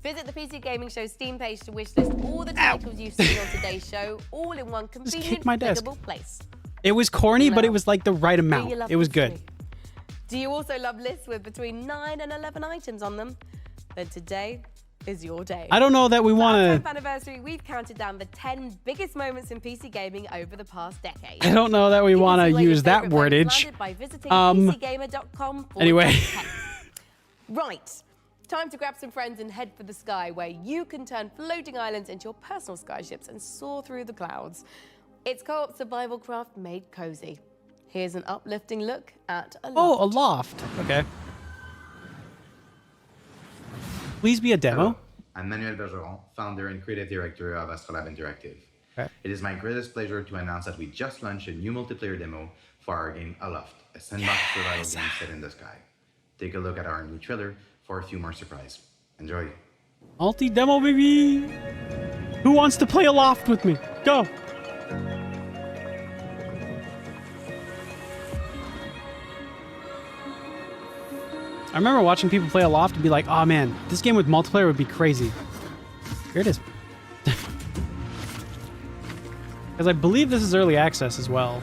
Visit the PC Gaming Show Steam page to wishlist all the titles you've seen on today's show, all in one convenient, clickable place. It was corny, but it was like the right amount. It was good. Do you also love lists with between 9 and 11 items on them? Then today is your day. I don't know that we want For our 10th to... anniversary, we've counted down the 10 biggest moments in PC gaming over the past decade. I don't know that we want to use that wordage. By visiting PCGamer.com. Anyway. Right. Time to grab some friends and head for the sky, where you can turn floating islands into your personal skyships and soar through the clouds. It's co-op survival craft made cozy. Here's an uplifting look at Aloft. Oh, Aloft. Okay. Please be a demo. I'm Manuel Bergeron, founder and creative director of Astrolab Interactive. Okay. It is my greatest pleasure to announce that we just launched a new multiplayer demo for our game Aloft, a sandbox survival game set in the sky. Take a look at our new trailer for a few more surprises. Enjoy. Multi-demo, baby! Who wants to play Aloft with me? Go! I remember watching people play Aloft and be like, oh man, this game with multiplayer would be crazy. Here it is. Because I believe this is early access as well.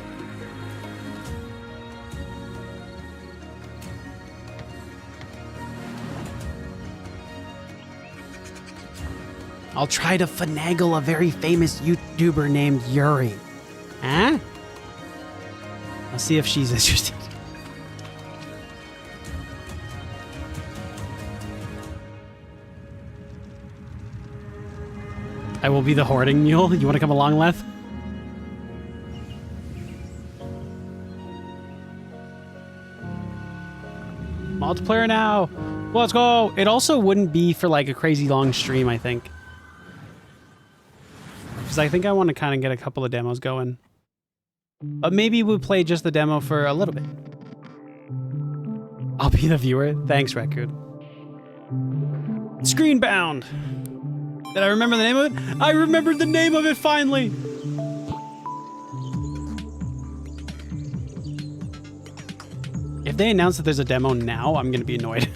I'll try to finagle a very famous YouTuber named Yuri. Huh? I'll see if she's interested. I will be the hoarding mule. You want to come along, Leth? Multiplayer now. Let's go. It also wouldn't be for like a crazy long stream, I think. Because I think I want to kind of get a couple of demos going. But maybe we'll play just the demo for a little bit. I'll be the viewer. Thanks, Raccoon. Screenbound. Did I remember the name of it? I remembered the name of it finally! If they announce that there's a demo now, I'm gonna be annoyed.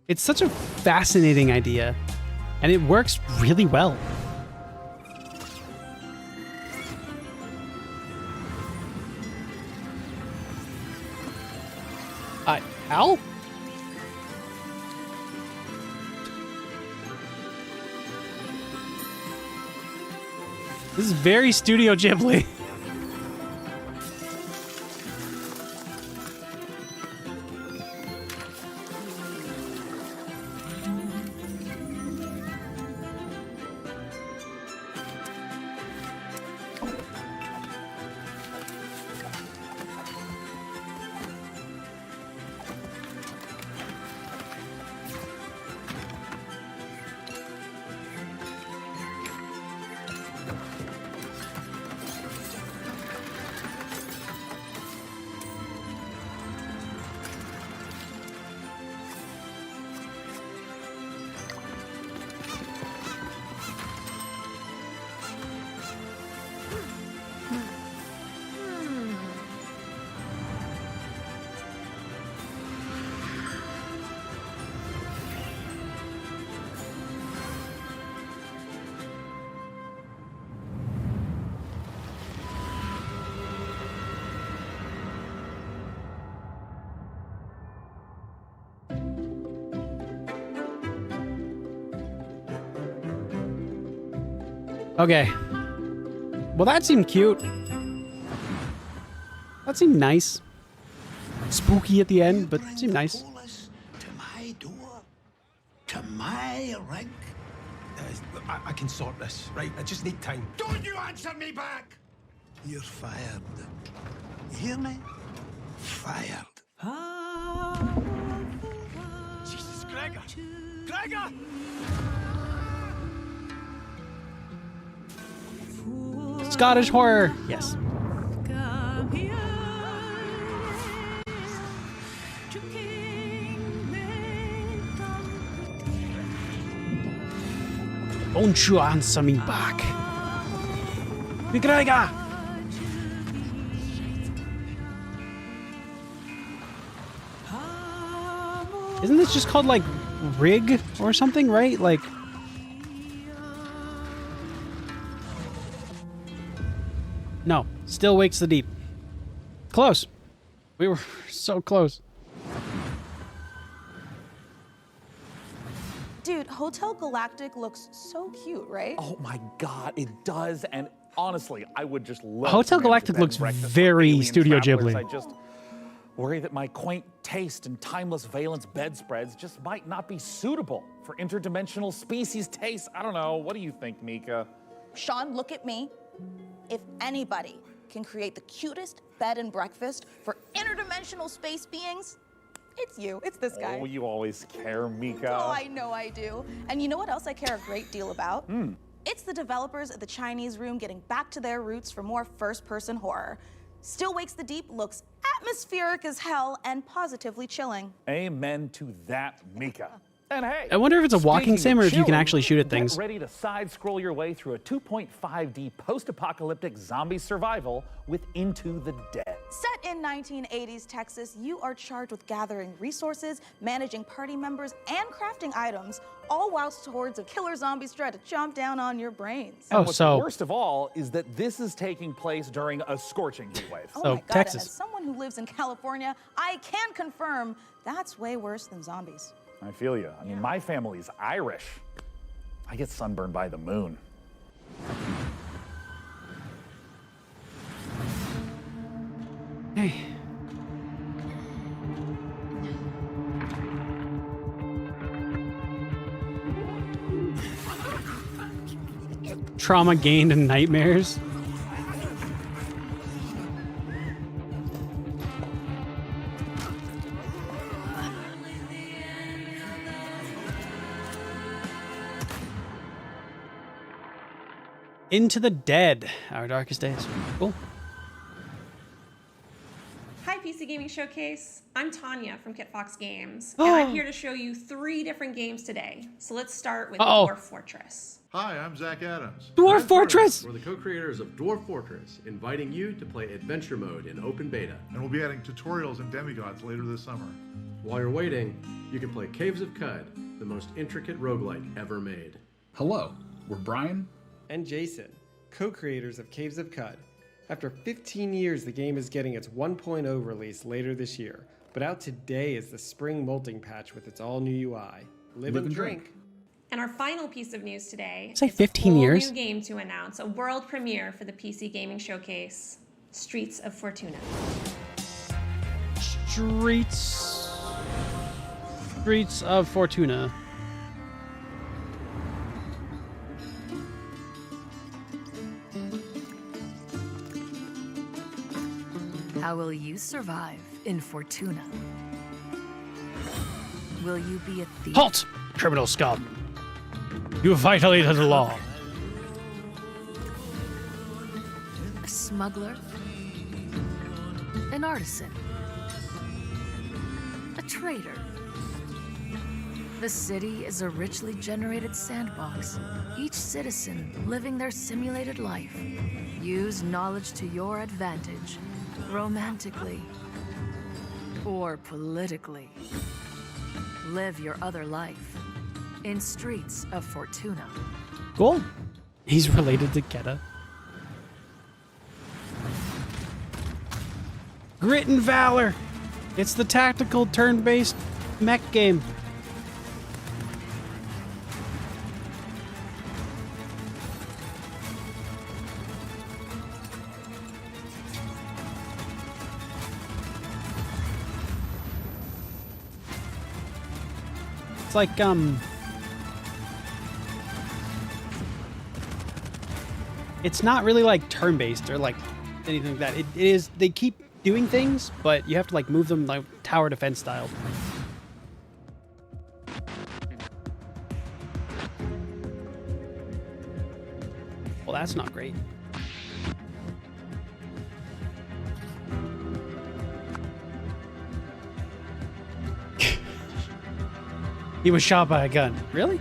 It's such a fascinating idea, and it works really well. Al? This is very Studio Ghibli. Okay. Well, that seemed cute. That seemed nice. Spooky at the end, but seemed nice. To my door, to my rig. I can sort this, right? I just need time. Don't you answer me back! You're fired. You hear me? Fired. Jesus, Gregor! Gregor! Scottish horror. Yes. Don't you answer me back. McGregor! Isn't this just called like Rig or something, right? Like. No, Still Wakes the Deep. Close. We were so close. Dude, Hotel Galactic looks so cute, right? Oh my god, it does. And honestly, I would just love Hotel to Galactic looks very Studio Ghibli. I just worry that my quaint taste and timeless valence bedspreads just might not be suitable for interdimensional species tastes. I don't know. What do you think, Mika? Sean, look at me. If anybody can create the cutest bed and breakfast for interdimensional space beings, it's you. It's this guy. Oh, you always care, Mika. Oh, I know I do. And you know what else I care a great deal about? It's the developers at the Chinese Room getting back to their roots for more first-person horror. Still Wakes the Deep looks atmospheric as hell and positively chilling. Amen to that, Mika. And hey, I wonder if it's a walking speaking sim of or if you can chilling, actually shoot at things. Get ready to side-scroll your way through a 2.5D post-apocalyptic zombie survival with Into the Dead. Set in 1980s Texas, you are charged with gathering resources, managing party members, and crafting items, all whilst hordes of killer zombies try to chomp down on your brains. And what's worst of all is that this is taking place during a scorching heat wave. Oh my God, Texas. And as someone who lives in California, I can confirm that's way worse than zombies. I feel you. I mean, my family's Irish. I get sunburned by the moon. Hey. Trauma gained in nightmares. Into the Dead, Our Darkest Days. Cool. Hi, PC Gaming Showcase. I'm Tanya from KitFox Games, Oh. and I'm here to show you 3 different games today. So let's start with Uh-oh. Dwarf Fortress. Hi, I'm Zach Adams. Dwarf Fortress! We're the co-creators of Dwarf Fortress, inviting you to play Adventure Mode in open beta. And we'll be adding tutorials and demigods later this summer. While you're waiting, you can play Caves of Cud, the most intricate roguelike ever made. Hello, we're Brian and Jason, co-creators of Caves of Cud. After 15 years, the game is getting its 1.0 release later this year, but out today is the spring molting patch with its all-new UI. Live and drink. And our final piece of news today Say is 15 a whole years? new game to announce, a world premiere for the PC Gaming Showcase, Streets of Fortuna. Streets of Fortuna. How will you survive in Fortuna? Will you be a thief? Halt! Criminal scum. You violated the law. A smuggler? An artisan? A traitor? The city is a richly generated sandbox. Each citizen living their simulated life. Use knowledge to your advantage, romantically or politically. Live your other life in Streets of Fortuna. Cool. He's related to Keta. Grit and Valor. It's the tactical turn-based mech game. It's like, it's not really like turn-based or like anything like that. It is, they keep doing things, but you have to like move them like tower defense style. Well, that's not great. He was shot by a gun. Really?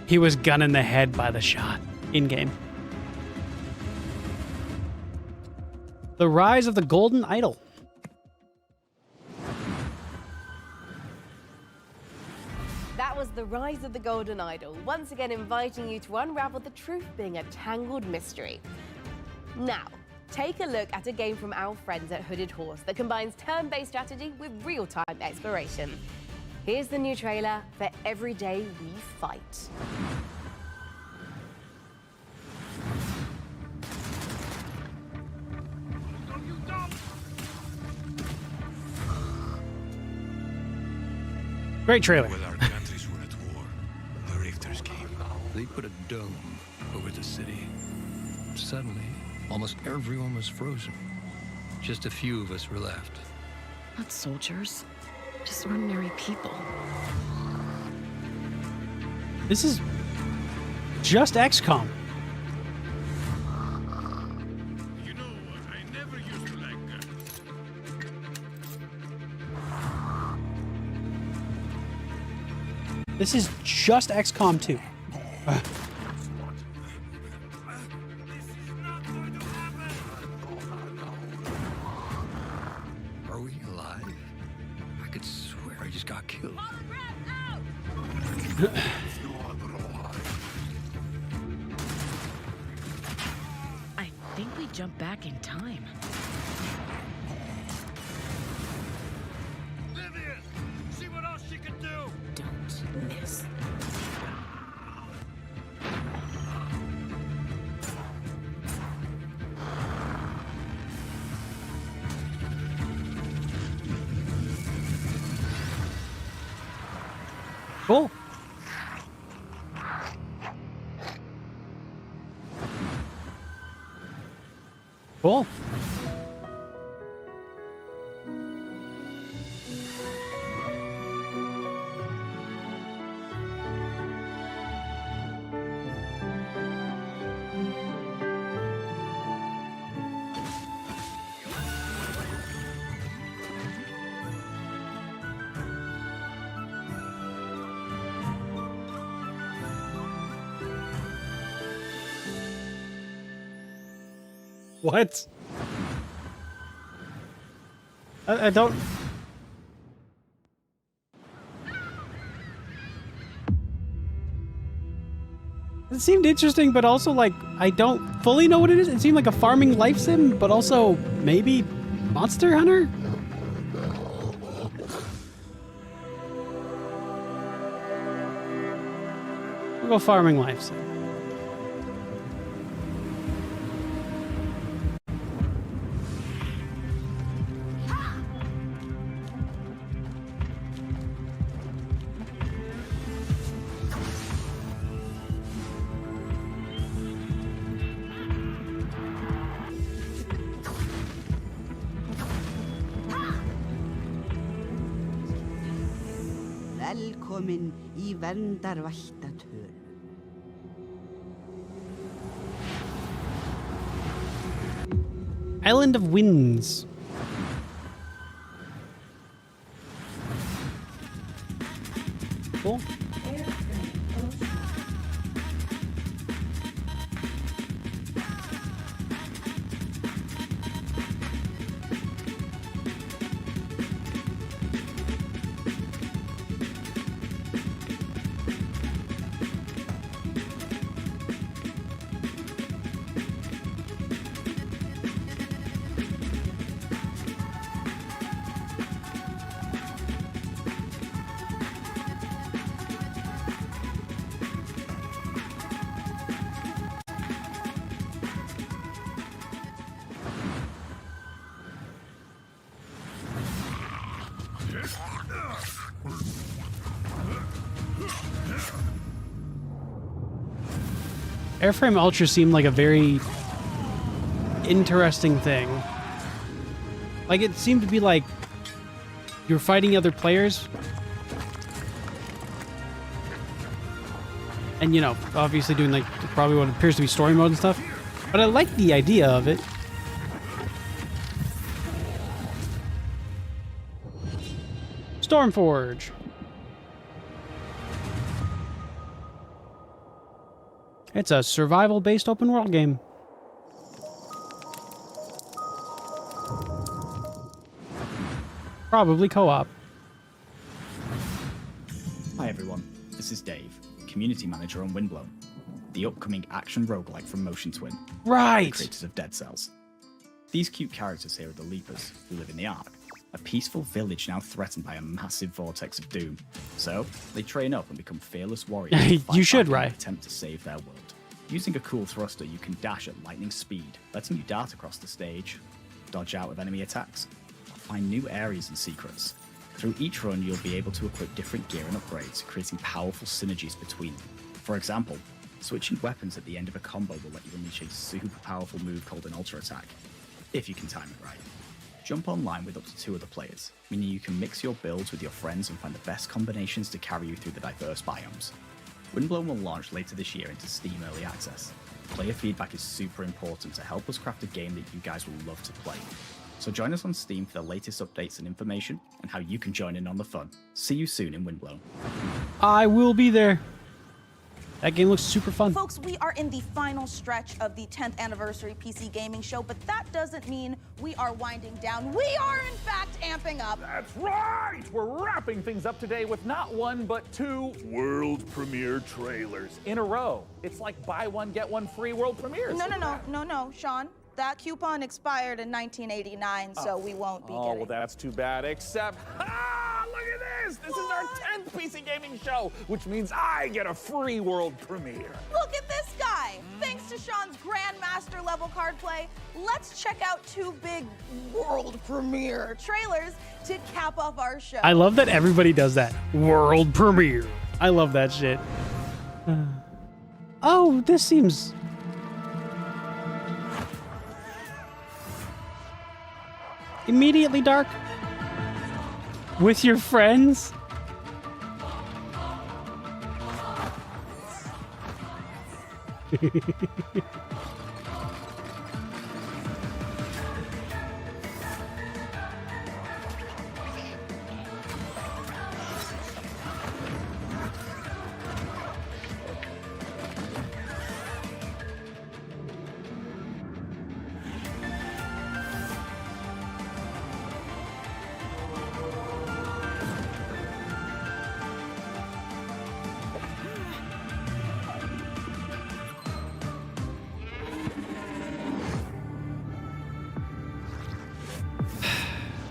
He was gunned in the head by the shot in game. The Rise of the Golden Idol. That was The Rise of the Golden Idol, once again inviting you to unravel the truth being a tangled mystery. Now, take a look at a game from our friends at Hooded Horse that combines turn-based strategy with real-time exploration. Here's the new trailer for Every Day We Fight. Great trailer. While our countries were at war, the Rifters came. They put a dome over the city. Suddenly, almost everyone was frozen. Just a few of us were left. Not soldiers, just ordinary people. This is just XCOM. You know, I never used to like guns. This is just XCOM 2. Are we alive? I could swear I just got killed. I think we jumped back in time. Vivian, see what else she can do. Don't miss. Cool. Cool. What? I don't... It seemed interesting, but also, like, I don't fully know what it is. It seemed like a farming life sim, but also maybe Monster Hunter? We'll go farming life sim. Velkomin í verndarvættatölu. Island of Winds. Cool. Airframe Ultra seemed like a very interesting thing. Like, it seemed to be like you're fighting other players. And, you know, obviously doing like probably what appears to be story mode and stuff. But I like the idea of it. Stormforge. It's a survival-based open world game. Probably co-op. Hi everyone, this is Dave, Community Manager on Windblown, the upcoming action roguelike from Motion Twin, Right! the creators of Dead Cells. These cute characters here are the Leapers, who live in the Ark, a peaceful village now threatened by a massive vortex of doom. So, they train up and become fearless warriors. who fight You should, back in an right? attempt to save their world. Using a cool thruster, you can dash at lightning speed, letting you dart across the stage, dodge out of enemy attacks, find new areas and secrets. Through each run, you'll be able to equip different gear and upgrades, creating powerful synergies between them. For example, switching weapons at the end of a combo will let you unleash a super powerful move called an Ultra Attack, if you can time it right. Jump online with up to 2 other players, meaning you can mix your builds with your friends and find the best combinations to carry you through the diverse biomes. Windblown will launch later this year into Steam Early Access. Player feedback is super important to help us craft a game that you guys will love to play. So join us on Steam for the latest updates and information, and how you can join in on the fun. See you soon in Windblown. I will be there. That game looks super fun. Folks, we are in the final stretch of the 10th anniversary PC Gaming Show, but that doesn't mean we are winding down. We are, in fact, amping up. That's right! We're wrapping things up today with not 1, but 2 world premiere trailers in a row. It's like buy one, get one free world premieres. No, Sean. That coupon expired in 1989, so we won't be Oh, getting well, that's too bad, except, look at this! This is our 10th PC Gaming Show, which means I get a free world premiere. Look at this guy! Thanks to Sean's Grandmaster level card play, let's check out 2 big world premiere trailers to cap off our show. I love that everybody does that. World premiere. I love that shit. Oh, this seems... immediately dark? With your friends?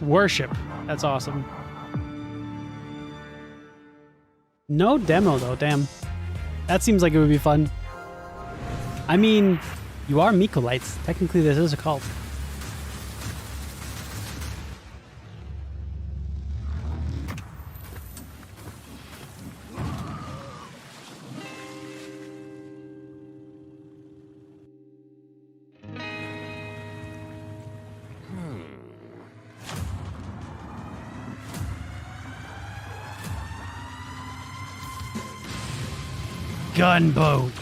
Worship. That's awesome. No demo, though. Damn. That seems like it would be fun. I mean, you are Mycolites. Technically, this is a cult. Gunboat.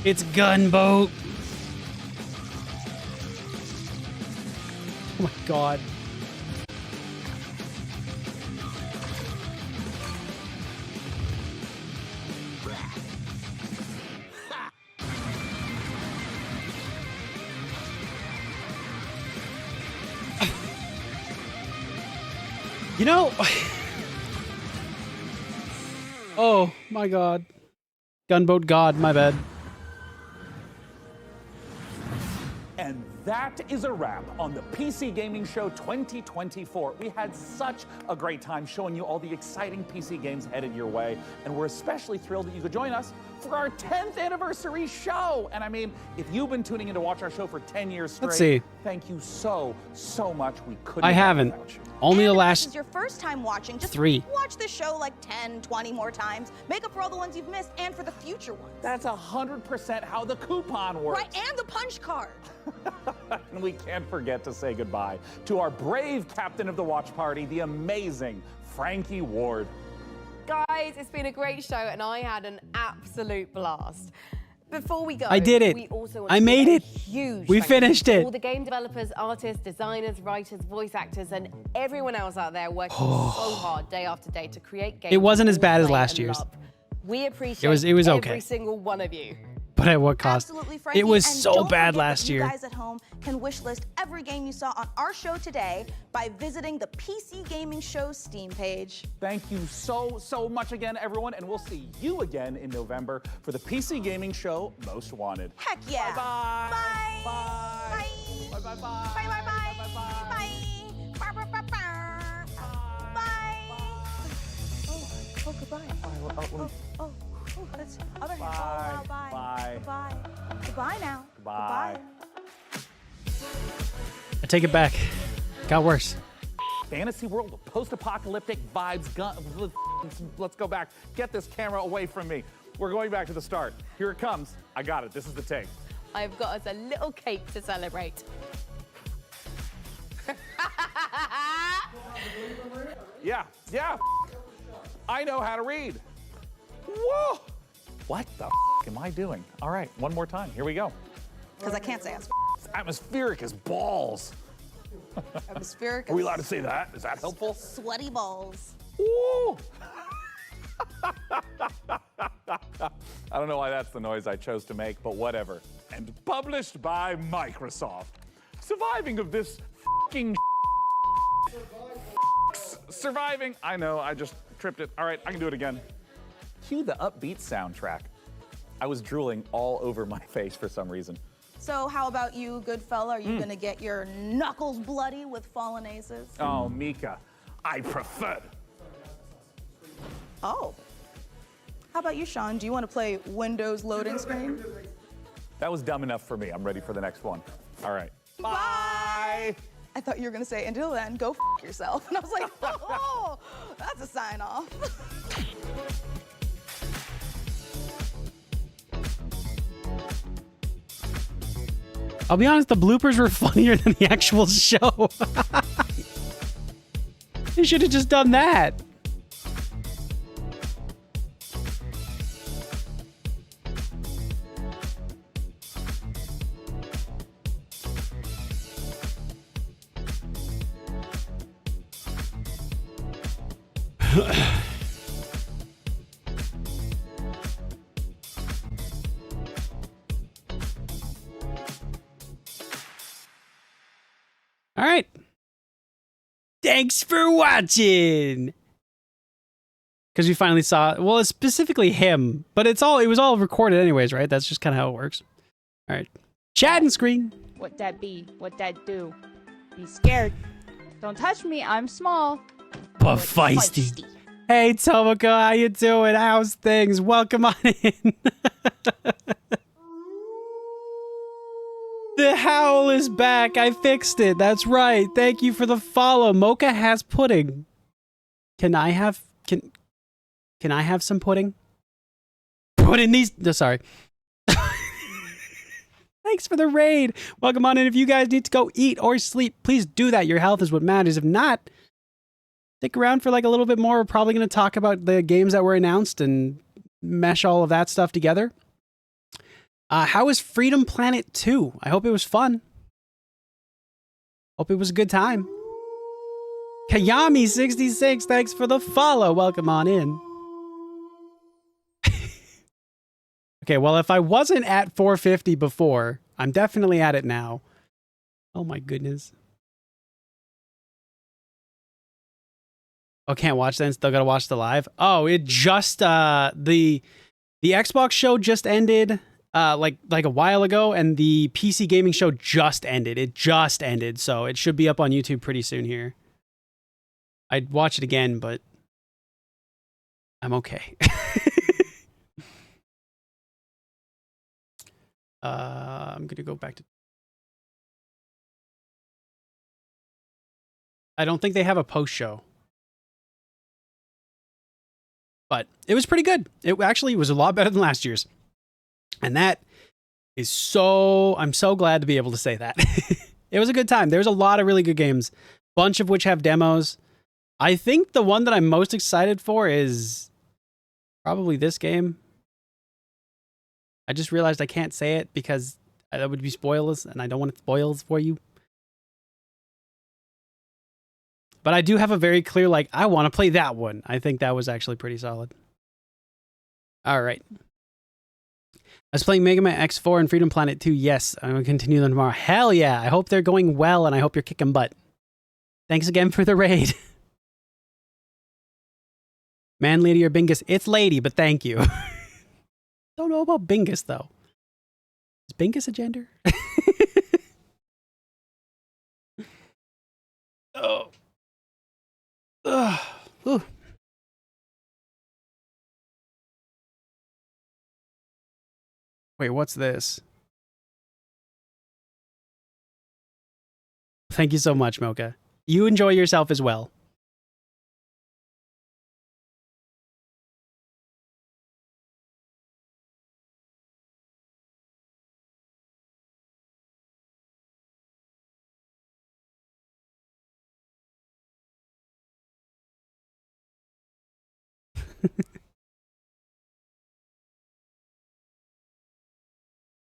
It's Gunboat. Oh my god. You know... Oh my god. Gunboat God, my bad. And that is a wrap on the PC Gaming Show 2024. We had such a great time showing you all the exciting PC games headed your way, and we're especially thrilled that you could join us for our 10th anniversary show. And I mean, if you've been tuning in to watch our show for 10 years straight, Let's see. Thank you so much. We couldn't I have done haven't. it without you. Only the If this last is your first time watching, just 3. watch the show like 10, 20 more times. Make up for all the ones you've missed and for the future ones. That's 100% how the coupon works. Right, and the punch card. And we can't forget to say goodbye to our brave captain of the watch party, the amazing Frankie Ward. Guys, it's been a great show and I had an absolute blast. Before we go, I did it. we also want I to made give a it. Huge We thank you finished to it. all the game developers, artists, designers, writers, voice actors, and everyone else out there working so hard day after day to create games. It wasn't we as all bad as play last and year's. love. We appreciate It was every okay. single one of you. But at what cost? Absolutely, Frankie. It was And so don't bad forget last that year. You guys at home can wishlist every game you saw on our show today by visiting the PC Gaming Show Steam page. Thank you so much again, everyone, and we'll see you again in November for the PC Gaming Show Most Wanted. Heck yeah. Bye-bye. Bye. Bye. Bye. Bye-bye. Bye. Bye. Bye. Bye. Bye. Bye. Bye. Bye. Oh, goodbye. Oh, that's other hand. Oh, wow, bye. Bye. Goodbye. Goodbye now. Bye. I take it back. Got worse. Fantasy world, post-apocalyptic vibes. Let's go back. Get this camera away from me. We're going back to the start. Here it comes. I got it. This is the take. I've got us a little cake to celebrate. Yeah. I know how to read. Whoa! What the am I doing? All right, one more time. Here we go. Because I can't say it's Atmospheric as balls. atmospheric. Are we allowed to say that? Is that helpful? Sweaty balls. Woo! I don't know why that's the noise I chose to make, but whatever. And published by Microsoft. Surviving of this f***ing surviving. I know, I just tripped it. All right, I can do it again. Cue the upbeat soundtrack. I was drooling all over my face for some reason. So how about you, good fella? Are you gonna get your knuckles bloody with fallen aces? Oh, Mika, I prefer. Oh. How about you, Sean? Do you want to play Windows loading screen? That was dumb enough for me. I'm ready for the next one. All right. Bye. I thought you were gonna say, until then, go f yourself. And I was like, oh, that's a sign off. I'll be honest, the bloopers were funnier than the actual show. They should have just done that. All right. Thanks for watching. Because we finally saw, well, it's specifically him, but it was all recorded anyways, right? That's just kind of how it works. All right. Chat and screen. What that be? What that do? Be scared. Don't touch me. I'm small. But feisty. Hey, Tomoko, how you doing? How's things? Welcome on in. The howl is back. I fixed it. That's right. Thank you for the follow. Mocha has pudding. Can I have some pudding? Put in these. No, sorry. Thanks for the raid. Welcome on in. If you guys need to go eat or sleep, please do that. Your health is what matters. If not, stick around for like a little bit more. We're probably going to talk about the games that were announced and mesh all of that stuff together. How was Freedom Planet 2? I hope it was fun. Hope it was a good time. Kayami66, thanks for the follow. Welcome on in. Okay, well, if I wasn't at 450 before, I'm definitely at it now. Oh my goodness. Oh, can't watch then? Still gotta watch the live? Oh, it just, the Xbox show just ended. Like a while ago, and the PC gaming show just ended. It just ended, so it should be up on YouTube pretty soon here. I'd watch it again, but I'm okay. I'm gonna go back to I don't think they have a post show. But it was pretty good. It actually was a lot better than last year's. And that is I'm so glad to be able to say that. It was a good time. There's a lot of really good games, bunch of which have demos. I think the one that I'm most excited for is probably this game. I just realized I can't say it because that would be spoilers, and I don't want it spoils for you. But I do have a very clear, like, I want to play that one. I think that was actually pretty solid. All right. I was playing Mega Man X4 and Freedom Planet 2. Yes, I'm going to continue them tomorrow. Hell yeah. I hope they're going well, and I hope you're kicking butt. Thanks again for the raid. Man, lady, or Bingus? It's lady, but thank you. Don't know about Bingus, though. Is Bingus a gender? Oh. Ugh. Ooh. Wait, what's this? Thank you so much, Mocha. You enjoy yourself as well.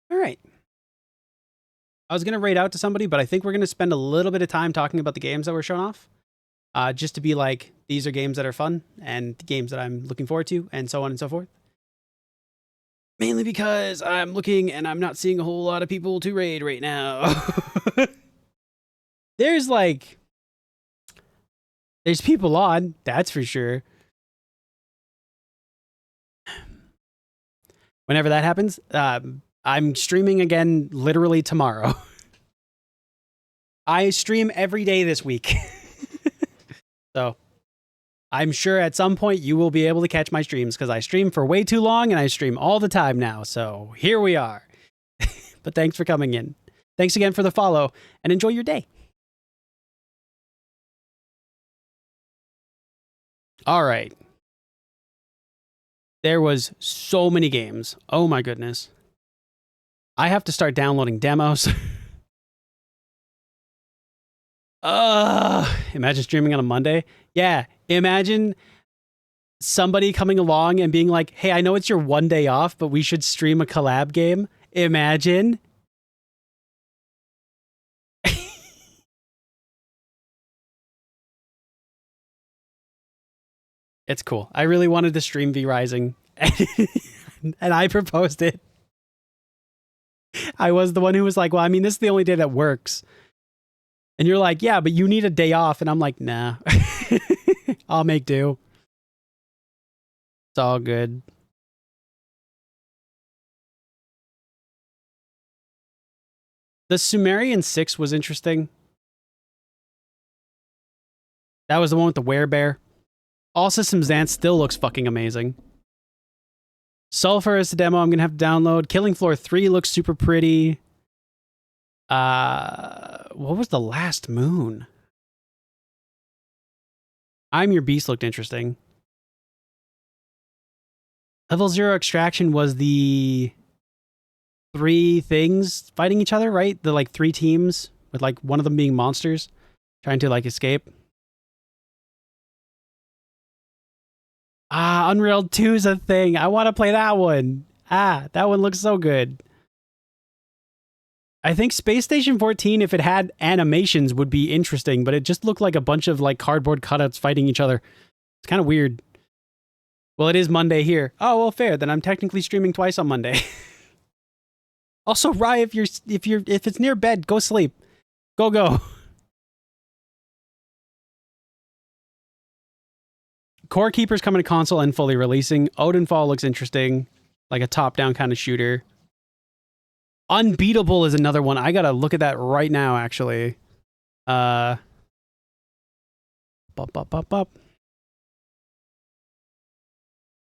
All right. I was going to raid out to somebody, but I think we're going to spend a little bit of time talking about the games that were shown off. Just to be like, these are games that are fun and games that I'm looking forward to and so on and so forth. Mainly because I'm looking and I'm not seeing a whole lot of people to raid right now. There's people on, that's for sure. Whenever that happens, I'm streaming again literally tomorrow. I stream every day this week. So I'm sure at some point you will be able to catch my streams because I stream for way too long and I stream all the time now. So here we are. But thanks for coming in. Thanks again for the follow and enjoy your day. All right. There was so many games. Oh my goodness. I have to start downloading demos. Imagine streaming on a Monday. Yeah, imagine somebody coming along and being like, hey, I know it's your one day off, but we should stream a collab game. Imagine. It's cool. I really wanted to stream V Rising, and I proposed it. I was the one who was like, well, I mean, this is the only day that works. And you're like, yeah, but you need a day off. And I'm like, nah, I'll make do. It's all good. The Sumerian 6 was interesting. That was the one with the werebear. All Systems Dance still looks fucking amazing. Sulfur is the demo I'm going to have to download. Killing Floor 3 looks super pretty. What was the Last Moon? I'm Your Beast looked interesting. Level 0 Extraction was the 3 things fighting each other, right? The like 3 teams with like one of them being monsters trying to like escape. Unreal 2 is a thing. I want to play that one. That one looks so good. I think Space Station 14, if it had animations, would be interesting, but it just looked like a bunch of like cardboard cutouts fighting each other. It's kind of weird. Well, it is Monday here. Oh, well, fair. Then I'm technically streaming twice on Monday. Also, Rye, if it's near bed, go sleep. Go. Core Keeper's coming to console and fully releasing. Odenfall looks interesting, like a top-down kind of shooter. Unbeatable is another one. I gotta look at that right now, actually.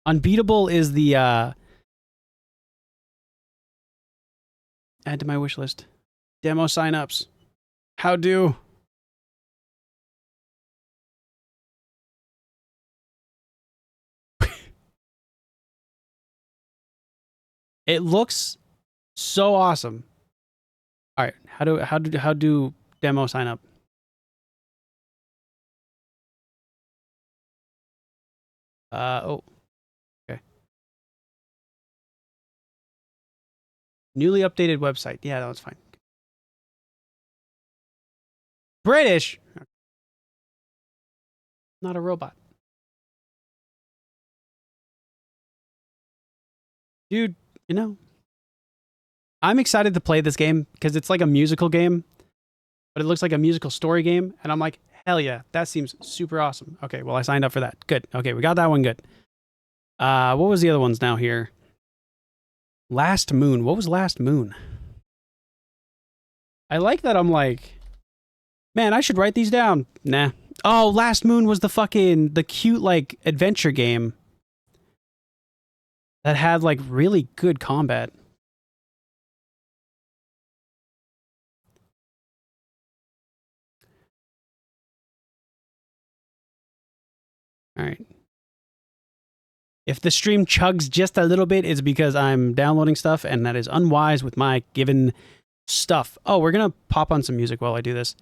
Unbeatable is the add to my wish list. Demo signups. How do? It looks so awesome. All right, how do demo sign up? Oh, okay. Newly updated website. Yeah, that was fine. British. Not a robot. Dude, you know, I'm excited to play this game because it's like a musical game, but it looks like a musical story game. And I'm like, hell yeah, that seems super awesome. Okay, well, I signed up for that. Good. Okay, we got that one good. What was the other ones now here? Last Moon. What was Last Moon? I like that I'm like, man, I should write these down. Nah. Oh, Last Moon was the cute, like, adventure game that had, like, really good combat. All right. If the stream chugs just a little bit, it's because I'm downloading stuff, and that is unwise with my given stuff. Oh, we're going to pop on some music while I do this.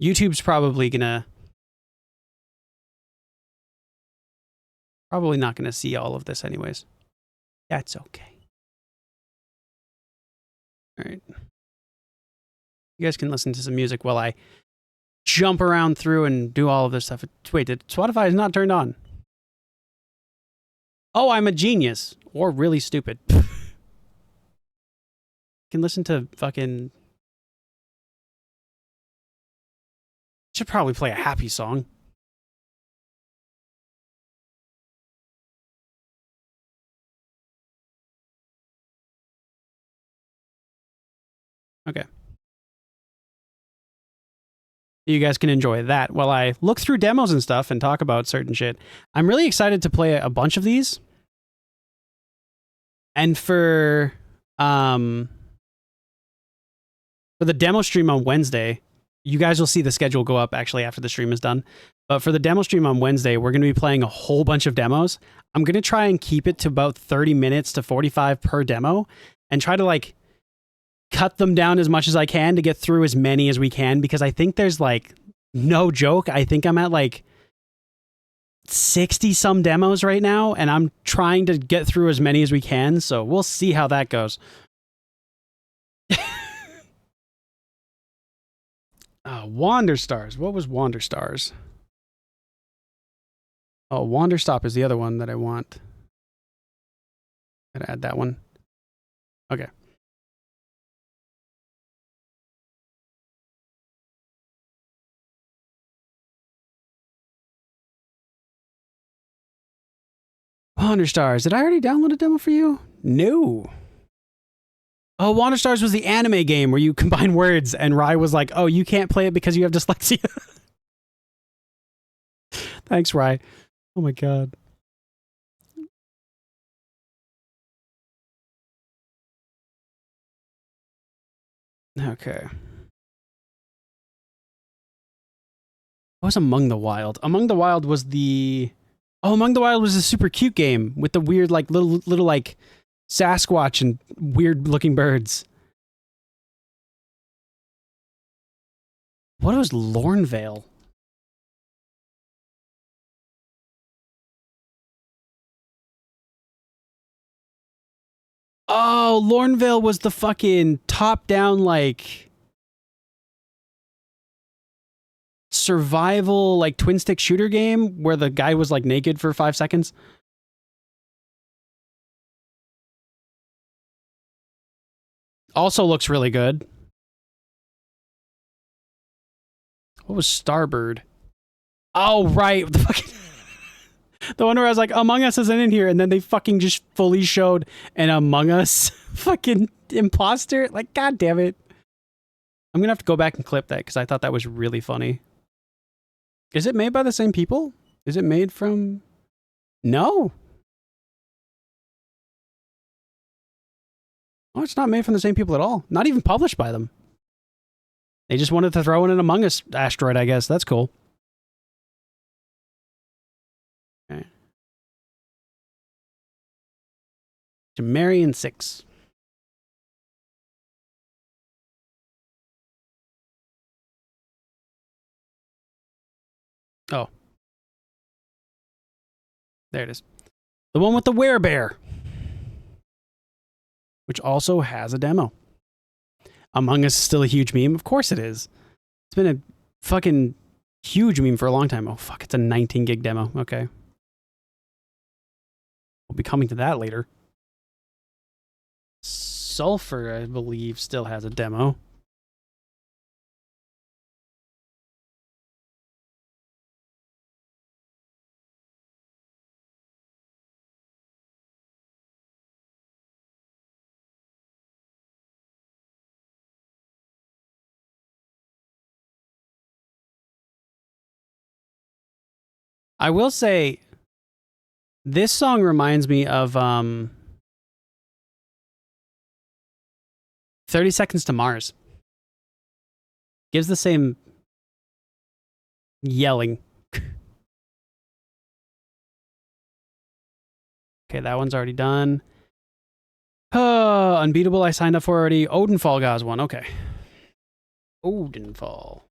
YouTube's probably not going to see all of this anyways. That's okay. All right. You guys can listen to some music while I jump around through and do all of this stuff. Wait, Spotify is not turned on. Oh, I'm a genius. Or really stupid. Can listen to fucking... Should probably play a happy song. Okay. You guys can enjoy that while I look through demos and stuff and talk about certain shit. I'm really excited to play a bunch of these. And for the demo stream on Wednesday, you guys will see the schedule go up actually after the stream is done. But for the demo stream on Wednesday, we're going to be playing a whole bunch of demos. I'm going to try and keep it to about 30 minutes to 45 per demo and try to like cut them down as much as I can to get through as many as we can, because I think there's like, no joke, I think I'm at like 60 some demos right now, and I'm trying to get through as many as we can, so we'll see how that goes. Wander Stars. What was Wander Stars? Oh, Wander Stop is the other one that I want. Gotta add that one. Okay. Wander Stars. Did I already download a demo for you? No. Oh, Wander Stars was the anime game where you combine words, and Rai was like, oh, you can't play it because you have dyslexia. Thanks, Rai. Oh my god. Okay. What was Among the Wild? Among the Wild was the... Oh, Among the Wild was a super cute game with the weird, like, little like, Sasquatch and weird-looking birds. What was Lornvale? Oh, Lornvale was the fucking top-down, like... survival, like, twin-stick shooter game where the guy was, like, naked for 5 seconds. Also looks really good. What was Starbird? Oh, right. The fucking... the one where I was like, Among Us isn't in here, and then they fucking just fully showed an Among Us fucking imposter. Like, god damn it. I'm gonna have to go back and clip that because I thought that was really funny. Is it made by the same people? Is it made from... No. Oh, it's not made from the same people at all. Not even published by them. They just wanted to throw in an Among Us asteroid, I guess. That's cool. Okay. Marion 6. Oh. There it is. The one with the werebear. Which also has a demo. Among Us is still a huge meme. Of course it is. It's been a fucking huge meme for a long time. Oh, fuck. It's a 19 gig demo. Okay. We'll be coming to that later. Sulfur, I believe, still has a demo. I will say, this song reminds me of 30 Seconds to Mars. Gives the same yelling. Okay, that one's already done. Unbeatable I signed up for already. Odenfall got one. Okay. Odenfall.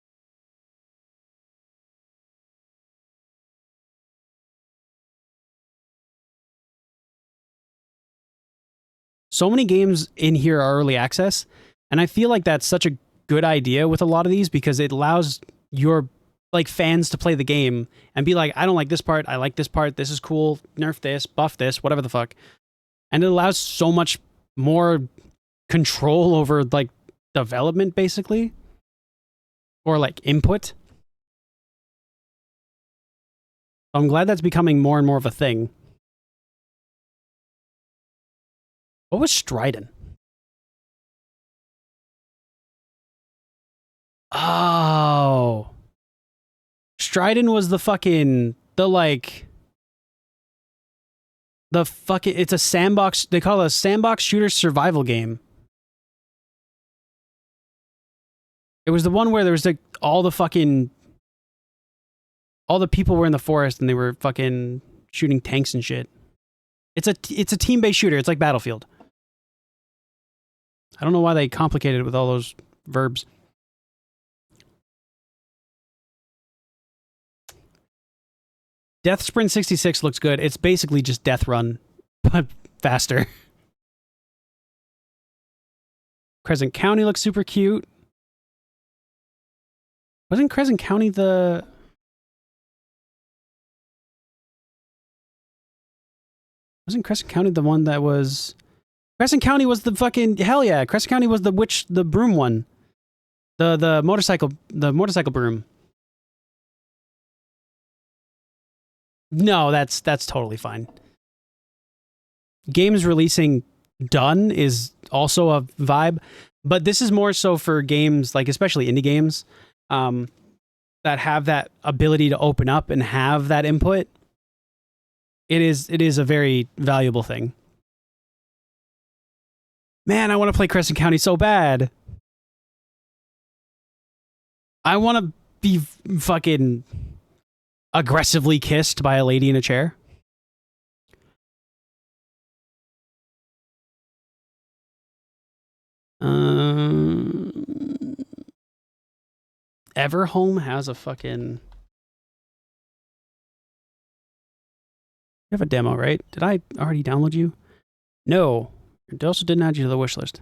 So many games in here are early access, and I feel like that's such a good idea with a lot of these because it allows your like fans to play the game and be like, I don't like this part, I like this part, this is cool, nerf this, buff this, whatever the fuck. And it allows so much more control over like development basically, or like input. I'm glad that's becoming more and more of a thing. What was Stridon? Oh. Stridon was the fucking, it's a sandbox, they call it a sandbox shooter survival game. It was the one where there was all the people were in the forest and they were fucking shooting tanks and shit. It's a team-based shooter. It's like Battlefield. I don't know why they complicated it with all those verbs. Death Sprint 66 looks good. It's basically just Death Run, but faster. Crescent County looks super cute. Wasn't Crescent County the... Wasn't Crescent County the one that was... Crescent County was the fucking... Hell yeah. Crescent County was the broom one. The motorcycle broom. No, that's totally fine. Games releasing done is also a vibe, but this is more so for games, like especially indie games, that have that ability to open up and have that input. It is a very valuable thing. Man, I want to play Crescent County so bad. I want to be fucking aggressively kissed by a lady in a chair. Everhome has a fucking... You have a demo, right? Did I already download you? No. I also didn't add you to the wish list.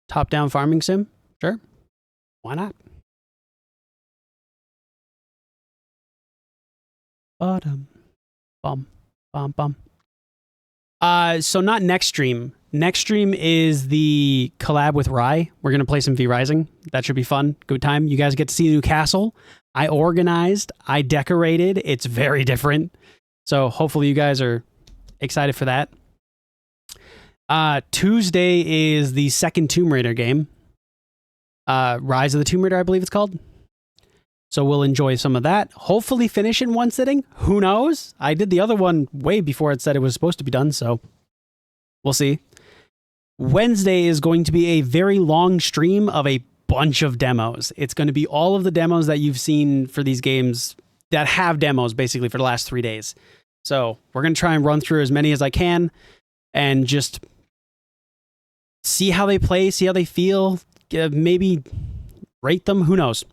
Top-down farming sim? Sure. Why not? Bottom. Bum. Bum. Bum. So not next stream. Next stream is the collab with Rye. We're going to play some V Rising. That should be fun. Good time. You guys get to see the new castle. I organized. I decorated. It's very different. So hopefully you guys are excited for that. Tuesday is the second Tomb Raider game. Rise of the Tomb Raider, I believe it's called. So we'll enjoy some of that. Hopefully finish in one sitting. Who knows? I did the other one way before it said it was supposed to be done, so we'll see. Wednesday is going to be a very long stream of a bunch of demos. It's going to be all of the demos that you've seen for these games that have demos basically for the last 3 days. So we're going to try and run through as many as I can and just see how they play, see how they feel, maybe rate them. Who knows?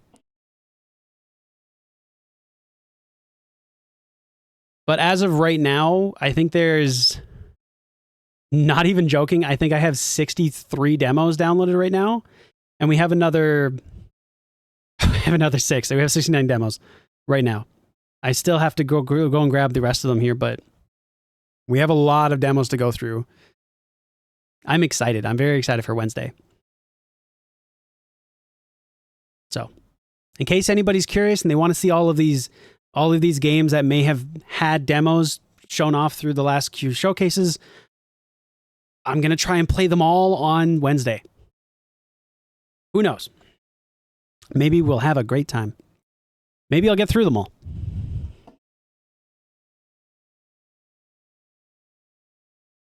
But as of right now, I think there's, not even joking, I think I have 63 demos downloaded right now. And we have another 6. So we have 69 demos right now. I still have to go and grab the rest of them here, but we have a lot of demos to go through. I'm excited. I'm very excited for Wednesday. So, in case anybody's curious and they want to see all of these games that may have had demos shown off through the last few showcases, I'm going to try and play them all on Wednesday. Who knows? Maybe we'll have a great time. Maybe I'll get through them all.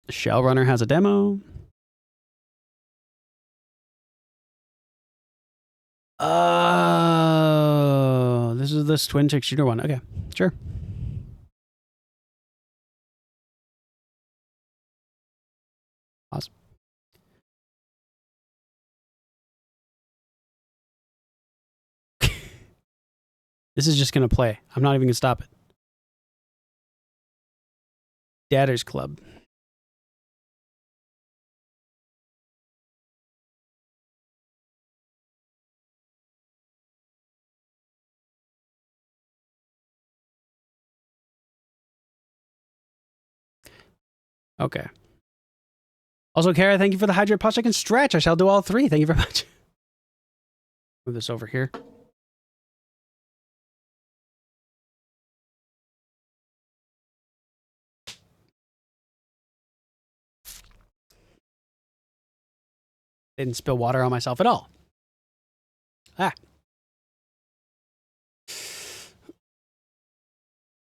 Shell Runner has a demo. This is this twin chick shooter one. Okay, sure. Awesome. This is just going to play. I'm not even going to stop it. Dadders Club. Okay. Also, Kara, thank you for the hydrate pause check and stretch. I shall do all 3. Thank you very much. Move this over here. Didn't spill water on myself at all. Ah.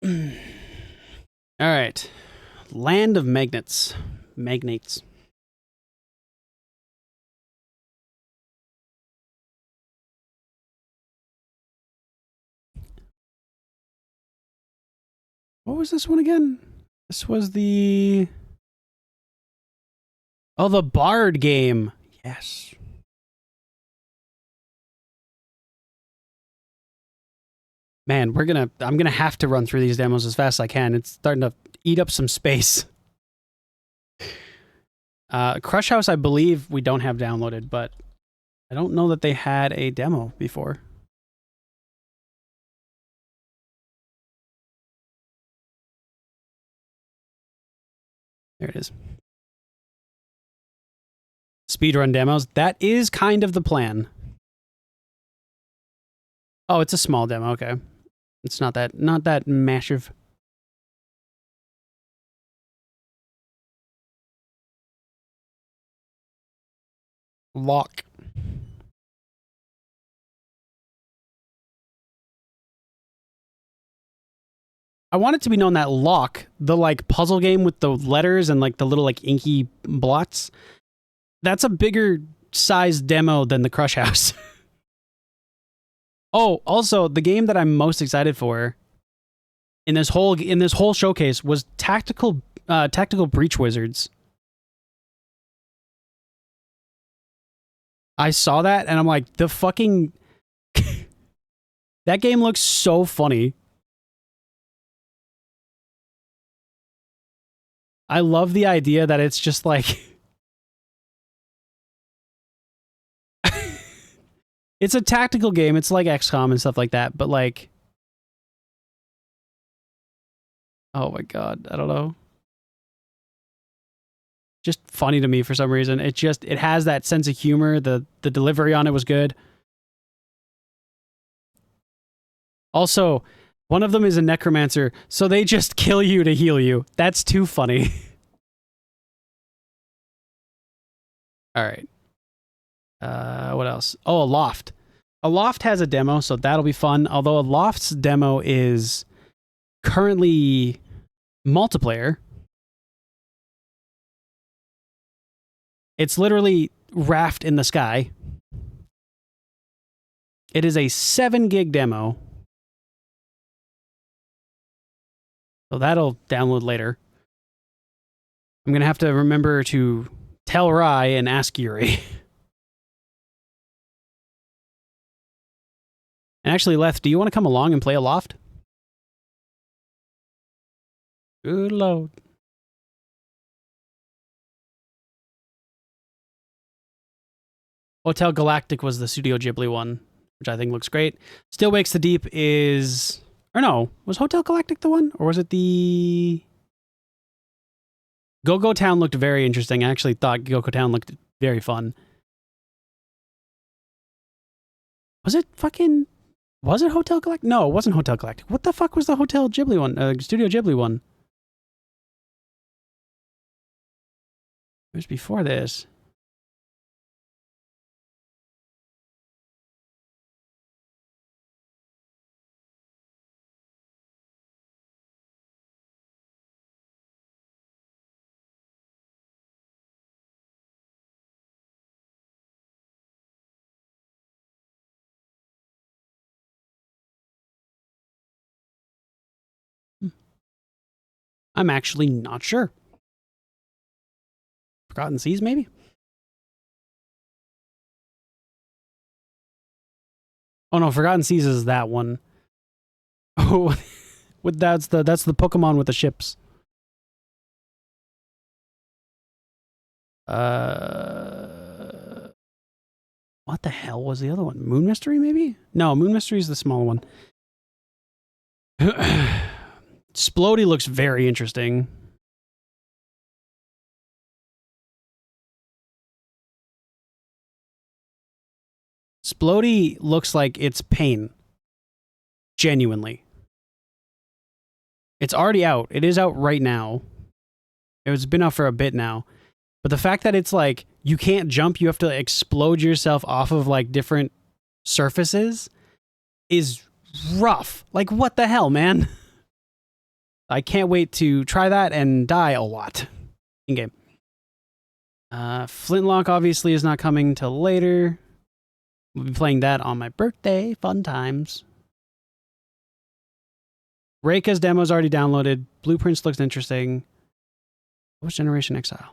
All right. Land of Magnates. Magnates. What was this one again? This was the... Oh, the Bard game. Yes. Man, I'm gonna have to run through these demos as fast as I can. It's starting to eat up some space. Crush House, I believe we don't have downloaded, but I don't know that they had a demo before. There it is. Speedrun demos. That is kind of the plan. Oh, it's a small demo. Okay. It's not that massive. Lock. I want it to be known that Lock, the like puzzle game with the letters and like the little like inky blots, that's a bigger size demo than the Crush House. Oh, also the game that I'm most excited for in this whole showcase was Tactical Breach Wizards. I saw that and I'm like, the fucking that game looks so funny. I love the idea that it's just like it's a tactical game. It's like XCOM and stuff like that, but like, oh my god, I don't know. Just funny to me for some reason. It has that sense of humor. The delivery on it was good. Also, one of them is a necromancer, so they just kill you to heal you. That's too funny. All right. What else? Oh, Aloft. Aloft has a demo, so that'll be fun. Although Aloft's demo is currently multiplayer. It's literally Raft in the sky. It is a 7 gig demo. So that'll download later. I'm going to have to remember to tell Rye and ask Yuri. And actually, Leth, do you want to come along and play Aloft? Good Lord. Hotel Galactic was the Studio Ghibli one, which I think looks great. Still Wakes the Deep is... Or no, was Hotel Galactic the one? Or was it the... Go-Go Town looked very interesting. I actually thought Go-Go Town looked very fun. Was it fucking... Was it Hotel Galactic? No, it wasn't Hotel Galactic. What the fuck was the Hotel Ghibli one? Studio Ghibli one? It was before this. I'm actually not sure. Forgotten Seas, maybe? Oh no, Forgotten Seas is that one. Oh, that's the Pokemon with the ships. What the hell was the other one? Moon Mystery, maybe? No, Moon Mystery is the smaller one. Splody looks very interesting. Splody looks like it's pain. Genuinely. It's already out. It is out right now. It's been out for a bit now. But the fact that it's like, you can't jump, you have to explode yourself off of like different surfaces is rough. Like, what the hell, man? I can't wait to try that and die a lot in game. Flintlock obviously is not coming till later. We'll be playing that on my birthday. Fun times. Reika's demo's already downloaded. Blueprints looks interesting. What's Generation Exile?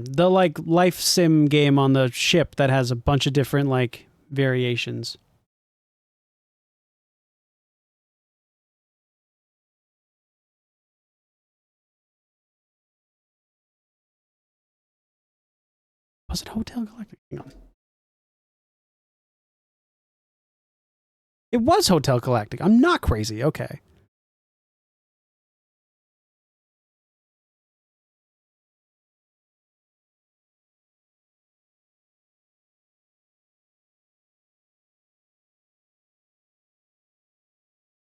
The like life sim game on the ship that has a bunch of different like variations. Was it Hotel Galactic? Hang on. It was Hotel Galactic. I'm not crazy. Okay.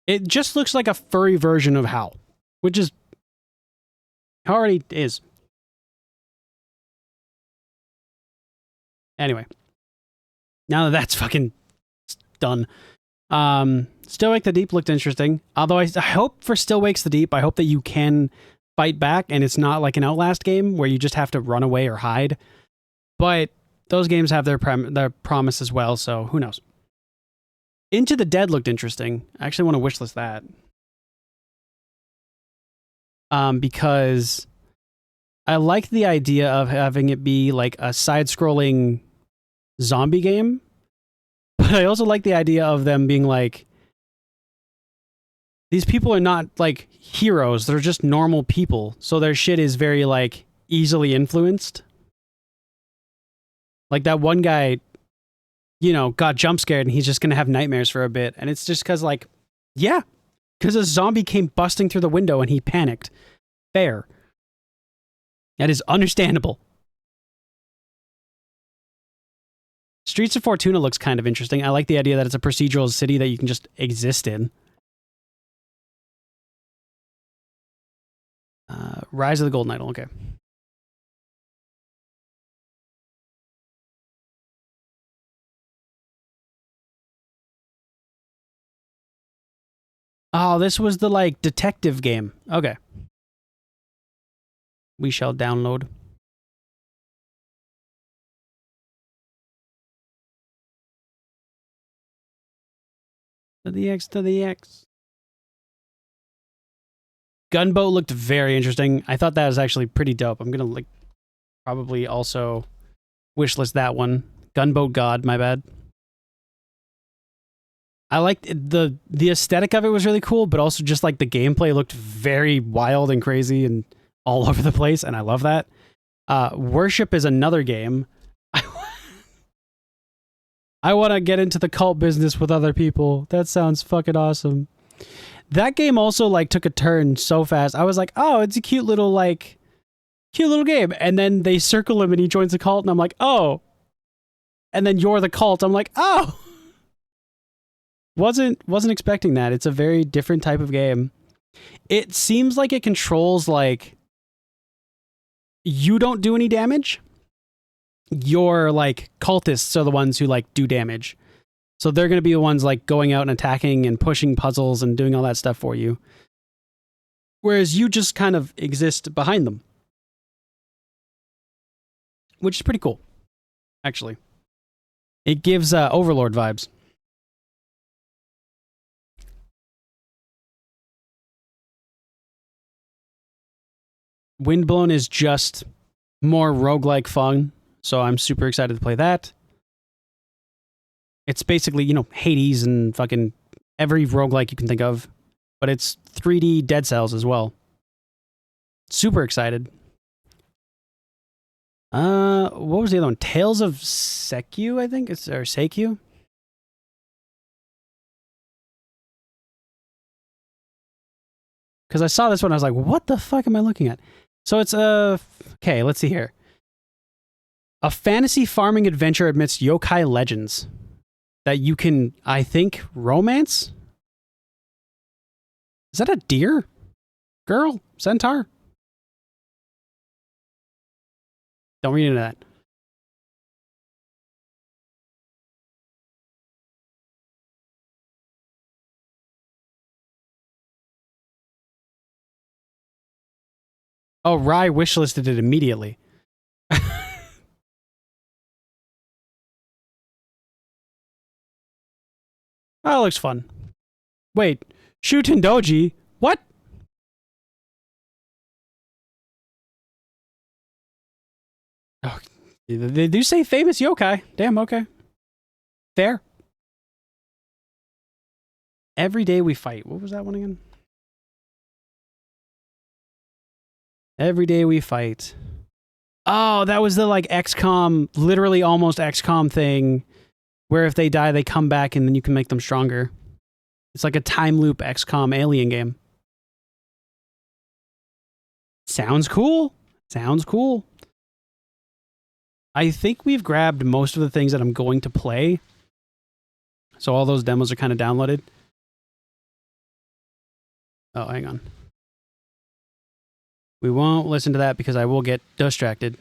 It just looks like a furry version of HAL, which is how it already is. Anyway, now that that's fucking done, Still Wake the Deep looked interesting. Although I hope for Still Wakes the Deep, I hope that you can fight back and it's not like an Outlast game where you just have to run away or hide. But those games have their promise as well, so who knows. Into the Dead looked interesting. I actually want to wishlist that. Because I like the idea of having it be like a side-scrolling zombie game. But I also like the idea of them being like, these people are not like heroes. They're just normal people. So their shit is very like easily influenced. Like that one guy, you know, got jump scared and he's just going to have nightmares for a bit. And it's just because like, yeah, because a zombie came busting through the window and he panicked. Fair. That is understandable. Streets of Fortuna looks kind of interesting. I like the idea that it's a procedural city that you can just exist in. Rise of the Golden Idol, okay. Oh, this was the, like, detective game. Okay. We shall download. To the X, to the X. Gunboat looked very interesting. I thought that was actually pretty dope. I'm gonna like probably also wishlist that one. Gunboat God, my bad. I liked the aesthetic of it was really cool, but also just like the gameplay looked very wild and crazy and all over the place, and I love that. Worship is another game. I want to get into the cult business with other people. That sounds fucking awesome. That game also like took a turn so fast. I was like, oh, it's a cute little game. And then they circle him and he joins the cult, and I'm like, oh. And then you're the cult. I'm like, oh. Wasn't expecting that. It's a very different type of game. It seems like it controls like you don't do any damage. Your like cultists are the ones who like do damage. So they're going to be the ones like going out and attacking and pushing puzzles and doing all that stuff for you. Whereas you just kind of exist behind them. Which is pretty cool, actually. It gives Overlord vibes. Windblown is just more roguelike fun, so I'm super excited to play that. It's basically, you know, Hades and fucking every roguelike you can think of, but it's 3D Dead Cells as well. Super excited. What was the other one? Tales of Seikyu, I think? Or Seikyu? Because I saw this one, I was like, what the fuck am I looking at? So it's okay, let's see here. A fantasy farming adventure amidst yokai legends that you can, I think, romance? Is that a deer? Girl? Centaur? Don't read into that. Oh, Rye wishlisted it immediately. Oh, it looks fun. Wait, Shuten Doji? What? Oh, they do say famous yokai. Damn, okay. Fair. Every day we fight. What was that one again? Every day we fight. Oh, that was the like XCOM, literally almost XCOM thing, where if they die, they come back and then you can make them stronger. It's like a time loop XCOM alien game. Sounds cool. Sounds cool. I think we've grabbed most of the things that I'm going to play. So all those demos are kind of downloaded. Oh, hang on. We won't listen to that because I will get distracted.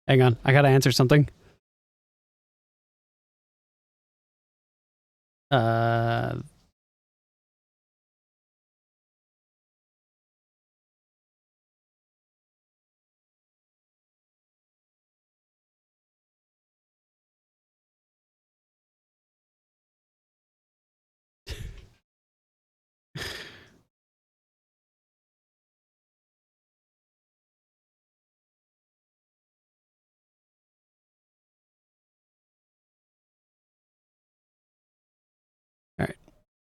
Hang on, I gotta answer something. All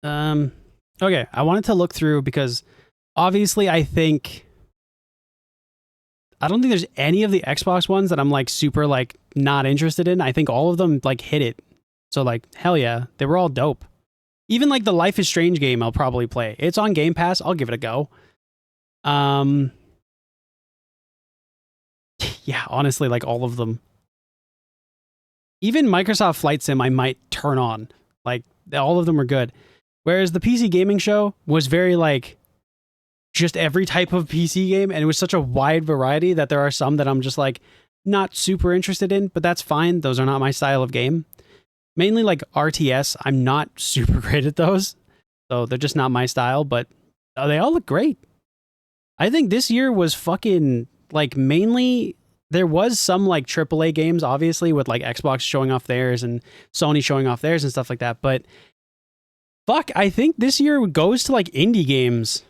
right. Okay, I wanted to look through because obviously I don't think there's any of the Xbox ones that I'm like super like not interested in. I think all of them like hit it. So like hell yeah, they were all dope. Even like the Life is Strange game I'll probably play. It's on Game Pass. I'll give it a go. Yeah, honestly, like all of them. Even Microsoft Flight Sim I might turn on. Like all of them are good. Whereas the PC gaming show was very like just every type of PC game, and it was such a wide variety that there are some that I'm just like not super interested in, but that's fine. Those are not my style of game. Mainly like RTS, I'm not super great at those. So they're just not my style, but Oh, they all look great. I think this year was fucking, like, mainly, there was some, like, AAA games, obviously, with, like, Xbox showing off theirs and Sony showing off theirs and stuff like that, but fuck, I think this year goes to, like, indie games.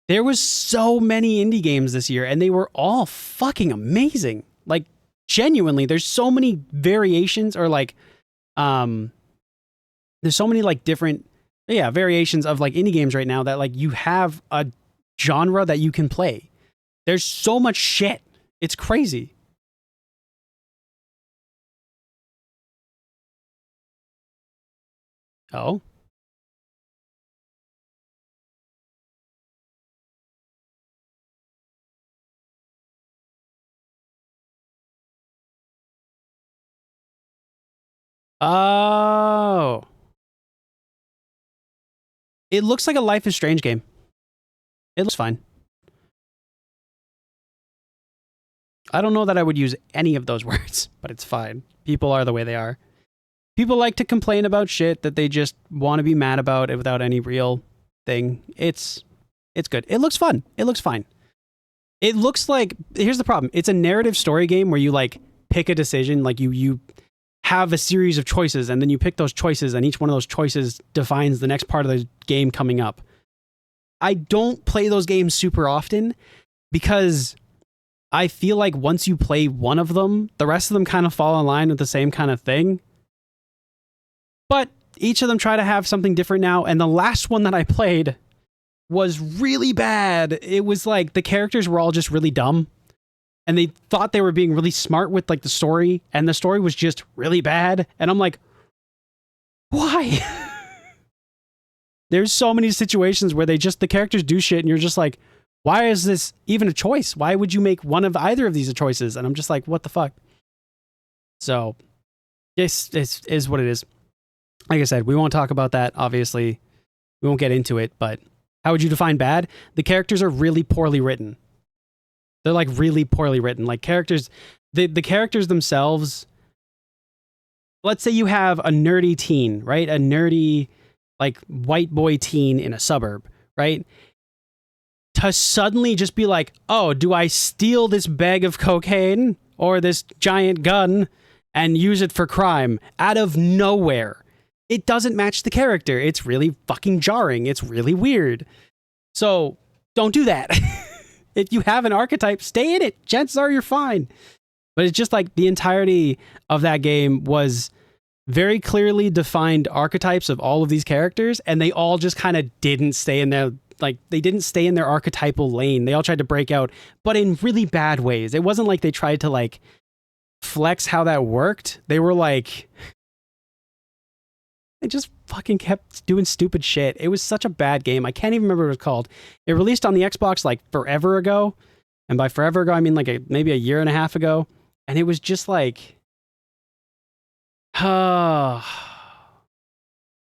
There was so many indie games this year, and they were all fucking amazing. Like, genuinely, there's so many variations, or, like, there's so many, like, different, variations of, like, indie games right now that, like, you have a genre that you can play. There's so much shit. It's crazy. Oh? Oh. It looks like a Life is Strange game. It looks fine. I don't know that I would use any of those words, but it's fine. People are the way they are. People like to complain about shit that they just want to be mad about it without any real thing. It's good. It looks fun. It looks fine. It looks like, here's the problem. It's a narrative story game where you, like, pick a decision, like you have a series of choices, and then you pick those choices, and each one of those choices defines the next part of the game coming up. I don't play those games super often because I feel like once you play one of them, the rest of them kind of fall in line with the same kind of thing. But each of them try to have something different now, and the last one that I played was really bad. It was like the characters were all just really dumb, and they thought they were being really smart with, like, the story, and the story was just really bad. And I'm like, why? There's so many situations where the characters do shit, and you're just like, why is this even a choice? Why would you make one of either of these a choices? And I'm just like, what the fuck? So, this is what it is. Like I said, we won't talk about that, obviously. We won't get into it, but how would you define bad? The characters are really poorly written. They're, like, really poorly written. Like, characters, the characters themselves, let's say you have a nerdy teen, right? A nerdy, like, white boy teen in a suburb, right? To suddenly just be like, oh, do I steal this bag of cocaine or this giant gun and use it for crime out of nowhere? It doesn't match the character. It's really fucking jarring. It's really weird. So don't do that. If you have an archetype, stay in it. Chances are you're fine. But it's just like the entirety of that game was very clearly defined archetypes of all of these characters, and they all just kind of didn't stay in their, like, they didn't stay in their archetypal lane. They all tried to break out, but in really bad ways. It wasn't like they tried to, like, flex how that worked. They were like, they just fucking kept doing stupid shit. It was such a bad game. I can't even remember what it was called. It released on the Xbox, like, forever ago. And by forever ago, I mean, like, maybe a year and a half ago. And it was just like, the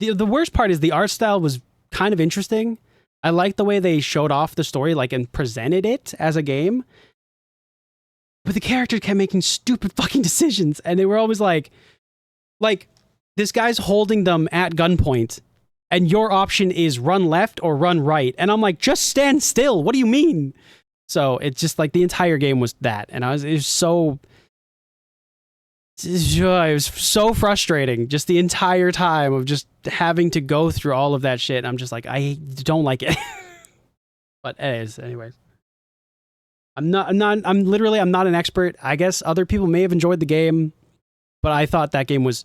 worst part is the art style was kind of interesting. I liked the way they showed off the story, like, and presented it as a game. But the characters kept making stupid fucking decisions, and they were always like, this guy's holding them at gunpoint, and your option is run left or run right. And I'm like, just stand still. What do you mean? So it's just like the entire game was that. And it was so frustrating just the entire time of just having to go through all of that shit. I'm just like, I don't like it. But it is, anyways. I'm not an expert. I guess other people may have enjoyed the game, but I thought that game was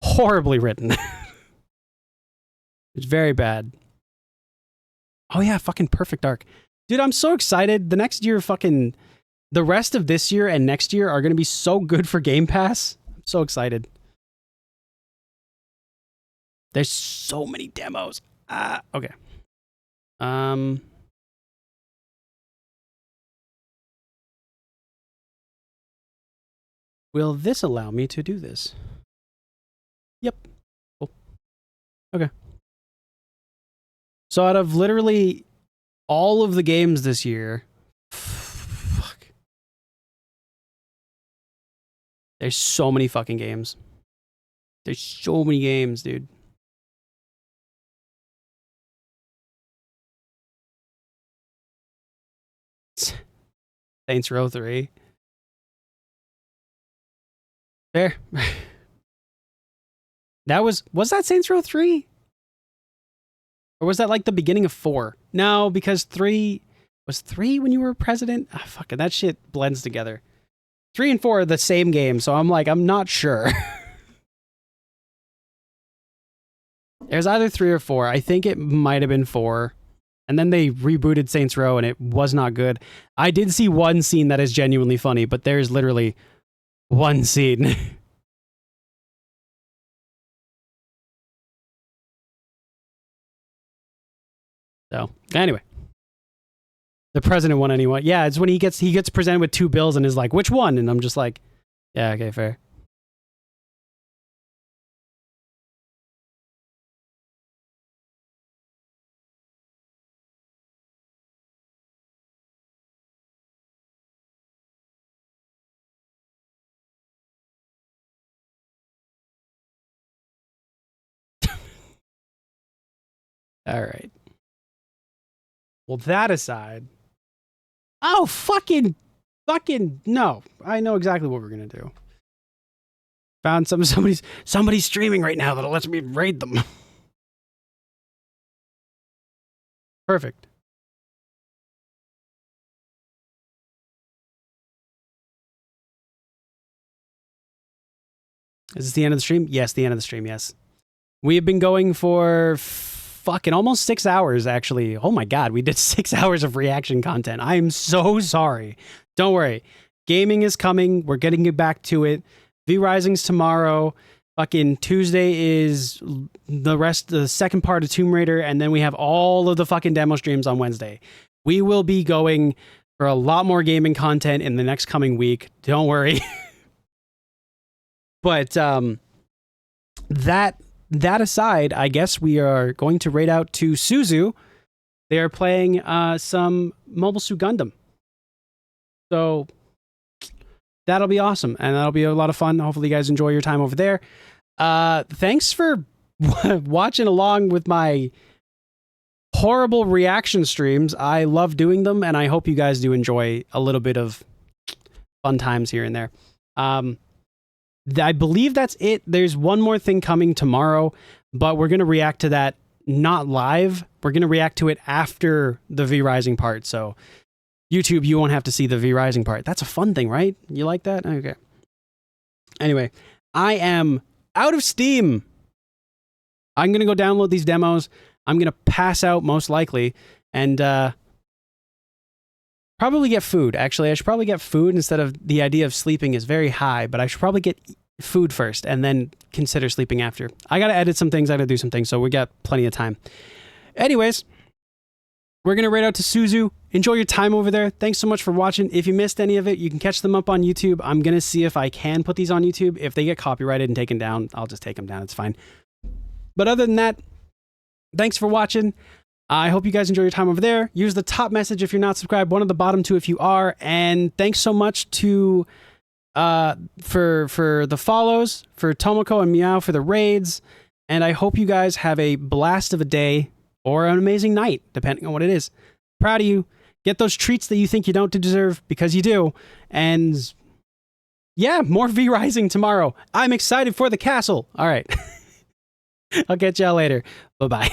horribly written. It's very bad. Oh yeah, fucking Perfect Dark. Dude, I'm so excited. The next year, the rest of this year and next year are going to be so good for Game Pass. I'm so excited. There's so many demos. Okay. Will this allow me to do this? Yep. Cool. Okay. So out of literally all of the games this year, fuck. There's so many fucking games. There's so many games, dude. Saints Row 3. There. Was that Saints Row 3? Or was that like the beginning of 4? No, because 3 was 3 when you were president? Ah, fuck it, that shit blends together. 3 and 4 are the same game, so I'm not sure. There's either 3 or 4. I think it might have been 4. And then they rebooted Saints Row and it was not good. I did see one scene that is genuinely funny, but there's literally one scene. So, anyway. The president won anyway. Yeah, it's when he gets presented with 2 bills and is like, which one? And I'm just like, yeah, okay, fair. All right. Well, that aside. Oh, fucking no. I know exactly what we're going to do. Found somebody's streaming right now that lets me raid them. Perfect. Is this the end of the stream? Yes, the end of the stream, yes. We have been going for fucking almost 6 hours, actually. Oh my god, we did 6 hours of reaction content. I am so sorry. Don't worry. Gaming is coming. We're getting you back to it. V-Rising's tomorrow. Fucking Tuesday is the second part of Tomb Raider, and then we have all of the fucking demo streams on Wednesday. We will be going for a lot more gaming content in the next coming week. Don't worry. But that aside, I guess we are going to raid out to Suzu. They are playing some Mobile Suit Gundam. So that'll be awesome, and that'll be a lot of fun. Hopefully you guys enjoy your time over there. Thanks for watching along with my horrible reaction streams. I love doing them, and I hope you guys do enjoy a little bit of fun times here and there. I believe that's it. There's one more thing coming tomorrow, but we're going to react to that not live. We're going to react to it after the V-Rising part. So YouTube, you won't have to see the V-Rising part. That's a fun thing, right? You like that? Okay. Anyway, I am out of Steam. I'm going to go download these demos. I'm going to pass out most likely and probably get food. Actually, I should probably get food instead of the idea of sleeping is very high, but I should probably get food first and then consider sleeping after. I got to edit some things. I got to do some things, so we got plenty of time. Anyways, we're going to raid out to Suzu. Enjoy your time over there. Thanks so much for watching. If you missed any of it, you can catch them up on YouTube. I'm going to see if I can put these on YouTube. If they get copyrighted and taken down, I'll just take them down. It's fine. But other than that, thanks for watching. I hope you guys enjoy your time over there. Use the top message if you're not subscribed, one of the bottom two if you are. And thanks so much to for the follows, for Tomoko and Meow for the raids. And I hope you guys have a blast of a day or an amazing night, depending on what it is. Proud of you. Get those treats that you think you don't deserve, because you do. And yeah, more V-Rising tomorrow. I'm excited for the castle. All right. I'll catch y'all later. Bye-bye.